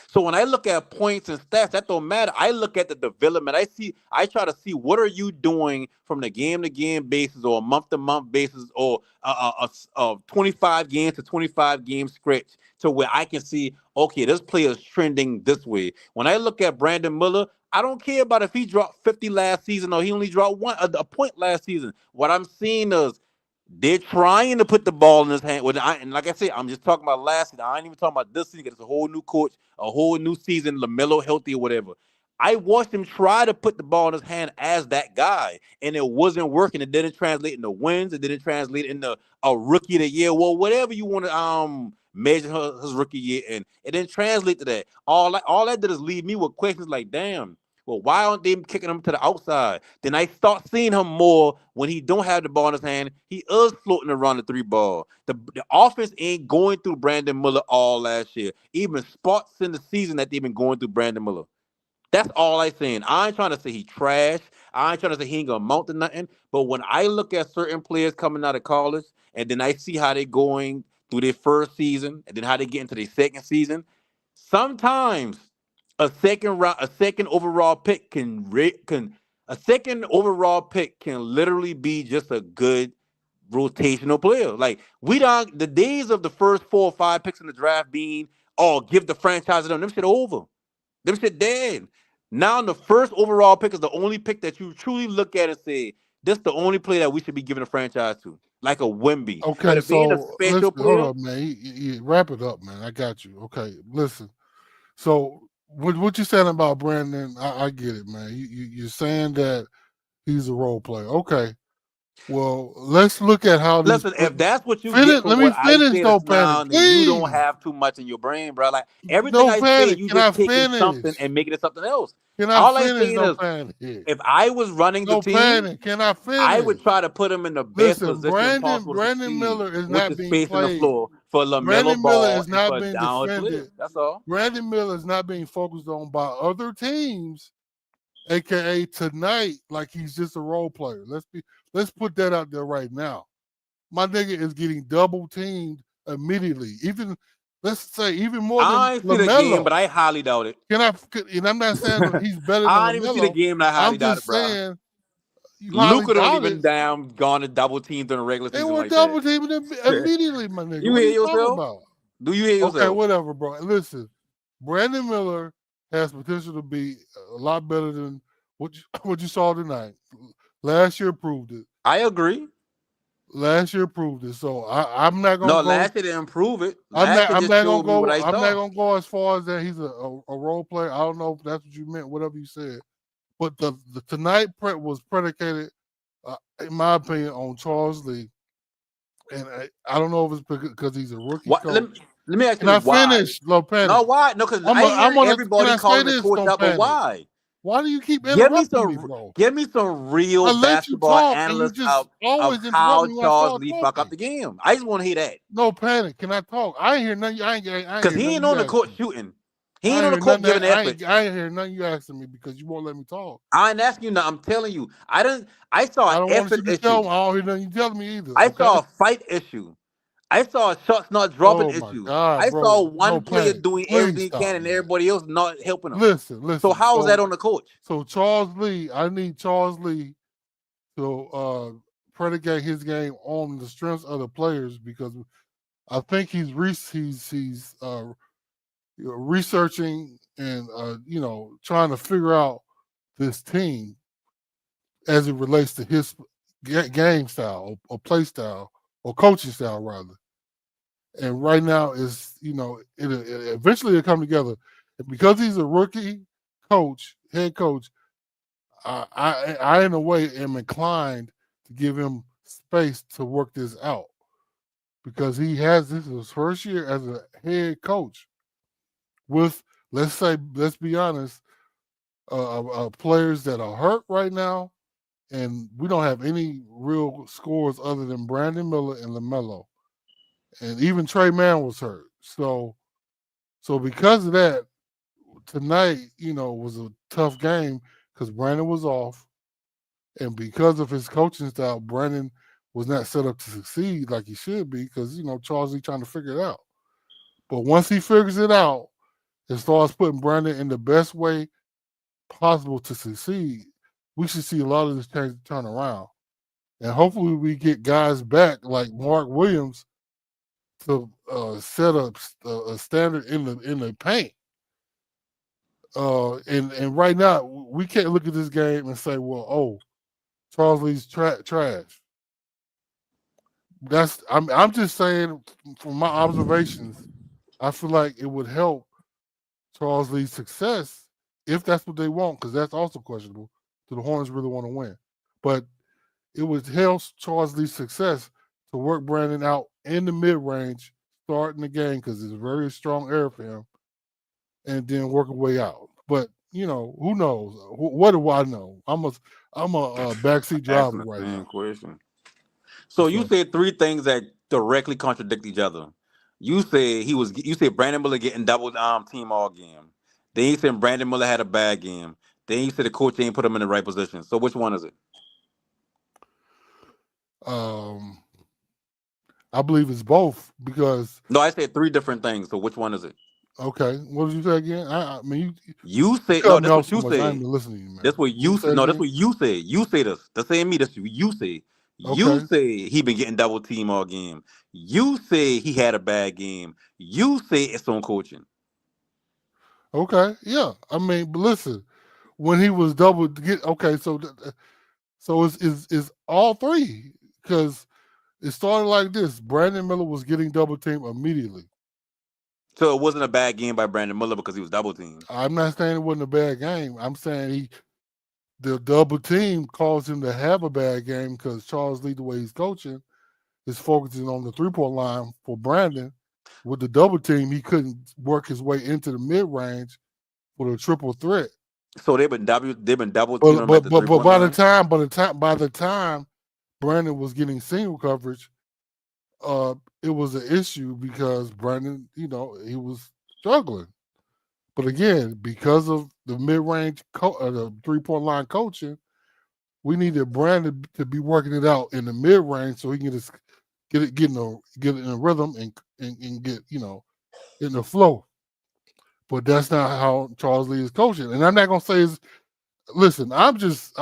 So when I look at points and stats, that don't matter. I look at the development. I try to see what are you doing from the game to game basis, or a month to month basis, or a 25 games to 25 game stretch, to where I can see, okay, this player is trending this way. When I look at Brandon Miller, I don't care about if he dropped 50 last season or he only dropped a point last season. What I'm seeing is they're trying to put the ball in his hand. And like I said, I'm just talking about last season. I ain't even talking about this season. It's a whole new coach, a whole new season, LaMelo healthy or whatever. I watched him try to put the ball in his hand as that guy, and it wasn't working. It didn't translate into wins. It didn't translate into a rookie of the year. Well, whatever you want to measure his rookie year in, it didn't translate to that. All that did is leave me with questions like, damn. Well, why aren't they kicking him to the outside? Then I start seeing him more when he don't have the ball in his hand. He is floating around the three ball. The offense ain't going through Brandon Miller all last year. Even spots in the season that they've been going through Brandon Miller. That's all I saying. I ain't trying to say he trash. I ain't trying to say he ain't gonna amount to nothing. But when I look at certain players coming out of college, and then I see how they going through their first season, and then how they get into their second season, sometimes a second overall pick a second overall pick can literally be just a good rotational player. Like we don't the days of the first 4 or 5 picks in the draft being, oh, give the franchise to them. Them shit over. Them shit dead. Now the first overall pick is the only pick that you truly look at and say, this the only player that we should be giving a franchise to. Like a Wemby. But Okay, if being a so special listen, hold player, up, man. Wrap it up, man. I got you. Okay, listen. So what you saying about Brandon? I get it, man. You're saying that he's a role player. Okay. Well, let's look at how these. listen, if that's what you get Finish. from Let me what I finish, say no just panic, now, then you don't please. have too much in your brain, bro. Like everything No I say, panic. you Can I just taking finish? something and making it something else. Can I All I finish? saying No is, panic. if I was running the No team, panic. Can I I finish? would try to put him in the best Listen, position possible to Brandon succeed Miller is with not the being space in the played. floor for Brandon LaMelo Miller Ball is and not for being down players. defended. That's all. Brandon Miller is not being focused on by other teams, aka tonight, like he's just a role player. Let's put that out there right now. My nigga is getting double teamed immediately. Even let's say even more than I ain't see the game, LaMelo. but I highly doubt it. And I'm not saying that he's better than I didn't even see the LaMelo. game, and I highly I'm doubt it, just bro. saying you highly Luca don't doubt even it. damn gone to double teams during the regular They season were like that. double teaming him immediately, my nigga. You What are hear you talking yourself? about? Do you hear Okay, yourself? whatever, bro. Listen, Brandon Miller has potential to be a lot better than what you saw tonight. Last year proved it. I agree. Last year proved it. So I'm not gonna No, go. last year didn't prove it. I'm Last not. year I'm just not gonna showed me what go. I I'm not saw. gonna go as far as that he's a role player. I don't know if that's what you meant. Whatever you said, but the tonight prep was predicated, in my opinion, on Charles Lee, and I don't know if it's because he's a rookie What? coach. Let me ask Can you I why. finish? Low No, panic. why? No, because I'm I hear gonna. Can everybody I say calling the this? coach No out, but panic. why? Why do you keep Give me interrupting me, some bro? give me some real I let you basketball talk, and you analysts just of always interrupt how me when I Charles start Lee fuck up talking. the game. I just want to hear that. No panic. Can I talk? I ain't hear nothing. I ain't Because hear he nothing ain't you on the asked court me. shooting. He I ain't ain't on the hear court nothing. giving effort. I ain't hear nothing you asking me because you won't let me talk. I ain't asking you now. I'm telling you. I saw an I don't want effort you to tell issue. me. I don't hear nothing you telling me either. I Okay. saw a fight issue. I saw a shots not dropping Oh my issue. God, I saw bro. No one player panic. doing everything Please he can stop, and man. everybody else not helping him. So Listen. how is that on the coach? So Charles Lee, I need Charles Lee to predicate his game on the strengths of the players because I think he's researching and trying to figure out this team as it relates to his game style or play style or coaching style rather. And right now is it eventually it'll come together. And because he's a rookie head coach, I in a way am inclined to give him space to work this out because this is his first year as a head coach with let's be honest, players that are hurt right now, and we don't have any real scores other than Brandon Miller and Lamelo, and even Trey Mann was hurt. So because of that, tonight was a tough game because Brandon was off, and because of his coaching style, Brandon was not set up to succeed like he should be because Charles Lee trying to figure it out. But once he figures it out and starts putting Brandon in the best way possible to succeed, we should see a lot of this turn around. And hopefully we get guys back like Mark Williams to set up a standard in the paint. And right now we can't look at this game and say, well, oh, Charles Lee's trash. I'm just saying from my observations, I feel like it would help Charles Lee's success if that's what they want, because that's also questionable. Do the Hornets really want to win? But it would help Charles Lee's success to work Brandon out in the mid range, starting the game because it's a very strong area for him, and then work a way out. But who knows? What do I know? I'm a backseat driver Asking the right same now. question. So you So said three things that directly contradict each other. You said Brandon Miller getting double team all game. Then you said Brandon Miller had a bad game. Then you said the coach ain't put him in the right position. So which one is it? I believe it's both because No, I said three different things. So which one is it? okay, what did you say again? I mean You you said no. cut me That's off what so you much. I ain't said. been listening to you, man. That's what What you you say said. No, that's again? what you said. You say this. This ain't me. That's what you say. You Okay. say he been getting double team all game. You say he had a bad game. You say it's on coaching. Okay. Yeah. I mean, but listen, when he was double get okay, so it's all three because it started like this. Brandon Miller was getting double teamed immediately. So it wasn't a bad game by Brandon Miller because he was double teamed. I'm not saying it wasn't a bad game. I'm saying the double team caused him to have a bad game because Charles Lee, the way he's coaching, is focusing on the 3-point line for Brandon. With the double team, he couldn't work his way into the mid range for the triple threat. So they've been double teaming But him at but the but three but point line. by the time Brandon was getting single coverage, it was an issue because Brandon, he was struggling. But again, because of the mid range, the 3-point line coaching, we needed Brandon to be working it out in the mid range so he can get it in a rhythm and get in the flow. But that's not how Charles Lee is coaching. And I'm not gonna say listen, I'm just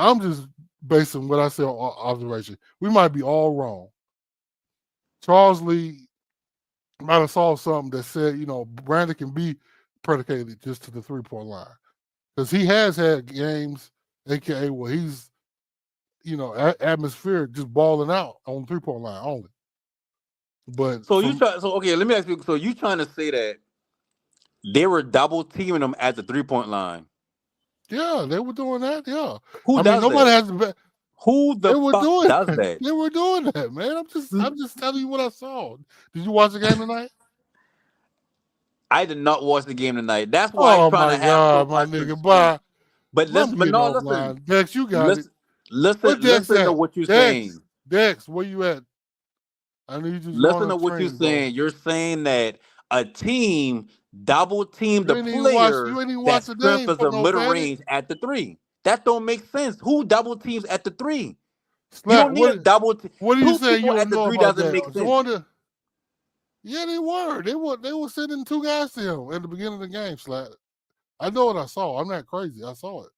basing what I say on observation. We might be all wrong. Charles Lee might have saw something that said, Brandon can be predicated just to the 3-point line. Because he has had games, aka where he's, atmospheric just balling out on the 3-point line only. But So okay, let me ask you. So you trying to say that they were double teaming him at the 3-point line? yeah, they were doing that. Yeah. Who I mean, does nobody that? has to. Who They the were fuck doing does that. that? They were doing that, man. I'm just telling you what I saw. Did you watch the game tonight? I did not watch the game tonight. That's why he's Oh trying my to have so God, my much nigga. respect. Bye. But I'm listen, but getting no, listen, offline. Dex, you got it. listen, listen, Where Dex listen to at? what you're saying. Dex, where you at? I need you to go on Listen a to what you're train, bro. saying. You're saying that a team double teamed You the ain't even watch. player You ain't even that watch the strength game is for a no mid fatty. range at the three. That don't make sense. Who double teams at the three? You Slack. don't need a double. What are you Two saying? people You at don't the know three about doesn't that? make sense. Jordan. Yeah, they were. They were sending two guys to him at the beginning of the game. Slack. I know what I saw. I'm not crazy. I saw it.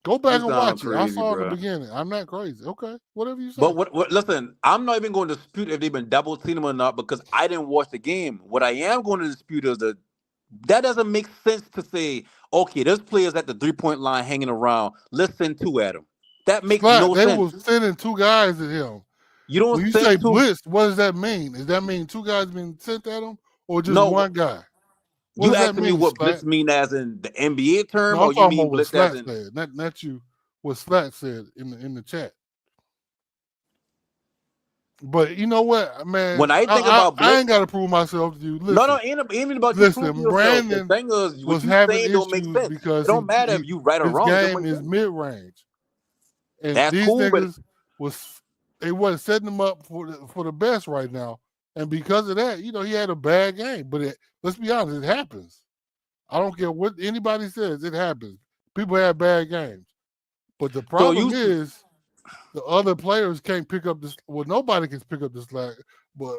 Go back You and sound watch it. I crazy, saw it in the bro. beginning. I'm not crazy. Okay, whatever you But say. what? Listen, I'm not even going to dispute if they've been double teaming or not because I didn't watch the game. What I am going to dispute is that doesn't make sense to say, okay, there's players at the 3-point line hanging around. Let's send two at them. That makes Slack. no They were sense. sending two guys at him. You don't When you say send two. blitz, what does that mean? Does that mean two guys being sent at him or just No, one guy? What you does that asking me mean, what Slack? blitz mean as in the NBA term, No, I'm or you talking mean about what blitz as Slack in said. Not you. What Slack said in the chat. But you know what, man? when I think about I blitz? ain't got to prove myself to you. No, Listen, ain't even about you proving listen. yourself. The Brandon thing is, what was you having saying don't make issues sense. It because don't matter if you right or his wrong. It don't game make is sense. mid range, and That's these cool, but niggas they wasn't setting him up for the best right now. And because of that, he had a bad game. But let's be honest, it happens. I don't care what anybody says, it happens. People have bad games. But the so problem is the other players can't pick up this. Well, nobody can pick up the slack. But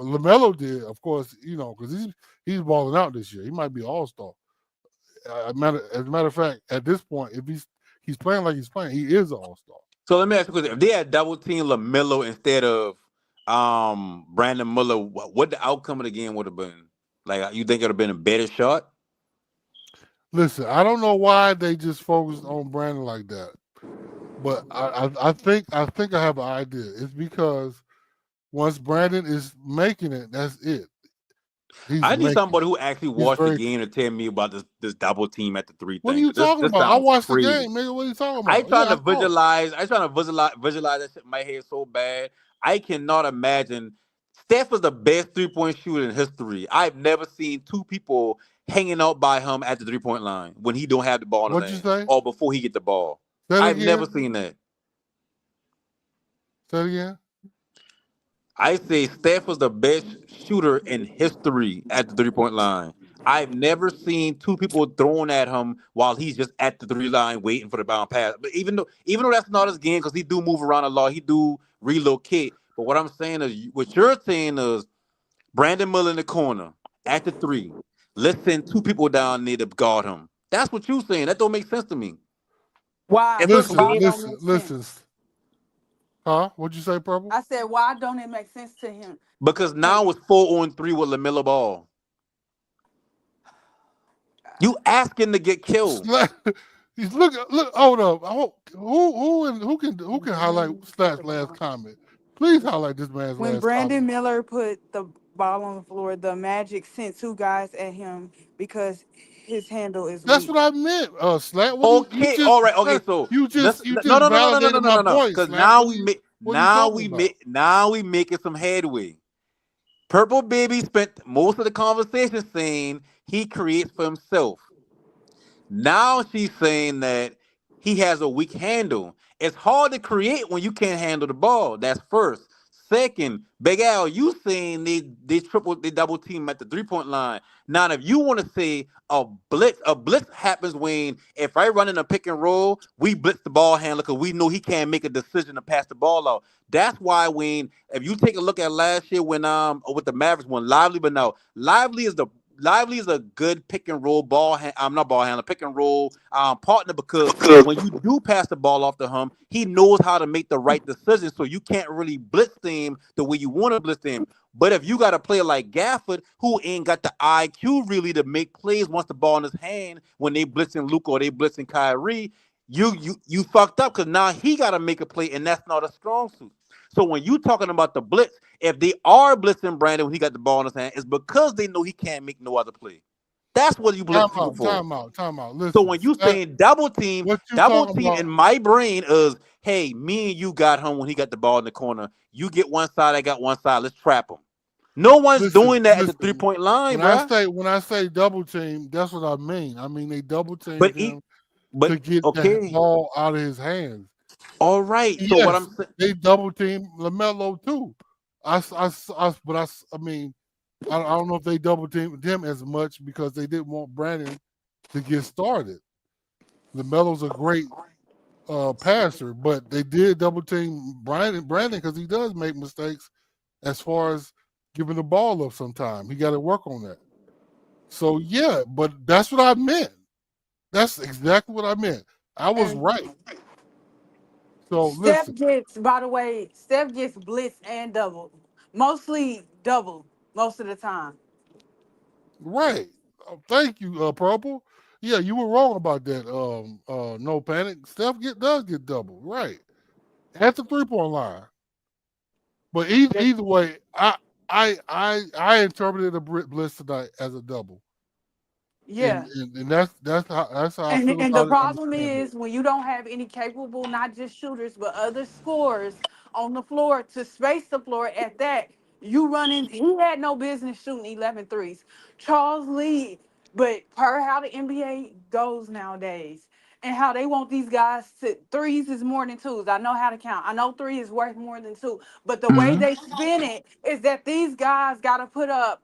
Lamelo did, of course, because he's balling out this year. He might be all star. As a matter of fact, at this point, if he's playing like he's playing, he is all star. So let me ask you a question. If they had double team Lamelo instead of Brandon Miller, what the outcome of the game would have been? Like, you think it would have been a better shot? Listen, I don't know why they just focused on Brandon like that, but I think I have an idea. It's because once Brandon is making it, that's it. He's I need making. somebody who actually He's watched the very. game to tell me about this double team at the three What are thing. you 'Cause this talking this about? I sounds watched the crazy. game, nigga. What are you talking I about? trying Yeah, to I saw it. visualize. I trying to visualize that shit in my head so bad. I cannot imagine. Steph is the best 3-point shooter in history. I've never seen two people hanging out by him at the 3-point line when he don't have the ball in his What'd you hand say? or before he get the ball. Say it I've never again. seen that. Say it again. I say Steph was the best shooter in history at the 3-point line. I've never seen two people throwing at him while he's just at the three line waiting for the bound pass. But even though that's not his game because he do move around a lot, he do relocate. But what I'm saying is, what you're saying is Brandon Miller in the corner at the three. Let's send two people down there to guard him. That's what you're saying. That don't make sense to me. Why? If it's Listen, Why Wayne, don't listen, make sense? listen. Huh? What'd you say, Purple? I said, why don't it make sense to him? because To now it's 4-on-3 with Lamelo Ball. You asking to get killed. He's look. Hold up. Who can highlight Slat's last comment? Please highlight this man's When last Brandon comment. Miller put the ball on the floor, the Magic sent two guys at him because his handle is That's weak. what I meant. Slat. What do you Okay, just all right, okay. So you no, just no, no, no, no, no, no, validated no, my no, no. point, Because Slat. What are you talking about? now we making some headway. Purple Baby spent most of the conversation saying he creates for himself. Now she's saying that he has a weak handle. It's hard to create when you can't handle the ball. That's first. Second, Big Al, you saying they double team at the 3-point line. Now, if you want to say a blitz happens when if I run in a pick and roll, we blitz the ball handler because we know he can't make a decision to pass the ball out. That's why when if you take a look at last year when with the Mavericks when Lively, but no, Lively is a good pick and roll I'm not ball handler, pick and roll partner because when you do pass the ball off to him, he knows how to make the right decision. So you can't really blitz him the way you want to blitz him. But if you got a player like Gafford who ain't got the IQ really to make plays once the ball in his hand when they blitzing Luka or they blitzing Kyrie, you fucked up because now he got to make a play and that's not a strong suit. So when you talking about the blitz, if they are blitzing Brandon when he got the ball in his hand, it's because they know he can't make no other play. That's what you blitz Time people out. for. Time out. Time out. So Listen, when you Slat, saying what you double talking team about? in my brain is, hey, me and you got him when he got the ball in the corner. You get one side, I got one side. Let's trap him. No one's Listen, doing that at the listen. 3-point line, bruh. When I say double team, that's what I mean. I mean they double teamed But him but to get the okay, ball out of his hands. all right. So what Yes, I'm saying, they double teamed Lamelo too. I mean, I don't know if they double teamed him as much because they didn't want Brandon to get started. Lamelo's a great passer, but they did double team Brandon because he does make mistakes as far as giving the ball up sometime. He got to work on that. So yeah, but that's what I meant. That's exactly what I meant. I was And right. So Steph listen, gets, by the way, Steph gets blitz and double, mostly double most of the time. right. Thank you, Purple. Yeah, you were wrong about that. No panic. Steph does get double, right? At the 3-point line. But either way, I interpreted a blitz tonight as a double, and Yeah. that's how I feel And the about it. problem Understand it. is when you don't have any capable, not just shooters, but other scorers on the floor to space the floor at that, you running, he had no business shooting 11 threes. Charles Lee, but per how the NBA goes nowadays and how they want these guys to, threes is more than twos. I know how to count. I know three is worth more than two, but the way they spin it is that these guys got to put up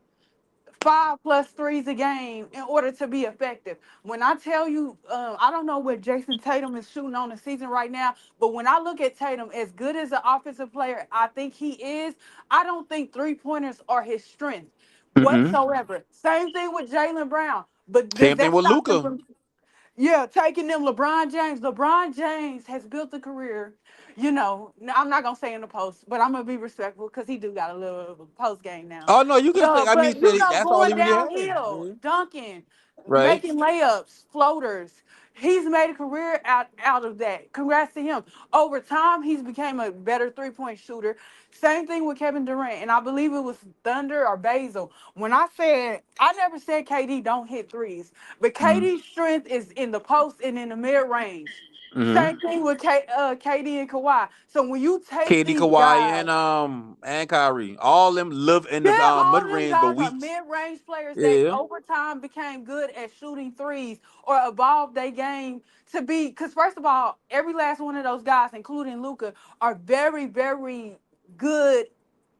5 plus threes a game in order to be effective. When I tell you, I don't know what Jason Tatum is shooting on the season right now, but when I look at Tatum, as good as an offensive player I think he is, I don't think 3 pointers are his strength mm-mm. whatsoever. Same thing with Jalen Brown. But does Same thing that with stop them Luca. from yeah, taking them LeBron James. LeBron James has built a career. I'm not gonna say in the post, but I'm gonna be respectful because he do got a little post game now. Oh no, you can say. I mean, But shit, that's all he going really had. downhill, Yeah. dunking, Right. making layups, floaters. He's made a career out of that. Congrats to him. Over time, he's became a better 3-point shooter. Same thing with Kevin Durant, and I believe it was Thunder or Basil. When I never said KD don't hit threes, but Mm-hmm. KD's strength is in the post and in the mid range. Mm-hmm. Same thing with KD and Kawhi. So when you take KD, these Kawhi, guys, and Kyrie, all them live in the yeah, mid all them range, but guys are we, mid-range players that yeah, over time became good at shooting threes or evolved their game to be. Because first of all, every last one of those guys, including Luca, are very, very good.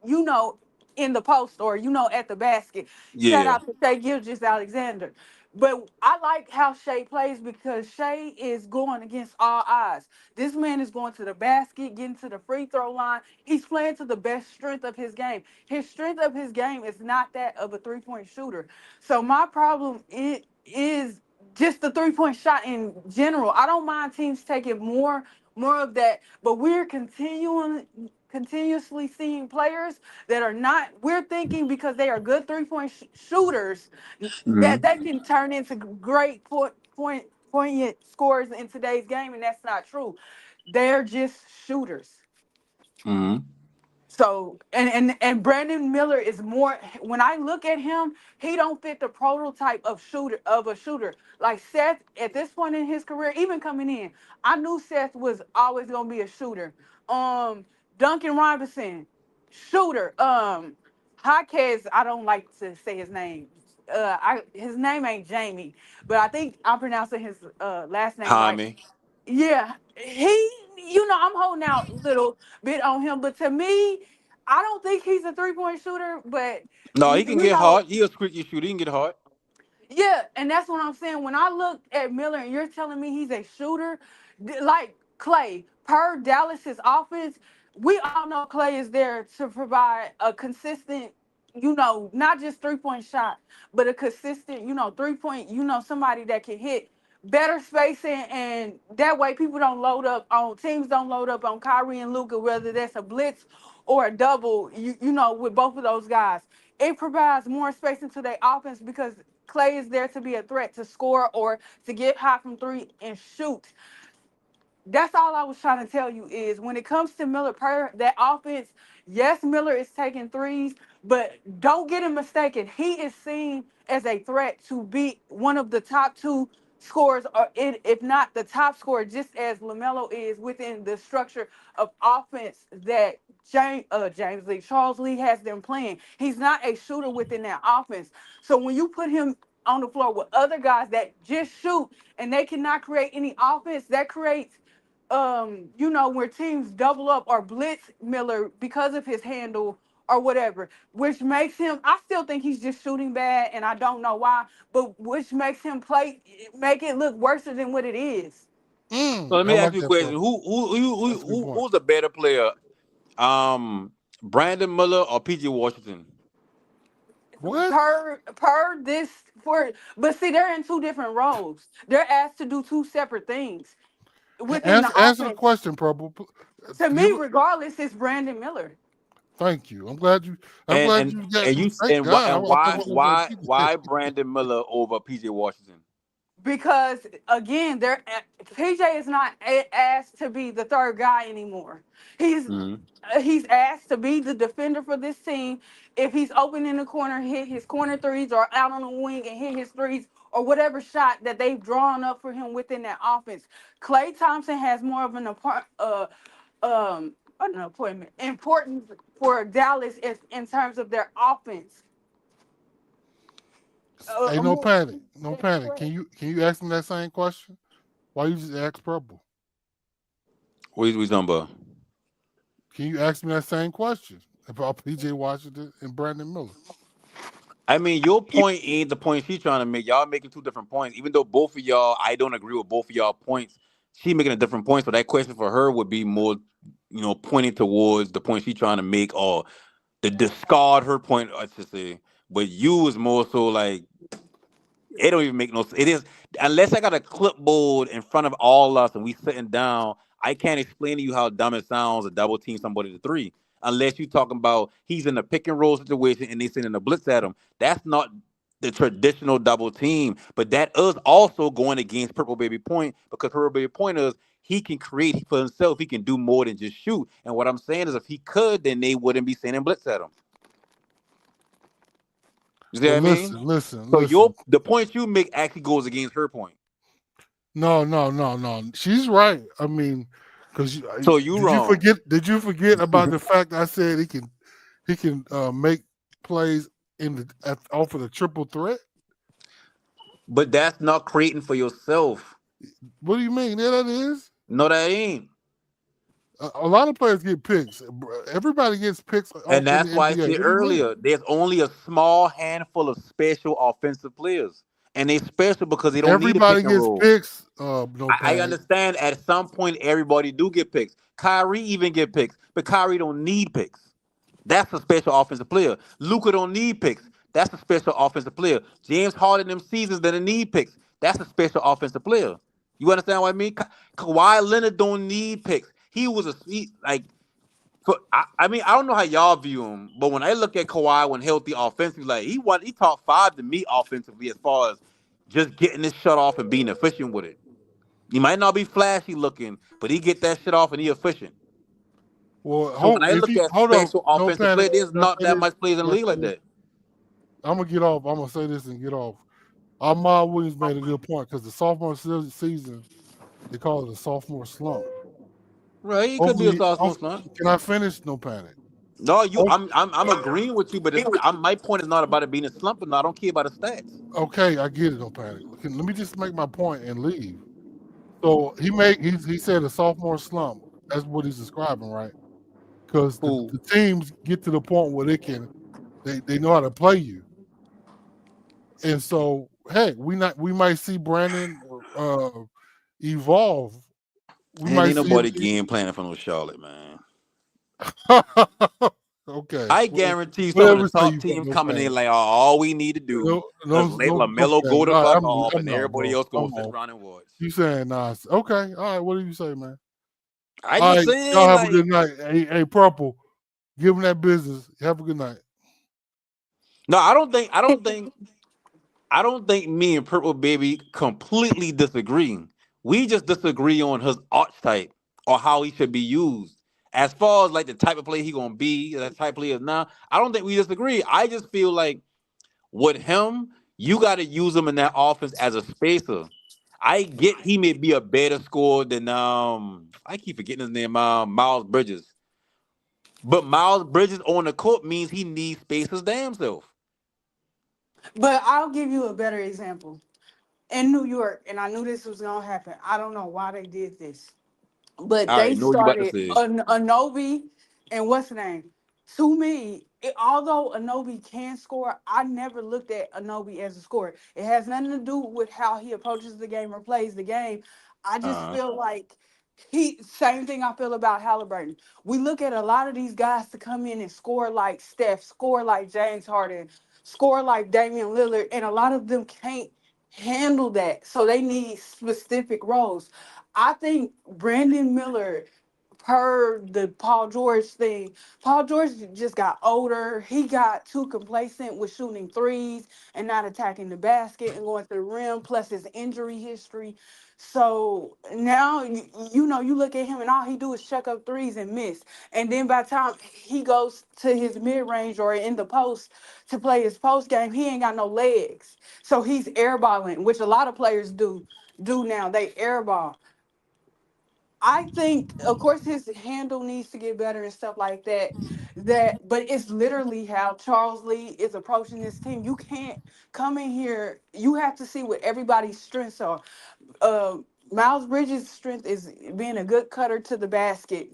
You know, in the post or at the basket. Shout yeah. out to Shea Gilgeous Alexander. But I like how Shea plays because Shea is going against all odds. This man is going to the basket, getting to the free throw line. He's playing to the best strength of his game. His strength of his game is not that of a 3-point shooter. So my problem is just the 3-point shot in general. I don't mind teams taking more of that, but we're continuously seeing players that are not. We're thinking because they are good 3-point shooters that Mm-hmm. they can turn into great poignant scores in today's game, and that's not true. They're just shooters. Mm-hmm. So and Brandon Miller is more. When I look at him, he don't fit the prototype of a shooter. Like Seth at this point in his career, even coming in, I knew Seth was always gonna be a shooter. Um, Duncan Robinson, shooter. Jaquez, I don't like to say his name. His name ain't Jamie, but I think I'm pronouncing his last name right. Jaime. Yeah, I'm holding out a little bit on him, but to me, I don't think he's a 3-point shooter. But No, you, he can you get know, hard. He a squeaky shooter. He can get hard. yeah, and that's what I'm saying. When I look at Miller and you're telling me he's a shooter, like Clay, per Dallas's offense, we all know Clay is there to provide a consistent, not just 3-point shot, but a consistent, 3-point, somebody that can hit better spacing, and that way teams don't load up on Kyrie and Luca, whether that's a blitz or a double, with both of those guys. It provides more space into their offense because Clay is there to be a threat to score or to get hot from three and shoot. That's all I was trying to tell you is when it comes to Miller per that offense, yes, Miller is taking threes, but don't get him mistaken. He is seen as a threat to be one of the top two scorers, or if not the top scorer, just as Lamelo is within the structure of offense that James Lee, Charles Lee has them playing. He's not a shooter within that offense. So when you put him on the floor with other guys that just shoot and they cannot create any offense, that creates where teams double up or blitz Miller because of his handle or whatever, which makes him, I still think he's just shooting bad and I don't know why, but which makes him make it look worse than what it is. So let I me ask like you a that, question: purple. That's a good point. Who's the better player? Brandon Miller or PG Washington? What? Per this for But see, they're in two different roles. They're asked to do two separate things within the Answer the offense. question, purple. To me, Give it. regardless, it's Brandon Miller. Thank you. I'm glad you. I'm And glad and you got. and you Thank and why God. and I thought why I was going why to PJ. why Brandon Miller over PJ Washington? Because again, PJ is not asked to be the third guy anymore. He's Mm-hmm. he's asked to be the defender for this team. If he's open in the corner, hit his corner threes, or out on the wing and hit his threes, or whatever shot that they've drawn up for him within that offense. Klay Thompson has more of an appointment importance for Dallas in terms of their offense. Hey, no More panic. No than panic. Klay. Can you ask him that same question? Why you just ask purple? What we talking about? Can you ask me that same question about PJ Washington and Brandon Miller? I mean, your point ain't the point she's trying to make. Y'all making two different points. Even though both of y'all, I don't agree with both of y'all points. She making a different point. So that question for her would be more, pointing towards the point she's trying to make, or to discard her point, I should say. But you is more so like it don't even make no sense. It is unless I got a clipboard in front of all us and we sitting down. I can't explain to you how dumb it sounds to double team somebody to three. Unless you talking about he's in a pick and roll situation and they sending a blitz at him. That's not. the traditional double team. But that is also going against Purple Baby Point because Purple Baby Point is he can create for himself. He can do more than just shoot. And what I'm saying is, if he could, then they wouldn't be sending blitz at him. You see what Well, I mean? So listen. the point you make actually goes against her point. No. She's right. I mean, because So you did you wrong. forget? Did you forget about the fact I said he can make plays off of the triple threat? But that's not creating for yourself. What do you mean? Yeah, that is. No, that ain't. A lot of players get picks. Everybody gets picks And in that's the why I NBA. said What do you mean? earlier, there's only a small handful of special offensive players. And they special because they don't need a Everybody pick and gets roll. picks. No I panic. understand at some point everybody do get picks. Kyrie even get picks, but Kyrie don't need picks. That's a special offensive player. Luka don't need picks. That's a special offensive player. James Harden them seasons that need picks. That's a special offensive player. You understand what I mean? Kawhi Leonard don't need picks. He was like. I mean, I don't know how y'all view him, but when I look at Kawhi when healthy offensively, like he top five to me offensively as far as just getting this shut off and being efficient with it. He might not be flashy looking, but he get that shit off and he efficient. Well, So when I if look you at hold on, special no offensive panic. play, there's Can I not say that this? much players in Can the I league say like this? that. I'm gonna get off. I'm gonna say this and get off. Ahmad Williams made a good point because the sophomore season they call it a sophomore slump. Right? He could be a Hopefully, sophomore slump. can I finish? No panic. No, Hope- I'm agreeing with you, but my point is not about it being a slump, and I don't care about the stats. Okay, I get it. No panic. Let me just make my point and leave. So he said a sophomore slump. That's what he's describing, right? Because Who? the teams get to the point where they know how to play you, and so hey, we might see Brandon evolve. We And might ain't see him. nobody game planning for no Charlotte, man. Okay, I guarantee some of the whatever say top you want. teams No coming in panic. like, oh, all we need to do No, is no, let no, no Lamelo go panic. the All right, fuck off, I'm and not, everybody bro. else I'm go sit off. around and watch. You saying nice? Okay, all right. What do you say, man? I All just right, y'all saying, have a like, good night. Hey, Purple, give him that business. Have a good night. no, I don't think me and Purple Baby completely disagree. We just disagree on his archetype or how he should be used. As far as like the type of player he gonna be, that type of player now, I don't think we disagree. I just feel like with him, you got to use him in that offense as a spacer. I get he may be a better scorer than I keep forgetting his name, Miles Bridges. But Miles Bridges on the court means he needs space his damn self. But I'll give you a better example. In New York, and I knew this was gonna happen. I don't know why they did this, but All they right, know what you about to started say. Anobi and what's the name? To me, although Anobi can score, I never looked at Anobi as a scorer. It has nothing to do with how he approaches the game or plays the game. I just Uh, feel like he same thing I feel about Halliburton. We look at a lot of these guys to come in and score like Steph, score like James Harden, score like Damian Lillard, and a lot of them can't handle that. So they need specific roles. I think Brandon Miller, per the Paul George thing, Paul George just got older. He got too complacent with shooting threes and not attacking the basket and going to the rim, plus his injury history. So now you look at him and all he do is chuck up threes and miss. And then by the time he goes to his mid range or in the post to play his post game, he ain't got no legs. So he's airballing, which a lot of players do now. They airball. I think, of course, his handle needs to get better and stuff like that. But it's literally how Charles Lee is approaching this team. You can't come in here. You have to see what everybody's strengths are. Uh, Miles Bridges' strength is being a good cutter to the basket.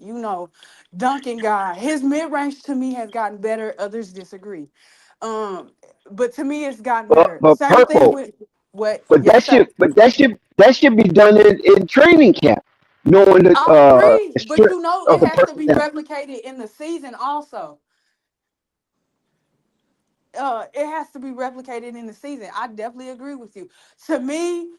Dunking guy. His mid range to me has gotten better. Others disagree. Um, but to me, it's gotten better. But Same thing Purple, with what? but Yes, sir. that should be done in training camp, knowing I agree, the but strength it of the has to be person. replicated in the season also. It has to be replicated in the season. I definitely agree with you. To me,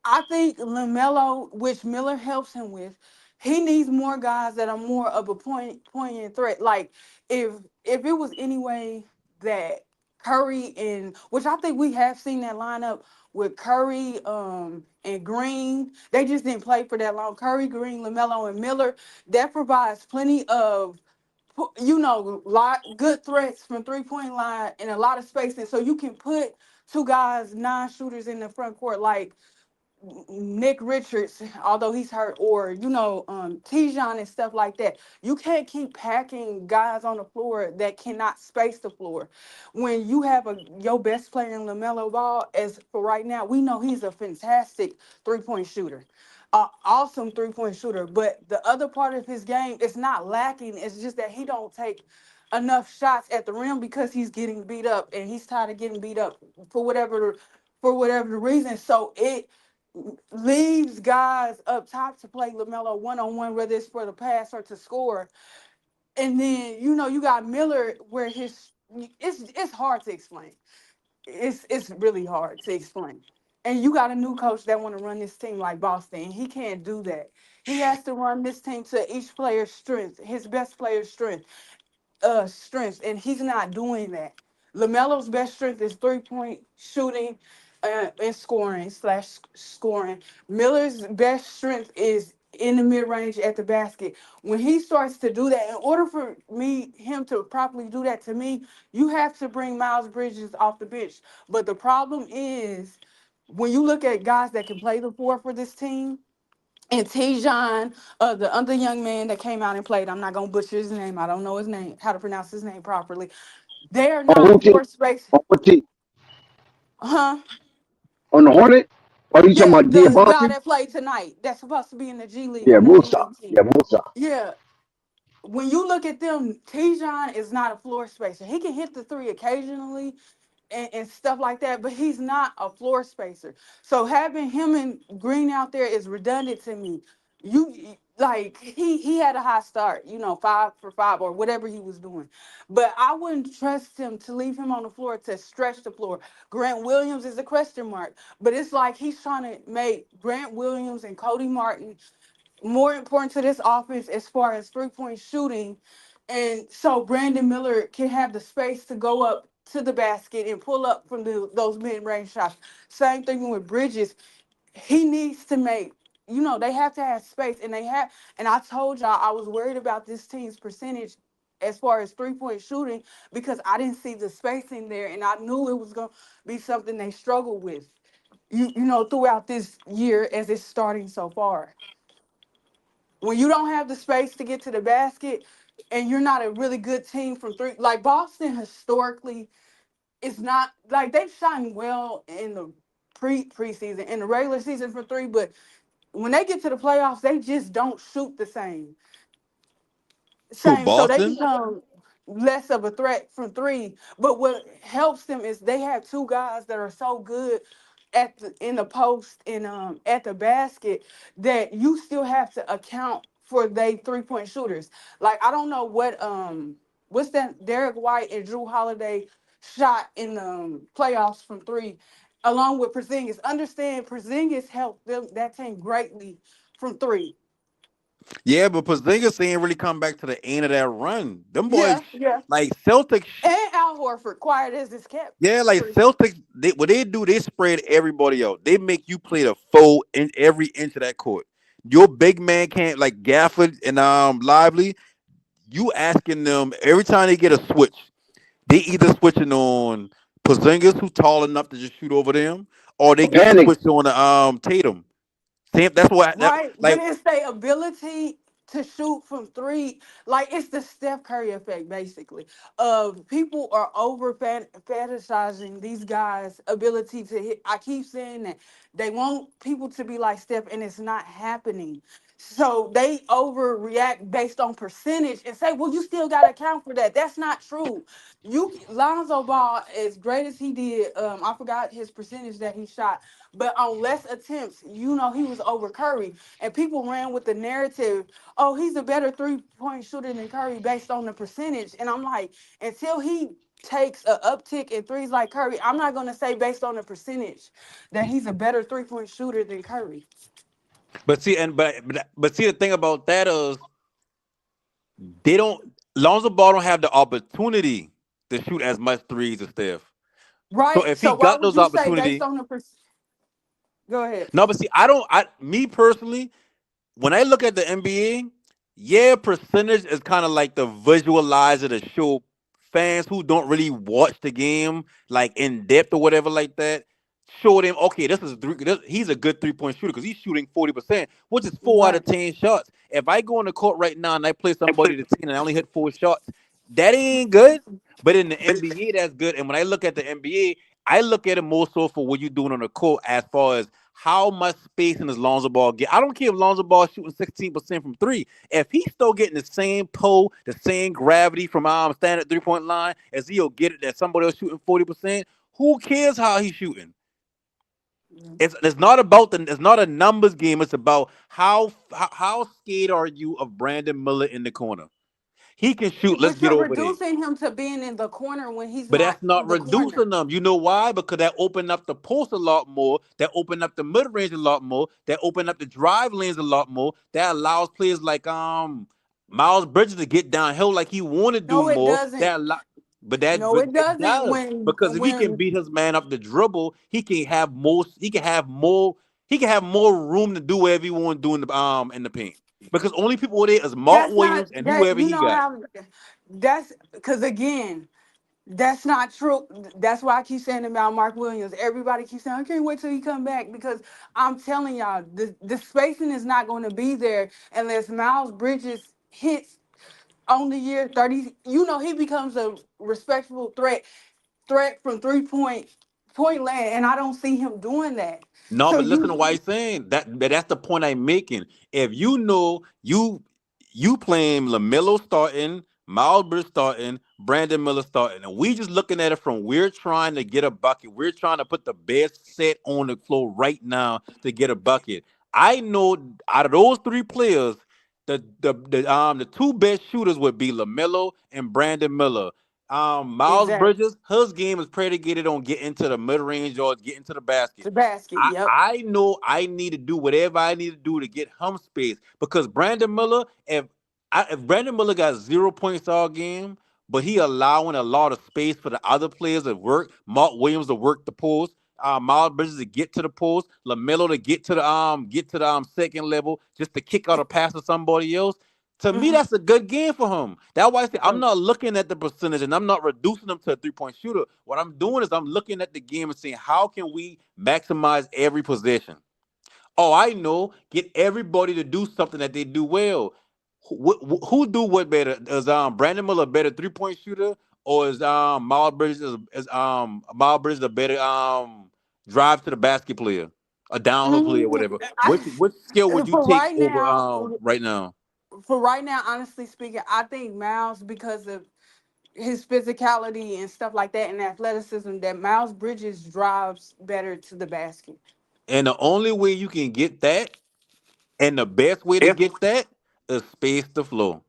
I think Lamelo, which Miller helps him with, he needs more guys that are more of a poignant threat. Like if it was any way that Curry and which I think we have seen that lineup with Curry and Green. They just didn't play for that long. Curry, Green, LaMelo, and Miller. That provides plenty of good threats from 3 point line and a lot of spacing. So you can put two guys, non-shooters in the front court like Nick Richards, although he's hurt, or Tijon and stuff like that. You can't keep packing guys on the floor that cannot space the floor. When you have your best player in Lamelo Ball, as for right now, we know he's a fantastic 3 point shooter, awesome 3 point shooter. But the other part of his game is not lacking. It's just that he don't take enough shots at the rim because he's getting beat up, and he's tired of getting beat up for whatever the reason. So it leaves guys up top to play LaMelo one on one, whether it's for the pass or to score. And then you got Miller, where it's hard to explain. It's really hard to explain. And you got a new coach that want to run this team like Boston. He can't do that. He has to run this team to each player's strength, his best player's strengths, and he's not doing that. LaMelo's best strength is 3 point shooting and scoring/scoring. Miller's best strength is in the mid range at the basket. When he starts to do that, in order for him to properly do that, to me, you have to bring Miles Bridges off the bench. But the problem is, when you look at guys that can play the four for this team, and Tijon, the other young man that came out and played, I'm not gonna butcher his name. I don't know his name, how to pronounce his name properly. They are On not who team? floor space, On what team? huh? On the Hornet? Are you talking Yeah, about Dia the guy Boston? that played tonight, that's supposed to be in the G League Yeah, on the G Musa. League team. Yeah, Musa. Yeah, when you look at them, Tijon is not a floor spacer. He can hit the three occasionally, and stuff like that, but he's not a floor spacer. So having him and Green out there is redundant to me. He had a high start, 5 for 5 or whatever he was doing. But I wouldn't trust him to leave him on the floor to stretch the floor. Grant Williams is a question mark, but it's like he's trying to make Grant Williams and Cody Martin more important to this offense as far as 3 point shooting. And so Brandon Miller can have the space to go up to the basket and pull up from those mid range shots. Same thing with Bridges. He needs to make, they have to have space. And I told y'all I was worried about this team's percentage as far as 3 point shooting because I didn't see the spacing there. And I knew it was going to be something they struggled with, throughout this year as it's starting so far. When you don't have the space to get to the basket and you're not a really good team from three, like Boston historically is not like they've shot well in the preseason in the regular season for three, but when they get to the playoffs, they just don't shoot the Who, same. So they Boston? become less of a threat from three. But what helps them is they have two guys that are so good in the post and at the basket that you still have to account for they 3 point shooters. Like I don't know what's that Derek White and Drew Holiday shot in the playoffs from three, along with Porzingis. Understand Porzingis helped that team greatly from three. Yeah, but Porzingis ain't really come back to the end of that run. Them boys, Yeah, yeah. like Celtics, And Al Horford, quiet as it's kept. yeah, like Celtics. What they do, they spread everybody out. They make you play the full in every inch of that court. Your big man can't like Gafford and Lively. You asking them every time they get a switch, they either switching on Porzingis, who's tall enough to just shoot over them, or they get Panic. switched on Tatum. Same. That's what that Right, but like. it's their ability to shoot from three. Like it's the Steph Curry effect, basically. Of people are over fetishizing these guys' ability to hit. I keep saying that they want people to be like Steph, and it's not happening. So they overreact based on percentage and say, "Well, you still got to account for that." That's not true. Lonzo Ball, as great as he did, I forgot his percentage that he shot, but on less attempts, he was over Curry. And people ran with the narrative, oh, he's a better 3 point shooter than Curry based on the percentage. And I'm like, until he takes a uptick in threes like Curry, I'm not going to say based on the percentage that he's a better 3 point shooter than Curry. But see, but see, the thing about that is they don't. Lonzo Ball don't have the opportunity to shoot as much threes as Steph. So Right. if he So why got would those you say based opportunity, on the go ahead. no, but see, I don't. Me personally, when I look at the NBA, yeah, percentage is kind of like the visualizer to show fans who don't really watch the game like in depth or whatever like that. Show them, okay, he's a good 3 point shooter because he's shooting 40%, which is 4 out of 10 shots. If I go on the court right now and I play somebody to 10 and I only hit 4 shots, that ain't good. But in the NBA, that's good. And when I look at the NBA, I look at it more so for what you're doing on the court as far as how much spacing does Lonzo Ball get? I don't care if Lonzo Ball shooting 16% from three. If he's still getting the same pull, the same gravity from standing 3 point line as he'll get it that somebody else shooting 40%, who cares how he's shooting? It's not about it's not a numbers game. It's about how scared are you of Brandon Miller in the corner? He can shoot. Let's But get you're over there. reducing him to being in the corner when he's But not that's not the corner. reducing them. You know why? Because that opened up the post a lot more. That opened up the mid range a lot more. That opened up the drive lanes a lot more. That allows players like Miles Bridges to get downhill like he want to do No, it more. doesn't. No, But it it doesn't. does because if he can beat his man up the dribble, he can have more. He can have more. He can have more room to do whatever he want to do in the paint. Because only people there is Mark That's not Williams and that whoever you he know got. how that's because again, that's not true. That's why I keep saying about Mark Williams. Everybody keeps saying, I can't wait till he come back because I'm telling y'all, the spacing is not going to be there unless Miles Bridges hits on the year 30. You know, he becomes a respectable threat from 3 point land, and I don't see him doing that. No, So but listen to what you I'm saying. That's the point I'm making. If you know you playing Lamelo starting, Miles Bridges starting, Brandon Miller starting, and we just looking at it from we're trying to get a bucket. We're trying to put the best set on the floor right now to get a bucket. I know out of those three players, the two best shooters would be Lamelo and Brandon Miller. Miles exactly Bridges, his game is predicated on getting to the mid range or getting to the basket. the basket. Yep. I know I need to do whatever I need to do to get him space because Brandon Miller, if Brandon Miller got 0 points all game, but he allowing a lot of space for the other players to work, Mark Williams to work the post, Miles Bridges to get to the post, Lamelo to get to the second level just to kick out a pass to somebody else. To me, Hmm. that's a good game for him. That's why I say I'm not looking at the percentage and I'm not reducing him to a 3 point shooter. What I'm doing is I'm looking at the game and saying, how can we maximize every possession? Oh, I know. Get everybody to do something that they do well. Who do what better? Is Brandon Miller a better 3 point shooter, or is Miles Bridges a better drive to the basket player, a downhill player, whatever? Which skill would you For take right over now, right now? honestly speaking, I think Miles, because of his physicality and stuff like that and athleticism, that Miles Bridges drives better to the basket. And the only way you can get that, and the best way to get that, is space the flow.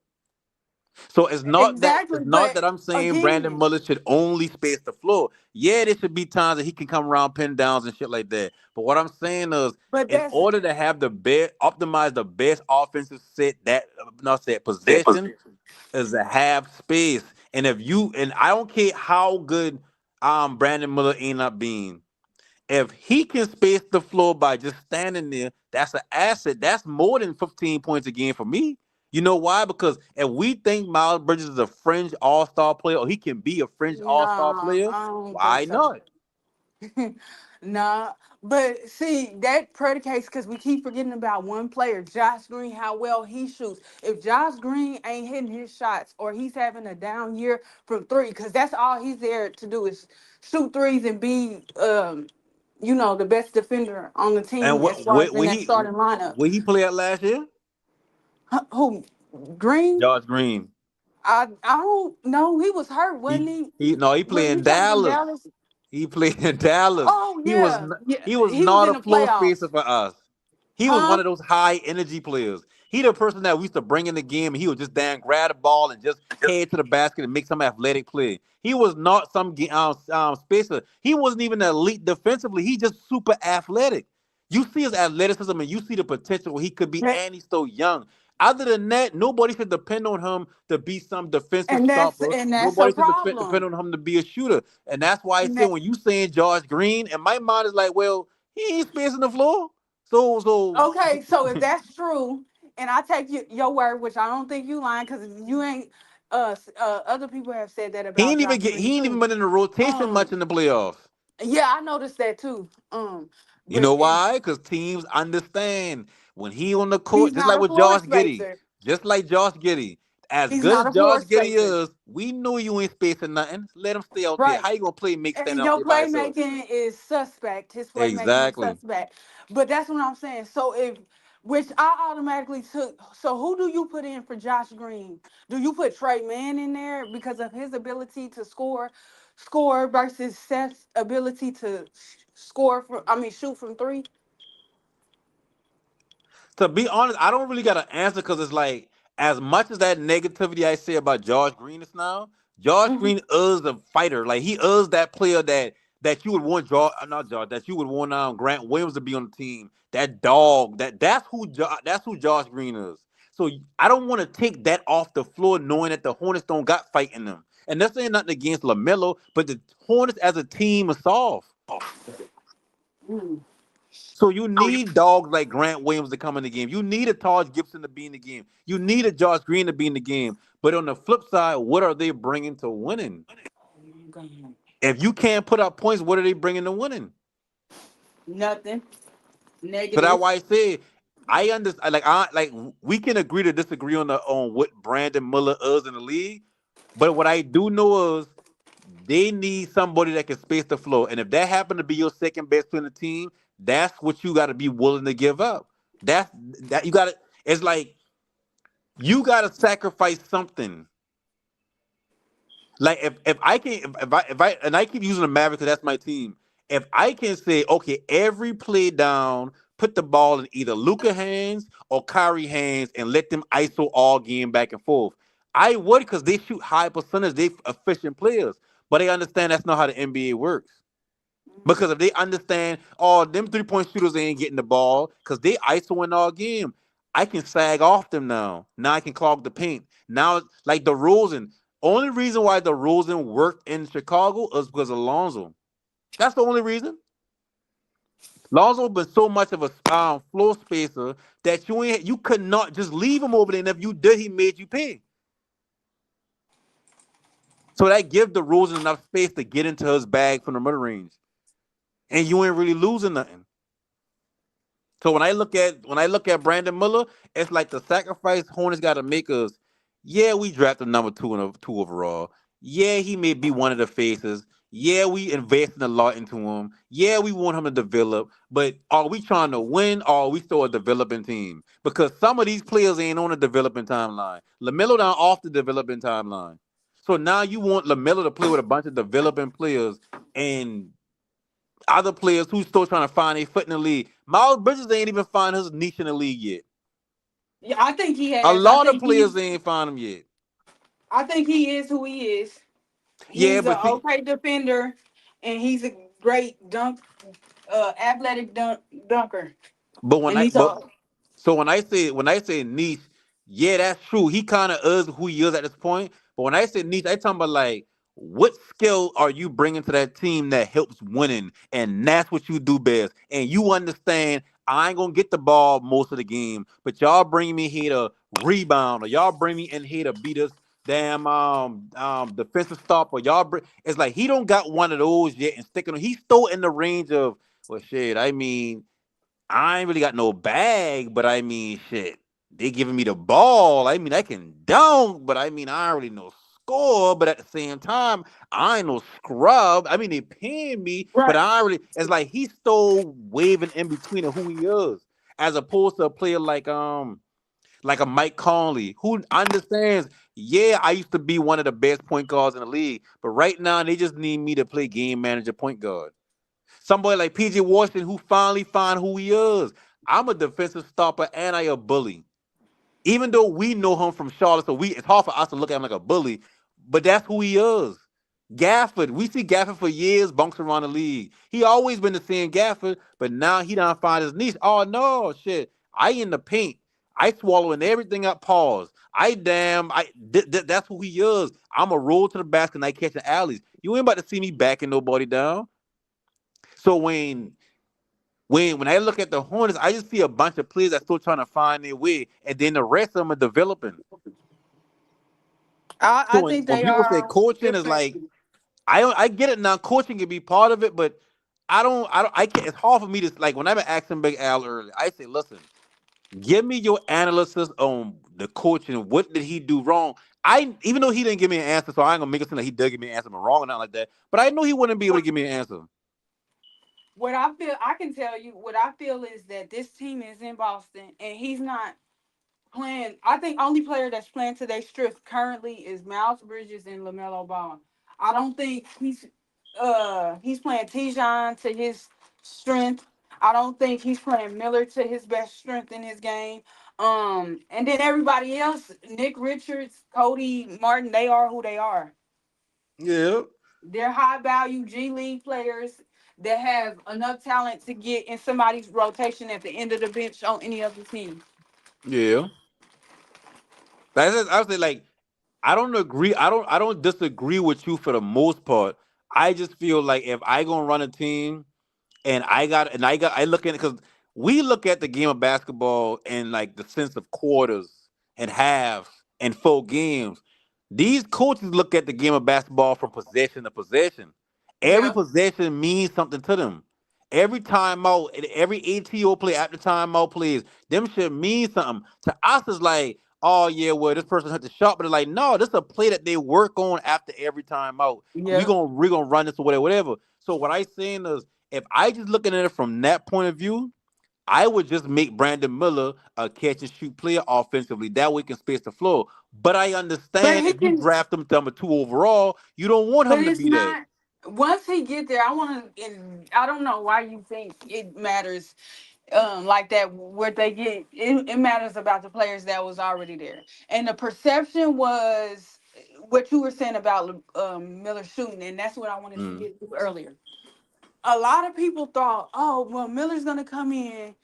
So Exactly, it's not but that I'm saying Brandon again, Muller should only space the floor. Yeah, there should be times that he can come around pin downs and shit like that. But what I'm saying is, but in that's order to have the best, optimize the best offensive set that not set possession is to have space. And if you and I don't care how good Brandon Miller ain't up being. If he can space the floor by just standing there, that's an asset. That's more than 15 points a game for me. You know why? Because if we think Miles Bridges is a fringe all-star player, or he can be a fringe all-star nah, player, I don't think why so. not? Nah, but see, that predicates because we keep forgetting about one player, Josh Green, how well he shoots. If Josh Green ain't hitting his shots or he's having a down year from three, because that's all he's there to do is shoot threes and be, the best defender on the And team as what far where, as in that starting lineup. where he play at last year? Who? Green? Josh Green. I don't know. He was hurt, wasn't He he? he no, he When play he in came from Dallas. Dallas? He played in Dallas. Oh He was yeah, n- yeah. he was He was not in a the floor spacer playoffs, for us. He was one huh? of those high energy players. He the person that we used to bring in the game and he would just damn grab the ball and just head to the basket and make some athletic play. He was not some spacer. He wasn't even elite defensively. He just super athletic. You see his athleticism and you see the potential where he could be, That and he's so young. Other than that, nobody should depend on him to be some defensive And that's stopper. and that's a Nobody should depend problem. on him to be a shooter. And that's why I And say that, when you saying Josh Green, and my mind is like, well, he ain't spacing the floor. So okay, so if that's true, and I take your word, which I don't think you lying, because you ain't. Other people have said that about Josh Green he ain't even too. been in the rotation much Um, in the playoffs. yeah, I noticed that too. You But know and why? Because teams understand when he on the he's court, just not like a with floor Josh Giddey, spacer. just like Josh Giddey. As He's good not as a floor Josh Giddey spacer, is, we know you ain't spacing nothing. Let him stay out there. right? How you gonna play make And standing out your there by himself? playmaking is suspect. His playmaking is Exactly. suspect. But that's what I'm saying. So if which I automatically took. So who do you put in for Josh Green? Do you put Trey Mann in there because of his ability to score versus Seth's ability to score from? I mean, shoot from three. To be honest, I don't really got an answer because it's like as much as that negativity I say about Josh Green is now, Josh Mhm. Green is a fighter. Like he is that player that you would want not Josh, that you would want Grant Williams to be on the team. That dog, that's who Josh Green is. So I don't want to take that off the floor knowing that the Hornets don't got fight in them. And that's saying nothing against LaMelo, but the Hornets as a team are soft. Mm. So you need dogs like Grant Williams to come in the game. You need a Taj Gibson to be in the game. You need a Josh Green to be in the game. But on the flip side, what are they bringing to winning? If you can't put up points, what are they bringing to winning? Nothing. So that's Negative. why I say I understand. Like we can agree to disagree on what Brandon Miller is in the league. But what I do know is they need somebody that can space the floor. And if that happened to be your second best player in the team, that's what you got to be willing to give up. That's that you got to. It's like you got to sacrifice something. Like if I can if I and I keep using the Mavericks because that's my team. If I can say okay, every play down, put the ball in either Luca hands or Kyrie hands, and let them ISO all game back and forth. I would because they shoot high percentage. They efficient players, but they understand that's not how the NBA works. Because if they understand, oh, them 3-point shooters ain't getting the ball because they ISOing all game. I can sag off them now. Now I can clog the paint. Now, like the Rosen, only reason why the Rosen worked in Chicago is because of Lonzo. That's the only reason. Lonzo been so much of a floor spacer that you could not just leave him over there. And if you did, he made you pay. So that give the Rosen enough space to get into his bag from the mid range, and you ain't really losing nothing. So when I look at Brandon Miller, it's like the sacrifice Hornets got to make us. Yeah, we drafted number two overall. Yeah, he may be one of the faces. Yeah, we invested a lot into him. Yeah, we want him to develop. But are we trying to win or are we still a developing team? Because some of these players ain't on a developing timeline. Lamelo down off the developing timeline. So now you want Lamelo to play with a bunch of developing players and other players who's still trying to find a foot in the league. Miles Bridges ain't even find his niche in the league yet. Yeah, I think he A has. lot of players ain't find him yet. I think he is who he is. Yeah, He's an but see, okay defender, and he's a great athletic dunker. but when And I he's but a so when I say niche, yeah, that's true. He kind of is who he is at this point. But when I say niche, I talking about like what skill are you bringing to that team that helps winning, and that's what you do best. And you understand, I ain't gonna get the ball most of the game, but y'all bring me here to rebound, or y'all bring me in here to beat us. Damn defensive stop or y'all bring it's like he don't got one of those yet and sticking he's still in the range of well shit. I mean I ain't really got no bag, but I mean, shit, they giving me the ball. I mean, I can dunk, but I mean, I already know score. But at the same time, I ain't no scrub. I mean, they paying me, but right. I already. It's like he's still waving in between of who he is, as opposed to a player like a Mike Conley who understands. Yeah, I used to be one of the best point guards in the league, but right now they just need me to play game manager point guard. Somebody like PJ Washington who finally find who he is. I'm a defensive stopper and I a bully. Even though we know him from Charlotte, so it's hard for us to look at him like a bully, but that's who he is. Gafford, we see Gafford for years, bunks around the league. He always been the same Gafford, but now he done find his niche. Oh no, shit. I in the paint. I swallowing everything up. Pause. That's who he is. I'm a roll to the basket and I catching alleys. You ain't about to see me backing nobody down. So when I look at the Hornets, I just see a bunch of players that still trying to find their way, and then the rest of them are developing. I So when, think when they people say are coaching is different. like, I get it now. Coaching can be part of it, but I can't. It's hard for me to like when I've been asking Big Al earlier. I say, listen, give me your analysis on the coaching. What did he do wrong? I even though he didn't give me an answer, so I ain't gonna make it seem like he did give me an answer, but wrong or not like that. But I know he wouldn't be able to give me an answer. What I feel, I can tell you, what I feel is that this team is in Boston, and he's not playing. I think only player that's playing to their strength currently is Miles Bridges and Lamelo Ball. I don't think he's playing Tijon to his strength. I don't think he's playing Miller to his best strength in his game. And then everybody else, Nick Richards, Cody Martin, they are who they are. Yeah, They're high value G League players that have enough talent to get in somebody's rotation at the end of the bench on any other team. yeah. I was say like I don't agree. I don't disagree with you for the most part. I just feel like if I gonna run a team I look at it because we look at the game of basketball in like the sense of quarters and halves and full games. These coaches look at the game of basketball from possession to possession. Every Yeah. possession means something to them. Every timeout, and every ATO play after timeout plays, them should mean something. To us, it's like, oh yeah, well, this person hit the shot, but it's like, no, this is a play that they work on after every timeout. Yeah. We're gonna run this or whatever, whatever. So what I saying is if I just looking at it from that point of view, I would just make Brandon Miller a catch and shoot player offensively. That way he can space the floor. But I But understand he if you can, draft him number 2 overall, you don't want but him to it's be that. not. Once he get there, I want to. And I don't know why you think it matters like that. Where they get it matters about the players that was already there, and the perception was what you were saying about Miller shooting, and that's what I wanted to Mm. get to earlier. A lot of people thought, oh, well, Miller's gonna come in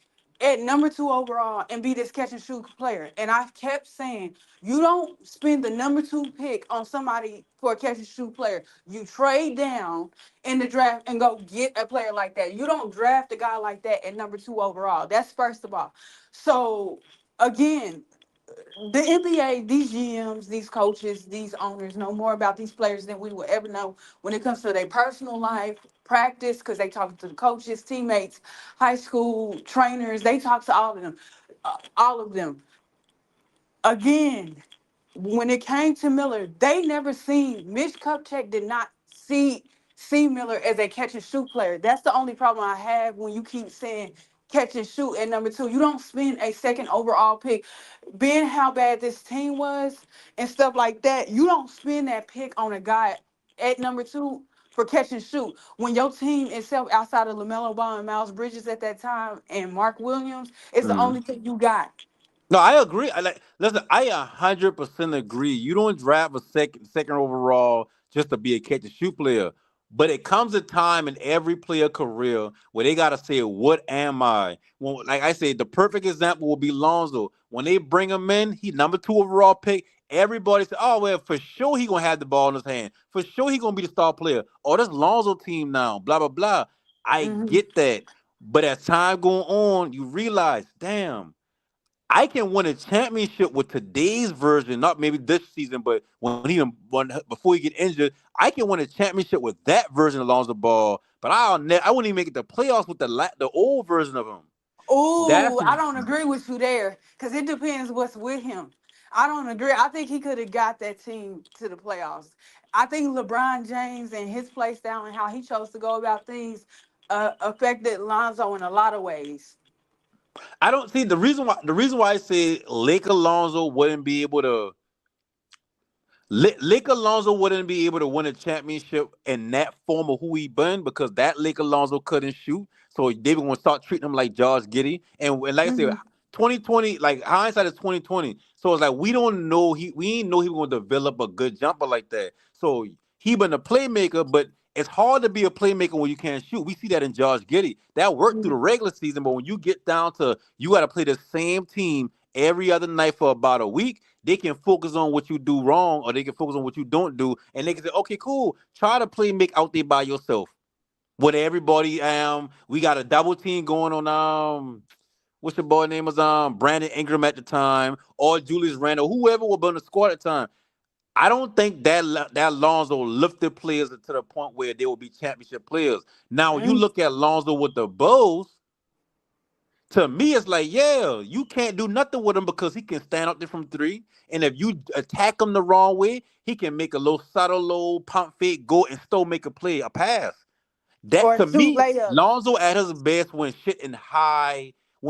at number 2 overall and be this catch and shoot player. And I kept saying, you don't spend the number 2 pick on somebody for a catch and shoot player. You trade down in the draft and go get a player like that. You don't draft a guy like that at number 2 overall. That's first of all. So again, the NBA, these GMs, these coaches, these owners know more about these players than we will ever know when it comes to their personal life, practice, because they talk to the coaches, teammates, high school trainers. They talk to all of them. All of them. Again, when it came to Miller, they never seen Mitch Kupchak did not see Miller as a catch and shoot player. That's the only problem I have when you keep saying catch and shoot at number 2. You don't spend a second overall pick. Being how bad this team was and stuff like that, you don't spend that pick on a guy at number 2 for catch and shoot. When your team itself outside of LaMelo Ball and Miles Bridges at that time and Mark Williams is the Mm. only thing you got. No, I agree. Listen, I 100% agree. You don't draft a second overall just to be a catch and shoot player. But it comes a time in every player career where they gotta say, "What am I?" Well, like I said, the perfect example will be Lonzo. When they bring him in, he number 2 overall pick. Everybody said, "Oh well, for sure he gonna have the ball in his hand. For sure he gonna be the star player." Oh, this Lonzo team now. Blah blah blah. I Mhm. get that, but as time going on, you realize, damn. I can win a championship with today's version, not maybe this season, but when he won before he get injured, I can win a championship with that version of Lonzo Ball. But I wouldn't even make it the playoffs with the old version of him. That's Oh, I don't agree with you there because it depends what's with him. I don't agree. I think he could have got that team to the playoffs. I think LeBron James and his play style and how he chose to go about things affected Lonzo in a lot of ways. I don't see the reason why I say Lake Alonso wouldn't be able to Lake Alonso wouldn't be able to win a championship in that form of who he been because that Lake Alonso couldn't shoot. So they were gonna start treating him like Josh Giddey. And like I said, Hmm. 2020, like hindsight is 2020. So it's like we didn't know he was gonna develop a good jumper like that. So he been a playmaker, but it's hard to be a playmaker when you can't shoot. We see that in Josh Giddey. That worked through the regular season, but when you get down to you gotta play the same team every other night for about a week, they can focus on what you do wrong or they can focus on what you don't do. And they can say, okay, cool. Try to play make out there by yourself. With everybody, we got a double team going on what's your boy name was Brandon Ingram at the time, or Julius Randle, whoever was on the squad at the time. I don't think that Lonzo lifted players to the point where they will be championship players. Now, when you Mm. look at Lonzo with the Bulls, to me, it's like, yeah, you can't do nothing with him because he can stand up there from three. And if you attack him the wrong way, he can make a little subtle, little pump fake, go and still make a play, a pass. That Or to shoot me, layups. Lonzo at his best when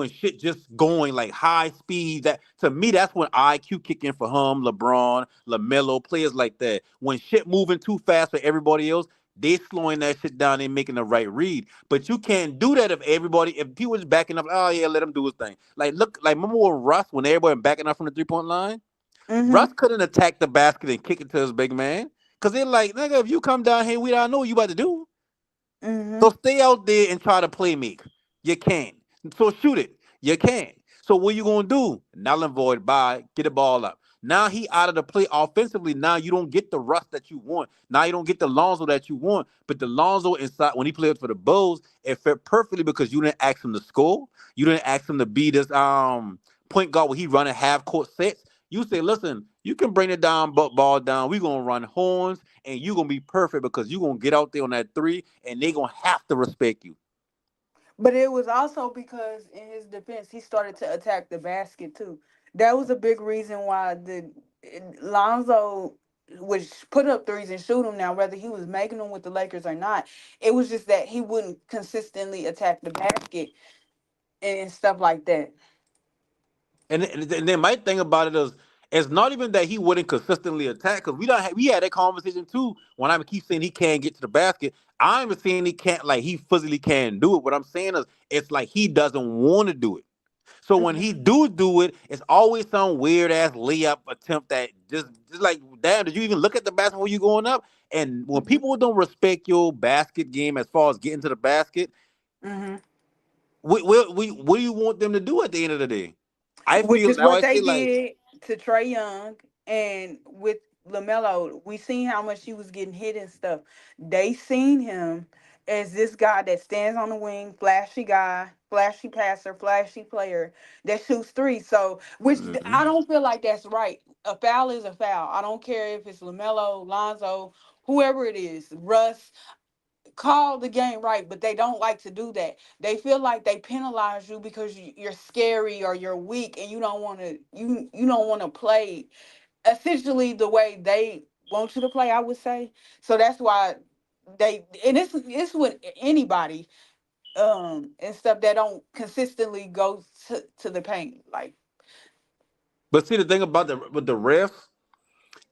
shit just going like high speed. That to me, that's when IQ kick in for him, LeBron, Lamelo, players like that. When shit moving too fast for everybody else, they slowing that shit down. They making the right read. But you can't do that if people was backing up. Oh yeah, let him do his thing. Like look, like remember when Russ when everybody backing up from the 3 point line, Russ Mm-hmm. couldn't attack the basket and kick it to his big man. Cause they're like, nigga, if you come down here, we don't know what you about to do. So Mm-hmm. stay out there and try to play make. You can. So shoot it. You can. So what you gonna do? Null and void by get the ball up. Now he out of the play offensively. Now you don't get the rust that you want. Now you don't get the Lonzo that you want. But the Lonzo inside when he played for the Bulls, it fit perfectly because you didn't ask him to score. You didn't ask him to be this point guard where he running half court sets. You say, listen, you can bring it down, ball down. We gonna run horns and you're gonna be perfect because you're gonna get out there on that three and they're gonna have to respect you. But it was also because in his defense, he started to attack the basket too. That was a big reason why Lonzo would put up threes and shoot them. Now, whether he was making them with the Lakers or not, it was just that he wouldn't consistently attack the basket and stuff like that. And then my thing about it is it's not even that he wouldn't consistently attack because we had that conversation too when I keep saying he can't get to the basket. I'm saying he can't like he physically can't do it. What I'm saying is it's like he doesn't want to do it. So when he Mhm. do it, it's always some weird ass layup attempt that just like damn, did you even look at the basket before you going up? And when Mhm. people don't respect your basket game as far as getting to the basket, Mhm. what do you want them to do at the end of the day? I Which feel is now what I they say like did to Trey Young, and with Lamelo, we seen how much he was getting hit and stuff. They seen him as this guy that stands on the wing, flashy guy, flashy passer, flashy player that shoots threes. So, which I mhm. don't feel like that's right. A foul is a foul. I don't care if it's Lamelo, Lonzo, whoever it is, Russ, call the game right, but they don't like to do that. They feel like they penalize you because you're scary or you're weak and you don't want to play essentially the way they want you to play, I would say. So that's why it's with anybody and stuff that don't consistently go to the paint. Like, But see the thing about the with the refs,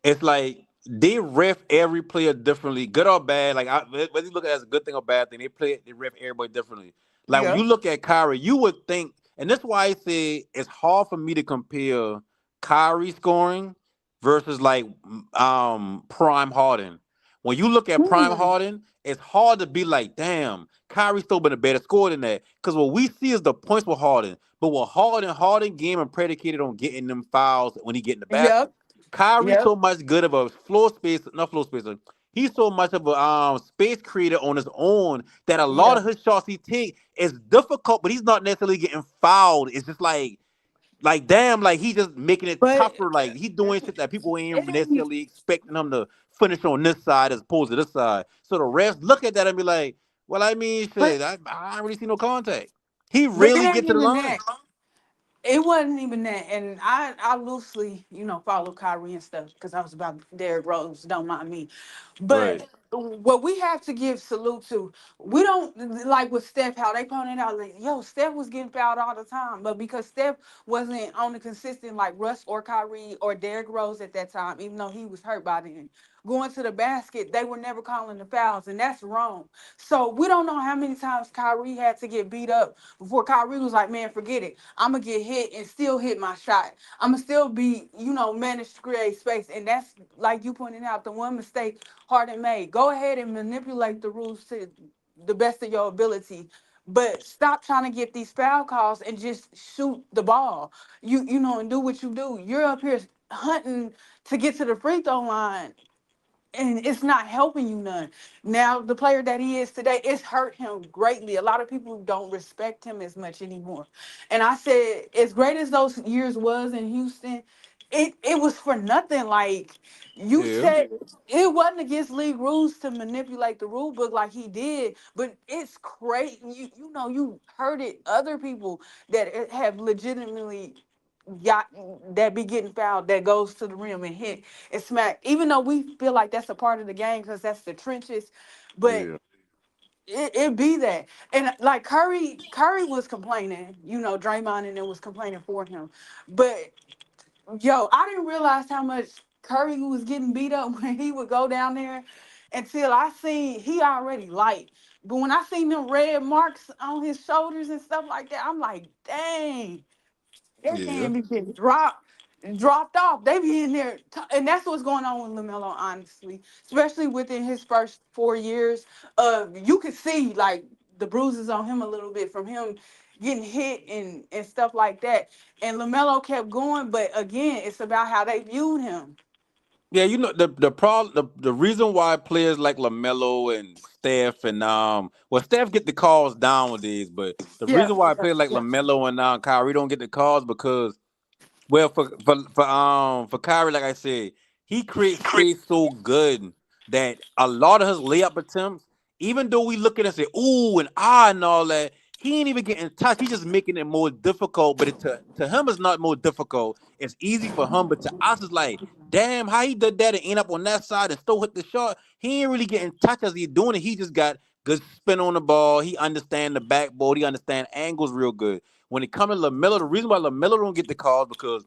it's like they ref every player differently, good or bad. Like whether you look at it as a good thing or bad thing, they ref everybody differently. Like when yeah. you look at Kyrie, you would think, and that's why I say it's hard for me to compare Kyrie scoring versus like prime Harden. When you look at prime Hmm. Harden, it's hard to be like, damn, Kyrie still been a better scorer than that. Because what we see is the points with Harden. But what Harden game and predicated on getting them fouls when he get in the basket. Yep. Kyrie's Yep. so much good of a floor space, not floor spacer. He's so much of a space creator on his own that a lot Yeah. of his shots he take is difficult, but he's not necessarily getting fouled. It's just like damn, like he just making it But tougher. Like he doing shit that people ain't it ain't necessarily expecting him to finish on this side as opposed to this side. So the refs look at that and be like, well, I mean, but shit, I don't really see no contact. He but it really ain't get to the even line. that. It wasn't even that, and I loosely, follow Kyrie and stuff because I was about Derrick Rose. Don't mind me, Right. but what we have to give salute to, we don't like with Steph how they pointed out, like, yo, Steph was getting fouled all the time, but because Steph wasn't on the consistent like Russ or Kyrie or Derrick Rose at that time, even though he was hurt by then. Going to the basket, they were never calling the fouls, and that's wrong. So we don't know how many times Kyrie had to get beat up before Kyrie was like, man, forget it. I'm gonna get hit and still hit my shot. I'm gonna still be, managed to create space. And that's like you pointed out, the one mistake Harden made. Go ahead and manipulate the rules to the best of your ability. But stop trying to get these foul calls and just shoot the ball. And do what you do. You're up here hunting to get to the free throw line, and it's not helping you none. Now, the player that he is today, it's hurt him greatly. A lot of people don't respect him as much anymore. And I said, as great as those years was in Houston, it was for nothing. Like you Yeah. said, it wasn't against league rules to manipulate the rule book like he did, but it's crazy. You heard it. Other people that have legitimately got that be getting fouled that goes to the rim and hit and smack. Even though we feel like that's a part of the game because that's the trenches, but Yeah. it be that. And like Curry was complaining, Draymond and it was complaining for him. But yo, I didn't realize how much Curry was getting beat up when he would go down there until I seen he already light. But when I seen them red marks on his shoulders and stuff like that, I'm like, dang, that Yeah. man be getting dropped off. They be in there, and that's what's going on with Lamelo. Honestly, especially within his first 4 years, you could see like the bruises on him a little bit from him getting hit and stuff like that. And Lamelo kept going, but again, it's about how they viewed him. Yeah, the problem the reason why players like LaMelo and Steph and Steph get the calls nowadays, but the Yeah, reason why yeah, players like yeah, LaMelo and Kyrie don't get the calls because well, for Kyrie, like I said, he creates space so good that a lot of his layup attempts, even though we look at it and say ooh and ah and all that, he ain't even getting touched. He's just making it more difficult. But to him, it's not more difficult. It's easy for him, but to us, it's like, damn, how he did that and end up on that side and still hit the shot. He ain't really getting touched as he's doing it. He just got good spin on the ball. He understand the backboard. He understand angles real good. When it comes to LaMelo, the reason why LaMelo don't get the calls because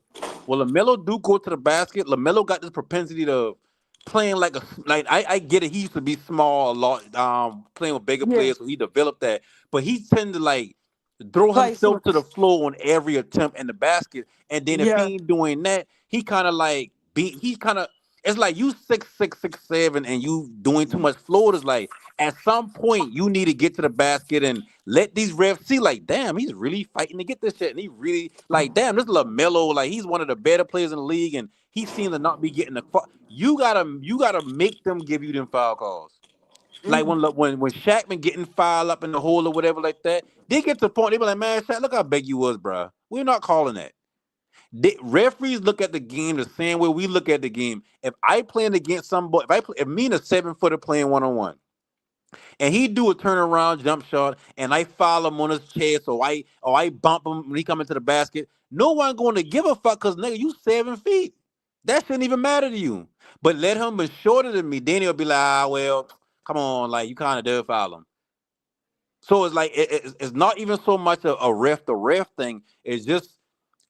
LaMelo do go to the basket. LaMelo got this propensity to playing like I get it. He used to be small a lot, playing with bigger yeah. players, so he developed that. But he tend to like throw himself to the Placements. floor on every attempt in the basket. And then if Yeah. he ain't doing that, he kind of like he's kind of it's like you 6'6", 6'7", and you doing too much float. Is like at some point you need to get to the basket and let these refs see like, damn, he's really fighting to get this shit. And he really like, damn, this LaMelo, like he's one of the better players in the league, and he seems to not be getting the you gotta make them give you them foul calls. Like Mhm. when Shaq been getting fouled up in the hole or whatever like that, they get to the point they be like, man, Shaq, look how big you was, bro. We're not calling that. Referees look at the game the same way we look at the game. If I playing against somebody, if me and a 7-footer playing 1-on-1, and he do a turnaround jump shot, and I foul him on his chest, or I bump him when he come into the basket, no one going to give a fuck because nigga, you 7 feet. That shouldn't even matter to you. But let him be shorter than me, then he'll be like, well, come on, like you kind of did foul him. So it's like it's not even so much a ref to ref thing. It's just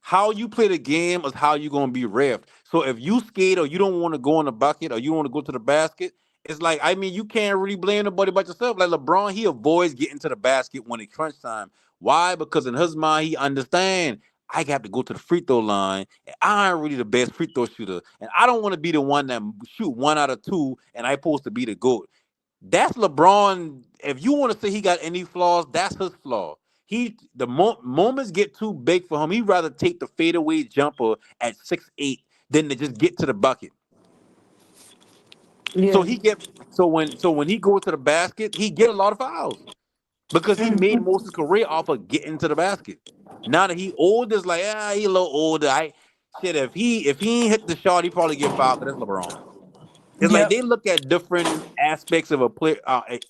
how you play the game is how you gonna be ref. So if you skate or you don't want to go in the bucket or you want to go to the basket, it's like I mean you can't really blame nobody but yourself. Like LeBron, he avoids getting to the basket when it's crunch time. Why? Because in his mind he understand I got to go to the free throw line, and I ain't really the best free throw shooter, and I don't want to be the one that shoot 1 out of 2, and I supposed to be the goat. That's LeBron. If you want to say he got any flaws, that's his flaw. Moments get too big for him. He'd rather take the fadeaway jumper at 6'8" than to just get to the bucket. So Yeah. he get so when he goes to the basket, he get a lot of fouls because he made Mhm. most of his career off of getting to the basket. Now that he old, it's like he a little older. I shit if he ain't hit the shot, he probably get fouled because that's LeBron. It's like Yep. they look at different aspects of a player,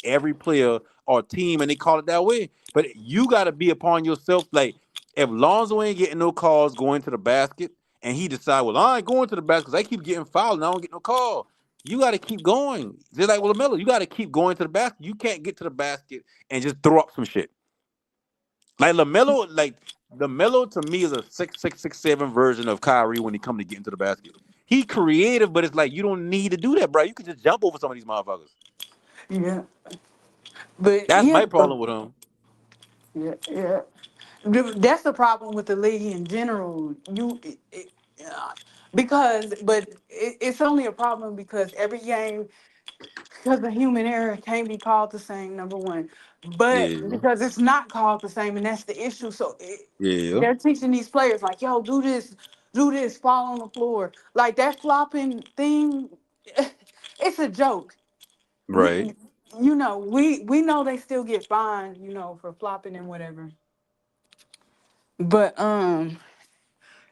every player or team, and they call it that way. But you got to be upon yourself. Like if Lonzo ain't getting no calls going to the basket, and he decide, well, I ain't going to the basket because I keep getting fouled and I don't get no call. You got to keep going. Just like with Lamelo, you got to keep going to the basket. You can't get to the basket and just throw up some shit. Like Lamelo to me is a 6'6", 6'7" version of Kyrie when he come to get into the basket. He creative, but it's like you don't need to do that, bro. You can just jump over some of these motherfuckers. Yeah. But That's yeah. my problem with him. Yeah. Yeah. That's the problem with the league in general. Yeah, because, but it's only a problem because every game because the human error can't be called the same, number one. But Yeah, because it's not called the same, and that's the issue. So yeah, they're teaching these players like, yo, do this, fall on the floor. Like that flopping thing, it's a joke. right. You, you know, we know they still get fined, you know, for flopping and whatever. But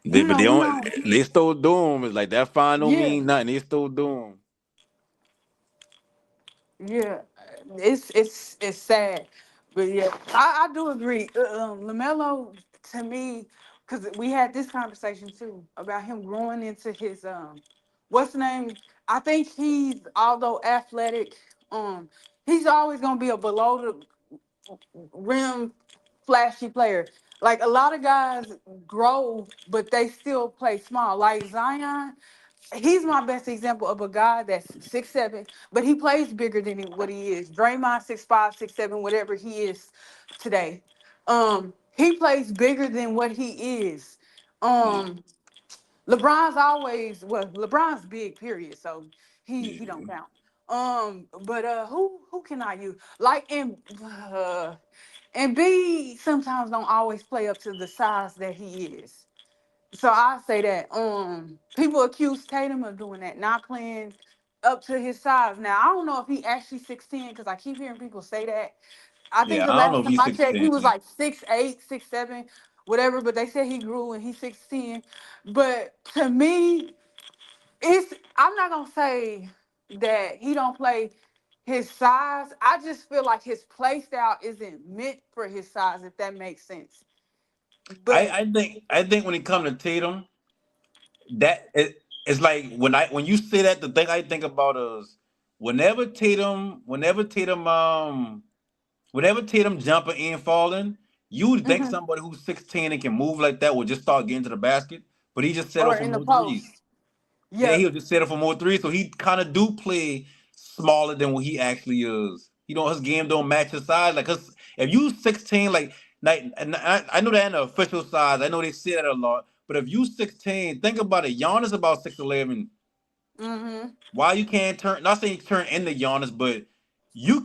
They you but know, they we don't. don't. They still do them. It's like that fine don't Yeah, mean nothing. They still do them. yeah, it's sad, but yeah, I do agree. Lamelo to me, because we had this conversation too about him growing into his what's the name? I think he's although athletic, he's always gonna be a below the rim flashy player. Like a lot of guys grow, but they still play small. Like Zion, he's my best example of a guy that's 6'7", but he plays bigger than what he is. Draymond 6'5", 6'7", whatever he is today. He plays bigger than what he is. Yeah, Um, LeBron's big, period. So he don't yeah. count. But who can I use? Like and B sometimes don't always play up to the size that he is. So I say that people accuse Tatum of doing that, not playing up to his size. Now I don't know if he actually 6'10" because I keep hearing people say that. I think Yeah, the I don't know last if time he's I six checked, he ten. was like 6'8", 6'7", whatever. But they said he grew and he's 6'10". But to me, I'm not gonna say that he don't play his size. I just feel like his play style isn't meant for his size, if that makes sense. I But I think when it comes to Tatum, it's like when you say that, the thing I think about is whenever Tatum whenever Tatum jumping and falling, you would think mhm, somebody who's 16 and can move like that would just start getting to the basket, but he just settled or for in the more threes. post, Yeah, yeah, he'll just settle for more threes. So he kind of do play smaller than what he actually is. You know, his game don't match his size. Like, if you 16, like and I know that in the official size, I know they say that a lot. But if you 16, think about it. Giannis about 6'11". mhm, Why you can't turn? Not saying turn into Giannis, but you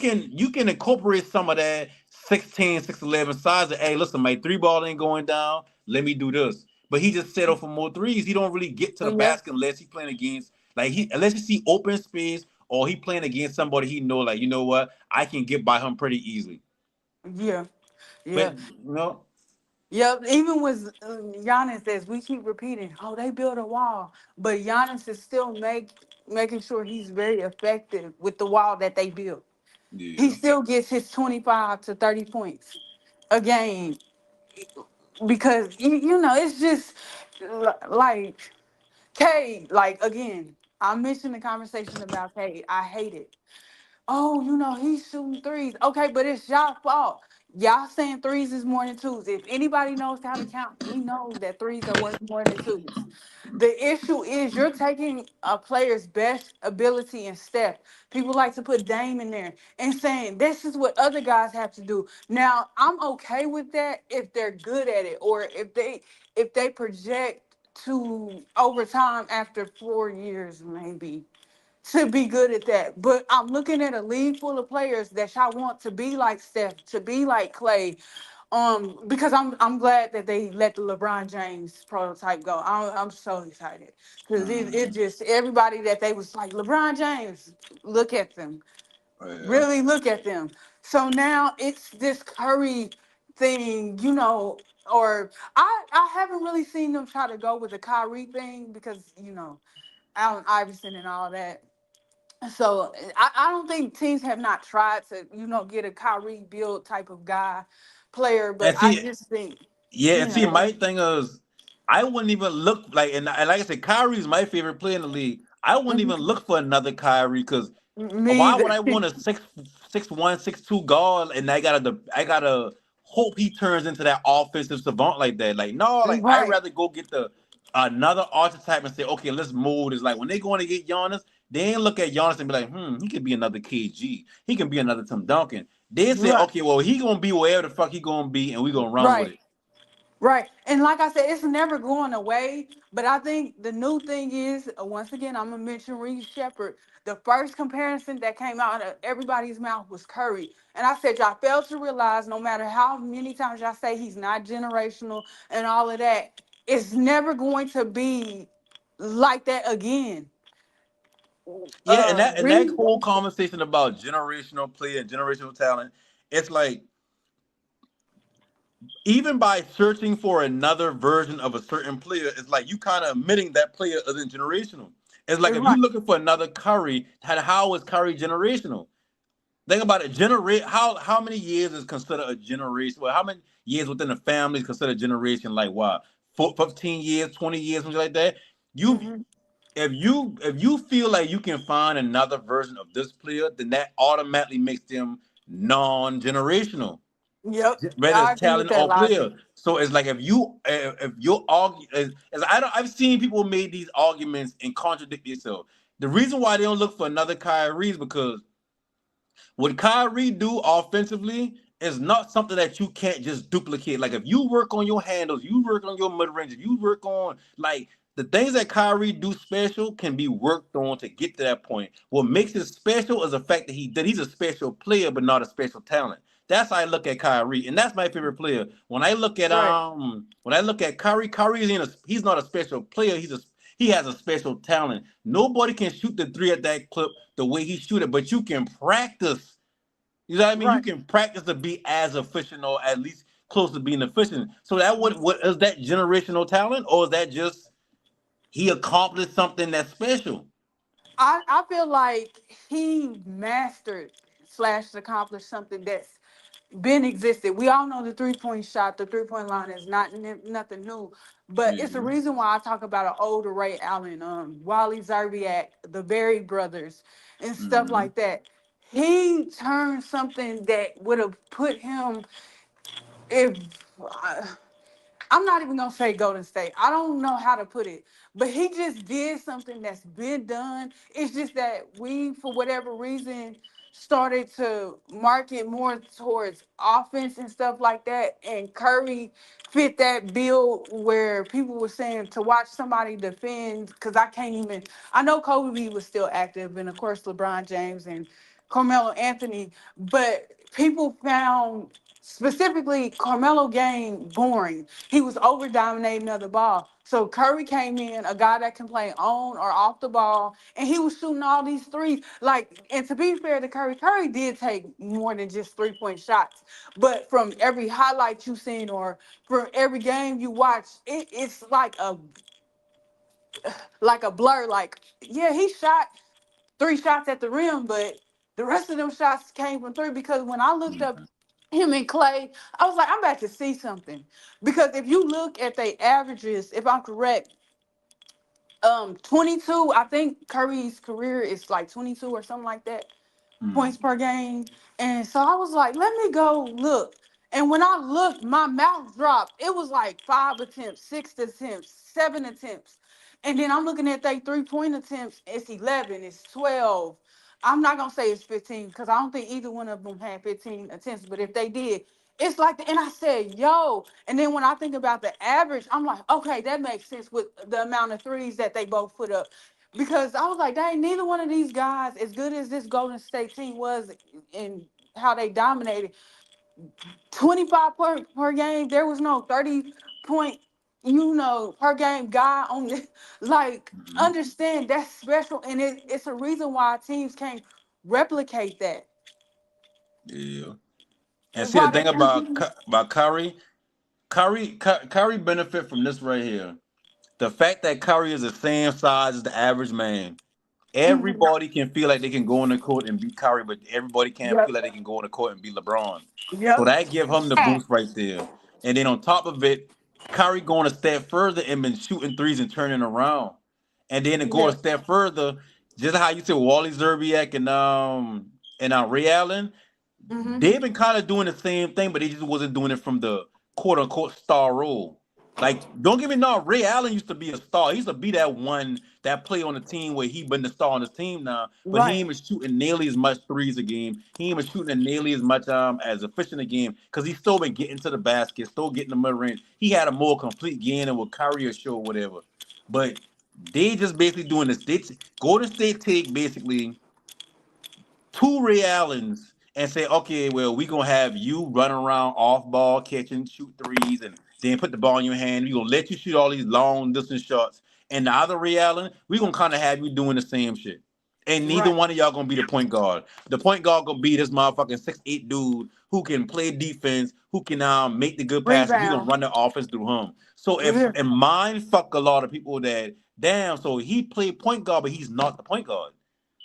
can incorporate some of that 16, 6'11" size. Of, hey, listen, my three ball ain't going down. Let me do this. But he just settled for more threes. He don't really get to the yeah, basket unless he's playing against unless you see open space or he playing against somebody he know like you know what I can get by him pretty easily. yeah, But yeah. you know, Yep, even with Giannis, as we keep repeating, oh, they built a wall, but Giannis is still making sure he's very effective with the wall that they built. He yeah, still gets his 25 to 30 points a game because you know it's just like Cade. Like again, I mentioned the conversation about Cade. I hate it. Oh, you know, he's shooting threes. Okay, but it's y'all fault. Y'all saying threes is more than twos. If anybody knows how to count, we know that threes are worth more than twos. The issue is you're taking a player's best ability and step. People like to put Dame in there and saying this is what other guys have to do. Now, I'm okay with that if they're good at it or if they project to over time after 4 years, maybe to be good at that. But I'm looking at a league full of players that y'all want to be like Steph, to be like Clay. Because I'm glad that they let the LeBron James prototype go. I'm so excited because it mm, just everybody that they was like LeBron James, look at them, yeah. really look at them. So now it's this Curry thing, you know, or I haven't really seen them try to go with the Kyrie thing because Allen Iverson and all that. So I don't think teams have not tried to, get a Kyrie build type of guy player, but And I see, just think, yeah, you and see, know, my thing is, I wouldn't even look like, and like I said, Kyrie's my favorite player in the league. I wouldn't even mhm, look for another Kyrie because me why would either. I want a 6'1", 6'2" guard and I gotta hope he turns into that offensive savant like that? Like no, like I'd Right, rather go get the another archetype and say, okay, let's mold. It's like when they going to get Giannis, they ain't look at Giannis and be like, he could be another KG, he can be another Tim Duncan. They say, right, okay, well he gonna be wherever the fuck he gonna be, and we gonna run with right, it. Right. And like I said, it's never going away. But I think the new thing is, once again, I'm going to mention Reed Shepard. The first comparison that came out of everybody's mouth was Curry. And I said, y'all fail to realize no matter how many times y'all say he's not generational and all of that, it's never going to be like that again. Yeah, and that Reed, whole conversation about generational play and generational talent, it's like even by searching for another version of a certain player, it's like you kind of admitting that player isn't generational. It's like if right. you're looking for another Curry, how is Curry generational? Think about it. How many years is considered a generation? Well, how many years within the family is considered a generation? Like what? 15 years, 20 years, something like that. You Hmm. if you feel like you can find another version of this player, then that automatically makes them non-generational, Yep. whether I it's agree with talent that or logic. player. So it's like if you argue, as I've seen people made these arguments and contradict themselves. The reason why they don't look for another Kyrie is because what Kyrie do offensively is not something that you can't just duplicate. Like if you work on your handles, you work on your mid range, you work on like the things that Kyrie do special can be worked on to get to that point. What makes it special is the fact that he's a special player, but not a special talent. That's how I look at Kyrie, and that's my favorite player. Right. When I look at Kyrie, he's not a special player. He has a special talent. Nobody can shoot the three at that clip the way he shoot it, but you can practice. You know what I mean? You Right. can practice to be as efficient or at least close to being efficient. So that what is that generational talent, or is that just he accomplished something that's special? I feel like he mastered slash accomplished something that's been existed. We all know the 3 point shot, the 3 point line is nothing new, but it's the Mm-hmm. reason why I talk about an older Ray Allen, Wally Zerbiak, the Berry brothers, and stuff Mm-hmm. like that. He turned something that would have put him if. I'm not even gonna say Golden State. I don't know how to put it, but he just did something that's been done. It's just that we, for whatever reason, started to market more towards offense and stuff like that. And Curry fit that bill where people were saying to watch somebody defend because I can't even. I know Kobe was still active, and of course LeBron James and Carmelo Anthony, but people found specifically Carmelo game boring. He was over dominating of the ball. So Curry came in, a guy that can play on or off the ball, and he was shooting all these threes. Like, and to be fair to Curry, Curry did take more than just 3 point shots. But from every highlight you seen or from every game you watch, it's like a blur. Like, yeah, he shot 3 shots at the rim, but the rest of them shots came from three because when I looked up him and Clay, I was like, I'm about to see something. Because if you look at their averages, if I'm correct, 22, I think Curry's career is like 22 or something like that points per game. And so I was like, let me go look. And when I looked, my mouth dropped. It was like 5 attempts, 6 attempts, 7 attempts. And then I'm looking at their 3 point attempts. It's 11, it's 12. I'm not going to say it's 15 because I don't think either one of them had 15 attempts. But if they did, it's like, and I said, yo. And then when I think about the average, I'm like, okay, that makes sense with the amount of threes that they both put up because I was like, dang, neither one of these guys, as good as this Golden State team was and how they dominated, 25 per game, there was no 30 point, per game guy on the like Mm-hmm. understand that's special and it's a reason why teams can't replicate that. Yeah. And see the Why thing they about Curry benefit from this right here. The fact that Curry is the same size as the average man. Mhm. Everybody can feel like they can go on the court and beat Curry, but everybody can't feel Yep. like they can go on the court and beat LeBron. So Yep. that give him the boost right there. And then on top of it, Curry going a step further and been shooting threes and turning around. And then to go a Yeah. step further, just how you said Wally Zerbiak and Ray Allen, Hmm. they've been kind of doing the same thing, but they just wasn't doing it from the quote unquote star role. Like, don't get me wrong, Ray Allen used to be a star. He used to be that one that play on the team where he been the star on his team now, but he Right. ain't been shooting nearly as much threes a game. He ain't been shooting nearly as much as efficient a game because he's still been getting to the basket, still getting the mid range. He had a more complete game than what Kyrie or show or whatever. But they just basically doing this. Golden State take basically two Ray Allens and say, okay, well, we gonna have you running around off ball, catching, shoot threes, and then put the ball in your hand. We gonna let you shoot all these long distance shots. And the other Ray Allen, we gonna kind of have you doing the same shit. And neither Right. one of y'all gonna be the point guard. The point guard gonna be this motherfucking 6'8" dude who can play defense, who can make the good passes. We gonna Rebound. run the offense through him. So if Yeah. and mind fuck a lot of people that damn, so he played point guard, but he's not the point guard.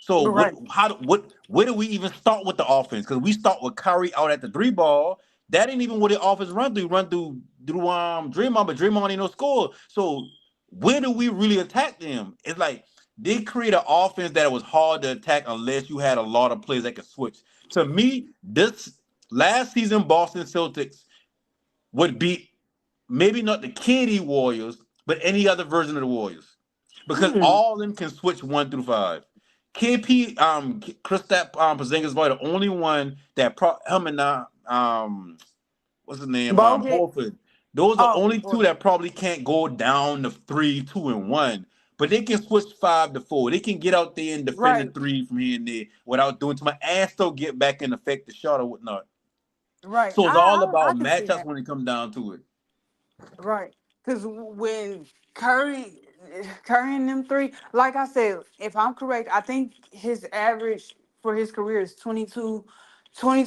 So what? Right. Where do we even start with the offense? Because we start with Curry out at the three ball. That ain't even what the offense run through. Run through Draymond, but Draymond ain't no score. So where do we really attack them? It's like they create an offense that was hard to attack unless you had a lot of players that could switch. To me, this last season Boston Celtics would beat maybe not the KD Warriors, but any other version of the Warriors because Mm. all of them can switch 1 through 5. KP, Kristaps Porzingis is probably the only one that him and what's his name, Bogut. Horford. Those are the Oh, only two Lord. that probably can't go down to 3, 2, and 1. But they can switch 5 to 4. They can get out there and defend the Right. three from here and there without doing too much, and still get back and affect the shot or whatnot. Right. So it's all I about can see matchups that. when it comes down to it. Right. Because when Curry and them three, like I said, if I'm correct, I think his average for his career is 22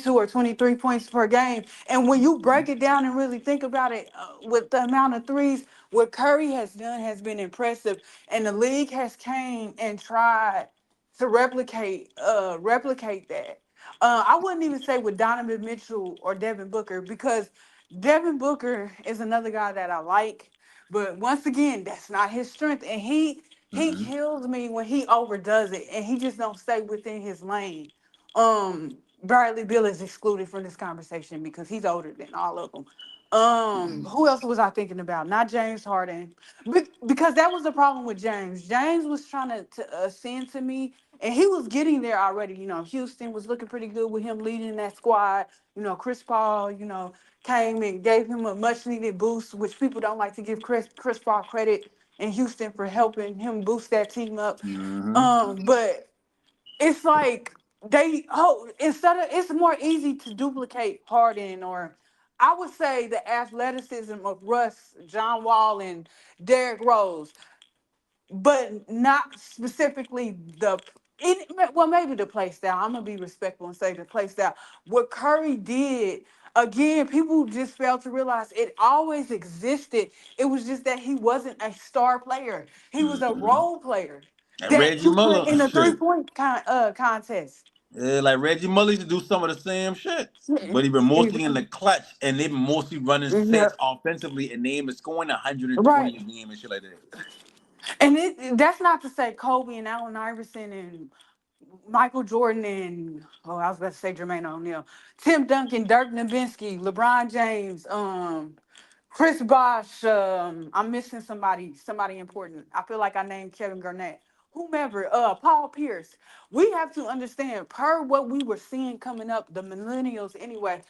or 23 points per game. And when you break it down and really think about it, with the amount of threes, what Curry has done has been impressive. And the league has came and tried to replicate that. I wouldn't even say with Donovan Mitchell or Devin Booker because Devin Booker is another guy that I like, but once again, that's not his strength, and he Mm-hmm. kills me when he overdoes it, and he just don't stay within his lane. Bradley Beal is excluded from this conversation because he's older than all of them. Who else was I thinking about? Not James Harden, because that was the problem with James. James was trying to ascend to me, and he was getting there already. Houston was looking pretty good with him leading that squad. Chris Paul, came and gave him a much needed boost, which people don't like to give Chris Paul credit in Houston for helping him boost that team up. Mm-hmm. But it's like instead of it's more easy to duplicate Harden, or I would say the athleticism of Russ, John Wall, and Derrick Rose, but not specifically well, maybe the play style. I'm gonna be respectful and say the play style. What Curry did, again, people just failed to realize it always existed. It was just that he wasn't a star player. He was a Mm-hmm. role player And that Reggie you put Miller, in a shit. contest. Yeah, like Reggie Miller used to do some of the same shit, but he been mostly in the clutch, and they been mostly running Yeah, sets offensively, and they been scoring 120 right. a game and shit like that. And that's not to say Kobe and Allen Iverson and Michael Jordan and I was about to say Jermaine O'Neal, Tim Duncan, Dirk Nowitzki, LeBron James, Chris Bosh. I'm missing somebody important. I feel like I named Kevin Garnett, whomever. Paul Pierce. We have to understand per what we were seeing coming up, the millennials anyway.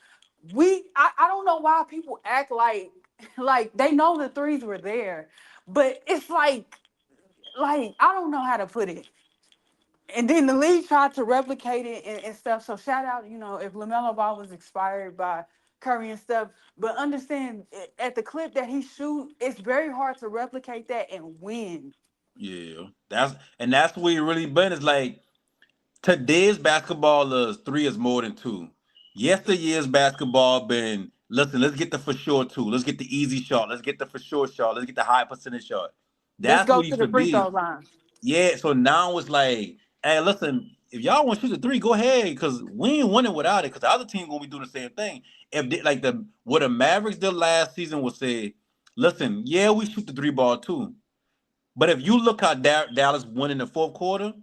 I don't know why people act like like they know the threes were there, but it's like I don't know how to put it. And then the league tried to replicate it and stuff. So shout out, if Lamelo Ball was expired by Curry and stuff, but understand at the clip that he shoot, it's very hard to replicate that and win. Yeah, that's where you really been. It's like today's basketball is 3 is more than 2. Yesterday's basketball been listen. Let's get the for sure 2. Let's get the easy shot. Let's get the for sure shot. Let's get the high percentage shot. Let's That's go what it to used the to free throw be. line. Yeah, so now it's like, hey, listen, if y'all want to shoot the 3, go ahead, because we ain't winning without it. Because the other team gonna be doing the same thing. If they, like what the Mavericks did last season was say, listen, yeah, we shoot the 3 ball too, but if you look how Dallas won in the fourth quarter,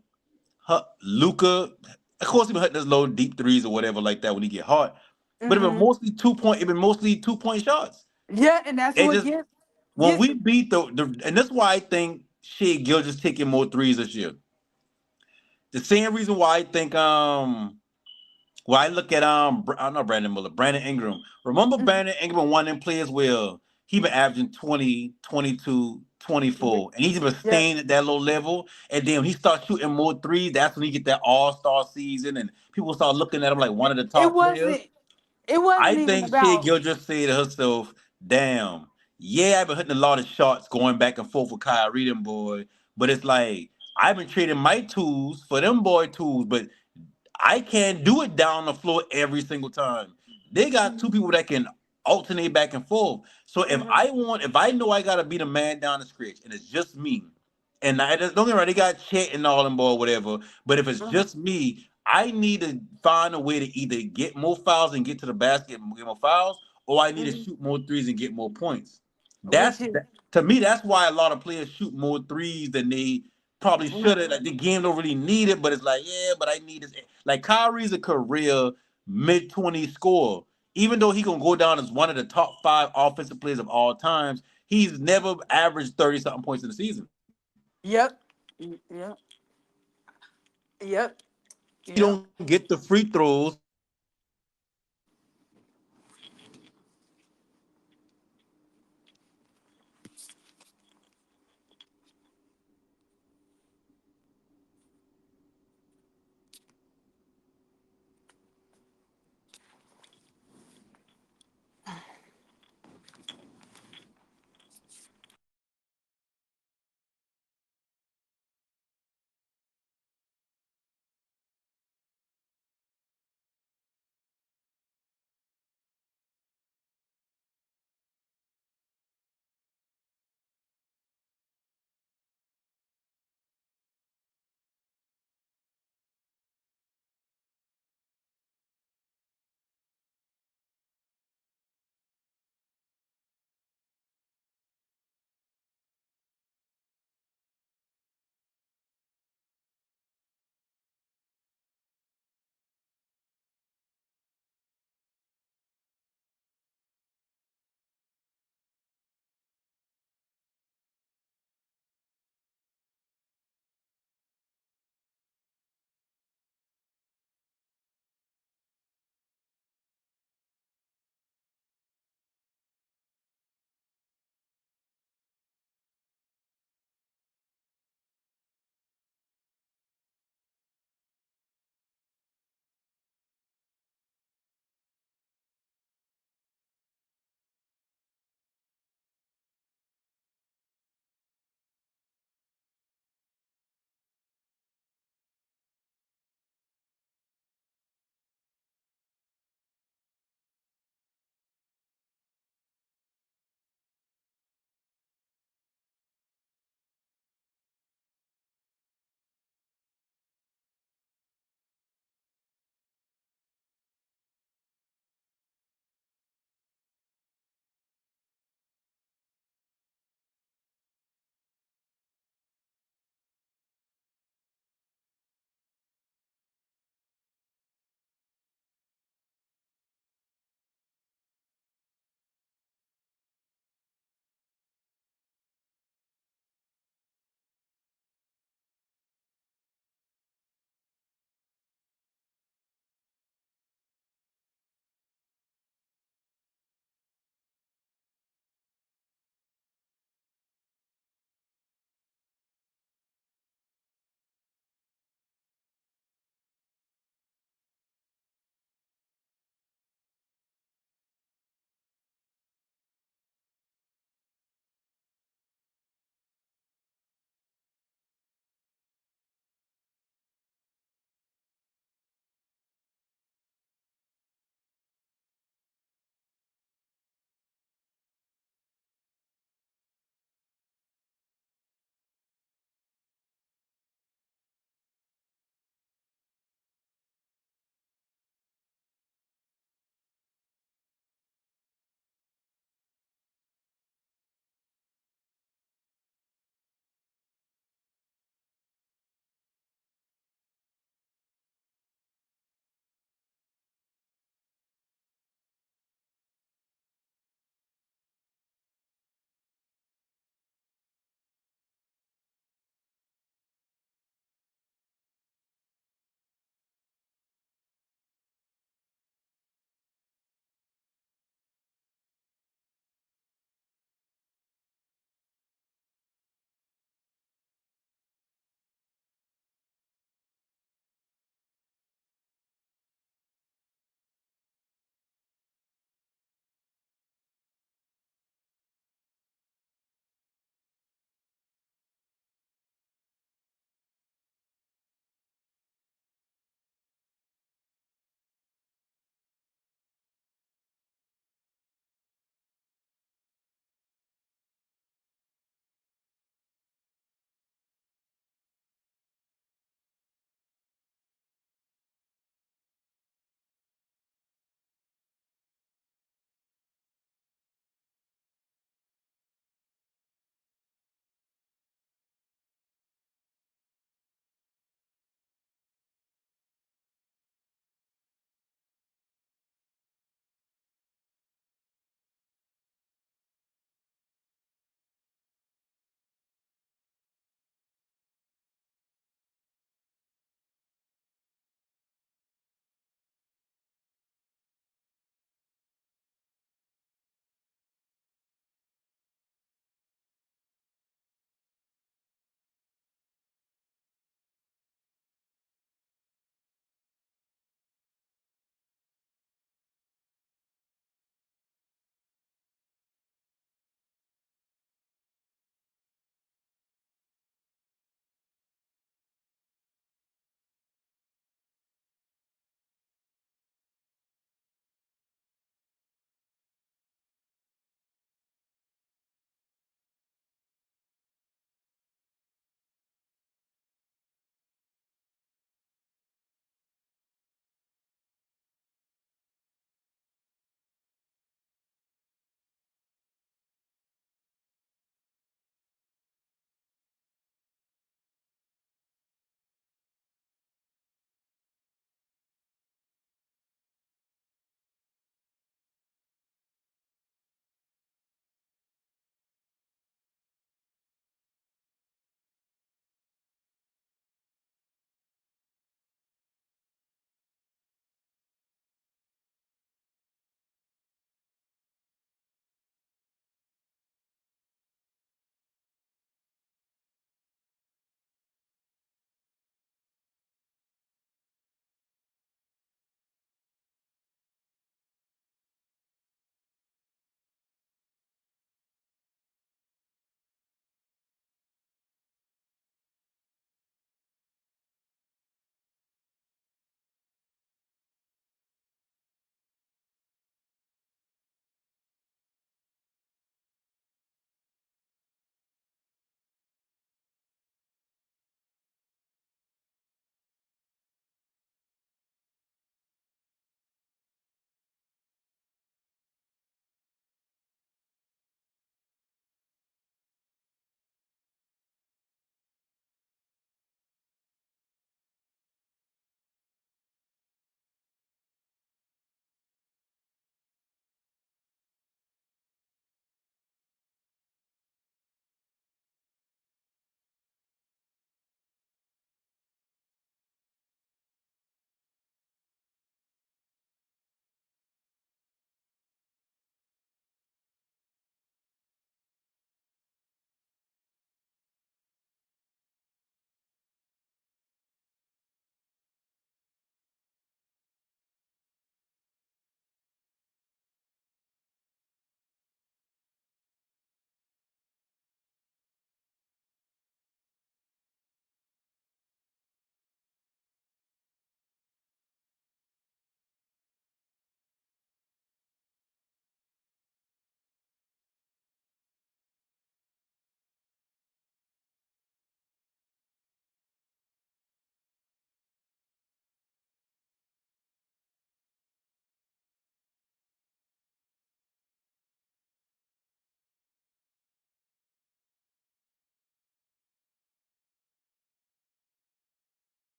Luca, of course, he been hitting those low deep threes or whatever like that when he get hot, but it been Hmm. mostly 2 point. It been mostly 2 point shots. Yeah, and that's It what just gets when gets we beat the and that's why I think Shea Gilgeous taking more threes this year. The same reason why I think I look at I'm not Brandon Miller, Brandon Ingram. Remember Brandon Ingram, one of them players where he been averaging 20, 22, 24, and he's been Yep. staying at that low level. And then when he starts shooting more threes, that's when he get that all-star season, and people start looking at him like one of the It top players. wasn't. It wasn't I even think Shea about. Gilgeous said to herself, damn, yeah, I've been hitting a lot of shots going back and forth with Kyrie, them boy. But it's like, I've been trading my tools for them boy tools, but I can't do it down the floor every single time. They got two people that can alternate back and forth. So if I know I gotta be the man down the stretch, and it's just me, and I don't get me wrong, they got Chet and all them boy, whatever. But if it's just me, I need to find a way to either get more fouls and get to the basket and get more fouls, or I need to shoot more threes and get more points. Which is To me, that's why a lot of players shoot more threes than they probably should have. Like the game don't really need it, but it's like, yeah, but I need this. Like Kyrie's a career mid-20s scorer. Even though he gonna go down as one of the top 5 offensive players of all times, he's never averaged 30-something points in the season. yep. Yep. Yep. He don't get the free throws